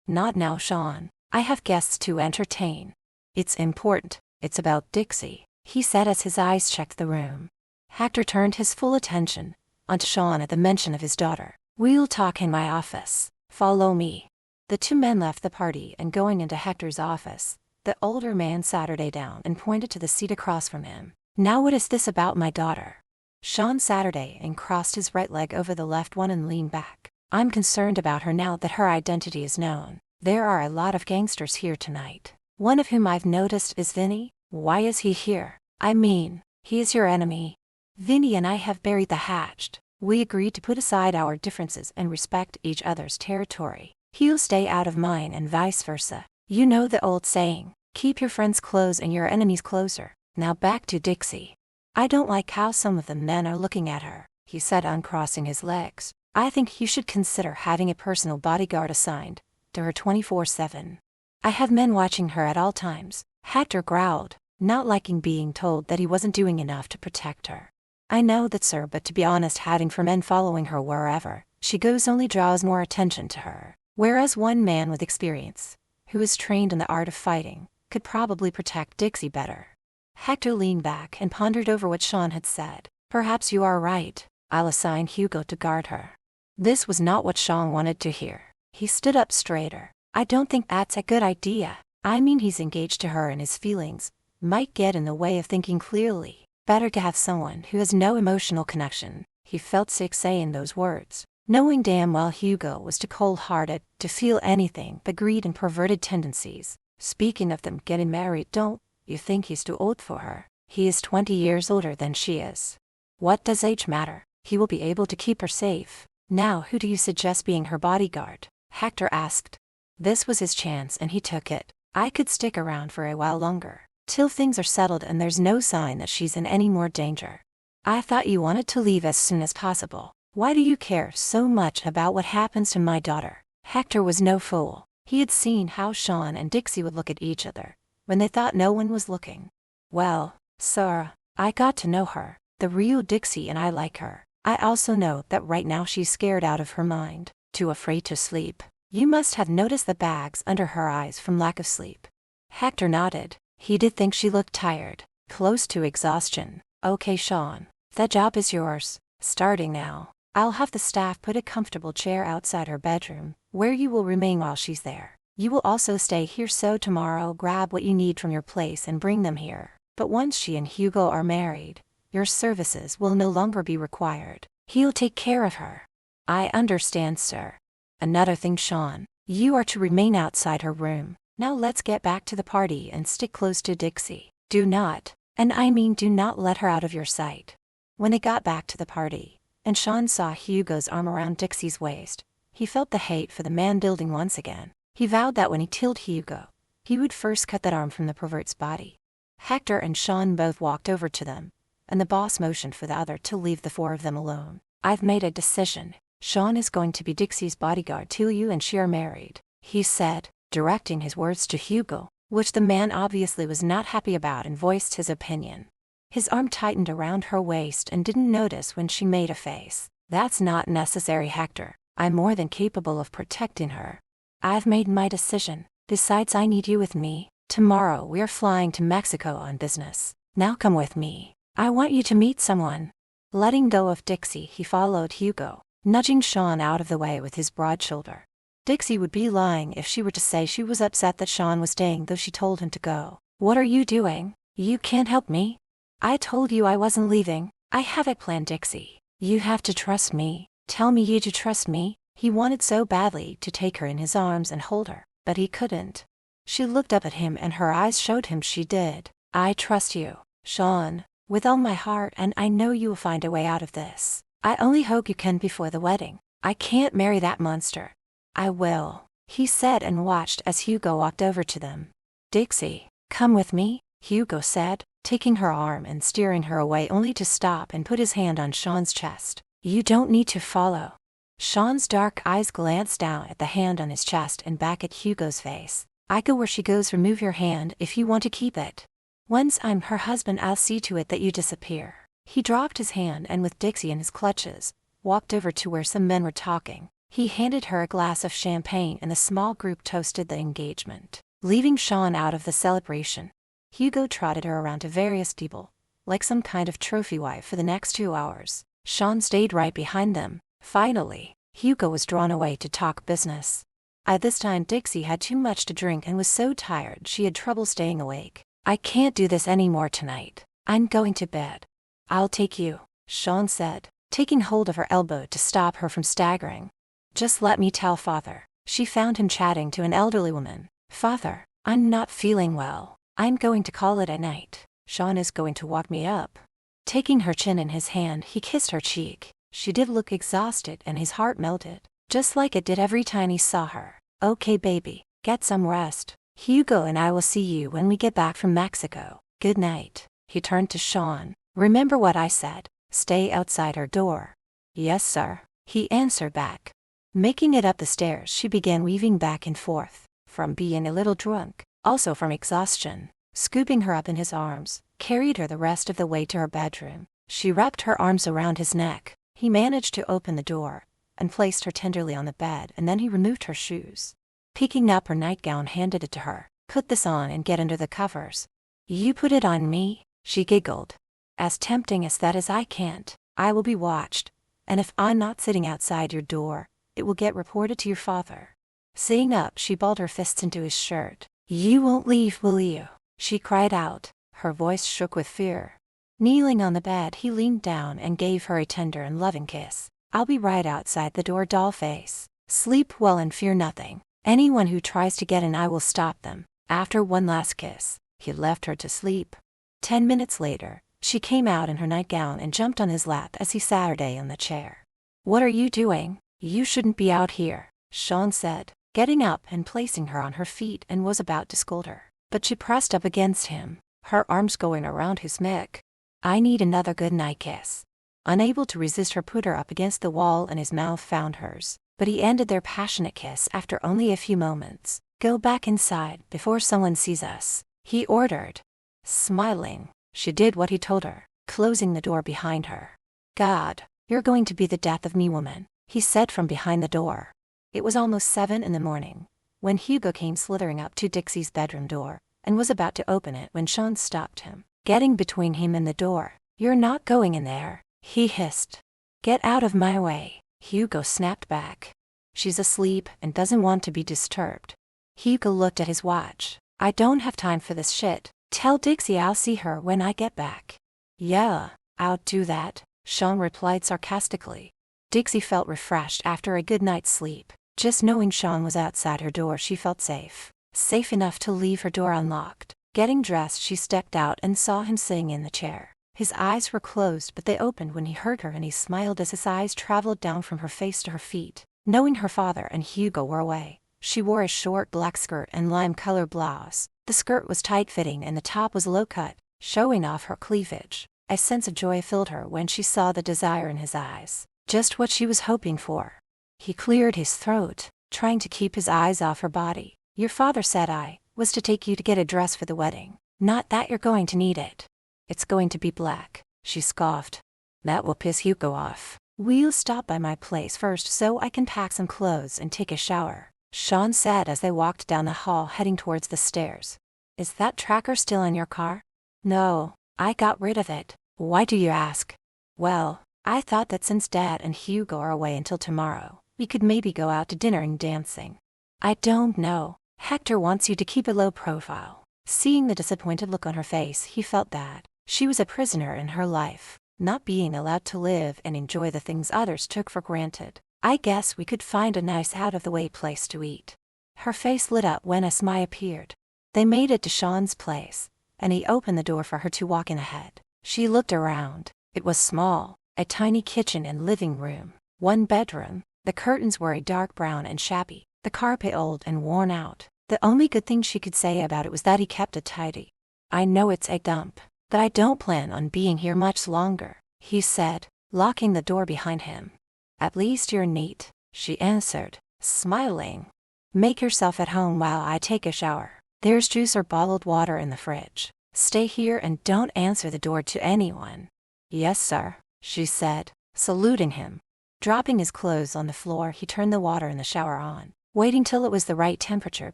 "Not now, Sean. I have guests to entertain." "It's important. It's about Dixie," he said as his eyes checked the room. Hector turned his full attention onto Sean at the mention of his daughter. "We'll talk in my office. Follow me." The two men left the party, and going into Hector's office, the older man sat her down and pointed to the seat across from him. "Now what is this about my daughter?" Sean sat her and crossed his right leg over the left one and leaned back. "I'm concerned about her now that her identity is known. There are a lot of gangsters here tonight. One of whom I've noticed is Vinny." "Why is he here?" "I mean, he is your enemy. Vinny and I have buried the hatched. We agreed to put aside our differences and respect each other's territory. He'll stay out of mine and vice versa. You know the old saying, keep your friends close and your enemies closer." Now back to Dixie. "I don't like how some of the men are looking at her," he said, uncrossing his legs. "I think you should consider having a personal bodyguard assigned to her 24/7. "I have men watching her at all times," Hector growled, not liking being told that he wasn't doing enough to protect her. "I know that, sir, but to be honest, having 4 men following her wherever she goes only draws more attention to her. Whereas one man with experience, who is trained in the art of fighting, could probably protect Dixie better." Hector leaned back and pondered over what Sean had said. "Perhaps you are right. I'll assign Hugo to guard her." This was not what Sean wanted to hear. He stood up straighter. "I don't think that's a good idea. I mean, he's engaged to her, and his feelings might get in the way of thinking clearly. Better to have someone who has no emotional connection." He felt sick saying those words, knowing damn well Hugo was too cold-hearted to feel anything but greed and perverted tendencies. "Speaking of them getting married, don't you think he's too old for her? He is 20 years older than she is." "What does age matter? He will be able to keep her safe." "Now who do you suggest being her bodyguard?" Hector asked. This was his chance, and he took it. "I could stick around for a while longer, till things are settled and there's no sign that she's in any more danger." "I thought you wanted to leave as soon as possible. Why do you care so much about what happens to my daughter?" Hector was no fool. He had seen how Sean and Dixie would look at each other when they thought no one was looking. "Well, sir, I got to know her, the real Dixie, and I like her. I also know that right now she's scared out of her mind, too afraid to sleep. You must have noticed the bags under her eyes from lack of sleep." Hector nodded. He did think she looked tired, close to exhaustion. "Okay, Sean, the job is yours. Starting now, I'll have the staff put a comfortable chair outside her bedroom, where you will remain while she's there. You will also stay here, so tomorrow grab what you need from your place and bring them here. But once she and Hugo are married, your services will no longer be required. He'll take care of her." "I understand, sir." "Another thing, Sean, you are to remain outside her room. Now let's get back to the party and stick close to Dixie. Do not, and I mean do not, let her out of your sight." When they got back to the party, and Sean saw Hugo's arm around Dixie's waist, he felt the hate for the man building once again. He vowed that when he killed Hugo, he would first cut that arm from the pervert's body. Hector and Sean both walked over to them, and the boss motioned for the other to leave the 4 of them alone. "I've made a decision. Sean is going to be Dixie's bodyguard till you and she are married," he said, directing his words to Hugo, which the man obviously was not happy about, and voiced his opinion. His arm tightened around her waist and didn't notice when she made a face. "That's not necessary, Hector. I'm more than capable of protecting her. I've made my decision. Besides, I need you with me. Tomorrow we're flying to Mexico on business. Now come with me. I want you to meet someone." Letting go of Dixie, he followed Hugo, nudging Sean out of the way with his broad shoulder. Dixie would be lying if she were to say she was upset that Sean was staying, though she told him to go. What are you doing? You can't help me. I told you I wasn't leaving. I have a plan, Dixie. You have to trust me. Tell me you do trust me. He wanted so badly to take her in his arms and hold her, but he couldn't. She looked up at him and her eyes showed him she did. I trust you, Sean, with all my heart, and I know you will find a way out of this. I only hope you can before the wedding. I can't marry that monster. I will, he said and watched as Hugo walked over to them. Dixie, come with me, Hugo said, taking her arm and steering her away, only to stop and put his hand on Sean's chest. You don't need to follow. Sean's dark eyes glanced down at the hand on his chest and back at Hugo's face. I go where she goes. Remove your hand if you want to keep it. Once I'm her husband, I'll see to it that you disappear. He dropped his hand and, with Dixie in his clutches, walked over to where some men were talking. He handed her a glass of champagne and the small group toasted the engagement, leaving Sean out of the celebration. Hugo trotted her around to various people, like some kind of trophy wife, for the next 2 hours. Sean stayed right behind them. Finally, Hugo was drawn away to talk business. At this time, Dixie had too much to drink and was so tired she had trouble staying awake. I can't do this anymore tonight. I'm going to bed. I'll take you, Sean said, taking hold of her elbow to stop her from staggering. Just let me tell Father. She found him chatting to an elderly woman. Father, I'm not feeling well. I'm going to call it a night. Sean is going to walk me up. Taking her chin in his hand, he kissed her cheek. She did look exhausted and his heart melted, just like it did every time he saw her. Okay baby, get some rest. Hugo and I will see you when we get back from Mexico. Good night. He turned to Sean. Remember what I said. Stay outside her door. Yes sir, he answered back. Making it up the stairs, she began weaving back and forth, from being a little drunk, also from exhaustion. Scooping her up in his arms, carried her the rest of the way to her bedroom. She wrapped her arms around his neck. He managed to open the door and placed her tenderly on the bed, and then he removed her shoes. Picking up her nightgown, handed it to her. Put this on and get under the covers. You put it on me? She giggled. As tempting as that is, I can't. I will be watched, and if I'm not sitting outside your door, it will get reported to your father. Sitting up, she balled her fists into his shirt. You won't leave, will you? She cried out. Her voice shook with fear. Kneeling on the bed, he leaned down and gave her a tender and loving kiss. I'll be right outside the door, doll face. Sleep well and fear nothing. Anyone who tries to get in, I will stop them. After one last kiss, he left her to sleep. 10 minutes later, she came out in her nightgown and jumped on his lap as he sat her day on the chair. What are you doing? You shouldn't be out here, Sean said, getting up and placing her on her feet, and was about to scold her. But she pressed up against him, her arms going around his neck. I need another good night kiss. Unable to resist her, put her up against the wall and his mouth found hers. But he ended their passionate kiss after only a few moments. Go back inside before someone sees us, he ordered. Smiling, she did what he told her, closing the door behind her. God, you're going to be the death of me, woman, he said from behind the door. It was almost 7 in the morning when Hugo came slithering up to Dixie's bedroom door and was about to open it when Sean stopped him, getting between him and the door. You're not going in there, he hissed. Get out of my way, Hugo snapped back. She's asleep and doesn't want to be disturbed. Hugo looked at his watch. I don't have time for this shit. Tell Dixie I'll see her when I get back. Yeah, I'll do that, Sean replied sarcastically. Dixie felt refreshed after a good night's sleep. Just knowing Sean was outside her door, she felt safe. Safe enough to leave her door unlocked. Getting dressed, she stepped out and saw him sitting in the chair. His eyes were closed, but they opened when he heard her, and he smiled as his eyes traveled down from her face to her feet. Knowing her father and Hugo were away, she wore a short black skirt and lime-colored blouse. The skirt was tight-fitting and the top was low-cut, showing off her cleavage. A sense of joy filled her when she saw the desire in his eyes. Just what she was hoping for. He cleared his throat, trying to keep his eyes off her body. Your father said I was to take you to get a dress for the wedding. Not that you're going to need it. It's going to be black, she scoffed. That will piss Hugo off. We'll stop by my place first so I can pack some clothes and take a shower, Sean said as they walked down the hall heading towards the stairs. Is that tracker still in your car? No, I got rid of it. Why do you ask? Well, I thought that since Dad and Hugo are away until tomorrow, We could maybe go out to dinner and dancing. I don't know. Hector wants you to keep a low profile. Seeing the disappointed look on her face, he felt that she was a prisoner in her life, not being allowed to live and enjoy the things others took for granted. I guess we could find a nice out-of-the-way place to eat. Her face lit up when a smile appeared. They made it to Sean's place, and he opened the door for her to walk in ahead. She looked around. It was small, a tiny kitchen and living room, one bedroom. The curtains were a dark brown and shabby, the carpet old and worn out. The only good thing she could say about it was that he kept it tidy. I know it's a dump, but I don't plan on being here much longer, he said, locking the door behind him. At least you're neat, she answered, smiling. Make yourself at home while I take a shower. There's juice or bottled water in the fridge. Stay here and don't answer the door to anyone. Yes, sir, she said, saluting him. Dropping his clothes on the floor, he turned the water in the shower on, waiting till it was the right temperature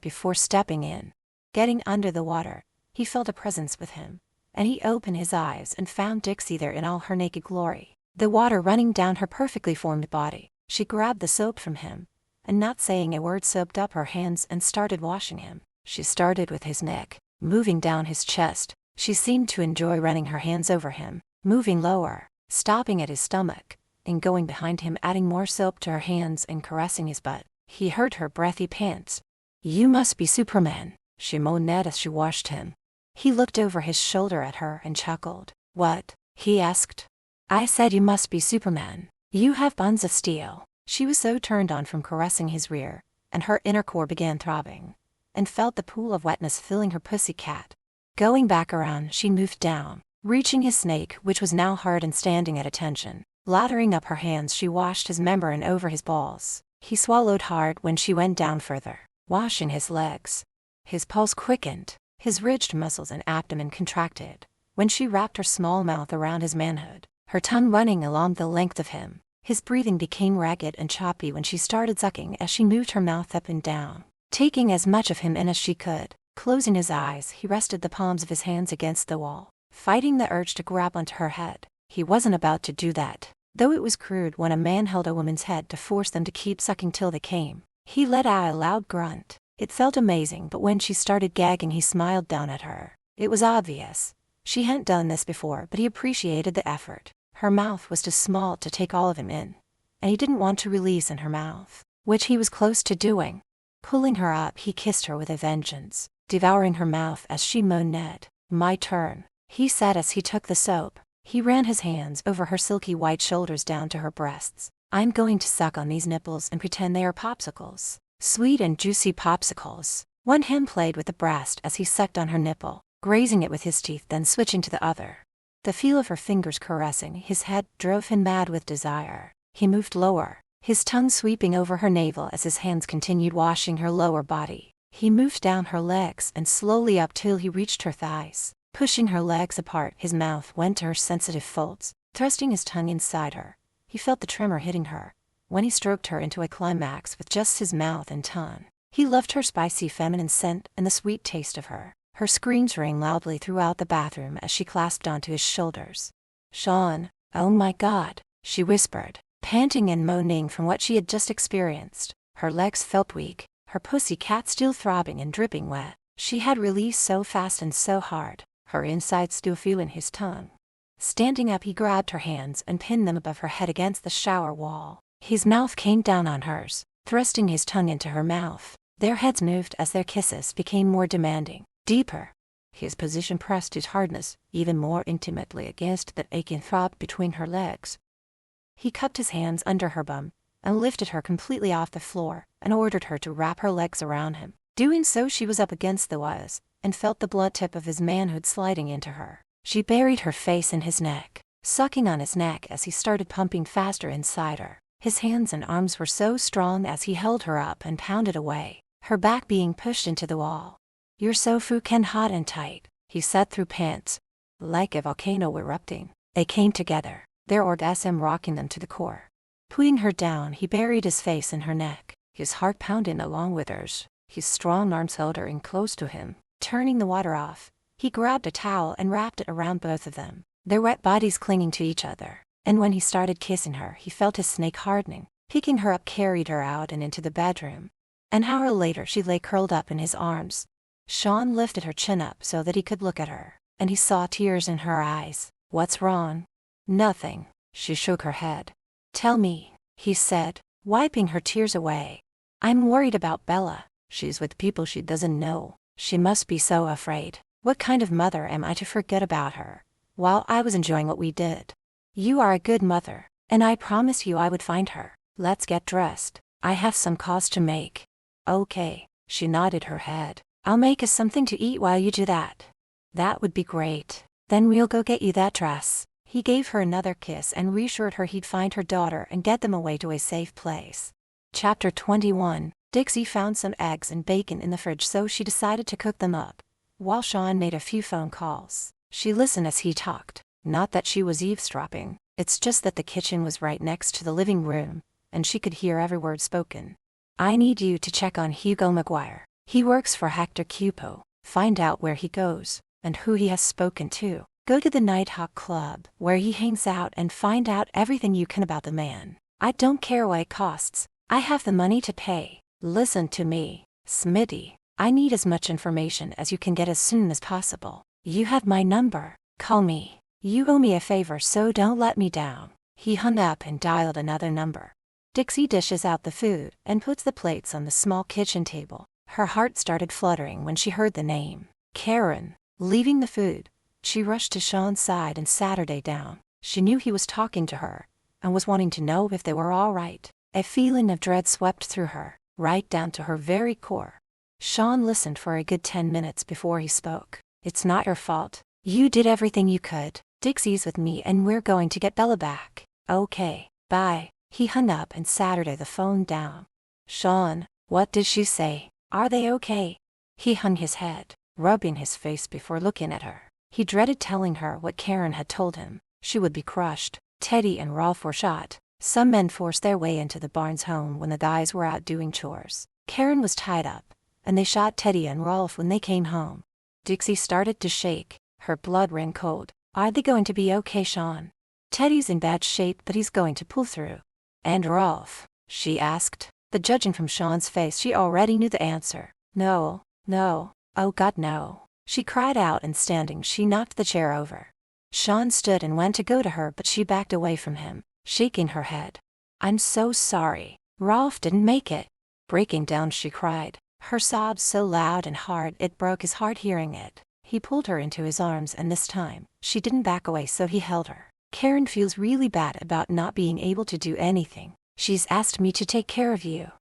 before stepping in. Getting under the water, he felt a presence with him, and he opened his eyes and found Dixie there in all her naked glory, the water running down her perfectly formed body. She grabbed the soap from him, and not saying a word soaped up her hands and started washing him. She started with his neck, moving down his chest. She seemed to enjoy running her hands over him, moving lower, stopping at his stomach, and going behind him, adding more soap to her hands and caressing his butt. He heard her breathy pants. You must be Superman, she moaned as she washed him. He looked over his shoulder at her and chuckled. What? He asked. I said you must be Superman. You have buns of steel. She was so turned on from caressing his rear, and her inner core began throbbing, and felt the pool of wetness filling her pussy cat. Going back around, she moved down, reaching his snake, which was now hard and standing at attention. Lathering up her hands, she washed his member and over his balls. He swallowed hard when she went down further, washing his legs. His pulse quickened, his ridged muscles and abdomen contracted, when she wrapped her small mouth around his manhood, her tongue running along the length of him. His breathing became ragged and choppy when she started sucking as she moved her mouth up and down, taking as much of him in as she could. Closing his eyes, he rested the palms of his hands against the wall, fighting the urge to grab onto her head. He wasn't about to do that, though it was crude when a man held a woman's head to force them to keep sucking till they came. He let out a loud grunt. It felt amazing, but when she started gagging, he smiled down at her. It was obvious. She hadn't done this before, but he appreciated the effort. Her mouth was too small to take all of him in, and he didn't want to release in her mouth, which he was close to doing. Pulling her up, he kissed her with a vengeance, devouring her mouth as she moaned. My turn, he said as he took the soap. He ran his hands over her silky white shoulders down to her breasts. I'm going to suck on these nipples and pretend they are popsicles. Sweet and juicy popsicles. One hand played with the breast as he sucked on her nipple, grazing it with his teeth, then switching to the other. The feel of her fingers caressing his head drove him mad with desire. He moved lower, his tongue sweeping over her navel as his hands continued washing her lower body. He moved down her legs and slowly up till he reached her thighs. Pushing her legs apart, his mouth went to her sensitive folds, thrusting his tongue inside her. He felt the tremor hitting her when he stroked her into a climax with just his mouth and tongue. He loved her spicy feminine scent and the sweet taste of her. Her screams rang loudly throughout the bathroom as she clasped onto his shoulders. Sean, oh my God, she whispered, panting and moaning from what she had just experienced. Her legs felt weak, her pussy cat still throbbing and dripping wet. She had released so fast and so hard, her insides still feeling his tongue. Standing up, he grabbed her hands and pinned them above her head against the shower wall. His mouth came down on hers, thrusting his tongue into her mouth. Their heads moved as their kisses became more demanding, deeper. His position pressed his hardness even more intimately against that aching throb between her legs. He cupped his hands under her bum and lifted her completely off the floor and ordered her to wrap her legs around him. Doing so, she was up against the walls and felt the blunt tip of his manhood sliding into her. She buried her face in his neck, sucking on his neck as he started pumping faster inside her. His hands and arms were so strong as he held her up and pounded away, her back being pushed into the wall. You're so fucking hot and tight, he said through pants. Like a volcano erupting. They came together, their orgasm rocking them to the core. Putting her down, he buried his face in her neck, his heart pounding along with hers. His strong arms held her in close to him. Turning the water off, he grabbed a towel and wrapped it around both of them, their wet bodies clinging to each other. And when he started kissing her, he felt his snake hardening, Picking her up carried her out and into the bedroom. An hour later she lay curled up in his arms. Sean lifted her chin up so that he could look at her, and he saw tears in her eyes. "What's wrong?" "Nothing." She shook her head. "Tell me," he said, wiping her tears away. "I'm worried about Bella. She's with people she doesn't know. She must be so afraid. What kind of mother am I to forget about her while I was enjoying what we did? You are a good mother, and I promised you I would find her. Let's get dressed. I have some calls to make." "Okay." She nodded her head. "I'll make us something to eat while you do that." "That would be great. Then we'll go get you that dress." He gave her another kiss and reassured her he'd find her daughter and get them away to a safe place. Chapter 21. Dixie found some eggs and bacon in the fridge, so she decided to cook them up. While Sean made a few phone calls, she listened as he talked. Not that she was eavesdropping, it's just that the kitchen was right next to the living room, and she could hear every word spoken. "I need you to check on Hugo McGuire. He works for Hector Cupo. Find out where he goes, and who he has spoken to. Go to the Nighthawk Club, where he hangs out, and find out everything you can about the man. I don't care what it costs. I have the money to pay. Listen to me, Smitty. I need as much information as you can get as soon as possible. You have my number. Call me. You owe me a favor, so don't let me down." He hung up and dialed another number. Dixie dishes out the food and puts the plates on the small kitchen table. Her heart started fluttering when she heard the name. Karen. Leaving the food, she rushed to Sean's side and sat her down. She knew he was talking to her and was wanting to know if they were all right. A feeling of dread swept through her, right down to her very core. Sean listened for a good 10 minutes before he spoke. "It's not your fault. You did everything you could. Dixie's with me and we're going to get Bella back." "Okay, bye." He hung up and sat the phone down. "Sean, what did she say? Are they okay?" He hung his head, rubbing his face before looking at her. He dreaded telling her what Karen had told him. She would be crushed. Teddy and Rolf were shot. Some men forced their way into the Barnes home when the guys were out doing chores. Karen was tied up, and they shot Teddy and Rolf when they came home. Dixie started to shake. Her blood ran cold. "Are they going to be okay, Sean?" "Teddy's in bad shape, but he's going to pull through." "And Rolf?" she asked. The judging from Sean's face, she already knew the answer. "No, no, oh God, no." She cried out, and standing, she knocked the chair over. Sean stood and went to go to her, but she backed away from him, shaking her head. "I'm so sorry. Rolf didn't make it." Breaking down, she cried, her sobs so loud and hard it broke his heart hearing it. He pulled her into his arms, and this time, she didn't back away, so he held her. "Karen feels really bad about not being able to do anything. She's asked me to take care of you.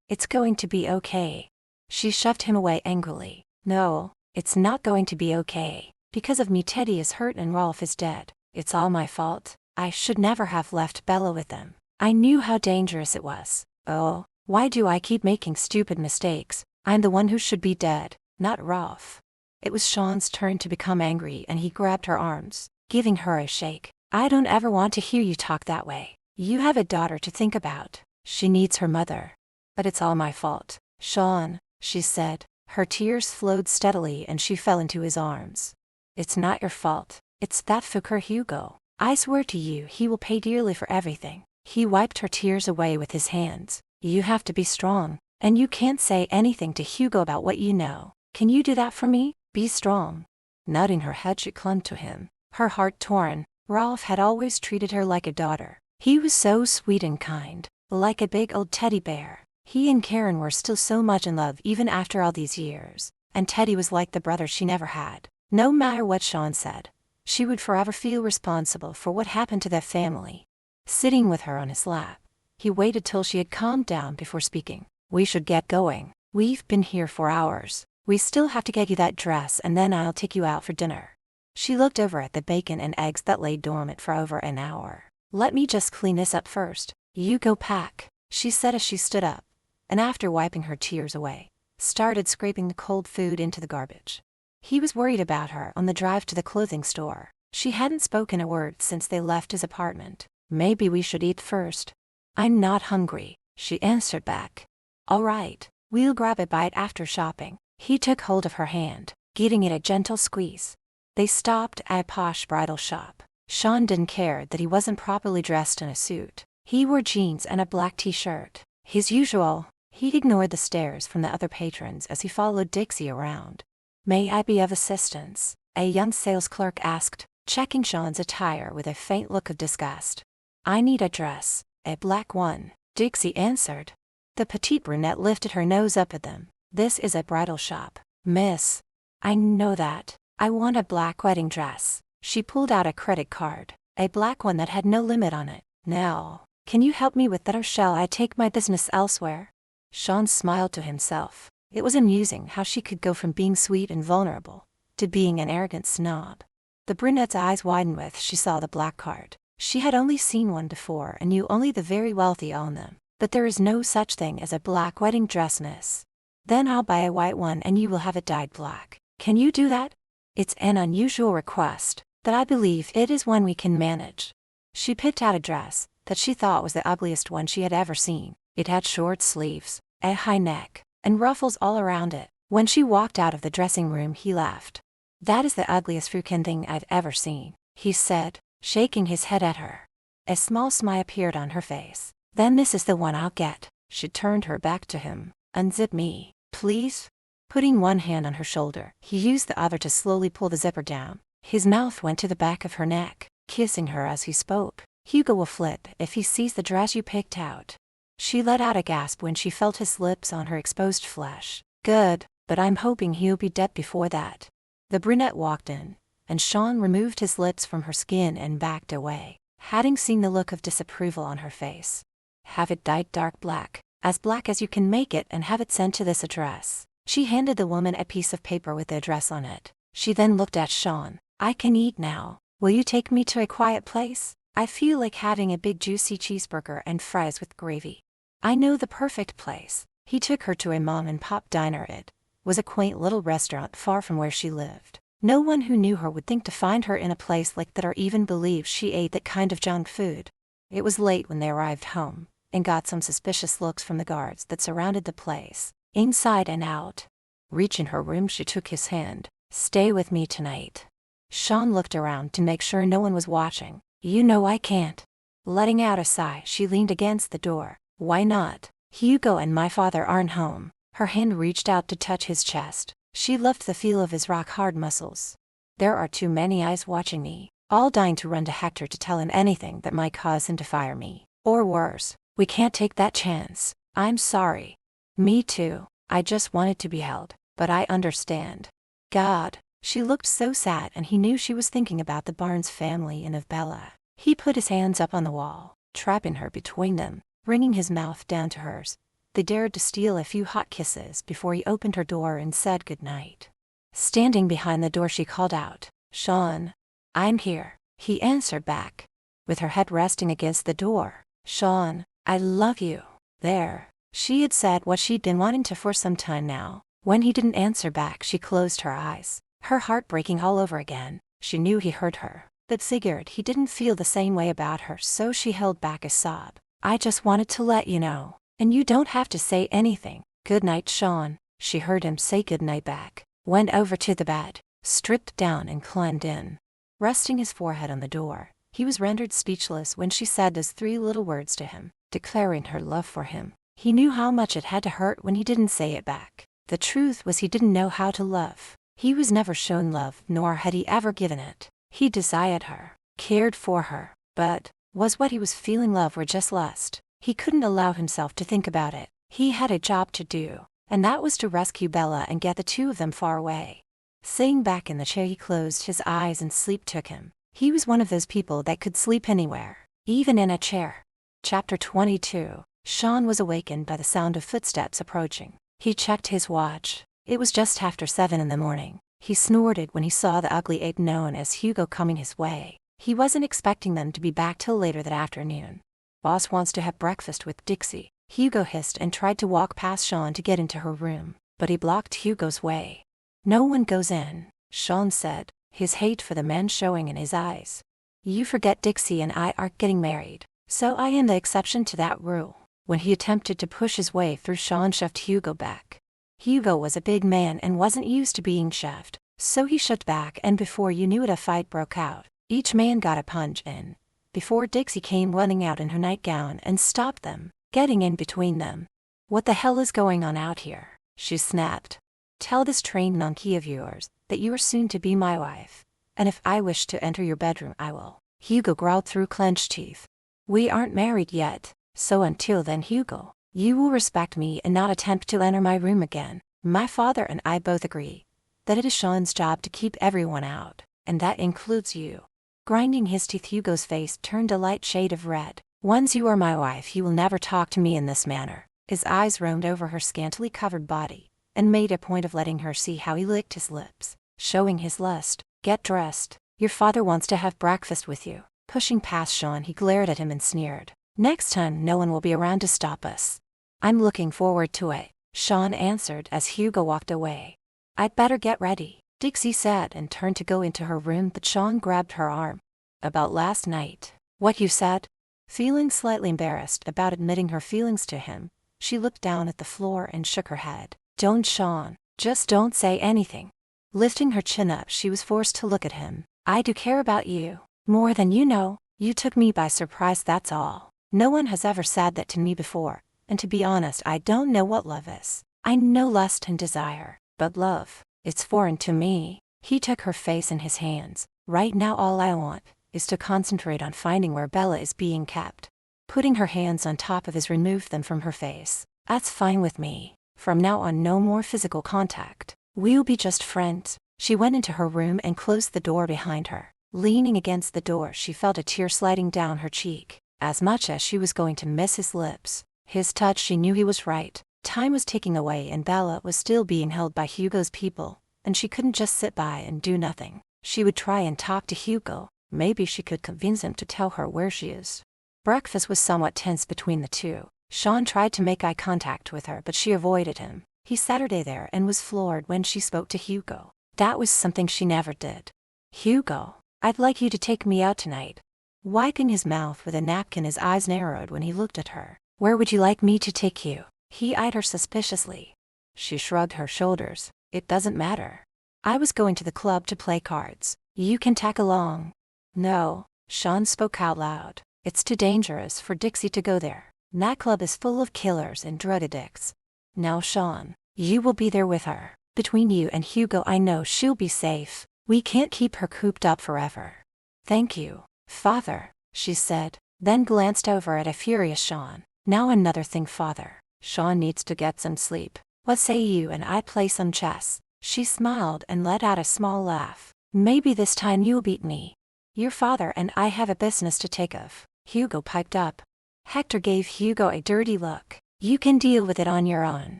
It's going to be okay." She shoved him away angrily. "No, it's not going to be okay. Because of me, Teddy is hurt and Rolf is dead. It's all my fault. I should never have left Bella with them. I knew how dangerous it was. Oh, why do I keep making stupid mistakes? I'm the one who should be dead, not Rolf." It was Sean's turn to become angry, and he grabbed her arms, giving her a shake. "I don't ever want to hear you talk that way. You have a daughter to think about. She needs her mother." "But it's all my fault, Sean," she said. Her tears flowed steadily and she fell into his arms. "It's not your fault. It's that fucker Hugo. I swear to you he will pay dearly for everything." He wiped her tears away with his hands. "You have to be strong, and you can't say anything to Hugo about what you know. Can you do that for me? Be strong." Nodding her head, she clung to him, her heart torn. Rolf had always treated her like a daughter. He was so sweet and kind, like a big old teddy bear. He and Karen were still so much in love even after all these years, and Teddy was like the brother she never had. No matter what Sean said, she would forever feel responsible for what happened to their family. Sitting with her on his lap, he waited till she had calmed down before speaking. "We should get going. We've been here for hours. We still have to get you that dress, and then I'll take you out for dinner." She looked over at the bacon and eggs that lay dormant for over an hour. "Let me just clean this up first. You go pack," she said as she stood up, and after wiping her tears away, started scraping the cold food into the garbage. He was worried about her on the drive to the clothing store. She hadn't spoken a word since they left his apartment. "Maybe we should eat first." "I'm not hungry," she answered back. "All right, we'll grab a bite after shopping." He took hold of her hand, giving it a gentle squeeze. They stopped at a posh bridal shop. Sean didn't care that he wasn't properly dressed in a suit. He wore jeans and a black t-shirt. His usual. He ignored the stares from the other patrons as he followed Dixie around. "May I be of assistance?" a young sales clerk asked, checking Sean's attire with a faint look of disgust. "I need a dress, a black one," Dixie answered. The petite brunette lifted her nose up at them. "This is a bridal shop, miss." "I know that. I want a black wedding dress." She pulled out a credit card, a black one that had no limit on it. "Now, can you help me with that, or shall I take my business elsewhere?" Sean smiled to himself. It was amusing how she could go from being sweet and vulnerable to being an arrogant snob. The brunette's eyes widened when she saw the black card. She had only seen one before and knew only the very wealthy own them. "But there is no such thing as a black wedding dress, miss." "Then I'll buy a white one and you will have it dyed black." "Can you do that?" "It's an unusual request, but I believe it is one we can manage." She picked out a dress that she thought was the ugliest one she had ever seen. It had short sleeves, a high neck, and ruffles all around it. When she walked out of the dressing room, he laughed. "That is the ugliest freaking thing I've ever seen," he said, shaking his head at her. A small smile appeared on her face. "Then this is the one I'll get." She turned her back to him. "Unzip me, please." Putting one hand on her shoulder, he used the other to slowly pull the zipper down. His mouth went to the back of her neck, kissing her as he spoke. "Hugo will flip if he sees the dress you picked out." She let out a gasp when she felt his lips on her exposed flesh. "Good, but I'm hoping he'll be dead before that." The brunette walked in, and Sean removed his lips from her skin and backed away, having seen the look of disapproval on her face. "Have it dyed dark black as you can make it, and have it sent to this address." She handed the woman a piece of paper with the address on it. She then looked at Sean. "I can eat now. Will you take me to a quiet place? I feel like having a big juicy cheeseburger and fries with gravy." "I know the perfect place." He took her to a mom-and-pop diner. It was a quaint little restaurant far from where she lived. No one who knew her would think to find her in a place like that or even believe she ate that kind of junk food. It was late when they arrived home, and got some suspicious looks from the guards that surrounded the place, inside and out. Reaching her room, she took his hand. "Stay with me tonight." Sean looked around to make sure no one was watching. "You know I can't." Letting out a sigh, she leaned against the door. "Why not? Hugo and my father aren't home." Her hand reached out to touch his chest. She loved the feel of his rock-hard muscles. "There are too many eyes watching me, all dying to run to Hector to tell him anything that might cause him to fire me. Or worse, we can't take that chance." "I'm sorry." "Me too. I just wanted to be held, but I understand." God, she looked so sad, and he knew she was thinking about the Barnes family and of Bella. He put his hands up on the wall, trapping her between them, bringing his mouth down to hers. They dared to steal a few hot kisses before he opened her door and said goodnight. Standing behind the door, she called out, "Sean." "I'm here," he answered back, with her head resting against the door. "Sean, I love you." There. She had said what she'd been wanting to for some time now. When he didn't answer back, she closed her eyes, her heart breaking all over again. She knew he heard her, but figured he didn't feel the same way about her, so she held back a sob. "I just wanted to let you know, and you don't have to say anything." "Good night, Sean." She heard him say goodnight back, went over to the bed, stripped down and climbed in. Resting his forehead on the door, he was rendered speechless when she said those three little words to him, declaring her love for him. He knew how much it had to hurt when he didn't say it back. The truth was, he didn't know how to love. He was never shown love, nor had he ever given it. He desired her, cared for her, but was what he was feeling love or just lust? He couldn't allow himself to think about it. He had a job to do, and that was to rescue Bella and get the two of them far away. Sitting back in the chair, he closed his eyes and sleep took him. He was one of those people that could sleep anywhere, even in a chair. Chapter 22. Sean was awakened by the sound of footsteps approaching. He checked his watch. It was just after 7 in the morning. He snorted when he saw the ugly ape known as Hugo coming his way. He wasn't expecting them to be back till later that afternoon. "Boss wants to have breakfast with Dixie," Hugo hissed and tried to walk past Sean to get into her room, but he blocked Hugo's way. "No one goes in," Sean said, his hate for the man showing in his eyes. "You forget Dixie and I are getting married, so I am the exception to that rule." When he attempted to push his way through, Sean shoved Hugo back. Hugo was a big man and wasn't used to being shoved, so he shoved back, and before you knew it, a fight broke out. Each man got a punch in, before Dixie came running out in her nightgown and stopped them, getting in between them. "What the hell is going on out here?" she snapped. "Tell this trained monkey of yours that you are soon to be my wife, and if I wish to enter your bedroom I will." Hugo growled through clenched teeth. "We aren't married yet, so until then, Hugo, you will respect me and not attempt to enter my room again. My father and I both agree that it is Sean's job to keep everyone out, and that includes you." Grinding his teeth, Hugo's face turned a light shade of red. "Once you are my wife, you will never talk to me in this manner." His eyes roamed over her scantily covered body, and made a point of letting her see how he licked his lips, showing his lust. "Get dressed. Your father wants to have breakfast with you." Pushing past Sean, he glared at him and sneered. "Next time no one will be around to stop us." "I'm looking forward to it," Sean answered as Hugo walked away. "I'd better get ready," Dixie said and turned to go into her room, but Sean grabbed her arm. "About last night, what you said?" Feeling slightly embarrassed about admitting her feelings to him, she looked down at the floor and shook her head. "Don't, Sean. Just don't say anything." Lifting her chin up, she was forced to look at him. "I do care about you. More than you know. You took me by surprise, that's all. No one has ever said that to me before, and to be honest, I don't know what love is. I know lust and desire, but love, it's foreign to me." He took her face in his hands. "Right now all I want is to concentrate on finding where Bella is being kept." Putting her hands on top of his removed them from her face. "That's fine with me. From now on no more physical contact. We'll be just friends." She went into her room and closed the door behind her. Leaning against the door, she felt a tear sliding down her cheek. As much as she was going to miss his lips, his touch, she knew he was right. Time was ticking away and Bella was still being held by Hugo's people, and she couldn't just sit by and do nothing. She would try and talk to Hugo. Maybe she could convince him to tell her where she is. Breakfast was somewhat tense between the two. Sean tried to make eye contact with her, but she avoided him. He sat her there and was floored when she spoke to Hugo. That was something she never did. "Hugo, I'd like you to take me out tonight." Wiping his mouth with a napkin, his eyes narrowed when he looked at her. "Where would you like me to take you?" He eyed her suspiciously. She shrugged her shoulders. "It doesn't matter. I was going to the club to play cards. You can tag along." "No," Sean spoke out loud. "It's too dangerous for Dixie to go there. That club is full of killers and drug addicts." "Now, Sean, you will be there with her. Between you and Hugo, I know she'll be safe. We can't keep her cooped up forever." "Thank you, Father," she said, then glanced over at a furious Sean. "Now another thing, Father. Sean needs to get some sleep. What say you and I play some chess?" She smiled and let out a small laugh. "Maybe this time you'll beat me. Your father and I have a business to take of." Hugo piped up. Hector gave Hugo a dirty look. "You can deal with it on your own.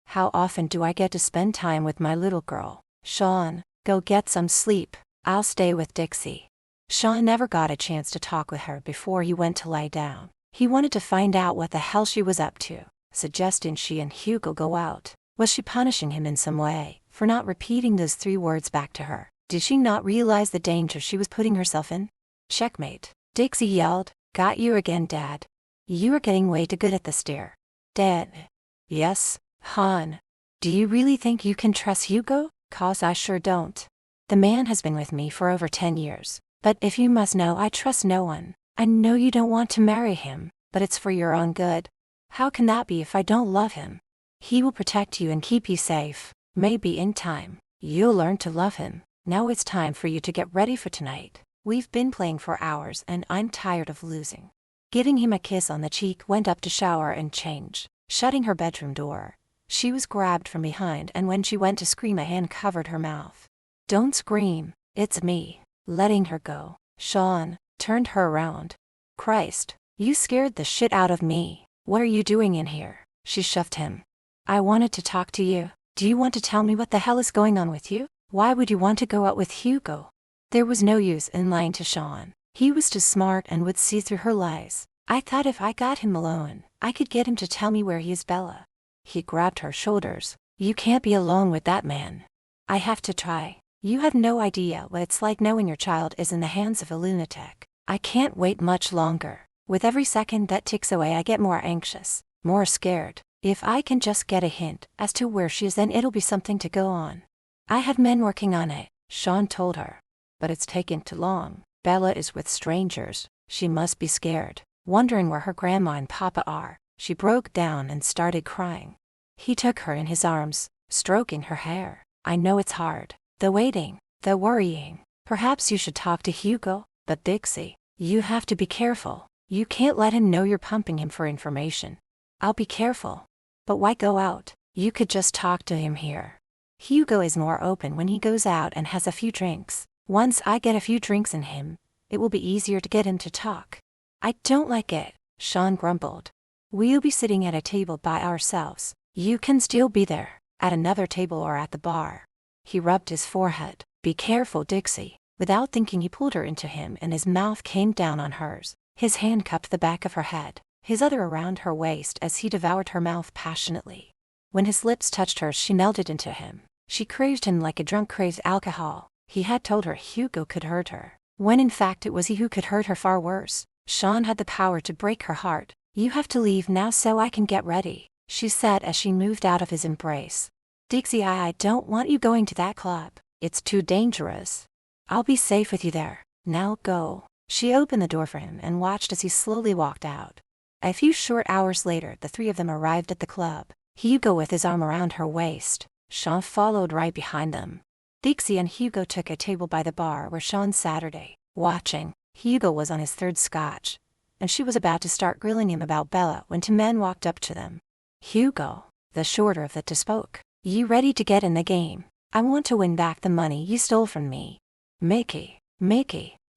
How often do I get to spend time with my little girl? Sean, go get some sleep. I'll stay with Dixie." Sean never got a chance to talk with her before he went to lie down. He wanted to find out what the hell she was up to, suggesting she and Hugo go out. Was she punishing him in some way for not repeating those 3 words back to her? Did she not realize the danger she was putting herself in? "Checkmate," Dixie yelled. "Got you again, Dad. You are getting way too good at this, dear." "Dad." "Yes, hon. Do you really think you can trust Hugo? 'Cause I sure don't. The man has been with me for over 10 years. But if you must know, I trust no one. I know you don't want to marry him, but it's for your own good." "How can that be if I don't love him?" "He will protect you and keep you safe. Maybe in time, you'll learn to love him. Now it's time for you to get ready for tonight. We've been playing for hours and I'm tired of losing." Giving him a kiss on the cheek, went up to shower and change. Shutting her bedroom door, she was grabbed from behind, and when she went to scream, a hand covered her mouth. "Don't scream, it's me." Letting her go, Sean turned her around. "Christ, you scared the shit out of me. What are you doing in here?" She shoved him. "I wanted to talk to you. Do you want to tell me what the hell is going on with you? Why would you want to go out with Hugo?" There was no use in lying to Sean. He was too smart and would see through her lies. "I thought if I got him alone, I could get him to tell me where he is, Bella." He grabbed her shoulders. "You can't be alone with that man." "I have to try. You have no idea what it's like knowing your child is in the hands of a lunatic. I can't wait much longer. With every second that ticks away, I get more anxious, more scared. If I can just get a hint as to where she is, then it'll be something to go on." "I have men working on it," Sean told her. "But it's taken too long. Bella is with strangers. She must be scared, wondering where her grandma and papa are. She broke down and started crying. He took her in his arms, stroking her hair. I know it's hard. The waiting, the worrying. Perhaps you should talk to Hugo, but Dixie, you have to be careful. You can't let him know you're pumping him for information. I'll be careful. But why go out? You could just talk to him here. Hugo is more open when he goes out and has a few drinks. Once I get a few drinks in him, it will be easier to get him to talk. I don't like it, Sean grumbled. We'll be sitting at a table by ourselves. You can still be there, at another table or at the bar. He rubbed his forehead. Be careful, Dixie. Without thinking, he pulled her into him and his mouth came down on hers. His hand cupped the back of her head, his other around her waist as he devoured her mouth passionately. When his lips touched hers, she melted into him. She craved him like a drunk craves alcohol. He had told her Hugo could hurt her, when in fact it was he who could hurt her far worse. Sean had the power to break her heart. You have to leave now so I can get ready, she said as she moved out of his embrace. Dixie, I don't want you going to that club. It's too dangerous. I'll be safe with you there. Now go. She opened the door for him and watched as he slowly walked out. A few short hours later, the three of them arrived at the club. Hugo with his arm around her waist. Sean followed right behind them. Dixie and Hugo took a table by the bar where Sean Saturday, watching. Hugo was on his third scotch, and she was about to start grilling him about Bella when two men walked up to them. Hugo, the shorter of the two, spoke. You ready to get in the game? I want to win back the money you stole from me. Mickey,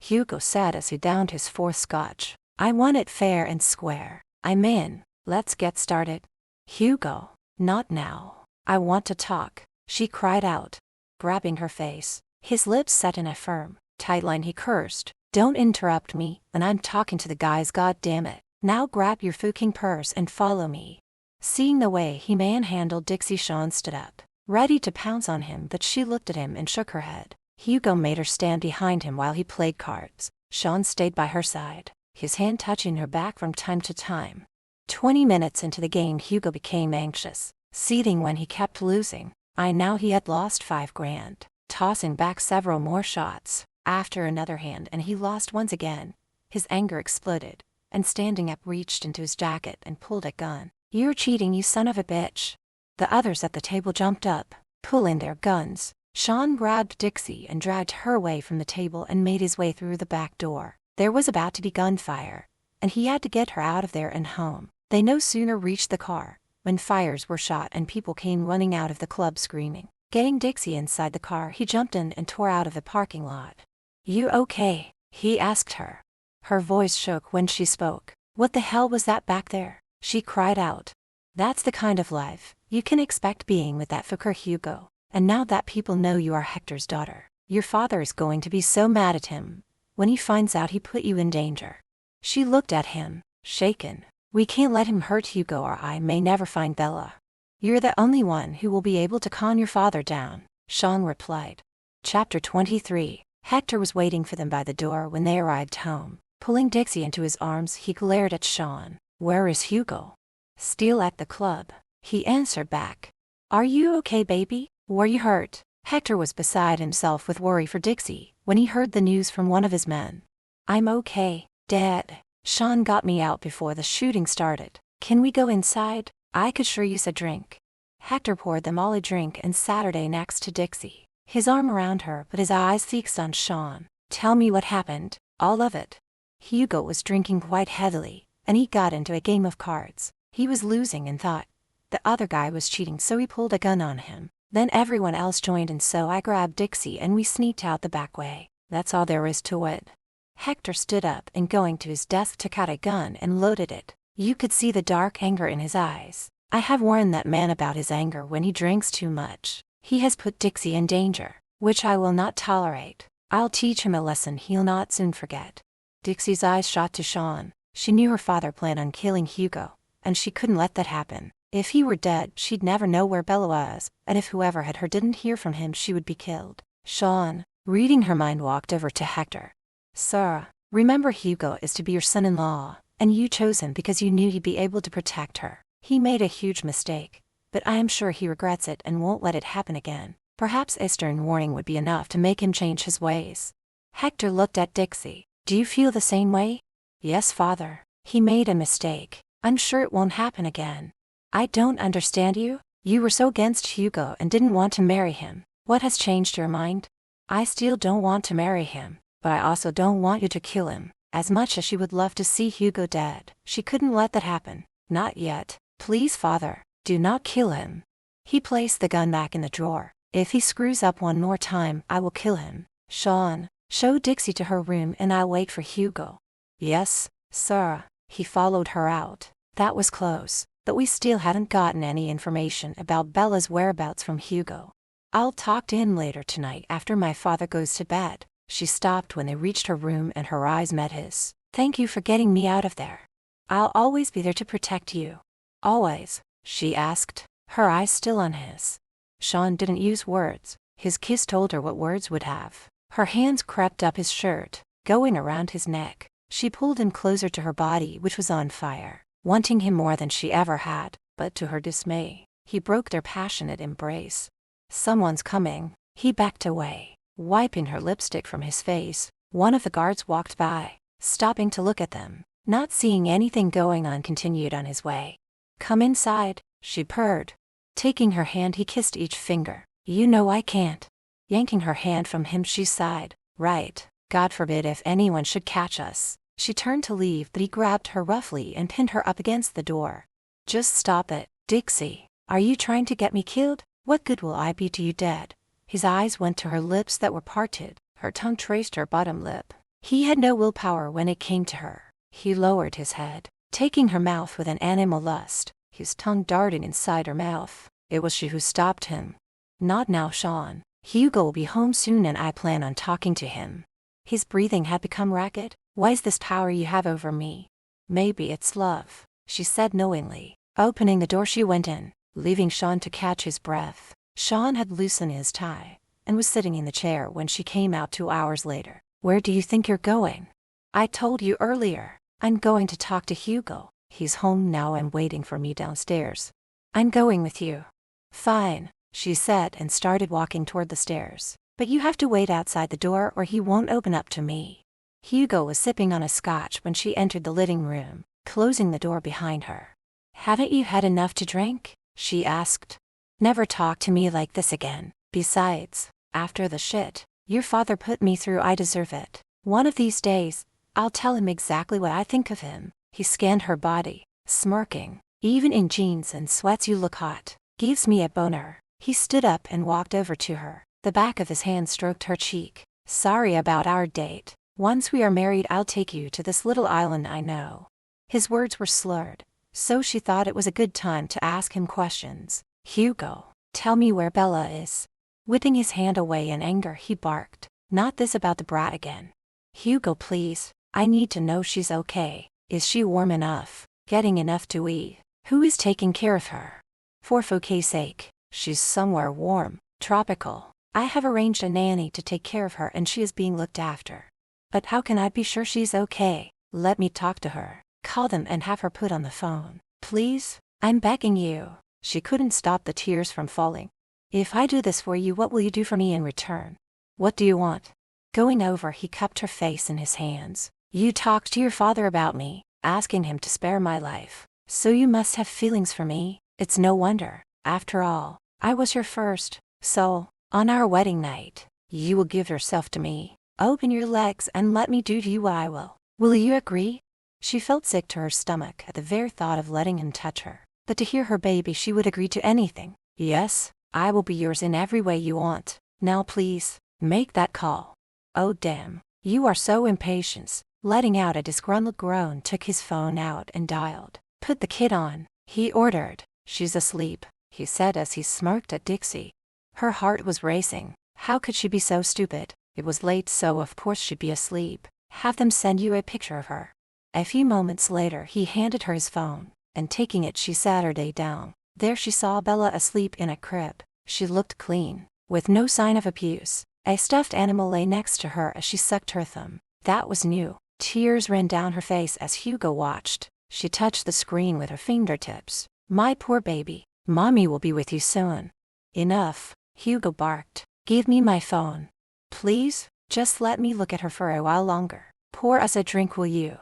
Hugo said as he downed his fourth scotch. I want it fair and square. I'm in. Let's get started. Hugo, not now. I want to talk, she cried out, grabbing her face. His lips set in a firm, tight line. He cursed. Don't interrupt me, and I'm talking to the guys, goddammit. Now grab your fucking purse and follow me. Seeing the way he manhandled Dixie, Sean stood up, ready to pounce on him, but she looked at him and shook her head. Hugo made her stand behind him while he played cards. Sean stayed by her side, his hand touching her back from time to time. 20 minutes into the game, Hugo became anxious, seething when he kept losing. Now he had lost $5,000, tossing back several more shots, after another hand, and he lost once again. His anger exploded, and standing up reached into his jacket and pulled a gun. You're cheating, you son of a bitch. The others at the table jumped up, pulling their guns. Sean grabbed Dixie and dragged her away from the table and made his way through the back door. There was about to be gunfire, and he had to get her out of there and home. They no sooner reached the car, when fires were shot and people came running out of the club screaming. Getting Dixie inside the car, he jumped in and tore out of the parking lot. You okay? He asked her. Her voice shook when she spoke. What the hell was that back there? She cried out. That's the kind of life you can expect being with that fucker Hugo. And now that people know you are Hector's daughter, your father is going to be so mad at him when he finds out he put you in danger. She looked at him, shaken. We can't let him hurt Hugo or I may never find Bella. You're the only one who will be able to calm your father down, Sean replied. Chapter 23. Hector was waiting for them by the door when they arrived home. Pulling Dixie into his arms, he glared at Sean. Where is Hugo? Still at the club, he answered back. Are you okay, baby? Were you hurt? Hector was beside himself with worry for Dixie when he heard the news from one of his men. I'm okay, Dad. Sean got me out before the shooting started. Can we go inside? I could sure use a drink. Hector poured them all a drink and Saturday next to Dixie, his arm around her but his eyes fixed on Sean. Tell me what happened, all of it. Hugo was drinking quite heavily, and he got into a game of cards. He was losing and thought the other guy was cheating, so he pulled a gun on him. Then everyone else joined, and so I grabbed Dixie and we sneaked out the back way. That's all there is to it. Hector stood up and going to his desk took out a gun and loaded it. You could see the dark anger in his eyes. I have warned that man about his anger when he drinks too much. He has put Dixie in danger, which I will not tolerate. I'll teach him a lesson he'll not soon forget. Dixie's eyes shot to Sean. She knew her father planned on killing Hugo, and she couldn't let that happen. If he were dead, she'd never know where Bella was, and if whoever had her didn't hear from him, she would be killed. Sean, reading her mind, walked over to Hector. Sir, remember Hugo is to be your son-in-law, and you chose him because you knew he'd be able to protect her. He made a huge mistake, but I am sure he regrets it and won't let it happen again. Perhaps a stern warning would be enough to make him change his ways. Hector looked at Dixie. Do you feel the same way? Yes, father. He made a mistake. I'm sure it won't happen again. I don't understand you. You were so against Hugo and didn't want to marry him. What has changed your mind? I still don't want to marry him, but I also don't want you to kill him. As much as she would love to see Hugo dead, she couldn't let that happen. Not yet. Please, father, do not kill him. He placed the gun back in the drawer. If he screws up one more time, I will kill him. Sean, show Dixie to her room and I'll wait for Hugo. Yes, sir. He followed her out. That was close, but we still hadn't gotten any information about Bella's whereabouts from Hugo. I'll talk to him later tonight after my father goes to bed. She stopped when they reached her room and her eyes met his. Thank you for getting me out of there. I'll always be there to protect you. Always, she asked, her eyes still on his. Sean didn't use words. His kiss told her what words would have. Her hands crept up his shirt, going around his neck. She pulled him closer to her body, which was on fire, wanting him more than she ever had, but to her dismay, he broke their passionate embrace. Someone's coming. He backed away, wiping her lipstick from his face. One of the guards walked by, stopping to look at them. Not seeing anything going on, continued on his way. Come inside, she purred. Taking her hand, he kissed each finger. You know I can't. Yanking her hand from him, she sighed. Right, God forbid if anyone should catch us. She turned to leave, but he grabbed her roughly and pinned her up against the door. Just stop it, Dixie. Are you trying to get me killed? What good will I be to you dead? His eyes went to her lips that were parted. Her tongue traced her bottom lip. He had no willpower when it came to her. He lowered his head, taking her mouth with an animal lust. His tongue darted inside her mouth. It was she who stopped him. Not now, Sean. Hugo will be home soon and I plan on talking to him. His breathing had become rapid. Why is this power you have over me? Maybe it's love, she said knowingly. Opening the door, she went in, leaving Sean to catch his breath. Sean had loosened his tie and was sitting in the chair when she came out 2 hours later. Where do you think you're going? I told you earlier. I'm going to talk to Hugo. He's home now and waiting for me downstairs. I'm going with you. Fine, she said and started walking toward the stairs. But you have to wait outside the door or he won't open up to me. Hugo was sipping on a scotch when she entered the living room, closing the door behind her. Haven't you had enough to drink? She asked. Never talk to me like this again. Besides, after the shit your father put me through, I deserve it. One of these days, I'll tell him exactly what I think of him. He scanned her body, smirking. Even in jeans and sweats you look hot. Gives me a boner. He stood up and walked over to her. The back of his hand stroked her cheek. Sorry about our date. Once we are married, I'll take you to this little island I know. His words were slurred, so she thought it was a good time to ask him questions. Hugo, tell me where Bella is. Whipping his hand away in anger, he barked. Not this about the brat again. Hugo, please. I need to know she's okay. Is she warm enough? Getting enough to eat? Who is taking care of her? For Fouquet's sake, she's somewhere warm, tropical. I have arranged a nanny to take care of her and she is being looked after. But how can I be sure she's okay? Let me talk to her. Call them and have her put on the phone. Please? I'm begging you. She couldn't stop the tears from falling. If I do this for you, what will you do for me in return? What do you want? Going over, he cupped her face in his hands. You talked to your father about me, asking him to spare my life. So you must have feelings for me. It's no wonder. After all, I was your first. So, on our wedding night, you will give yourself to me. Open your legs and let me do to you what I will. Will you agree? She felt sick to her stomach at the very thought of letting him touch her. But to hear her baby, she would agree to anything. Yes, I will be yours in every way you want. Now please, make that call. Oh damn, you are so impatient. Letting out a disgruntled groan, took his phone out and dialed. Put the kid on, he ordered. She's asleep, he said as he smirked at Dixie. Her heart was racing. How could she be so stupid? It was late, so of course she'd be asleep. Have them send you a picture of her. A few moments later, he handed her his phone, and taking it, she sat her down. There she saw Bella asleep in a crib. She looked clean, with no sign of abuse. A stuffed animal lay next to her as she sucked her thumb. That was new. Tears ran down her face as Hugo watched. She touched the screen with her fingertips. My poor baby. Mommy will be with you soon. Enough, Hugo barked. Give me my phone. Please, just let me look at her for a while longer. Pour us a drink, will you?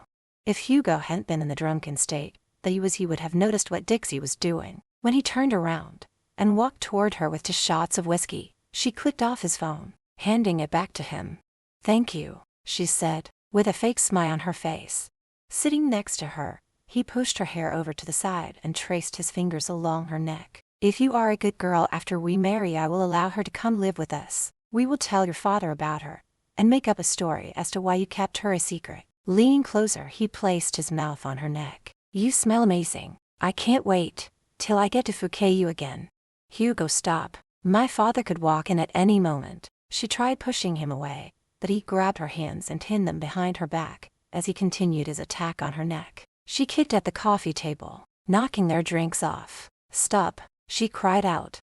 If Hugo hadn't been in the drunken state that he would have noticed what Dixie was doing. When he turned around and walked toward her with 2 shots of whiskey, she clicked off his phone, handing it back to him. "Thank you," she said, with a fake smile on her face. Sitting next to her, he pushed her hair over to the side and traced his fingers along her neck. "If you are a good girl after we marry, I will allow her to come live with us. We will tell your father about her and make up a story as to why you kept her a secret." Leaning closer, he placed his mouth on her neck. "You smell amazing. I can't wait till I get to Fouquet you again." "Hugo, stop. My father could walk in at any moment." She tried pushing him away, but he grabbed her hands and pinned them behind her back as he continued his attack on her neck. She kicked at the coffee table, knocking their drinks off. "Stop," she cried out.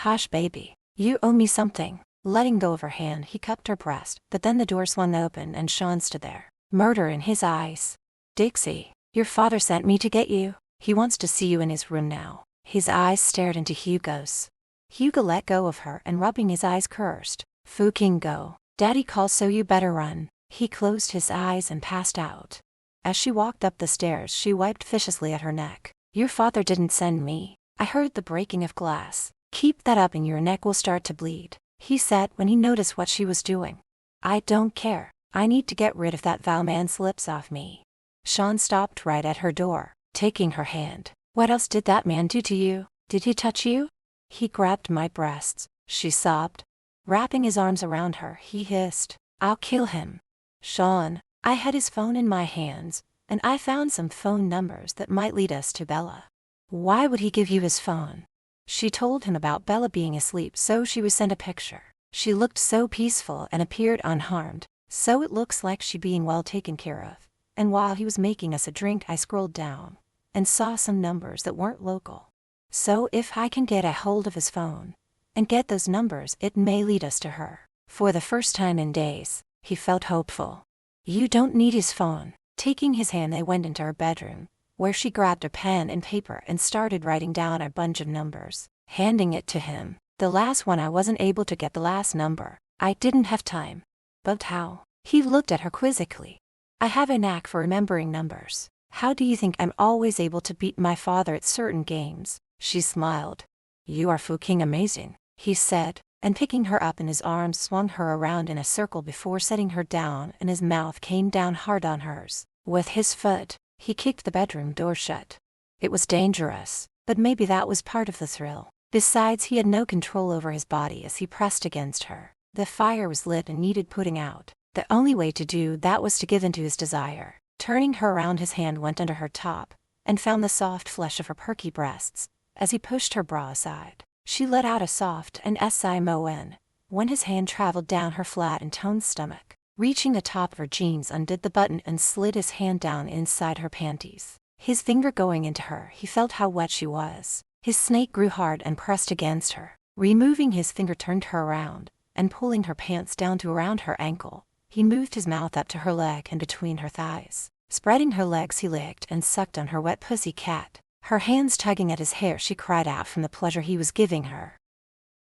"Hush, baby. You owe me something." Letting go of her hand, he cupped her breast, but then the door swung open and Sean stood there, murder in his eyes. "Dixie, your father sent me to get you. He wants to see you in his room now." His eyes stared into Hugo's. Hugo let go of her and rubbing his eyes cursed. "Fucking go. Daddy calls, so you better run." He closed his eyes and passed out. As she walked up the stairs, she wiped viciously at her neck. "Your father didn't send me. I heard the breaking of glass. Keep that up and your neck will start to bleed," he said when he noticed what she was doing. "I don't care. I need to get rid of that Val man's lips off me." Sean stopped right at her door, taking her hand. "What else did that man do to you? Did he touch you?" "He grabbed my breasts," she sobbed. Wrapping his arms around her, he hissed, "I'll kill him." "Sean, I had his phone in my hands, and I found some phone numbers that might lead us to Bella." "Why would he give you his phone?" She told him about Bella being asleep, so she was sent a picture. She looked so peaceful and appeared unharmed, so it looks like she being well taken care of. And while he was making us a drink, I scrolled down and saw some numbers that weren't local. So if I can get a hold of his phone and get those numbers, it may lead us to her. For the first time in days, he felt hopeful. "You don't need his phone." Taking his hand, they went into her bedroom, where she grabbed a pen and paper and started writing down a bunch of numbers, handing it to him. "The last one, I wasn't able to get the last number. I didn't have time." "But how?" He looked at her quizzically. "I have a knack for remembering numbers. How do you think I'm always able to beat my father at certain games?" She smiled. "You are fucking amazing," he said, and picking her up in his arms swung her around in a circle before setting her down, and his mouth came down hard on hers. With his foot, he kicked the bedroom door shut. It was dangerous, but maybe that was part of the thrill. Besides, he had no control over his body as he pressed against her. The fire was lit and needed putting out. The only way to do that was to give in to his desire. Turning her around, his hand went under her top and found the soft flesh of her perky breasts. As he pushed her bra aside, she let out a soft and simon when his hand traveled down her flat and toned stomach. Reaching the top of her jeans, undid the button and slid his hand down inside her panties. His finger going into her, he felt how wet she was. His snake grew hard and pressed against her. Removing his finger, turned her around and pulling her pants down to around her ankle, he moved his mouth up to her leg and between her thighs. Spreading her legs, he licked and sucked on her wet pussy cat. Her hands tugging at his hair, she cried out from the pleasure he was giving her.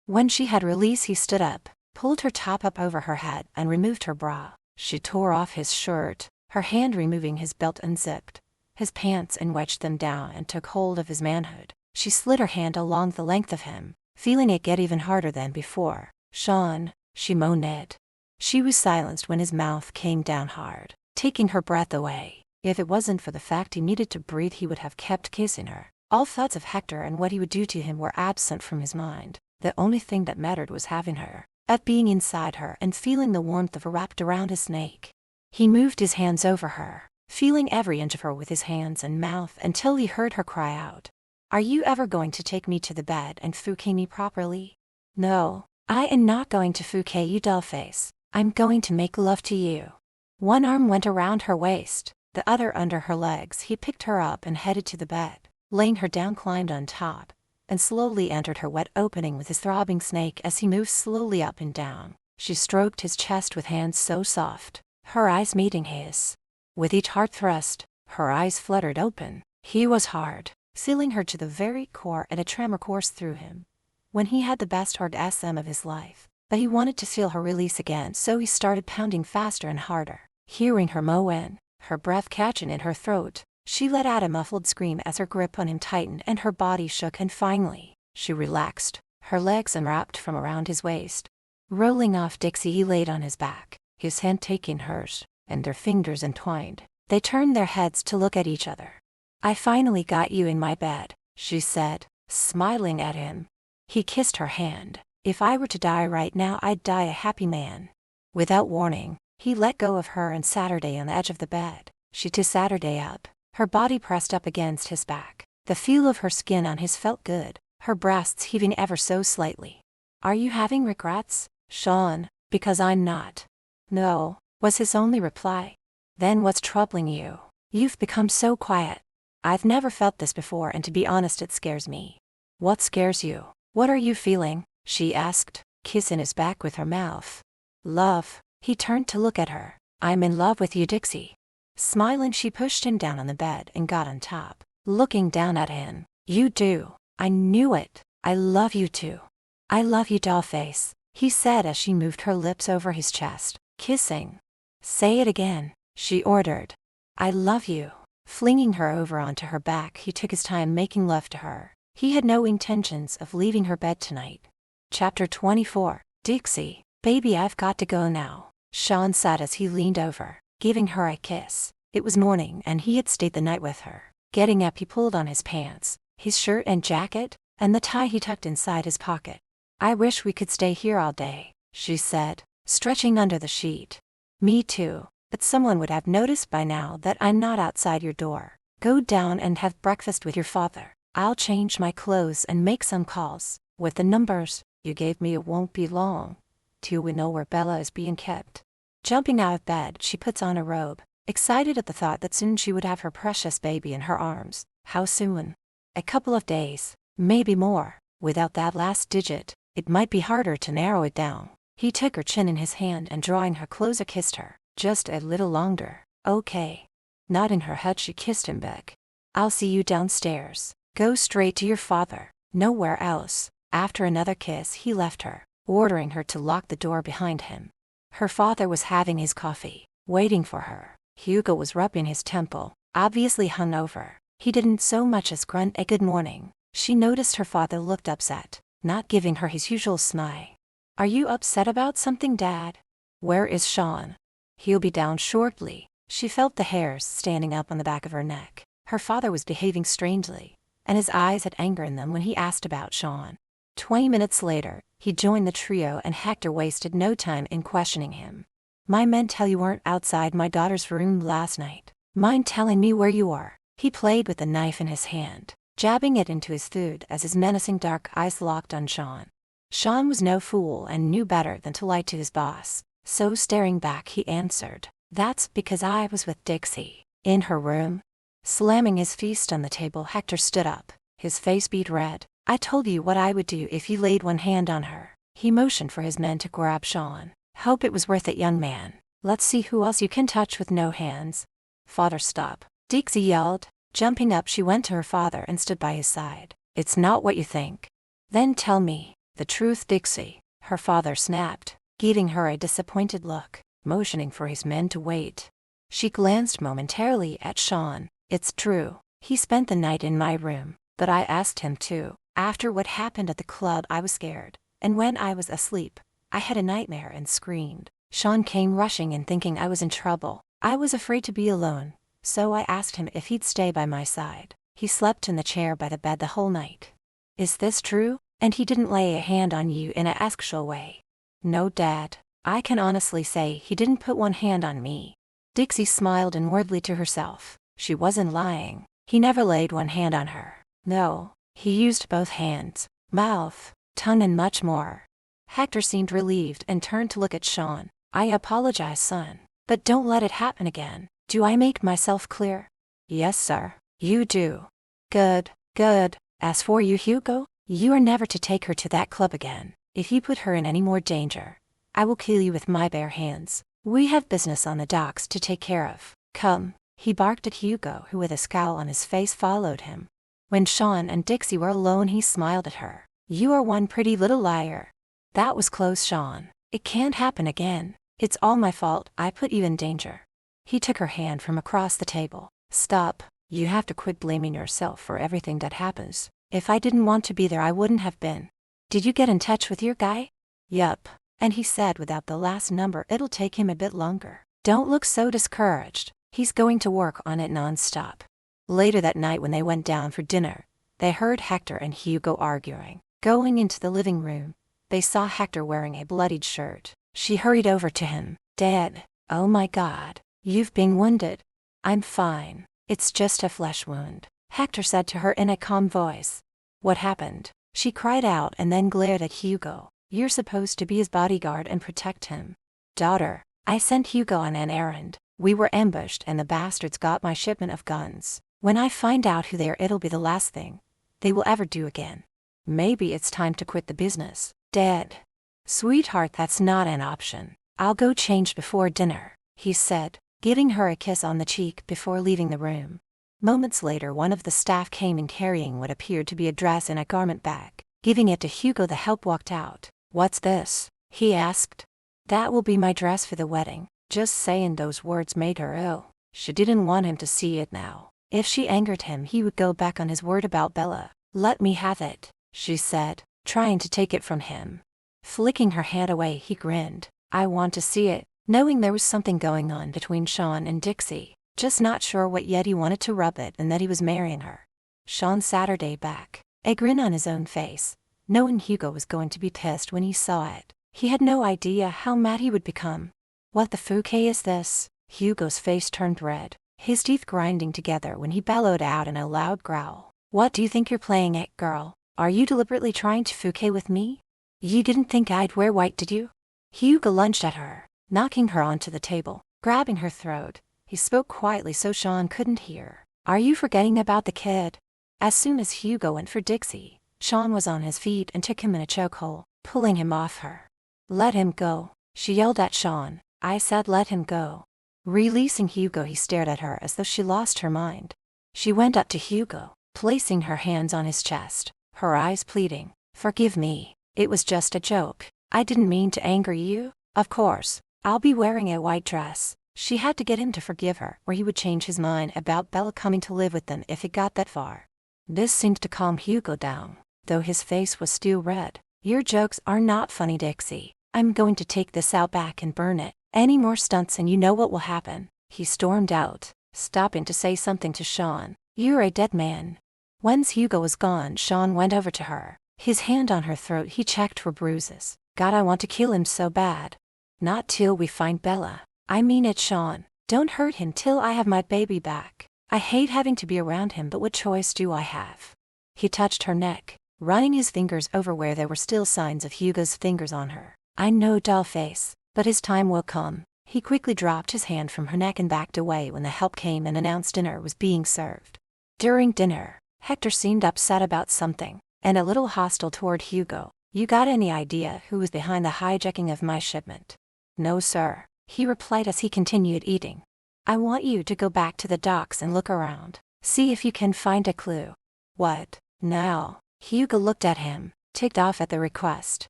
When she had release, he stood up, pulled her top up over her head, and removed her bra. She tore off his shirt, her hand removing his belt, unzipped his pants and wedged them down and took hold of his manhood. She slid her hand along the length of him, feeling it get even harder than before. "Sean," she moaned. She was silenced when his mouth came down hard, taking her breath away. If it wasn't for the fact he needed to breathe, he would have kept kissing her. All thoughts of Hector and what he would do to him were absent from his mind. The only thing that mattered was having her, at being inside her and feeling the warmth of her wrapped around his snake. He moved his hands over her, feeling every inch of her with his hands and mouth until he heard her cry out, "Are you ever going to take me to the bed and Fouquet me properly?" "No, I am not going to Fouquet you, dollface. I'm going to make love to you." One arm went around her waist, the other under her legs. He picked her up and headed to the bed. Laying her down, climbed on top and slowly entered her wet opening with his throbbing snake as he moved slowly up and down. She stroked his chest with hands so soft, her eyes meeting his. With each heart thrust, her eyes fluttered open. He was hard, sealing her to the very core, and a tremor coursed through him when he had the best hard SM of his life. But he wanted to feel her release again, so he started pounding faster and harder. Hearing her moan, her breath catching in her throat. She let out a muffled scream as her grip on him tightened and her body shook, and finally, she relaxed, her legs unwrapped from around his waist. Rolling off Dixie, he laid on his back, his hand taking hers, and their fingers entwined. They turned their heads to look at each other. "I finally got you in my bed," she said, smiling at him. He kissed her hand. "If I were to die right now, I'd die a happy man." Without warning, he let go of her and Saturday on the edge of the bed. She too Saturday up, her body pressed up against his back. The feel of her skin on his felt good, her breasts heaving ever so slightly. "Are you having regrets, Sean?" "Because I'm not." "No," was his only reply. "Then what's troubling you? You've become so quiet." "I've never felt this before, and to be honest, it scares me." "What scares you? What are you feeling?" she asked, kissing his back with her mouth. "Love." He turned to look at her. "I'm in love with you, Dixie." Smiling, she pushed him down on the bed and got on top, looking down at him. "You do. I knew it. I love you too." "I love you, dollface," he said as she moved her lips over his chest, kissing. "Say it again," she ordered. "I love you." Flinging her over onto her back, he took his time making love to her. He had no intentions of leaving her bed tonight. Chapter 24. "Dixie, baby, I've got to go now," Sean said as he leaned over, giving her a kiss. It was morning and he had stayed the night with her. Getting up, he pulled on his pants, his shirt and jacket, and the tie he tucked inside his pocket. "I wish we could stay here all day," she said, stretching under the sheet. "Me too, but someone would have noticed by now that I'm not outside your door. Go down and have breakfast with your father. I'll change my clothes and make some calls. With the numbers you gave me, it won't be long till we know where Bella is being kept." Jumping out of bed, she puts on a robe, excited at the thought that soon she would have her precious baby in her arms. How soon? A couple of days, maybe more. Without that last digit, it might be harder to narrow it down. He took her chin in his hand and drawing her closer kissed her. "Just a little longer, okay?" Nodding her head, she kissed him back. "I'll see you downstairs. Go straight to your father, nowhere else." After another kiss, he left her, ordering her to lock the door behind him. Her father was having his coffee, waiting for her. Hugo was rubbing his temple, obviously hungover. He didn't so much as grunt a good morning. She noticed her father looked upset, not giving her his usual smile. "Are you upset about something, Dad?" "Where is Sean?" "He'll be down shortly." She felt the hairs standing up on the back of her neck. Her father was behaving strangely, and his eyes had anger in them when he asked about Sean. 20 minutes later, he joined the trio and Hector wasted no time in questioning him. "My men tell you weren't outside my daughter's room last night. Mind telling me where you are?" He played with the knife in his hand, jabbing it into his food as his menacing dark eyes locked on Sean. Sean was no fool and knew better than to lie to his boss, so staring back he answered, "That's because I was with Dixie, in her room." Slamming his fist on the table, Hector stood up, his face beet red. "I told you what I would do if you laid one hand on her." He motioned for his men to grab Sean. "Hope it was worth it, young man. Let's see who else you can touch with no hands." "Father, stop," Dixie yelled. Jumping up, she went to her father and stood by his side. "It's not what you think." "Then tell me the truth, Dixie," her father snapped, giving her a disappointed look, motioning for his men to wait. She glanced momentarily at Sean. "It's true. He spent the night in my room, but I asked him to. After what happened at the club, I was scared, and when I was asleep, I had a nightmare and screamed. Sean came rushing in thinking I was in trouble. I was afraid to be alone, so I asked him if he'd stay by my side. He slept in the chair by the bed the whole night." "Is this true? And he didn't lay a hand on you in a sexual way?" "No, Dad. I can honestly say he didn't put one hand on me." Dixie smiled inwardly to herself. She wasn't lying. He never laid one hand on her. No, he used both hands, mouth, tongue, and much more. Hector seemed relieved and turned to look at Sean. "I apologize, son, but don't let it happen again. Do I make myself clear?" "Yes, sir, you do." "Good, good. As for you, Hugo, you are never to take her to that club again. If you put her in any more danger, I will kill you with my bare hands. We have business on the docks to take care of. Come." He barked at Hugo, who with a scowl on his face followed him. When Sean and Dixie were alone, he smiled at her. "You are one pretty little liar." "That was close, Sean. It can't happen again. It's all my fault. I put you in danger." He took her hand from across the table. Stop. You have to quit blaming yourself for everything that happens. If I didn't want to be there, I wouldn't have been. Did you get in touch with your guy? Yup. And he said without the last number it'll take him a bit longer. Don't look so discouraged. He's going to work on it non-stop. Later that night when they went down for dinner, they heard Hector and Hugo arguing. Going into the living room, they saw Hector wearing a bloodied shirt. She hurried over to him. Dad, oh my God, you've been wounded. I'm fine. It's just a flesh wound, Hector said to her in a calm voice. What happened? She cried out and then glared at Hugo. You're supposed to be his bodyguard and protect him. Daughter, I sent Hugo on an errand. We were ambushed and the bastards got my shipment of guns. When I find out who they are, it'll be the last thing they will ever do again. Maybe it's time to quit the business. Dad. Sweetheart, that's not an option. I'll go change before dinner, he said, giving her a kiss on the cheek before leaving the room. Moments later, one of the staff came in carrying what appeared to be a dress in a garment bag. Giving it to Hugo, the help walked out. What's this? He asked. That will be my dress for the wedding. Just saying those words made her ill. She didn't want him to see it now. If she angered him, he would go back on his word about Bella. Let me have it, she said, trying to take it from him. Flicking her hand away, he grinned. I want to see it. Knowing there was something going on between Sean and Dixie, just not sure what yet, he wanted to rub it and that he was marrying her. Sean Saturday back, a grin on his own face, knowing Hugo was going to be pissed when he saw it. He had no idea how mad he would become. What the fouquet is this? Hugo's face turned red, his teeth grinding together when he bellowed out in a loud growl. What do you think you're playing at, girl? Are you deliberately trying to fouquet with me? You didn't think I'd wear white, did you? Hugo lunged at her, knocking her onto the table, grabbing her throat. He spoke quietly so Sean couldn't hear. Are you forgetting about the kid? As soon as Hugo went for Dixie, Sean was on his feet and took him in a chokehold, pulling him off her. Let him go, she yelled at Sean. I said let him go. Releasing Hugo, he stared at her as though she lost her mind. She went up to Hugo, placing her hands on his chest, her eyes pleading. Forgive me, it was just a joke. I didn't mean to anger you. Of course, I'll be wearing a white dress. She had to get him to forgive her, or he would change his mind about Bella coming to live with them if it got that far. This seemed to calm Hugo down, though his face was still red. Your jokes are not funny, Dixie. I'm going to take this out back and burn it. Any more stunts and you know what will happen. He stormed out, stopping to say something to Sean. You're a dead man. Once Hugo was gone, Sean went over to her. His hand on her throat, he checked for bruises. God, I want to kill him so bad. Not till we find Bella. I mean it, Sean. Don't hurt him till I have my baby back. I hate having to be around him, but what choice do I have? He touched her neck, running his fingers over where there were still signs of Hugo's fingers on her. I know, dollface, but his time will come. He quickly dropped his hand from her neck and backed away when the help came and announced dinner was being served. During dinner, Hector seemed upset about something, and a little hostile toward Hugo. You got any idea who was behind the hijacking of my shipment? No, sir, he replied as he continued eating. I want you to go back to the docks and look around. See if you can find a clue. What? Now? Hugo looked at him, ticked off at the request.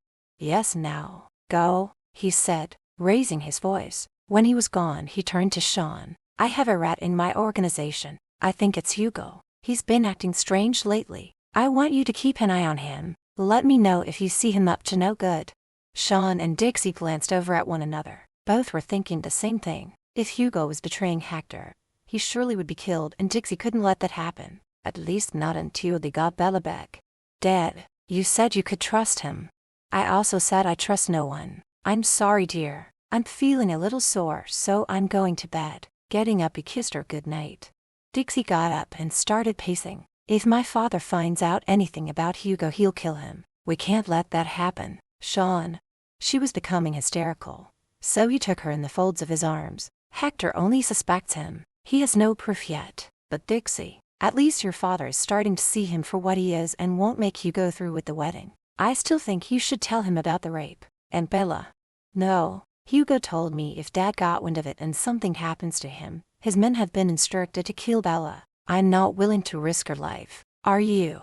Yes, now. Go, he said, raising his voice. When he was gone, he turned to Sean. I have a rat in my organization. I think it's Hugo. He's been acting strange lately. I want you to keep an eye on him. Let me know if you see him up to no good. Sean and Dixie glanced over at one another. Both were thinking the same thing. If Hugo was betraying Hector, he surely would be killed, and Dixie couldn't let that happen. At least not until they got Bella back. Dad, you said you could trust him. I also said I trust no one. I'm sorry, dear. I'm feeling a little sore, so I'm going to bed. Getting up, he kissed her goodnight. Dixie got up and started pacing. If my father finds out anything about Hugo, he'll kill him. We can't let that happen, Sean. She was becoming hysterical, so he took her in the folds of his arms. Hector only suspects him. He has no proof yet. But Dixie, at least your father is starting to see him for what he is and won't make you go through with the wedding. I still think you should tell him about the rape. And Bella. No, Hugo told me if Dad got wind of it and something happens to him, his men have been instructed to kill Bella. I'm not willing to risk her life. Are you?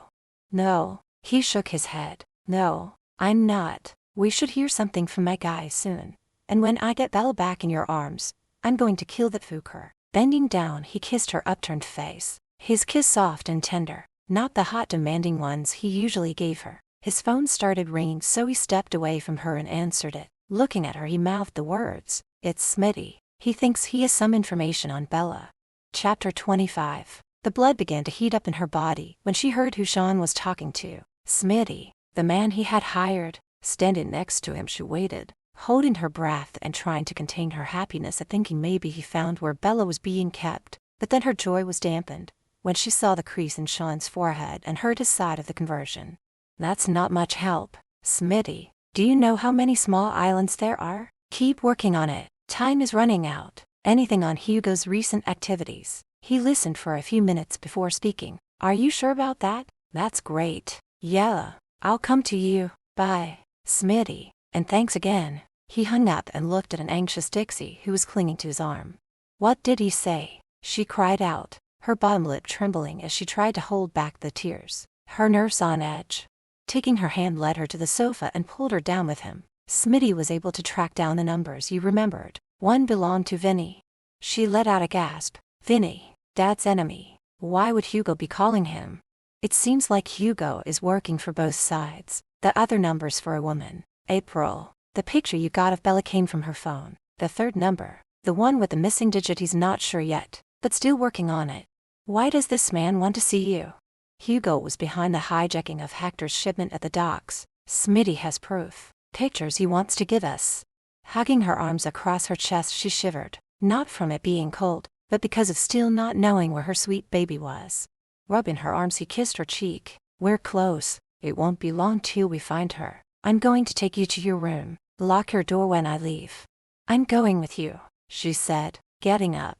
No, he shook his head. No, I'm not. We should hear something from my guy soon. And when I get Bella back in your arms, I'm going to kill that fucker. Bending down, he kissed her upturned face. His kiss soft and tender, not the hot demanding ones he usually gave her. His phone started ringing, so he stepped away from her and answered it. Looking at her, he mouthed the words, "It's Smitty. He thinks he has some information on Bella." Chapter 25. The blood began to heat up in her body when she heard who Sean was talking to. Smitty, the man he had hired. Standing next to him, she waited, holding her breath and trying to contain her happiness at thinking maybe he found where Bella was being kept. But then her joy was dampened when she saw the crease in Sean's forehead and heard his side of the conversion. "That's not much help, Smitty. Do you know how many small islands there are? Keep working on it. Time is running out." Anything on Hugo's recent activities? He listened for a few minutes before speaking. "Are you sure about that? That's great. Yeah, I'll come to you. Bye, Smitty, and thanks again." He hung up and looked at an anxious Dixie who was clinging to his arm. "What did he say?" she cried out, her bottom lip trembling as she tried to hold back the tears, her nerves on edge. Taking her hand led her to the sofa and pulled her down with him. Smitty was able to track down the numbers you remembered. One belonged to Vinny. She let out a gasp. Vinny, Dad's enemy. Why would Hugo be calling him? It seems like Hugo is working for both sides. The other number's for a woman. April. The picture you got of Bella came from her phone. The third number, the one with the missing digit, he's not sure yet, but still working on it. Why does this man want to see you? Hugo was behind the hijacking of Hector's shipment at the docks. Smitty has proof. Pictures he wants to give us. Hugging her arms across her chest, she shivered, not from it being cold, but because of still not knowing where her sweet baby was. Rubbing her arms, he kissed her cheek. "We're close. It won't be long till we find her. I'm going to take you to your room. Lock your door when I leave." "I'm going with you," she said, getting up.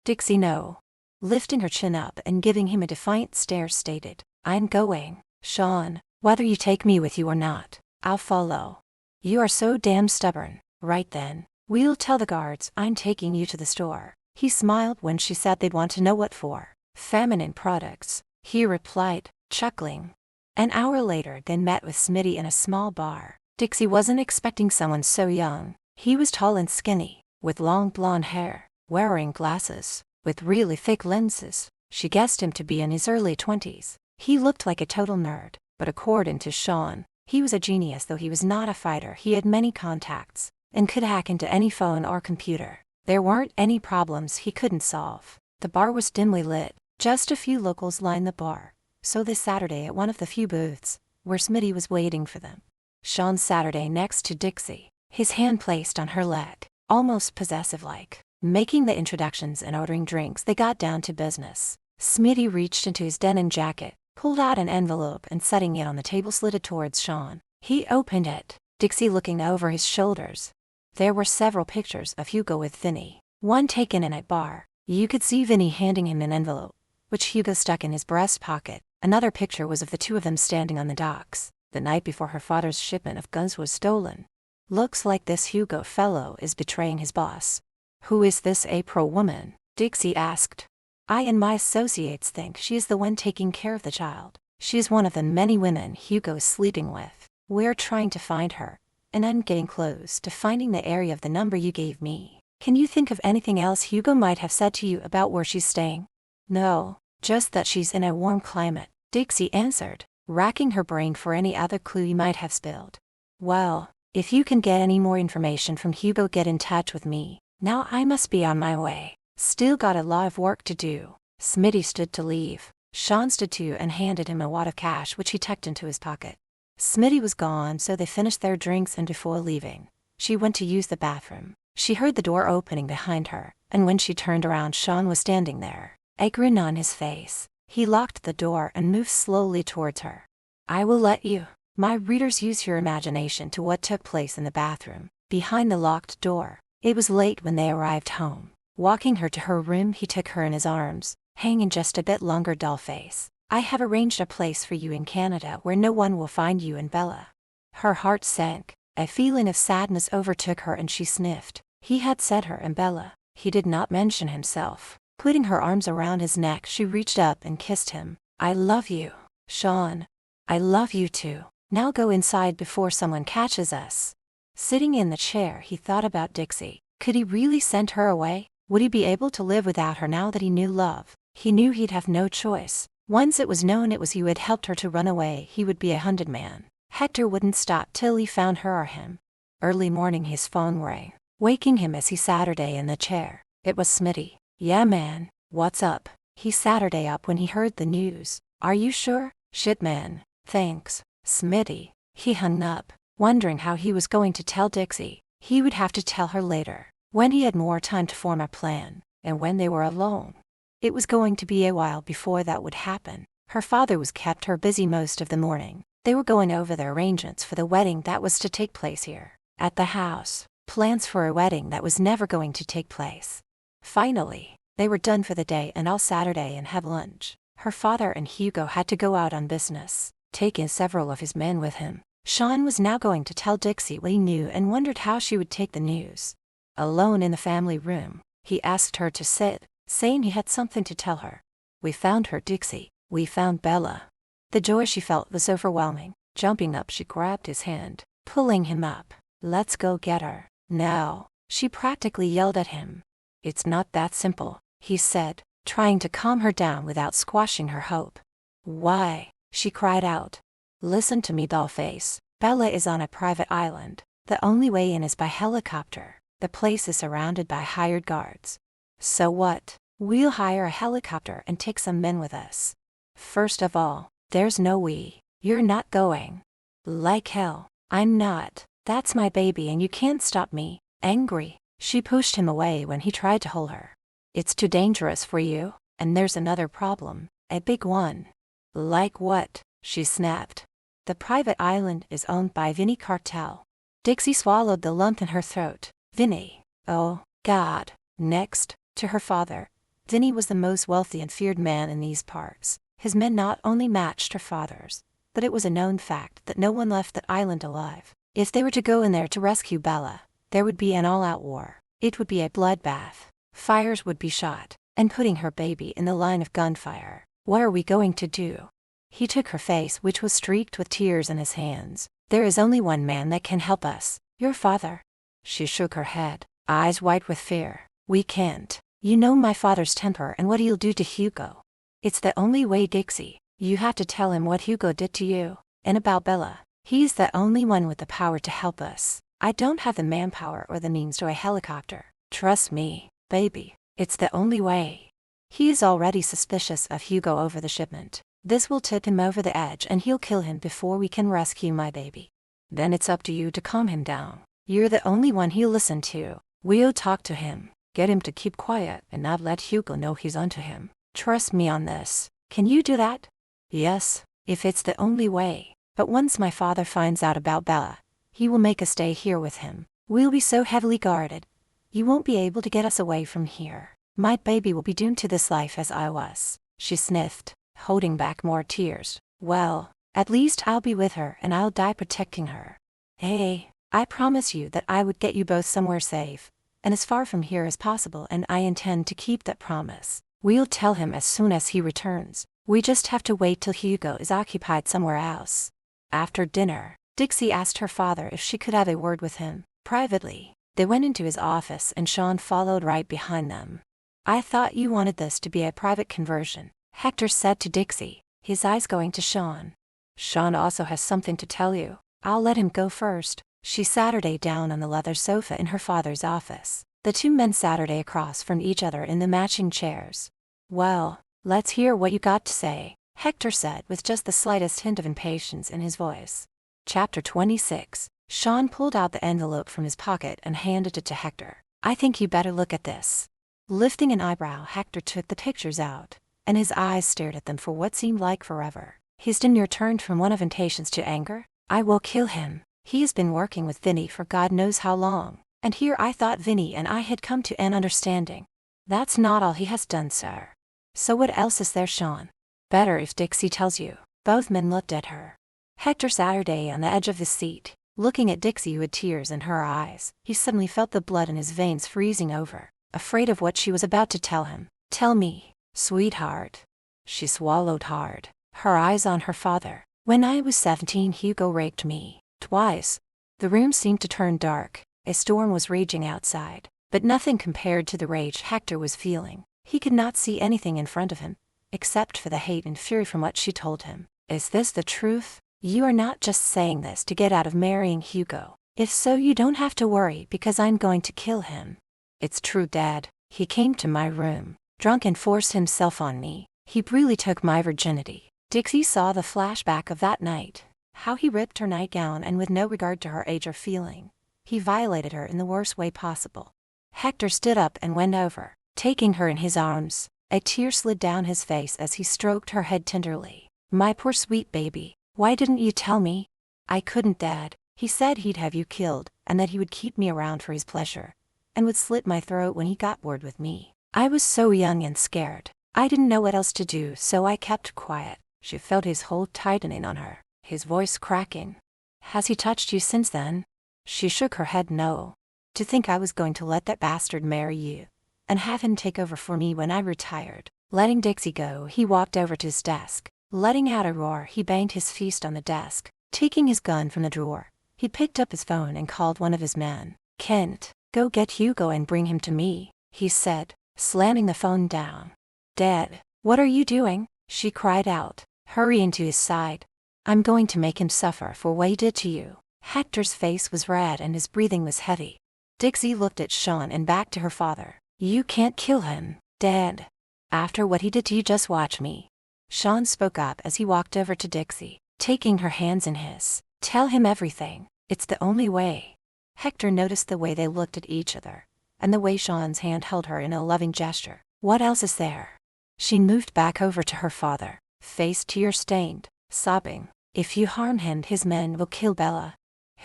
"Dixie, no." Lifting her chin up and giving him a defiant stare, stated, "I'm going, Sean. Whether you take me with you or not, I'll follow." "You are so damn stubborn." "Right then. We'll tell the guards I'm taking you to the store." He smiled when she said they'd want to know what for. "Feminine products," he replied, chuckling. An hour later, they met with Smitty in a small bar. Dixie wasn't expecting someone so young. He was tall and skinny, with long blonde hair, wearing glasses, with really thick lenses. She guessed him to be in his early 20s. He looked like a total nerd, but according to Sean, he was a genius. Though he was not a fighter, he had many contacts and could hack into any phone or computer. There weren't any problems he couldn't solve. The bar was dimly lit. Just a few locals lined the bar, so this Saturday at one of the few booths where Smitty was waiting for them. Sean Saturday next to Dixie, his hand placed on her leg, almost possessive-like. Making the introductions and ordering drinks, they got down to business. Smitty reached into his denim jacket, pulled out an envelope, and setting it on the table, slid it towards Sean. He opened it, Dixie looking over his shoulders. There were several pictures of Hugo with Vinny, one taken in a bar. You could see Vinny handing him an envelope, which Hugo stuck in his breast pocket. Another picture was of the two of them standing on the docks, the night before her father's shipment of guns was stolen. "Looks like this Hugo fellow is betraying his boss." "Who is this April woman?" Dixie asked. "I and my associates think she is the one taking care of the child. She is one of the many women Hugo is sleeping with. We're trying to find her, and I'm getting close to finding the area of the number you gave me." "Can you think of anything else Hugo might have said to you about where she's staying?" "No, just that she's in a warm climate," Dixie answered, racking her brain for any other clue he might have spilled. "Well, if you can get any more information from Hugo, get in touch with me. Now I must be on my way. Still got a lot of work to do." Smitty stood to leave. Sean stood too and handed him a wad of cash, which he tucked into his pocket. Smitty was gone, so they finished their drinks, and before leaving, she went to use the bathroom. She heard the door opening behind her, and when she turned around, Sean was standing there, a grin on his face. He locked the door and moved slowly towards her. "I will let you, my readers, use your imagination to what took place in the bathroom, behind the locked door." It was late when they arrived home. Walking her to her room, he took her in his arms, hanging just a bit longer, doll face. "I have arranged a place for you in Canada where no one will find you and Bella." Her heart sank. A feeling of sadness overtook her and she sniffed. He had said her and Bella. He did not mention himself. Putting her arms around his neck, she reached up and kissed him. "I love you, Sean. I love you too. Now go inside before someone catches us." Sitting in the chair, he thought about Dixie. Could he really send her away? Would he be able to live without her now that he knew love? He knew he'd have no choice. Once it was known it was he who had helped her to run away, he would be a hunted man. Hector wouldn't stop till he found her or him. Early morning his phone rang, waking him as he Saturday in the chair. It was Smitty. Yeah man, what's up? He Saturday up when he heard the news. Are you sure? Shit man, thanks. Smitty. He hung up, wondering how he was going to tell Dixie. He would have to tell her later, when he had more time to form a plan, and when they were alone. It was going to be a while before that would happen. Her father was kept her busy most of the morning. They were going over the arrangements for the wedding that was to take place here, at the house. Plans for a wedding that was never going to take place. Finally, they were done for the day and all Saturday and have lunch. Her father and Hugo had to go out on business, taking several of his men with him. Sean was now going to tell Dixie what he knew and wondered how she would take the news. Alone in the family room, he asked her to sit, saying he had something to tell her. We found her, Dixie. We found Bella. The joy she felt was overwhelming. Jumping up, she grabbed his hand, pulling him up. Let's go get her. Now, she practically yelled at him. It's not that simple, he said, trying to calm her down without squashing her hope. Why? She cried out. Listen to me, dollface. Bella is on a private island. The only way in is by helicopter. The place is surrounded by hired guards. So what? We'll hire a helicopter and take some men with us. First of all, there's no we. You're not going. Like hell, I'm not. That's my baby and you can't stop me. Angry, she pushed him away when he tried to hold her. It's too dangerous for you, and there's another problem, a big one. Like what? She snapped. The private island is owned by Vinny Cartel. Dixie swallowed the lump in her throat. Vinny. Oh, God. Next, to her father. Vinny was the most wealthy and feared man in these parts. His men not only matched her father's, but it was a known fact that no one left that island alive. If they were to go in there to rescue Bella, there would be an all-out war. It would be a bloodbath. Fires would be shot, and putting her baby in the line of gunfire. What are we going to do? He took her face, which was streaked with tears, in his hands. There is only one man that can help us. Your father. She shook her head, eyes white with fear. We can't. You know my father's temper and what he'll do to Hugo. It's the only way, Dixie. You have to tell him what Hugo did to you, and about Bella. He's the only one with the power to help us. I don't have the manpower or the means to a helicopter. Trust me, baby. It's the only way. He is already suspicious of Hugo over the shipment. This will tip him over the edge and he'll kill him before we can rescue my baby. Then it's up to you to calm him down. You're the only one he'll listen to. We'll talk to him, get him to keep quiet and not let Hugo know he's onto him. Trust me on this. Can you do that? Yes, if it's the only way. But once my father finds out about Bella, he will make us stay here with him. We'll be so heavily guarded. You won't be able to get us away from here. My baby will be doomed to this life as I was. She sniffed, holding back more tears. Well, at least I'll be with her and I'll die protecting her. Hey, I promise you that I would get you both somewhere safe, and as far from here as possible, and I intend to keep that promise. We'll tell him as soon as he returns. We just have to wait till Hugo is occupied somewhere else. After dinner, Dixie asked her father if she could have a word with him, privately. They went into his office and Sean followed right behind them. I thought you wanted this to be a private conversion, Hector said to Dixie, his eyes going to Sean. Sean also has something to tell you. I'll let him go first. She Saturday down on the leather sofa in her father's office. The two men Saturday across from each other in the matching chairs. Well, let's hear what you got to say, Hector said with just the slightest hint of impatience in his voice. Chapter 26. Sean pulled out the envelope from his pocket and handed it to Hector. I think you better look at this. Lifting an eyebrow, Hector took the pictures out, and his eyes stared at them for what seemed like forever. His demeanor turned from one of impatience to anger. I will kill him. He has been working with Vinny for God knows how long, and here I thought Vinny and I had come to an understanding. That's not all he has done, sir. So what else is there, Sean? Better if Dixie tells you. Both men looked at her. Hector Saturday on the edge of his seat, looking at Dixie who had tears in her eyes. He suddenly felt the blood in his veins freezing over, afraid of what she was about to tell him. Tell me, sweetheart. She swallowed hard, her eyes on her father. When I was 17, Hugo raped me, twice. The room seemed to turn dark. A storm was raging outside. but nothing compared to the rage Hector was feeling. He could not see anything in front of him, except for the hate and fury from what she told him. Is this the truth? You are not just saying this to get out of marrying Hugo. If so, you don't have to worry because I'm going to kill him. It's true, Dad. He came to my room, drunk, and forced himself on me. He really took my virginity. Dixie saw the flashback of that night, how he ripped her nightgown and with no regard to her age or feeling, he violated her in the worst way possible. Hector stood up and went over, taking her in his arms. A tear slid down his face as he stroked her head tenderly. My poor sweet baby, why didn't you tell me? I couldn't, Dad. He said he'd have you killed, and that he would keep me around for his pleasure, and would slit my throat when he got bored with me. I was so young and scared. I didn't know what else to do, so I kept quiet. She felt his hold tightening on her, his voice cracking. Has he touched you since then? She shook her head no. To think I was going to let that bastard marry you, and have him take over for me when I retired. Letting Dixie go, he walked over to his desk. Letting out a roar, he banged his fist on the desk. Taking his gun from the drawer, he picked up his phone and called one of his men. Kent, go get Hugo and bring him to me, he said, slamming the phone down. Dad, what are you doing? She cried out, hurrying to his side. I'm going to make him suffer for what he did to you. Hector's face was red and his breathing was heavy. Dixie looked at Sean and back to her father. You can't kill him, Dad. After what he did to you, just watch me. Sean spoke up as he walked over to Dixie, taking her hands in his. Tell him everything. It's the only way. Hector noticed the way they looked at each other, and the way Sean's hand held her in a loving gesture. What else is there? She moved back over to her father, face tear-stained, sobbing. If you harm him, his men will kill Bella.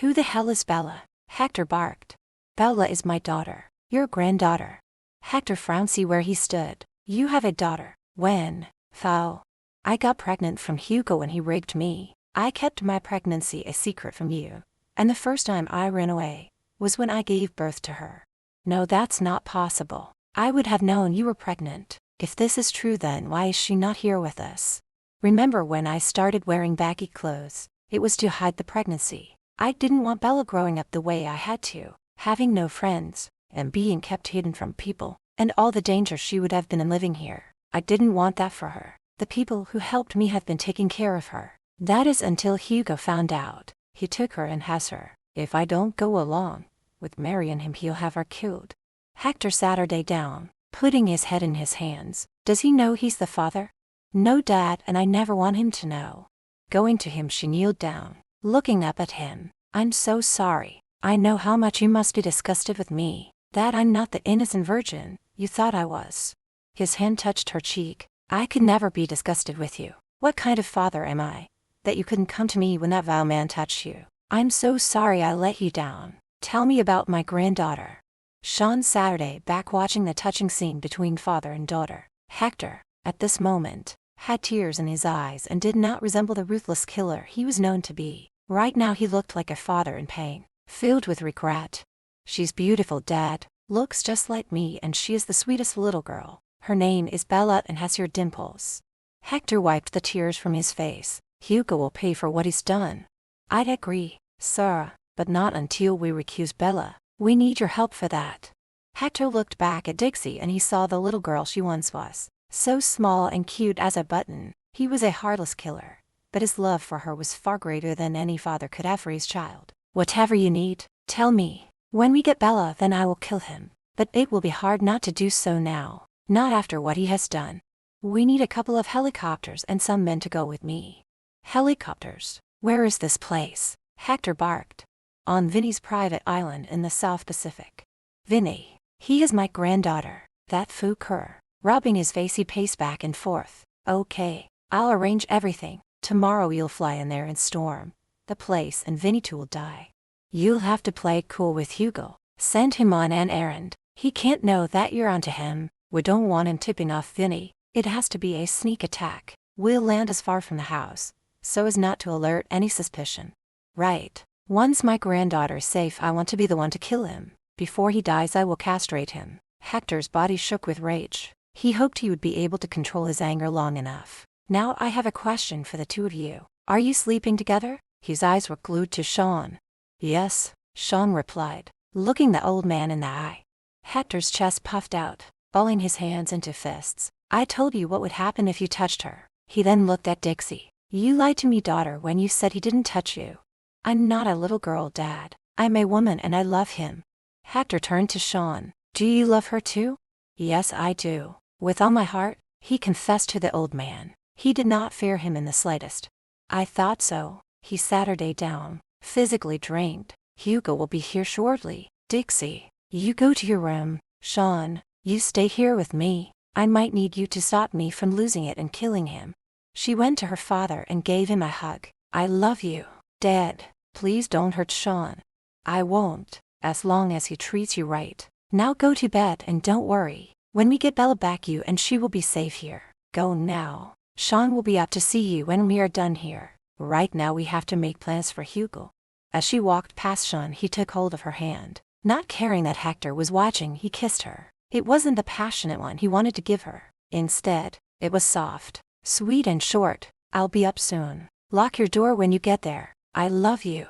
Who the hell is Bella? Hector barked. Bella is my daughter, your granddaughter. Hector frowned, see where he stood. You have a daughter. When? Foul. I got pregnant from Hugo when he raped me. I kept my pregnancy a secret from you, and the first time I ran away was when I gave birth to her. No, that's not possible. I would have known you were pregnant. If this is true, then why is she not here with us? Remember when I started wearing baggy clothes? It was to hide the pregnancy. I didn't want Bella growing up the way I had to, having no friends, and being kept hidden from people, and all the danger she would have been in living here. I didn't want that for her. The people who helped me have been taking care of her. That is until Hugo found out. He took her and has her. If I don't go along with marrying him, he'll have her killed. Hector sat her down, putting his head in his hands. Does he know he's the father? No, Dad, and I never want him to know. Going to him, she kneeled down, looking up at him. I'm so sorry. I know how much you must be disgusted with me, that I'm not the innocent virgin you thought I was. His hand touched her cheek. I could never be disgusted with you. What kind of father am I, that you couldn't come to me when that vile man touched you? I'm so sorry I let you down. Tell me about my granddaughter. Sean Saturday back watching the touching scene between father and daughter. Hector, at this moment, had tears in his eyes and did not resemble the ruthless killer he was known to be. Right now he looked like a father in pain, filled with regret. She's beautiful, Dad. Looks just like me, and she is the sweetest little girl. Her name is Bella and has your dimples. Hector wiped the tears from his face. Hugo will pay for what he's done. I'd agree, sir, but not until we recuse Bella. We need your help for that. Hector looked back at Dixie and he saw the little girl she once was. So small and cute as a button. He was a heartless killer, but his love for her was far greater than any father could have for his child. Whatever you need, tell me. When we get Bella, then I will kill him. But it will be hard not to do so now. Not after what he has done. We need a couple of helicopters and some men to go with me. Helicopters? Where is this place? Hector barked. On Vinny's private island in the South Pacific. Vinny. He is my granddaughter. That fooker. Rubbing his face, he paced back and forth. Okay, I'll arrange everything. Tomorrow you'll fly in there and storm the place, and Vinny too will die. You'll have to play cool with Hugo. Send him on an errand. He can't know that you're onto him. We don't want him tipping off Vinny. It has to be a sneak attack. We'll land as far from the house, so as not to alert any suspicion. Right. Once my granddaughter is safe, I want to be the one to kill him. Before he dies, I will castrate him. Hector's body shook with rage. He hoped he would be able to control his anger long enough. Now I have a question for the two of you. Are you sleeping together? His eyes were glued to Sean. Yes, Sean replied, looking the old man in the eye. Hector's chest puffed out, balling his hands into fists. I told you what would happen if you touched her. He then looked at Dixie. You lied to me, daughter, when you said he didn't touch you. I'm not a little girl, Dad. I'm a woman and I love him. Hector turned to Sean. Do you love her too? Yes, I do. With all my heart, he confessed to the old man. He did not fear him in the slightest. I thought so. He sat her down, physically drained. Hugo will be here shortly. Dixie, you go to your room. Sean, you stay here with me. I might need you to stop me from losing it and killing him. She went to her father and gave him a hug. I love you, Dad. Please don't hurt Sean. I won't, as long as he treats you right. Now go to bed and don't worry. When we get Bella back, you and she will be safe here. Go now. Sean will be up to see you when we are done here. Right now we have to make plans for Hugo. As she walked past Sean, he took hold of her hand. Not caring that Hector was watching, he kissed her. It wasn't the passionate one he wanted to give her. Instead, it was soft, sweet and short. I'll be up soon. Lock your door when you get there. I love you.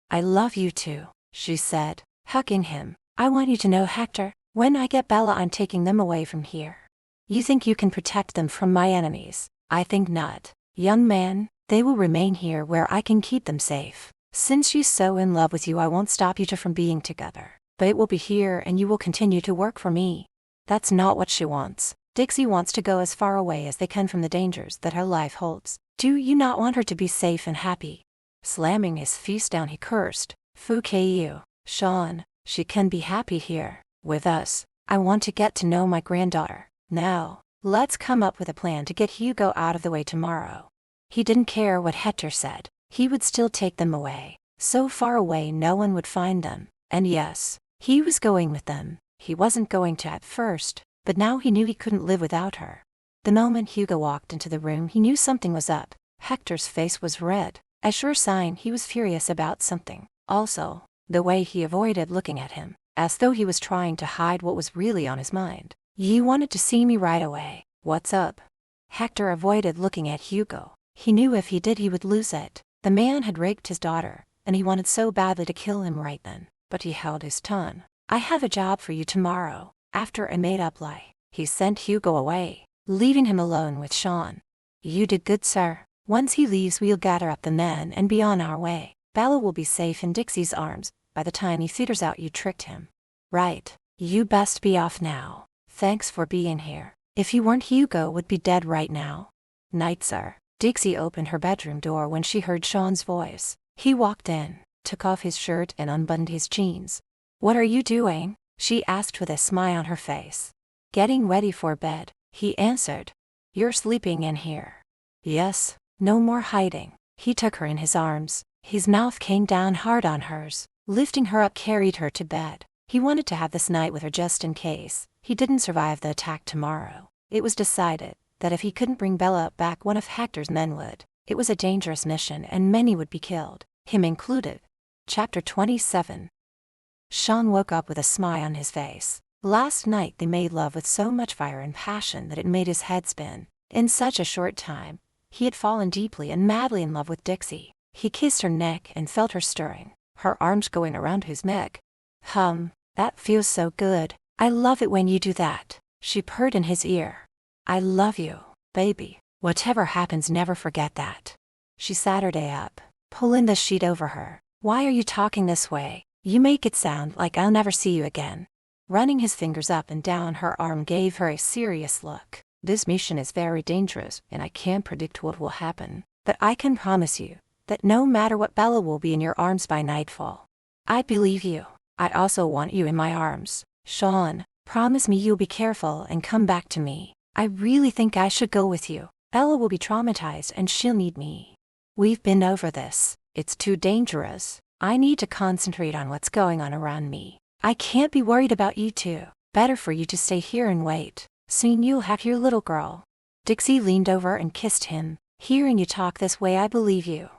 I love you too, she said, hugging him. I want you to know, Hector, when I get Bella, I'm taking them away from here. You think you can protect them from my enemies? I think not. Young man, they will remain here where I can keep them safe. Since she's so in love with you, I won't stop you two from being together. But it will be here and you will continue to work for me. That's not what she wants. Dixie wants to go as far away as they can from the dangers that her life holds. Do you not want her to be safe and happy? Slamming his fist down, he cursed. Fuck you, Sean. She can be happy here, with us. I want to get to know my granddaughter. Now, let's come up with a plan to get Hugo out of the way tomorrow. He didn't care what Hector said. He would still take them away. So far away no one would find them. And yes, he was going with them. He wasn't going to at first, but now he knew he couldn't live without her. The moment Hugo walked into the room, he knew something was up. Hector's face was red, a sure sign he was furious about something. Also, the way he avoided looking at him, as though he was trying to hide what was really on his mind. You wanted to see me right away. What's up? Hector avoided looking at Hugo. He knew if he did he would lose it. The man had raped his daughter, and he wanted so badly to kill him right then. But he held his tongue. I have a job for you tomorrow. After a made-up lie, he sent Hugo away, leaving him alone with Sean. You did good, sir. Once he leaves, we'll gather up the men and be on our way. Bella will be safe in Dixie's arms by the time he figures out you tricked him. Right. You best be off now. Thanks for being here. If you weren't, Hugo would be dead right now. Night, sir. Dixie opened her bedroom door when she heard Sean's voice. He walked in, took off his shirt and unbuttoned his jeans. What are you doing? She asked with a smile on her face. Getting ready for bed, he answered. You're sleeping in here. Yes, no more hiding. He took her in his arms. His mouth came down hard on hers, lifting her up, carried her to bed. He wanted to have this night with her just in case he didn't survive the attack tomorrow. It was decided that if he couldn't bring Bella back, one of Hector's men would. It was a dangerous mission and many would be killed, him included. Chapter 27. Sean woke up with a smile on his face. Last night they made love with so much fire and passion that it made his head spin. In such a short time, he had fallen deeply and madly in love with Dixie. He kissed her neck and felt her stirring, her arms going around his neck. That feels so good. I love it when you do that, she purred in his ear. I love you, baby. Whatever happens, never forget that. She sat her up, pulling the sheet over her. Why are you talking this way? You make it sound like I'll never see you again. Running his fingers up and down her arm gave her a serious look. This mission is very dangerous and I can't predict what will happen. But I can promise you that no matter what, Bella will be in your arms by nightfall. I believe you. I also want you in my arms. Sean, promise me you'll be careful and come back to me. I really think I should go with you. Bella will be traumatized and she'll need me. We've been over this. It's too dangerous. I need to concentrate on what's going on around me. I can't be worried about you two. Better for you to stay here and wait. Soon you'll have your little girl. Dixie leaned over and kissed him. Hearing you talk this way, I believe you.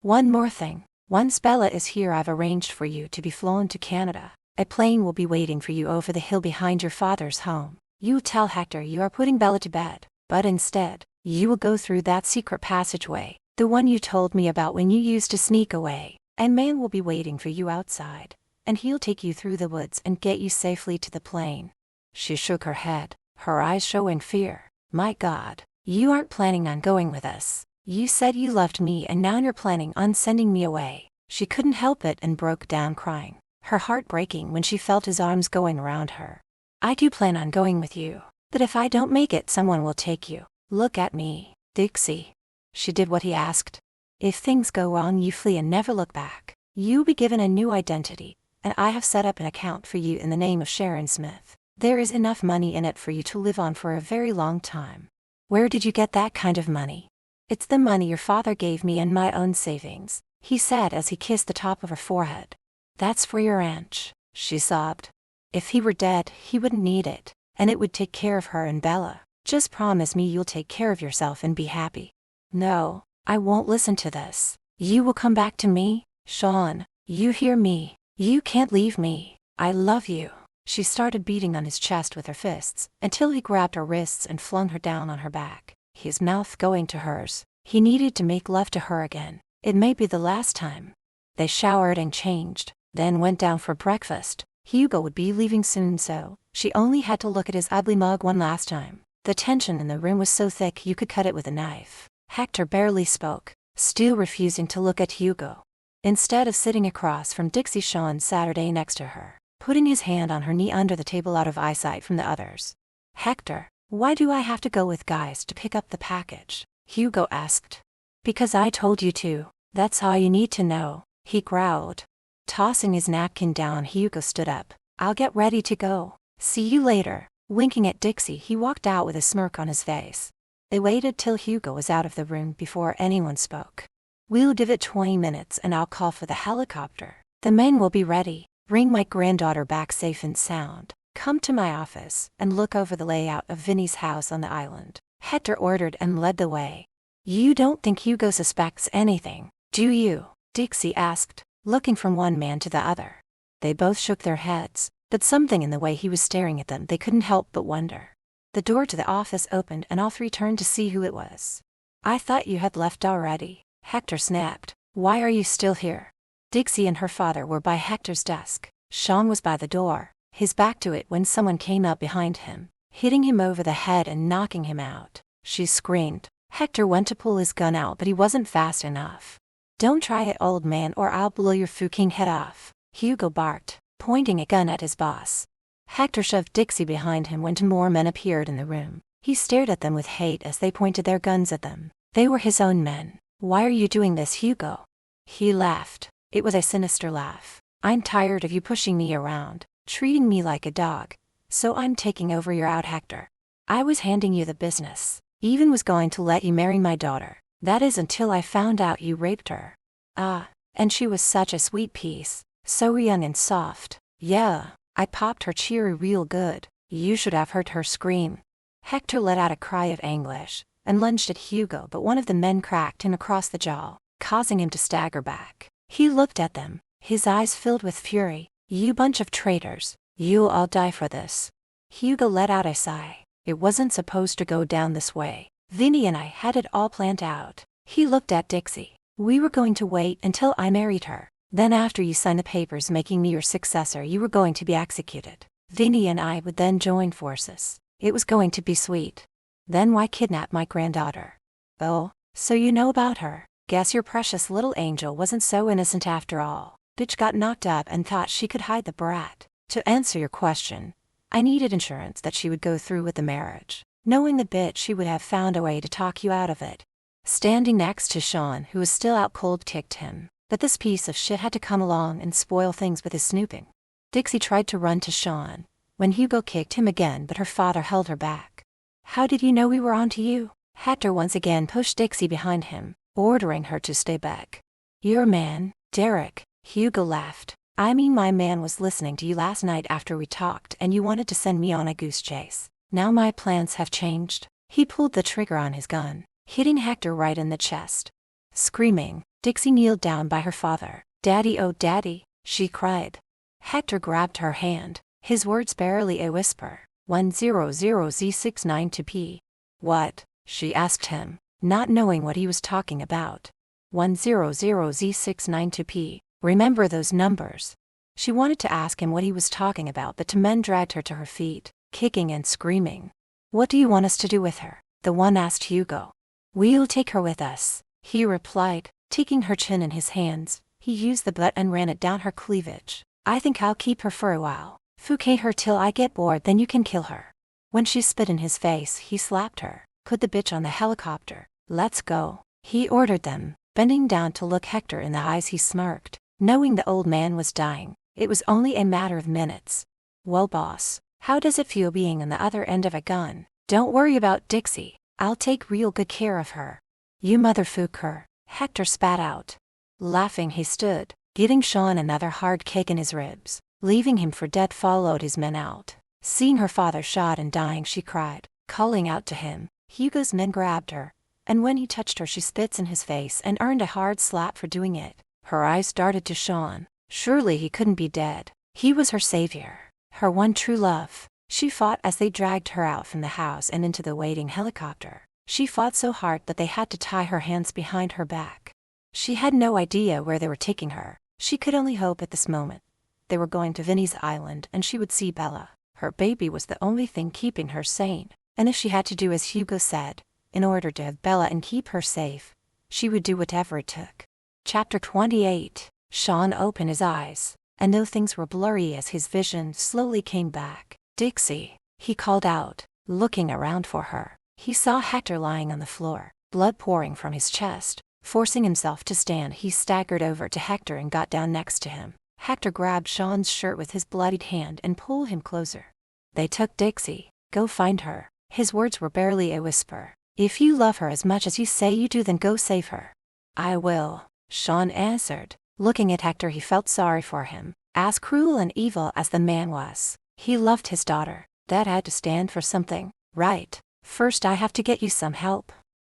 One more thing. Once Bella is here, I've arranged for you to be flown to Canada. A plane will be waiting for you over the hill behind your father's home. You tell Hector you are putting Bella to bed, but instead, you will go through that secret passageway, the one you told me about when you used to sneak away. A man will be waiting for you outside. and he'll take you through the woods and get you safely to the plane." She shook her head, her eyes showing fear. "My God, you aren't planning on going with us. You said you loved me and now you're planning on sending me away." She couldn't help it and broke down crying, her heart breaking when she felt his arms going around her. "I do plan on going with you, but if I don't make it, someone will take you. Look at me, Dixie." She did what he asked. "If things go wrong, you flee and never look back. You'll be given a new identity, and I have set up an account for you in the name of Sharon Smith. There is enough money in it for you to live on for a very long time." "Where did you get that kind of money?" "It's the money your father gave me and my own savings," he said as he kissed the top of her forehead. "That's for your aunt," she sobbed. "If he were dead, he wouldn't need it, and it would take care of her and Bella. Just promise me you'll take care of yourself and be happy." "No, I won't listen to this. You will come back to me, Sean. You hear me? You can't leave me. I love you." She started beating on his chest with her fists, until he grabbed her wrists and flung her down on her back, his mouth going to hers. He needed to make love to her again. It may be the last time. They showered and changed, then went down for breakfast. Hugo would be leaving soon, so she only had to look at his ugly mug one last time. The tension in the room was so thick you could cut it with a knife. Hector barely spoke, still refusing to look at Hugo. Instead of sitting across from Dixie, Sean sat next to her, putting his hand on her knee under the table out of eyesight from the others. "Hector, why do I have to go with guys to pick up the package?" Hugo asked. "Because I told you to. That's all you need to know," he growled. Tossing his napkin down, Hugo stood up. "I'll get ready to go. See you later." Winking at Dixie, he walked out with a smirk on his face. They waited till Hugo was out of the room before anyone spoke. "We'll give it 20 minutes and I'll call for the helicopter. The men will be ready. Bring my granddaughter back safe and sound. Come to my office and look over the layout of Vinny's house on the island," Hector ordered and led the way. "You don't think Hugo suspects anything, do you?" Dixie asked, looking from one man to the other. They both shook their heads, but something in the way he was staring at them they couldn't help but wonder. The door to the office opened and all three turned to see who it was. "I thought you had left already," Hector snapped. "Why are you still here?" Dixie and her father were by Hector's desk. Sean was by the door, his back to it when someone came up behind him, hitting him over the head and knocking him out. She screamed. Hector went to pull his gun out, but he wasn't fast enough. "Don't try it, old man, or I'll blow your fucking head off," Hugo barked, pointing a gun at his boss. Hector shoved Dixie behind him when two more men appeared in the room. He stared at them with hate as they pointed their guns at them. They were his own men. "Why are you doing this, Hugo?" He laughed. It was a sinister laugh. "I'm tired of you pushing me around, treating me like a dog. So I'm taking over your out, Hector. I was handing you the business. Even was going to let you marry my daughter. That is until I found out you raped her. Ah, and she was such a sweet piece, so young and soft. Yeah, I popped her cherry real good. You should have heard her scream." Hector let out a cry of anguish and lunged at Hugo, but one of the men cracked him across the jaw, causing him to stagger back. He looked at them, his eyes filled with fury. "You bunch of traitors, you'll all die for this." Hugo let out a sigh. "It wasn't supposed to go down this way. Vinny and I had it all planned out." He looked at Dixie. "We were going to wait until I married her. Then after you signed the papers making me your successor, you were going to be executed. Vinny and I would then join forces. It was going to be sweet. Then why kidnap my granddaughter?" "Oh, so you know about her. Guess your precious little angel wasn't so innocent after all. Bitch got knocked up and thought she could hide the brat." "To answer your question, I needed insurance that she would go through with the marriage. Knowing the bitch, she would have found a way to talk you out of it." Standing next to Sean, who was still out cold, kicked him. But this piece of shit had to come along and spoil things with his snooping. Dixie tried to run to Sean when Hugo kicked him again, but her father held her back. "How did you know we were on to you?" Hector once again pushed Dixie behind him, ordering her to stay back. "Your man, Derek," Hugo laughed. "I mean, my man was listening to you last night after we talked and you wanted to send me on a goose chase. Now my plans have changed." He pulled the trigger on his gun, hitting Hector right in the chest. Screaming, Dixie kneeled down by her father. "Daddy, oh daddy," she cried. Hector grabbed her hand, his words barely a whisper. 100Z692P. "What?" she asked him, not knowing what he was talking about. 100Z692P. Remember those numbers. She wanted to ask him what he was talking about, but two men dragged her to her feet, kicking and screaming. "What do you want us to do with her?" the one asked Hugo. "We'll take her with us," he replied, taking her chin in his hands. He used the butt and ran it down her cleavage. "I think I'll keep her for a while. Fouquet her till I get bored, then you can kill her." When she spit in his face, he slapped her. "Put the bitch on the helicopter. Let's go," he ordered them. Bending down to look Hector in the eyes, he smirked. Knowing the old man was dying, it was only a matter of minutes. "Well, boss, how does it feel being on the other end of a gun?" "Don't worry about Dixie. I'll take real good care of her." "You motherfucker," Hector spat out. Laughing, he stood, giving Sean another hard kick in his ribs. Leaving him for dead, followed his men out. Seeing her father shot and dying, she cried, calling out to him. Hugo's men grabbed her, and when he touched her, she spits in his face and earned a hard slap for doing it. Her eyes darted to Sean. Surely he couldn't be dead. He was her savior, her one true love. She fought as they dragged her out from the house and into the waiting helicopter. She fought so hard that they had to tie her hands behind her back. She had no idea where they were taking her. She could only hope at this moment. They were going to Vinny's island and she would see Bella. Her baby was the only thing keeping her sane, and if she had to do as Hugo said, in order to have Bella and keep her safe, she would do whatever it took. Chapter 28. Sean opened his eyes, and though things were blurry as his vision slowly came back, "Dixie," he called out, looking around for her. He saw Hector lying on the floor, blood pouring from his chest. Forcing himself to stand, he staggered over to Hector and got down next to him. Hector grabbed Sean's shirt with his bloodied hand and pulled him closer. "They took Dixie. Go find her." His words were barely a whisper. "If you love her as much as you say you do, then go save her." "I will," Sean answered. Looking at Hector, he felt sorry for him. As cruel and evil as the man was, he loved his daughter. That had to stand for something, right? "First I have to get you some help."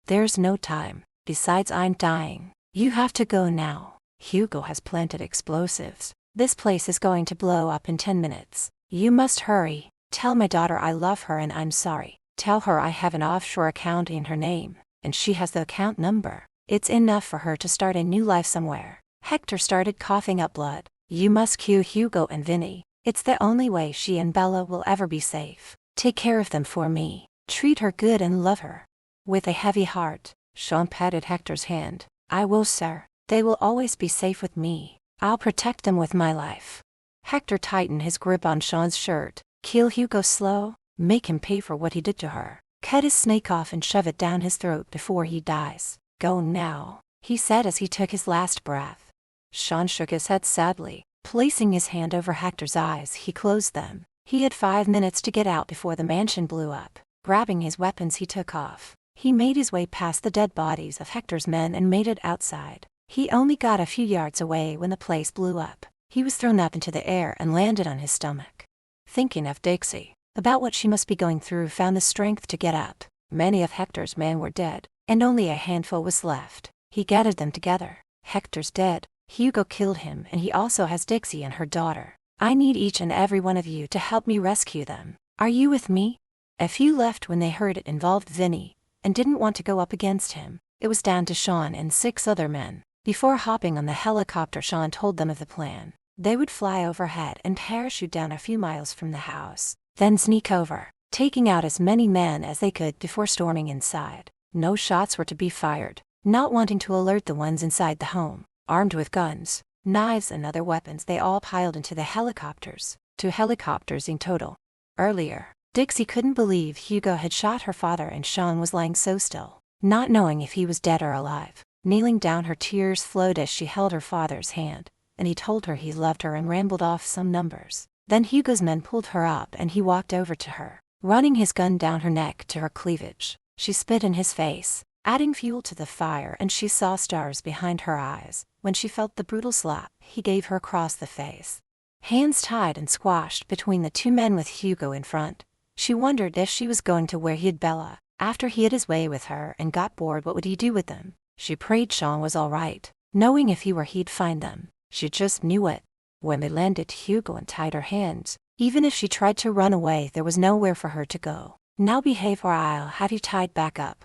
"There's no time. Besides, I'm dying. You have to go now. Hugo has planted explosives. This place is going to blow up in 10 minutes. You must hurry. Tell my daughter I love her and I'm sorry. Tell her I have an offshore account in her name, and she has the account number. It's enough for her to start a new life somewhere." Hector started coughing up blood. "You must cue Hugo and Vinny. It's the only way she and Bella will ever be safe. Take care of them for me. Treat her good and love her." With a heavy heart, Sean patted Hector's hand. "I will, sir. They will always be safe with me. I'll protect them with my life." Hector tightened his grip on Sean's shirt. "Kill Hugo slow. Make him pay for what he did to her. Cut his snake off and shove it down his throat before he dies. Go now," he said as he took his last breath. Sean shook his head sadly. Placing his hand over Hector's eyes, he closed them. He had 5 minutes to get out before the mansion blew up. Grabbing his weapons, he took off. He made his way past the dead bodies of Hector's men and made it outside. He only got a few yards away when the place blew up. He was thrown up into the air and landed on his stomach. Thinking of Dixie, about what she must be going through, found the strength to get up. Many of Hector's men were dead, and only a handful was left. He gathered them together. "Hector's dead. Hugo killed him, and he also has Dixie and her daughter. I need each and every one of you to help me rescue them. Are you with me?" A few left when they heard it involved Vinny, and didn't want to go up against him. It was down to Sean and 6 other men. Before hopping on the helicopter, Sean told them of the plan. They would fly overhead and parachute down a few miles from the house, then sneak over, taking out as many men as they could before storming inside. No shots were to be fired, not wanting to alert the ones inside the home. Armed with guns, knives and other weapons, they all piled into the helicopters, 2 helicopters in total. Earlier, Dixie couldn't believe Hugo had shot her father, and Sean was lying so still, not knowing if he was dead or alive. Kneeling down, her tears flowed as she held her father's hand, and he told her he loved her and rambled off some numbers. Then Hugo's men pulled her up and he walked over to her, running his gun down her neck to her cleavage. She spit in his face, adding fuel to the fire, and she saw stars behind her eyes when she felt the brutal slap he gave her across the face. Hands tied and squashed between the 2 men with Hugo in front, she wondered if she was going to where he had Bella. After he had his way with her and got bored, what would he do with them? She prayed Sean was all right, knowing if he were, he'd find them. She just knew it. When they landed, Hugo untied her hands. Even if she tried to run away, there was nowhere for her to go. "Now behave or I'll have you tied back up."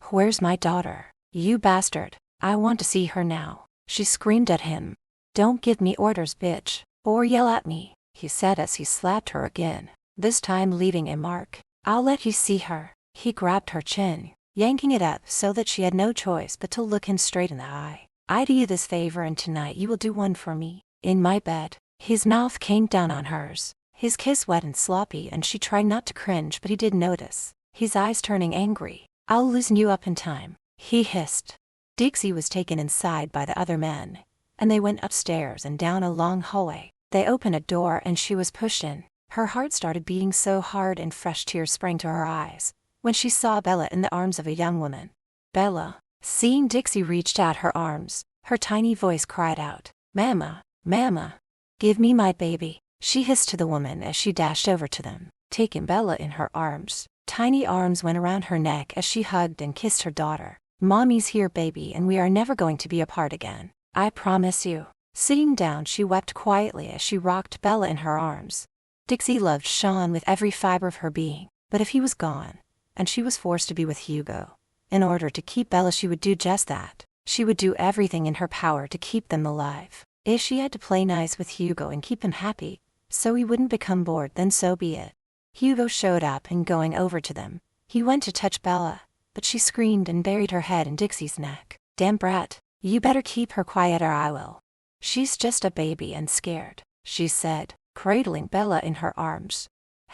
"Where's my daughter? You bastard. I want to see her now," she screamed at him. "Don't give me orders, bitch. Or yell at me, he said as he slapped her again, this time leaving a mark. I'll let you see her. He grabbed her chin, yanking it up so that she had no choice but to look him straight in the eye. I do you this favor and tonight you will do one for me, in my bed. His mouth came down on hers, his kiss wet and sloppy, and she tried not to cringe, but he did notice, his eyes turning angry. I'll loosen you up in time, he hissed. Dixie was taken inside by the other men, and they went upstairs and down a long hallway. They opened a door and she was pushed in. Her heart started beating so hard and fresh tears sprang to her eyes when she saw Bella in the arms of a young woman. Bella. Seeing Dixie reached out her arms, her tiny voice cried out, "Mama, Mama, give me my baby," she hissed to the woman as she dashed over to them, taking Bella in her arms. Tiny arms went around her neck as she hugged and kissed her daughter. "Mommy's here, baby, and we are never going to be apart again. I promise you." Sitting down, she wept quietly as she rocked Bella in her arms. Dixie loved Sean with every fiber of her being, but if he was gone, and she was forced to be with Hugo, in order to keep Bella, she would do just that. She would do everything in her power to keep them alive. If she had to play nice with Hugo and keep him happy, so he wouldn't become bored, then so be it. Hugo showed up, and going over to them, he went to touch Bella, but she screamed and buried her head in Dixie's neck. "Damn brat, you better keep her quiet or I will. She's just a baby and scared," she said, cradling Bella in her arms.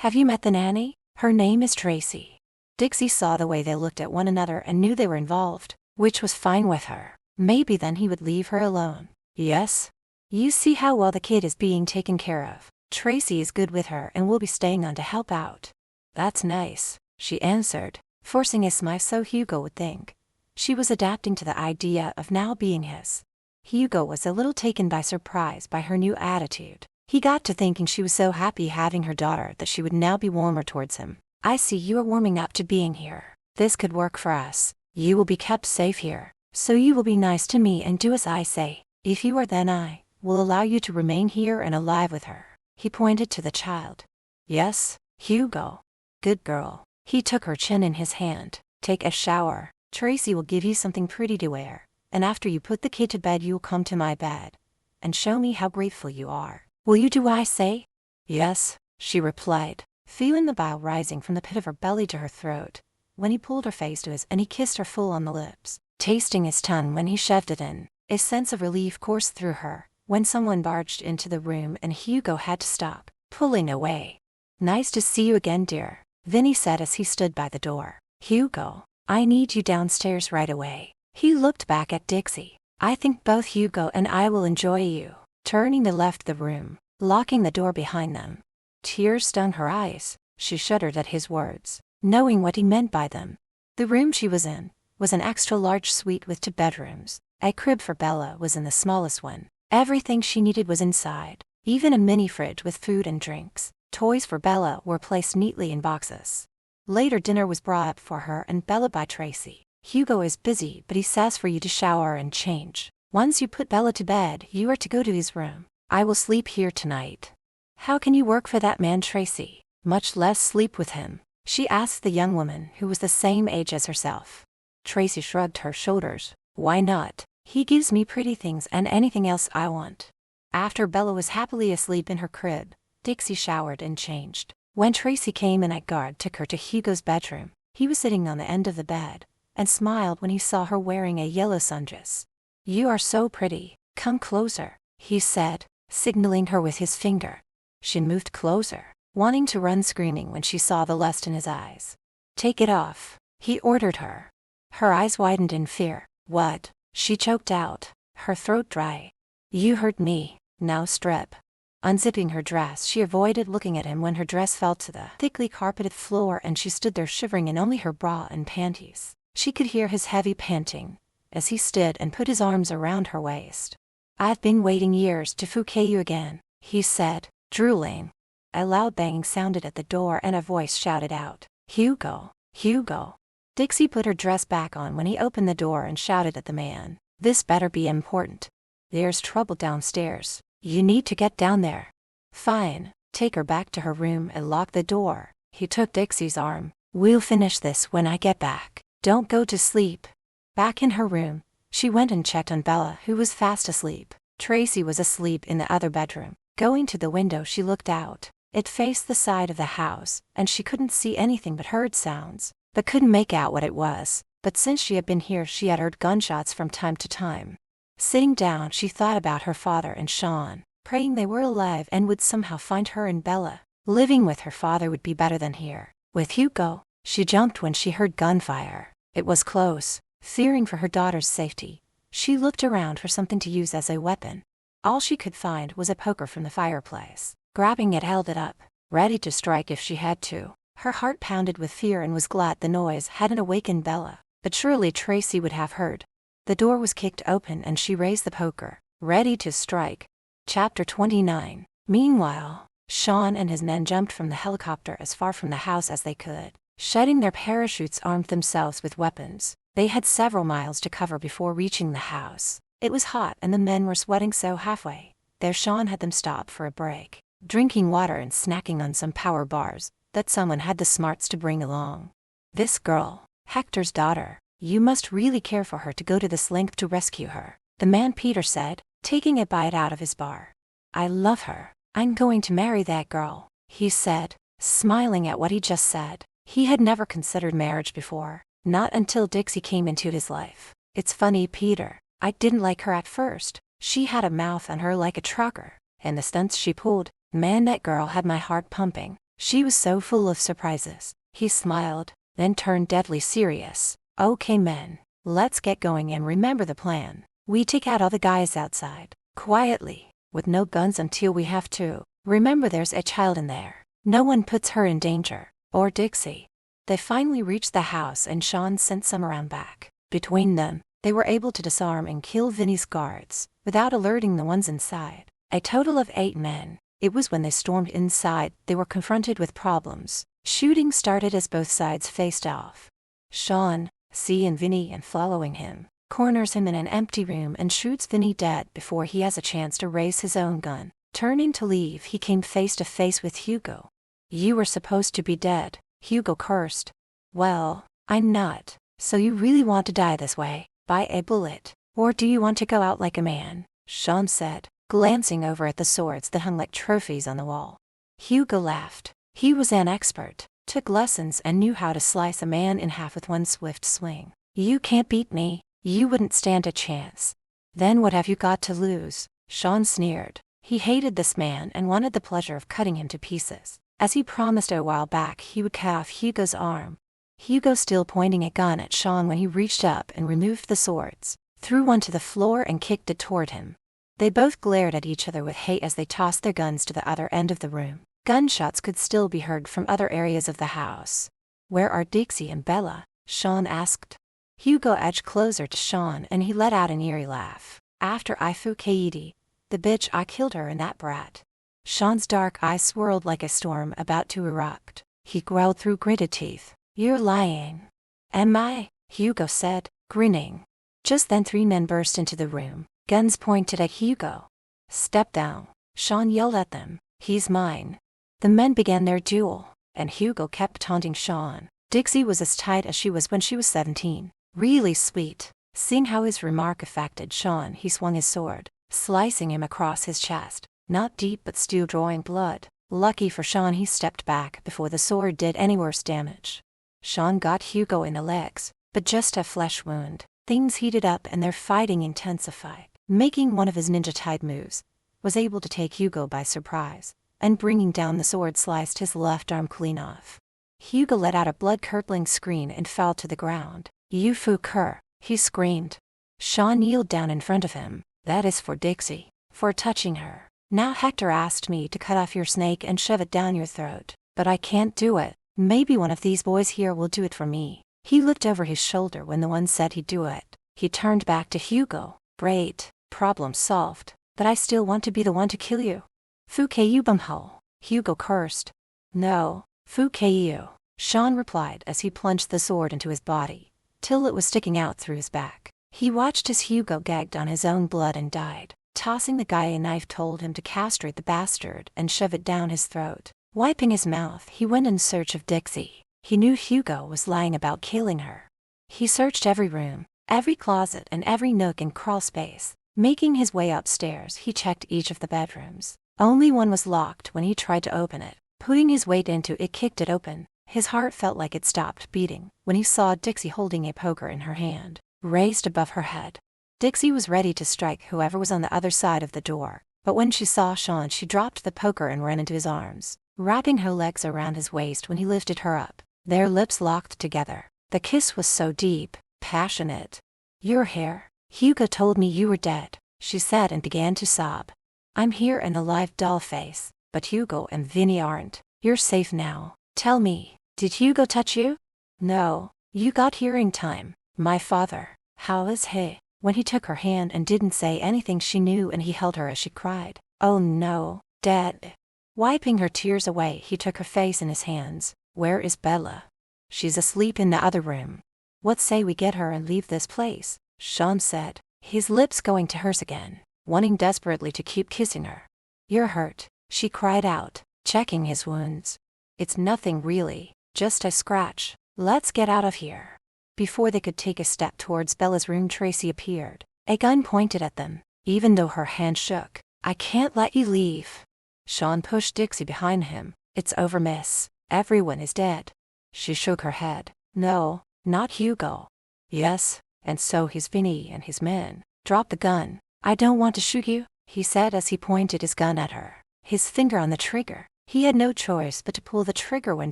"Have you met the nanny? Her name is Tracy." Dixie saw the way they looked at one another and knew they were involved, which was fine with her. Maybe then he would leave her alone. "Yes. You see how well the kid is being taken care of. Tracy is good with her and will be staying on to help out." "That's nice," she answered, forcing a smile so Hugo would think she was adapting to the idea of now being his. Hugo was a little taken by surprise by her new attitude. He got to thinking she was so happy having her daughter that she would now be warmer towards him. "I see you are warming up to being here. This could work for us. You will be kept safe here, so you will be nice to me and do as I say. If you are, then I will allow you to remain here and alive with her." He pointed to the child. "Yes, Hugo. Good girl." He took her chin in his hand. "Take a shower. Tracy will give you something pretty to wear, and after you put the kid to bed you'll come to my bed and show me how grateful you are. Will you do what I say?" "Yes," she replied, feeling the bile rising from the pit of her belly to her throat, when he pulled her face to his and he kissed her full on the lips, tasting his tongue when he shoved it in. A sense of relief coursed through her when someone barged into the room and Hugo had to stop, pulling away. "Nice to see you again, dear," Vinny said as he stood by the door. "Hugo, I need you downstairs right away." He looked back at Dixie. "I think both Hugo and I will enjoy you." Turning, they left the room, locking the door behind them. Tears stung her eyes. She shuddered at his words, knowing what he meant by them. The room she was in was an extra-large suite with 2 bedrooms. A crib for Bella was in the smallest one. Everything she needed was inside, even a mini fridge with food and drinks. Toys for Bella were placed neatly in boxes. Later dinner was brought up for her and Bella by Tracy. "Hugo is busy, but he says for you to shower and change. Once you put Bella to bed, you are to go to his room. I will sleep here tonight." "How can you work for that man, Tracy? Much less sleep with him?" she asked the young woman, who was the same age as herself. Tracy shrugged her shoulders. "Why not? He gives me pretty things and anything else I want." After Bella was happily asleep in her crib, Dixie showered and changed. When Tracy came in, a guard took her to Hugo's bedroom. He was sitting on the end of the bed and smiled when he saw her wearing a yellow sundress. "You are so pretty. Come closer," he said, signaling her with his finger. She moved closer, wanting to run screaming when she saw the lust in his eyes. "Take it off," he ordered her. Her eyes widened in fear. "What?" she choked out, her throat dry. "You hurt me. Now strip." Unzipping her dress, she avoided looking at him when her dress fell to the thickly carpeted floor and she stood there shivering in only her bra and panties. She could hear his heavy panting as he stood and put his arms around her waist. "I've been waiting years to fouquet you again," he said, drooling. A loud banging sounded at the door and a voice shouted out, "Hugo, Hugo." Dixie put her dress back on when he opened the door and shouted at the man, "This better be important. There's trouble downstairs. You need to get down there." "Fine, take her back to her room and lock the door." He took Dixie's arm. "We'll finish this when I get back. Don't go to sleep." Back in her room, she went and checked on Bella, who was fast asleep. Tracy was asleep in the other bedroom. Going to the window, she looked out. It faced the side of the house, and she couldn't see anything but heard sounds, but couldn't make out what it was. But since she had been here, she had heard gunshots from time to time. Sitting down, she thought about her father and Sean, praying they were alive and would somehow find her and Bella. Living with her father would be better than here. With Hugo, she jumped when she heard gunfire. It was close. Fearing for her daughter's safety, she looked around for something to use as a weapon. All she could find was a poker from the fireplace. Grabbing it, held it up, ready to strike if she had to. Her heart pounded with fear and was glad the noise hadn't awakened Bella, but surely Tracy would have heard. The door was kicked open and she raised the poker, ready to strike. Chapter 29. Meanwhile, Sean and his men jumped from the helicopter as far from the house as they could. Shedding their parachutes, armed themselves with weapons. They had several miles to cover before reaching the house. It was hot and the men were sweating, so halfway there Sean had them stop for a break, drinking water and snacking on some power bars that someone had the smarts to bring along. This girl, Hector's daughter, you must really care for her to go to this length to rescue her, the man Peter said, taking a bite out of his bar. I love her. I'm going to marry that girl, he said, smiling at what he just said. He had never considered marriage before, not until Dixie came into his life. It's funny, Peter, I didn't like her at first. She had a mouth on her like a trucker, and the stunts she pulled, man, that girl had my heart pumping. She was so full of surprises. He smiled, then turned deadly serious. Okay men, let's get going and remember the plan. We take out all the guys outside, quietly, with no guns until we have to. Remember, there's a child in there. No one puts her in danger, or Dixie. They finally reached the house and Sean sent some around back. Between them, they were able to disarm and kill Vinny's guards, without alerting the ones inside. A total of 8 men. It was when they stormed inside they were confronted with problems. Shooting started as both sides faced off. Sean, seeing Vinny and following him, corners him in an empty room and shoots Vinny dead before he has a chance to raise his own gun. Turning to leave, he came face to face with Hugo. You were supposed to be dead, Hugo cursed. Well, I'm not. So you really want to die this way, by a bullet, or do you want to go out like a man? Sean said, glancing over at the swords that hung like trophies on the wall. Hugo laughed. He was an expert, took lessons and knew how to slice a man in half with one swift swing. You can't beat me. You wouldn't stand a chance. Then what have you got to lose? Sean sneered. He hated this man and wanted the pleasure of cutting him to pieces, as he promised a while back he would cut off Hugo's arm. Hugo still pointing a gun at Sean when he reached up and removed the swords, threw one to the floor and kicked it toward him. They both glared at each other with hate as they tossed their guns to the other end of the room. Gunshots could still be heard from other areas of the house. Where are Dixie and Bella? Sean asked. Hugo edged closer to Sean and he let out an eerie laugh. After I flew Katie, the bitch, I killed her and that brat. Sean's dark eyes swirled like a storm about to erupt. He growled through gritted teeth. You're lying. Am I? Hugo said, grinning. Just then 3 men burst into the room, guns pointed at Hugo. Step down, Sean yelled at them. He's mine. The men began their duel, and Hugo kept taunting Sean. Dixie was as tight as she was when she was 17. Really sweet. Seeing how his remark affected Sean, he swung his sword, slicing him across his chest. Not deep but still drawing blood. Lucky for Sean, he stepped back before the sword did any worse damage. Sean got Hugo in the legs, but just a flesh wound. Things heated up and their fighting intensified. Making one of his ninja-type moves, was able to take Hugo by surprise, and bringing down the sword sliced his left arm clean off. Hugo let out a blood-curdling scream and fell to the ground. You fucker, he screamed. Sean kneeled down in front of him. That is for Dixie, for touching her. Now Hector asked me to cut off your snake and shove it down your throat, but I can't do it. Maybe one of these boys here will do it for me. He looked over his shoulder when the one said he'd do it. He turned back to Hugo. Great, problem solved, but I still want to be the one to kill you. Fuck you bumhole, Hugo cursed. No, fuck you, Sean replied as he plunged the sword into his body, till it was sticking out through his back. He watched as Hugo gagged on his own blood and died. Tossing the guy a knife told him to castrate the bastard and shove it down his throat. Wiping his mouth, he went in search of Dixie. He knew Hugo was lying about killing her. He searched every room, every closet and every nook and crawl space. Making his way upstairs, he checked each of the bedrooms. Only one was locked when he tried to open it. Putting his weight into it kicked it open. His heart felt like it stopped beating when he saw Dixie holding a poker in her hand, raised above her head. Dixie was ready to strike whoever was on the other side of the door, but when she saw Sean, she dropped the poker and ran into his arms, wrapping her legs around his waist when he lifted her up. Their lips locked together. The kiss was so deep, passionate. "You're here. Hugo told me you were dead," she said and began to sob. "I'm here and alive, dollface, but Hugo and Vinny aren't. You're safe now. Tell me, did Hugo touch you?" "No. You got hearing time. My father. How is he?" When he took her hand and didn't say anything, she knew, and he held her as she cried. "Oh no, Dad." Wiping her tears away, he took her face in his hands. "Where is Bella?" "She's asleep in the other room." "What say we get her and leave this place?" Sean said, his lips going to hers again, wanting desperately to keep kissing her. "You're hurt," she cried out, checking his wounds. "It's nothing really, just a scratch. Let's get out of here." Before they could take a step towards Bella's room, Tracy appeared, a gun pointed at them. Even though her hand shook, "I can't let you leave." Sean pushed Dixie behind him. "It's over, miss. Everyone is dead." She shook her head. "No, not Hugo." "Yes, and so he's Vinny and his men." "Drop the gun. I don't want to shoot you," he said as he pointed his gun at her, his finger on the trigger. He had no choice but to pull the trigger when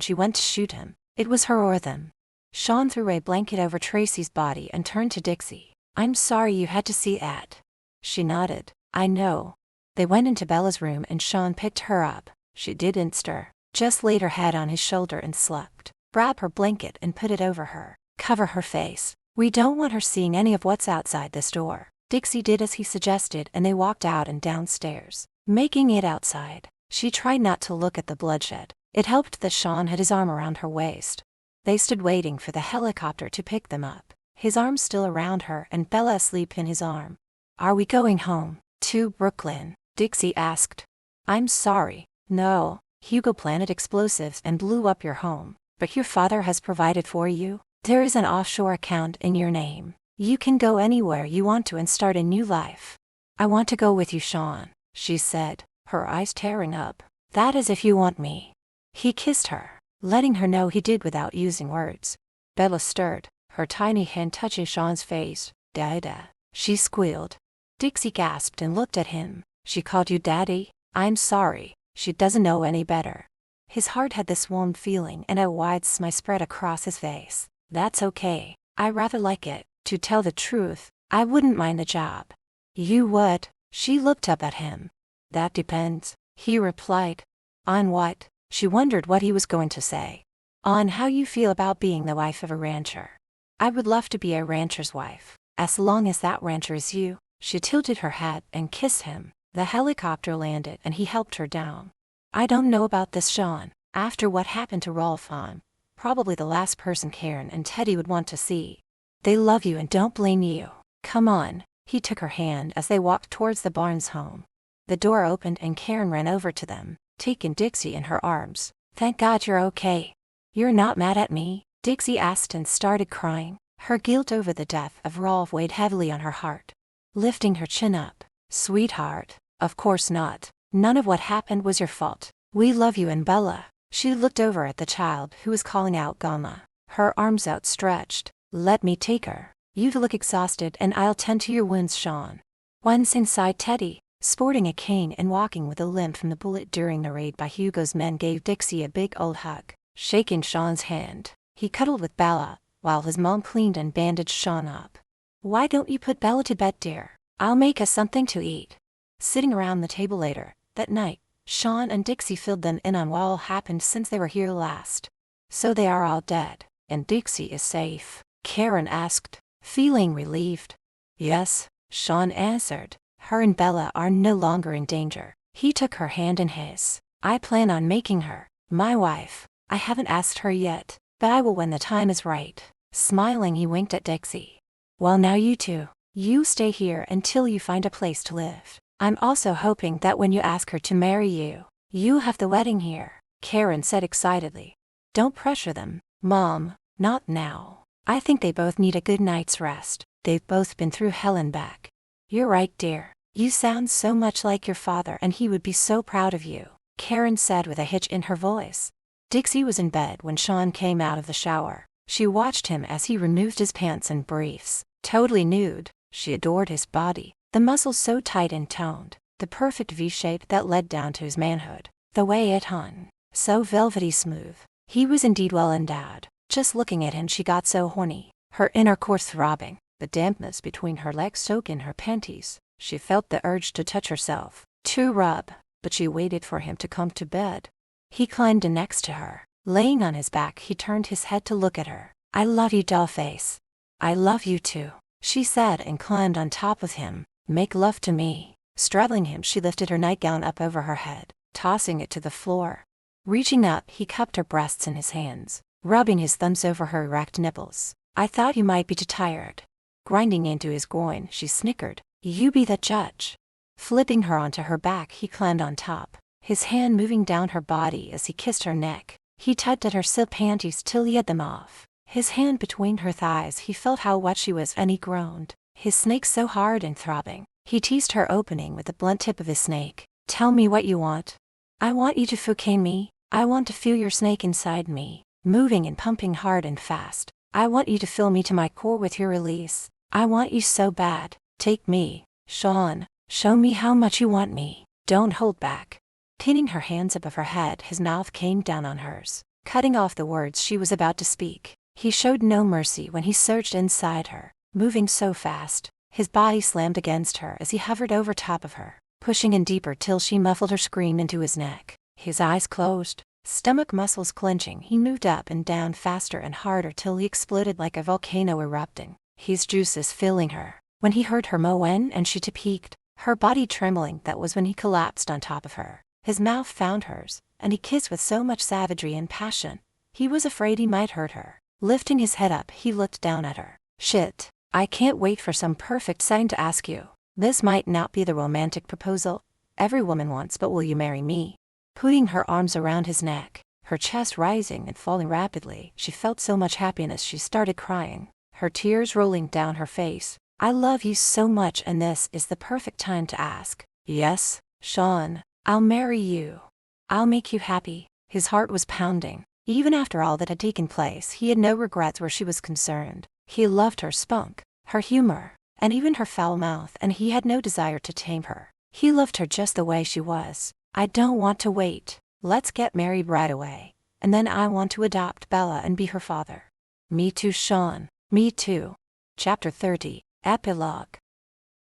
she went to shoot him. It was her or them. Sean threw a blanket over Tracy's body and turned to Dixie. "I'm sorry you had to see that." She nodded. "I know." They went into Bella's room and Sean picked her up. She didn't stir, just laid her head on his shoulder and slept. "Grab her blanket and put it over her. Cover her face. We don't want her seeing any of what's outside this door." Dixie did as he suggested, and they walked out and downstairs. Making it outside, she tried not to look at the bloodshed. It helped that Sean had his arm around her waist. They stood waiting for the helicopter to pick them up, his arm still around her and Bella asleep in his arm. "Are we going home, to Brooklyn?" Dixie asked. "I'm sorry. No, Hugo planted explosives and blew up your home, but your father has provided for you. There is an offshore account in your name. You can go anywhere you want to and start a new life." "I want to go with you, Sean," she said, her eyes tearing up. "That is if you want me." He kissed her, letting her know he did without using words. Bella stirred, her tiny hand touching Sean's face. "Dada," she squealed. Dixie gasped and looked at him. "She called you Daddy? I'm sorry. She doesn't know any better." His heart had this warm feeling and a wide smile spread across his face. "That's okay. I rather like it. To tell the truth, I wouldn't mind the job." "You would?" She looked up at him. "That depends," he replied. "On what?" She wondered what he was going to say. "On how you feel about being the wife of a rancher." "I would love to be a rancher's wife, as long as that rancher is you." She tilted her head and kissed him. The helicopter landed and he helped her down. "I don't know about this, Sean. After what happened to Rolf, I'm probably the last person Karen and Teddy would want to see. They love you and don't blame you. Come on." He took her hand as they walked towards the Barnes home. The door opened and Karen ran over to them, taking Dixie in her arms. "Thank God you're okay." "You're not mad at me?" Dixie asked and started crying. Her guilt over the death of Rolf weighed heavily on her heart. Lifting her chin up, "Sweetheart, of course not. None of what happened was your fault. We love you and Bella." She looked over at the child who was calling out Gamma, her arms outstretched. "Let me take her. You look exhausted and I'll tend to your wounds, Sean." Once inside, Teddy, sporting a cane and walking with a limp from the bullet during the raid by Hugo's men, gave Dixie a big old hug. Shaking Sean's hand, he cuddled with Bella, while his mom cleaned and bandaged Sean up. "Why don't you put Bella to bed, dear? I'll make us something to eat." Sitting around the table later, that night, Sean and Dixie filled them in on what all happened since they were here last. "So they are all dead, and Dixie is safe?" Karen asked, feeling relieved. "Yes," Sean answered. "Her and Bella are no longer in danger." He took her hand in his. "I plan on making her my wife. I haven't asked her yet, but I will when the time is right." Smiling, he winked at Dixie. "Well, now you two, you stay here until you find a place to live. I'm also hoping that when you ask her to marry you, you have the wedding here," Karen said excitedly. "Don't pressure them, Mom, not now. I think they both need a good night's rest. They've both been through hell and back." "You're right, dear. You sound so much like your father and he would be so proud of you, Karen said with a hitch in her voice. Dixie was in bed when Sean came out of the shower. She watched him as he removed his pants and briefs. Totally nude, she adored his body, the muscles so tight and toned, the perfect V-shape that led down to his manhood, the way it hung, so velvety smooth. He was indeed well endowed. Just looking at him she got so horny, her inner core throbbing, the dampness between her legs soaked in her panties. She felt the urge to touch herself, to rub, but she waited for him to come to bed. He climbed in next to her. Laying on his back he turned his head to look at her. I love you, dollface. I love you too, she said and climbed on top of him. Make love to me. Straddling him she lifted her nightgown up over her head, tossing it to the floor. Reaching up he cupped her breasts in his hands, rubbing his thumbs over her erect nipples. I thought you might be too tired. Grinding into his groin she snickered. You be the judge. Flipping her onto her back he climbed on top, his hand moving down her body as he kissed her neck. He tugged at her silk panties till he had them off. His hand between her thighs he felt how wet she was and he groaned, his snake so hard and throbbing. He teased her opening with the blunt tip of his snake. Tell me what you want. I want you to fucking me. I want to feel your snake inside me, moving and pumping hard and fast. I want you to fill me to my core with your release. I want you so bad. Take me, Sean. Show me how much you want me. Don't hold back. Pinning her hands above her head, his mouth came down on hers, cutting off the words she was about to speak. He showed no mercy when he surged inside her, moving so fast. His body slammed against her as he hovered over top of her, pushing in deeper till she muffled her scream into his neck. His eyes closed, stomach muscles clenching, he moved up and down faster and harder till he exploded like a volcano erupting, his juices filling her. When he heard her moan and she peaked, her body trembling, that was when he collapsed on top of her. His mouth found hers, and he kissed with so much savagery and passion. He was afraid he might hurt her. Lifting his head up, he looked down at her. Shit. I can't wait for some perfect sign to ask you. This might not be the romantic proposal every woman wants, but will you marry me? Putting her arms around his neck, her chest rising and falling rapidly, she felt so much happiness she started crying, her tears rolling down her face. I love you so much and this is the perfect time to ask. Yes, Sean. I'll marry you. I'll make you happy. His heart was pounding. Even after all that had taken place, he had no regrets where she was concerned. He loved her spunk, her humor, and even her foul mouth, and he had no desire to tame her. He loved her just the way she was. I don't want to wait. Let's get married right away. And then I want to adopt Bella and be her father. Me too, Sean. Me too. Chapter 30, Epilogue.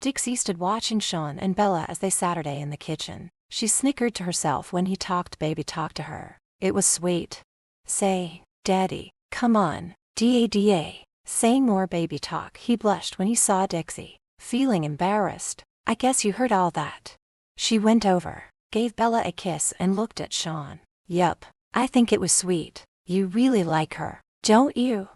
Dixie stood watching Sean and Bella as they Saturday in the kitchen. She snickered to herself when he talked baby talk to her. It was sweet. Say, Daddy, come on, da. Saying more baby talk, he blushed when he saw Dixie, feeling embarrassed. I guess you heard all that. She went over, gave Bella a kiss and looked at Sean. Yup, I think it was sweet. You really like her, don't you?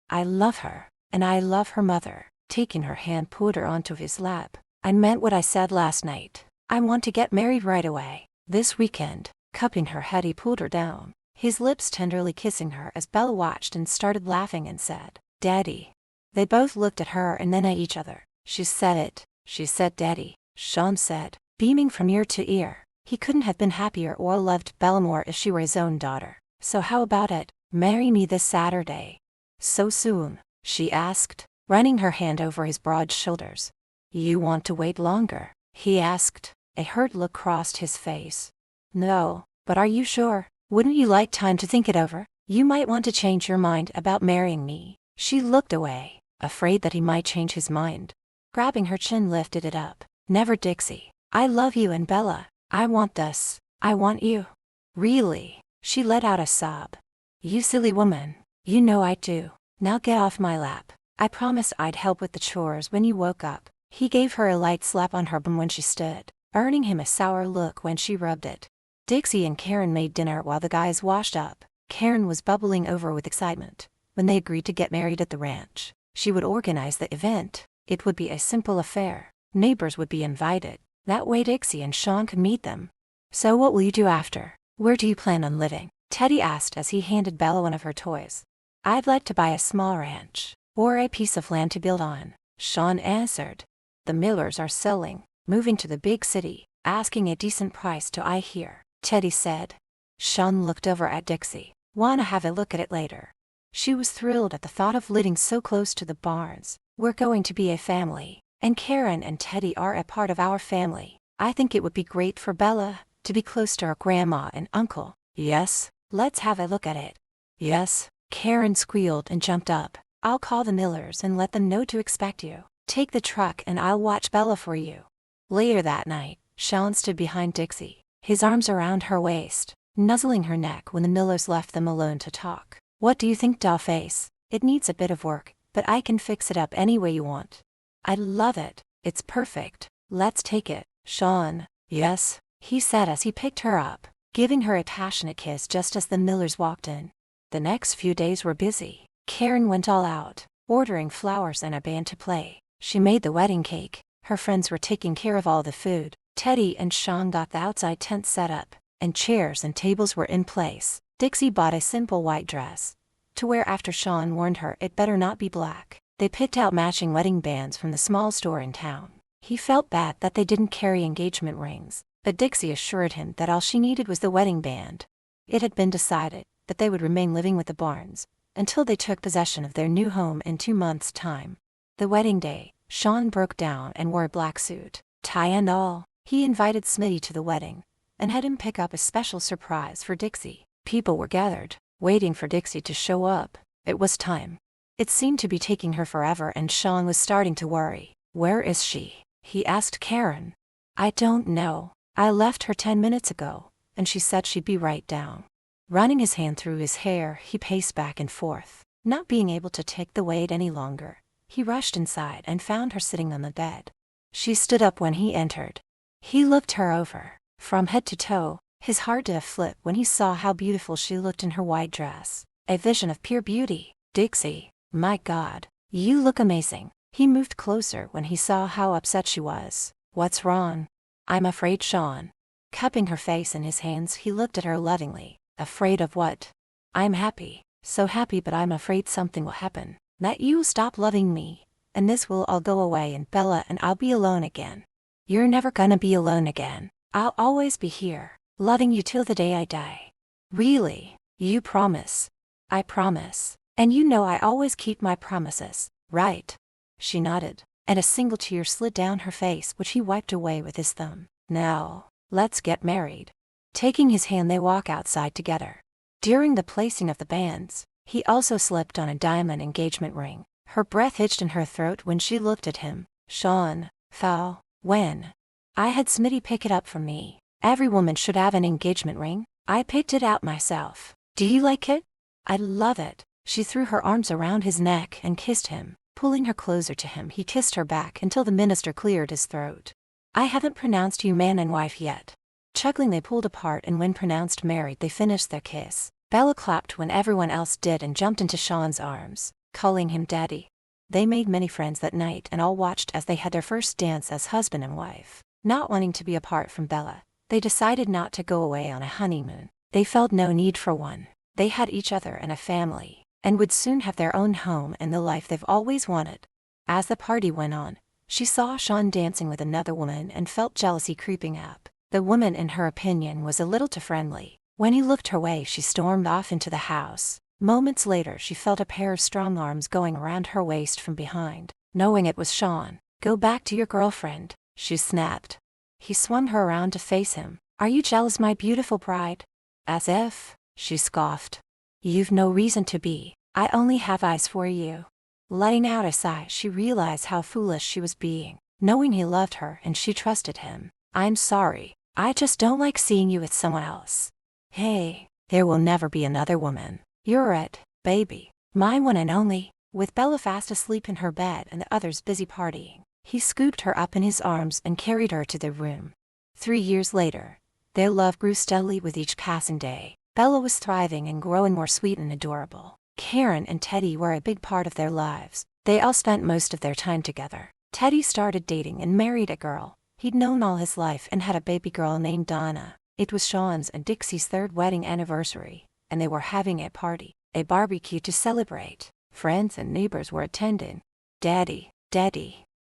I love her, and I love her mother. Taking her hand, put her onto his lap. I meant what I said last night. I want to get married right away, this weekend. Cupping her head, he pulled her down, his lips tenderly kissing her as Bella watched and started laughing and said, Daddy. They both looked at her and then at each other. She said it. She said Daddy, Sean said, beaming from ear to ear. He couldn't have been happier or loved Bella more if she were his own daughter. So how about it? Marry me this Saturday. So soon? She asked, running her hand over his broad shoulders. You want to wait longer? He asked. A hurt look crossed his face. No, but are you sure? Wouldn't you like time to think it over? You might want to change your mind about marrying me. She looked away, afraid that he might change his mind. Grabbing her chin, lifted it up. Never, Dixie. I love you and Bella. I want this. I want you. Really? She let out a sob. You silly woman. You know I do. Now get off my lap. I promised I'd help with the chores when you woke up. He gave her a light slap on her bum when she stood, earning him a sour look when she rubbed it. Dixie and Karen made dinner while the guys washed up. Karen was bubbling over with excitement. When they agreed to get married at the ranch, she would organize the event. It would be a simple affair. Neighbors would be invited. That way Dixie and Sean could meet them. So what will you do after? Where do you plan on living? Teddy asked as he handed Bella one of her toys. I'd like to buy a small ranch, or a piece of land to build on, Sean answered. The Millers are selling. Moving to the big city, asking a decent price to I hear, Teddy said. Sean looked over at Dixie. Wanna have a look at it later? She was thrilled at the thought of living so close to the Barnes. We're going to be a family, and Karen and Teddy are a part of our family. I think it would be great for Bella to be close to her grandma and uncle. Yes, let's have a look at it. Yes, Karen squealed and jumped up. I'll call the Millers and let them know to expect you. Take the truck and I'll watch Bella for you. Later that night, Sean stood behind Dixie, his arms around her waist, nuzzling her neck when the Millers left them alone to talk. What do you think, dollface? It needs a bit of work, but I can fix it up any way you want. I love it. It's perfect. Let's take it, Sean. Yes, he said as he picked her up, giving her a passionate kiss just as the Millers walked in. The next few days were busy. Karen went all out, ordering flowers and a band to play. She made the wedding cake. Her friends were taking care of all the food. Teddy and Sean got the outside tent set up, and chairs and tables were in place. Dixie bought a simple white dress to wear after Sean warned her it better not be black. They picked out matching wedding bands from the small store in town. He felt bad that they didn't carry engagement rings, but Dixie assured him that all she needed was the wedding band. It had been decided that they would remain living with the Barnes until they took possession of their new home in 2 months' time. The wedding day, Sean broke down and wore a black suit, tie and all. He invited Smitty to the wedding and had him pick up a special surprise for Dixie. People were gathered, waiting for Dixie to show up. It was time. It seemed to be taking her forever and Sean was starting to worry. Where is she? He asked Karen. I don't know. I left her 10 minutes ago, and she said she'd be right down. Running his hand through his hair, he paced back and forth, not being able to take the wait any longer. He rushed inside and found her sitting on the bed. She stood up when he entered. He looked her over, from head to toe, his heart did a flip when he saw how beautiful she looked in her white dress. A vision of pure beauty. Dixie, my God, you look amazing. He moved closer when he saw how upset she was. What's wrong? I'm afraid, Sean. Cupping her face in his hands, he looked at her lovingly. Afraid of what? I'm happy, so happy, but I'm afraid something will happen. That you'll stop loving me, and this will all go away and Bella and I'll be alone again. You're never gonna be alone again. I'll always be here, loving you till the day I die. Really? You promise? I promise. And you know I always keep my promises, right? She nodded, and a single tear slid down her face which he wiped away with his thumb. Now, let's get married. Taking his hand they walk outside together. During the placing of the bands, he also slipped on a diamond engagement ring. Her breath hitched in her throat when she looked at him. Sean, foul, when? I had Smitty pick it up for me. Every woman should have an engagement ring. I picked it out myself. Do you like it? I love it. She threw her arms around his neck and kissed him. Pulling her closer to him, he kissed her back until the minister cleared his throat. I haven't pronounced you man and wife yet. Chuckling, they pulled apart, and when pronounced married, they finished their kiss. Bella clapped when everyone else did and jumped into Sean's arms, calling him daddy. They made many friends that night and all watched as they had their first dance as husband and wife. Not wanting to be apart from Bella, they decided not to go away on a honeymoon. They felt no need for one. They had each other and a family, and would soon have their own home and the life they've always wanted. As the party went on, she saw Sean dancing with another woman and felt jealousy creeping up. The woman, in her opinion, was a little too friendly. When he looked her way, she stormed off into the house. Moments later, she felt a pair of strong arms going around her waist from behind. Knowing it was Sean, "Go back to your girlfriend," she snapped. He swung her around to face him. "Are you jealous, my beautiful bride?" "As if," she scoffed. "You've no reason to be. I only have eyes for you." Letting out a sigh, she realized how foolish she was being, knowing he loved her and she trusted him. "I'm sorry. I just don't like seeing you with someone else." "Hey, there will never be another woman. You're it, baby. My one and only." With Bella fast asleep in her bed and the others busy partying, he scooped her up in his arms and carried her to their room. 3 years later, their love grew steadily with each passing day. Bella was thriving and growing more sweet and adorable. Karen and Teddy were a big part of their lives. They all spent most of their time together. Teddy started dating and married a girl he'd known all his life and had a baby girl named Donna. It was Sean's and Dixie's 3rd wedding anniversary, and they were having a party, a barbecue to celebrate. Friends and neighbors were attending. Daddy,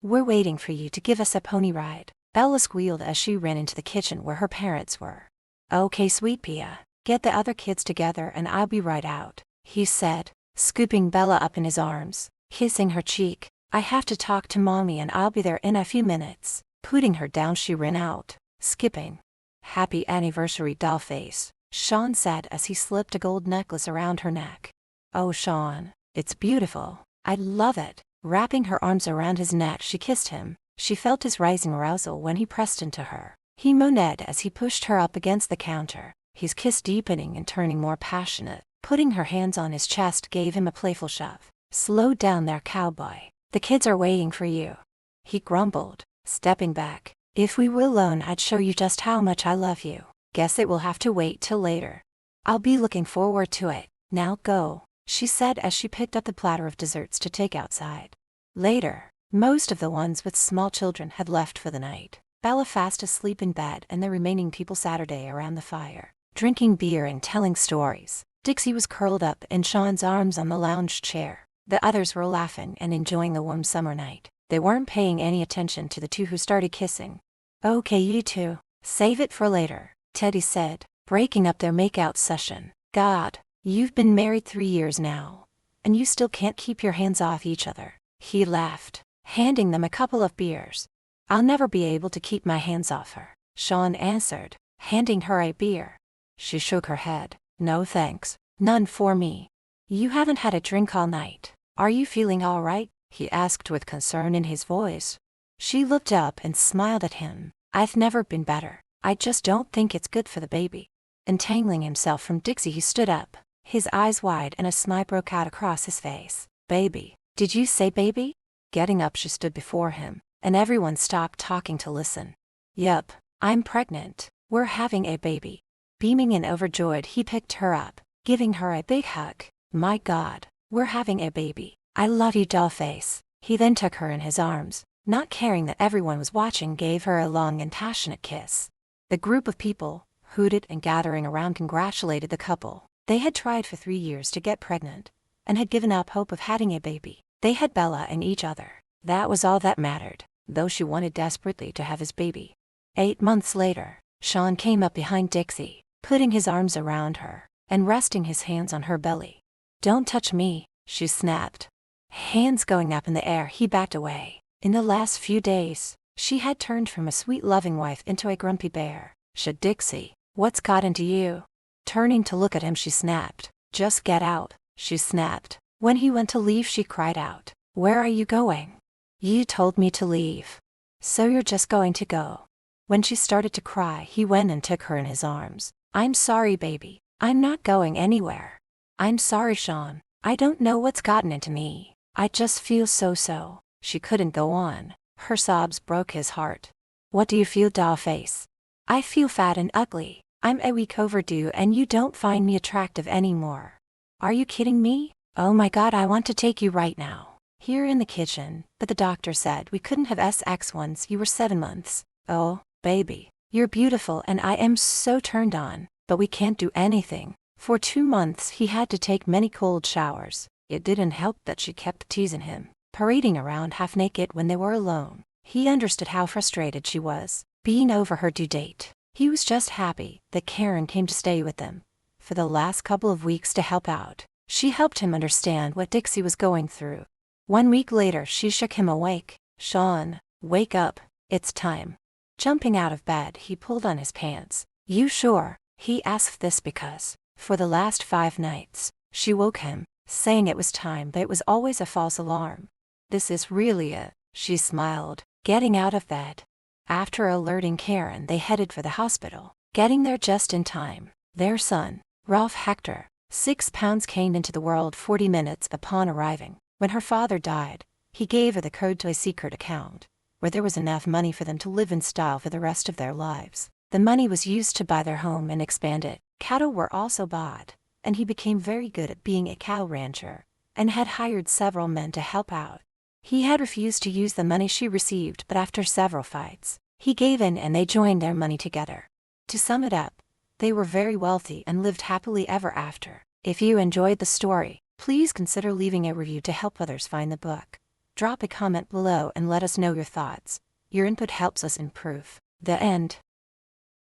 we're waiting for you to give us a pony ride." Bella squealed as she ran into the kitchen where her parents were. "Okay, sweet Pia, get the other kids together and I'll be right out," he said, scooping Bella up in his arms, kissing her cheek. "I have to talk to Mommy and I'll be there in a few minutes." Putting her down, she ran out, skipping. "Happy anniversary, dollface," Sean said as he slipped a gold necklace around her neck. "Oh, Sean, it's beautiful. I love it." Wrapping her arms around his neck, she kissed him. She felt his rising arousal when he pressed into her. He moaned as he pushed her up against the counter, his kiss deepening and turning more passionate. Putting her hands on his chest gave him a playful shove. "Slow down there, cowboy. The kids are waiting for you," he grumbled, stepping back. "If we were alone, I'd show you just how much I love you. Guess it will have to wait till later." "I'll be looking forward to it. Now go," she said as she picked up the platter of desserts to take outside. Later, most of the ones with small children had left for the night. Bella fast asleep in bed and the remaining people Saturday around the fire, drinking beer and telling stories. Dixie was curled up in Sean's arms on the lounge chair. The others were laughing and enjoying the warm summer night. They weren't paying any attention to the two who started kissing. "Okay, you two, save it for later," Teddy said, breaking up their makeout session. "God, you've been married 3 years now, and you still can't keep your hands off each other." He laughed, handing them a couple of beers. "I'll never be able to keep my hands off her," Sean answered, handing her a beer. She shook her head. "No thanks, none for me." "You haven't had a drink all night. Are you feeling all right?" he asked with concern in his voice. She looked up and smiled at him. "I've never been better. I just don't think it's good for the baby." Entangling himself from Dixie, he stood up, his eyes wide, and a smile broke out across his face. "Baby? Did you say baby?" Getting up, she stood before him, and everyone stopped talking to listen. "Yup, I'm pregnant. We're having a baby." Beaming and overjoyed, he picked her up, giving her a big hug. "My God, we're having a baby. I love you, dollface." He then took her in his arms, not caring that everyone was watching, gave her a long and passionate kiss. The group of people hooted and gathering around congratulated the couple. They had tried for 3 years to get pregnant, and had given up hope of having a baby. They had Bella and each other. That was all that mattered, though she wanted desperately to have his baby. 8 months later, Sean came up behind Dixie, putting his arms around her, and resting his hands on her belly. "Don't touch me," she snapped. Hands going up in the air, he backed away. In the last few days, she had turned from a sweet loving wife into a grumpy bear. "Shit, Dixie, what's got into you?" Turning to look at him, she snapped. "Just get out," she snapped. When he went to leave, she cried out, "Where are you going?" "You told me to leave. So you're just going to go?" When she started to cry, he went and took her in his arms. "I'm sorry, baby. I'm not going anywhere." "I'm sorry, Sean. I don't know what's gotten into me. I just feel so." She couldn't go on. Her sobs broke his heart. "What do you feel, dollface?" "I feel fat and ugly. I'm a week overdue and you don't find me attractive anymore." "Are you kidding me? Oh my God, I want to take you right now." "Here in the kitchen, but the doctor said we couldn't have sex once you were 7 months. Oh, baby, you're beautiful and I am so turned on, but we can't do anything." For 2 months he had to take many cold showers. It didn't help that she kept teasing him, parading around half naked when they were alone. He understood how frustrated she was, being over her due date. He was just happy that Karen came to stay with them for the last couple of weeks to help out. She helped him understand what Dixie was going through. 1 week later, she shook him awake. "Sean, wake up, it's time." Jumping out of bed, he pulled on his pants. "You sure?" He asked this because, for the last 5 nights, she woke him, saying it was time, but it was always a false alarm. "This is really it," she smiled, getting out of bed. After alerting Karen, they headed for the hospital, getting there just in time. Their son, Ralph Hector, 6 pounds, came into the world 40 minutes upon arriving. When her father died, he gave her the code to a secret account, where there was enough money for them to live in style for the rest of their lives. The money was used to buy their home and expand it. Cattle were also bought, and he became very good at being a cow rancher, and had hired several men to help out. He had refused to use the money she received, but after several fights, he gave in and they joined their money together. To sum it up, they were very wealthy and lived happily ever after. If you enjoyed the story, please consider leaving a review to help others find the book. Drop a comment below and let us know your thoughts. Your input helps us improve. The end.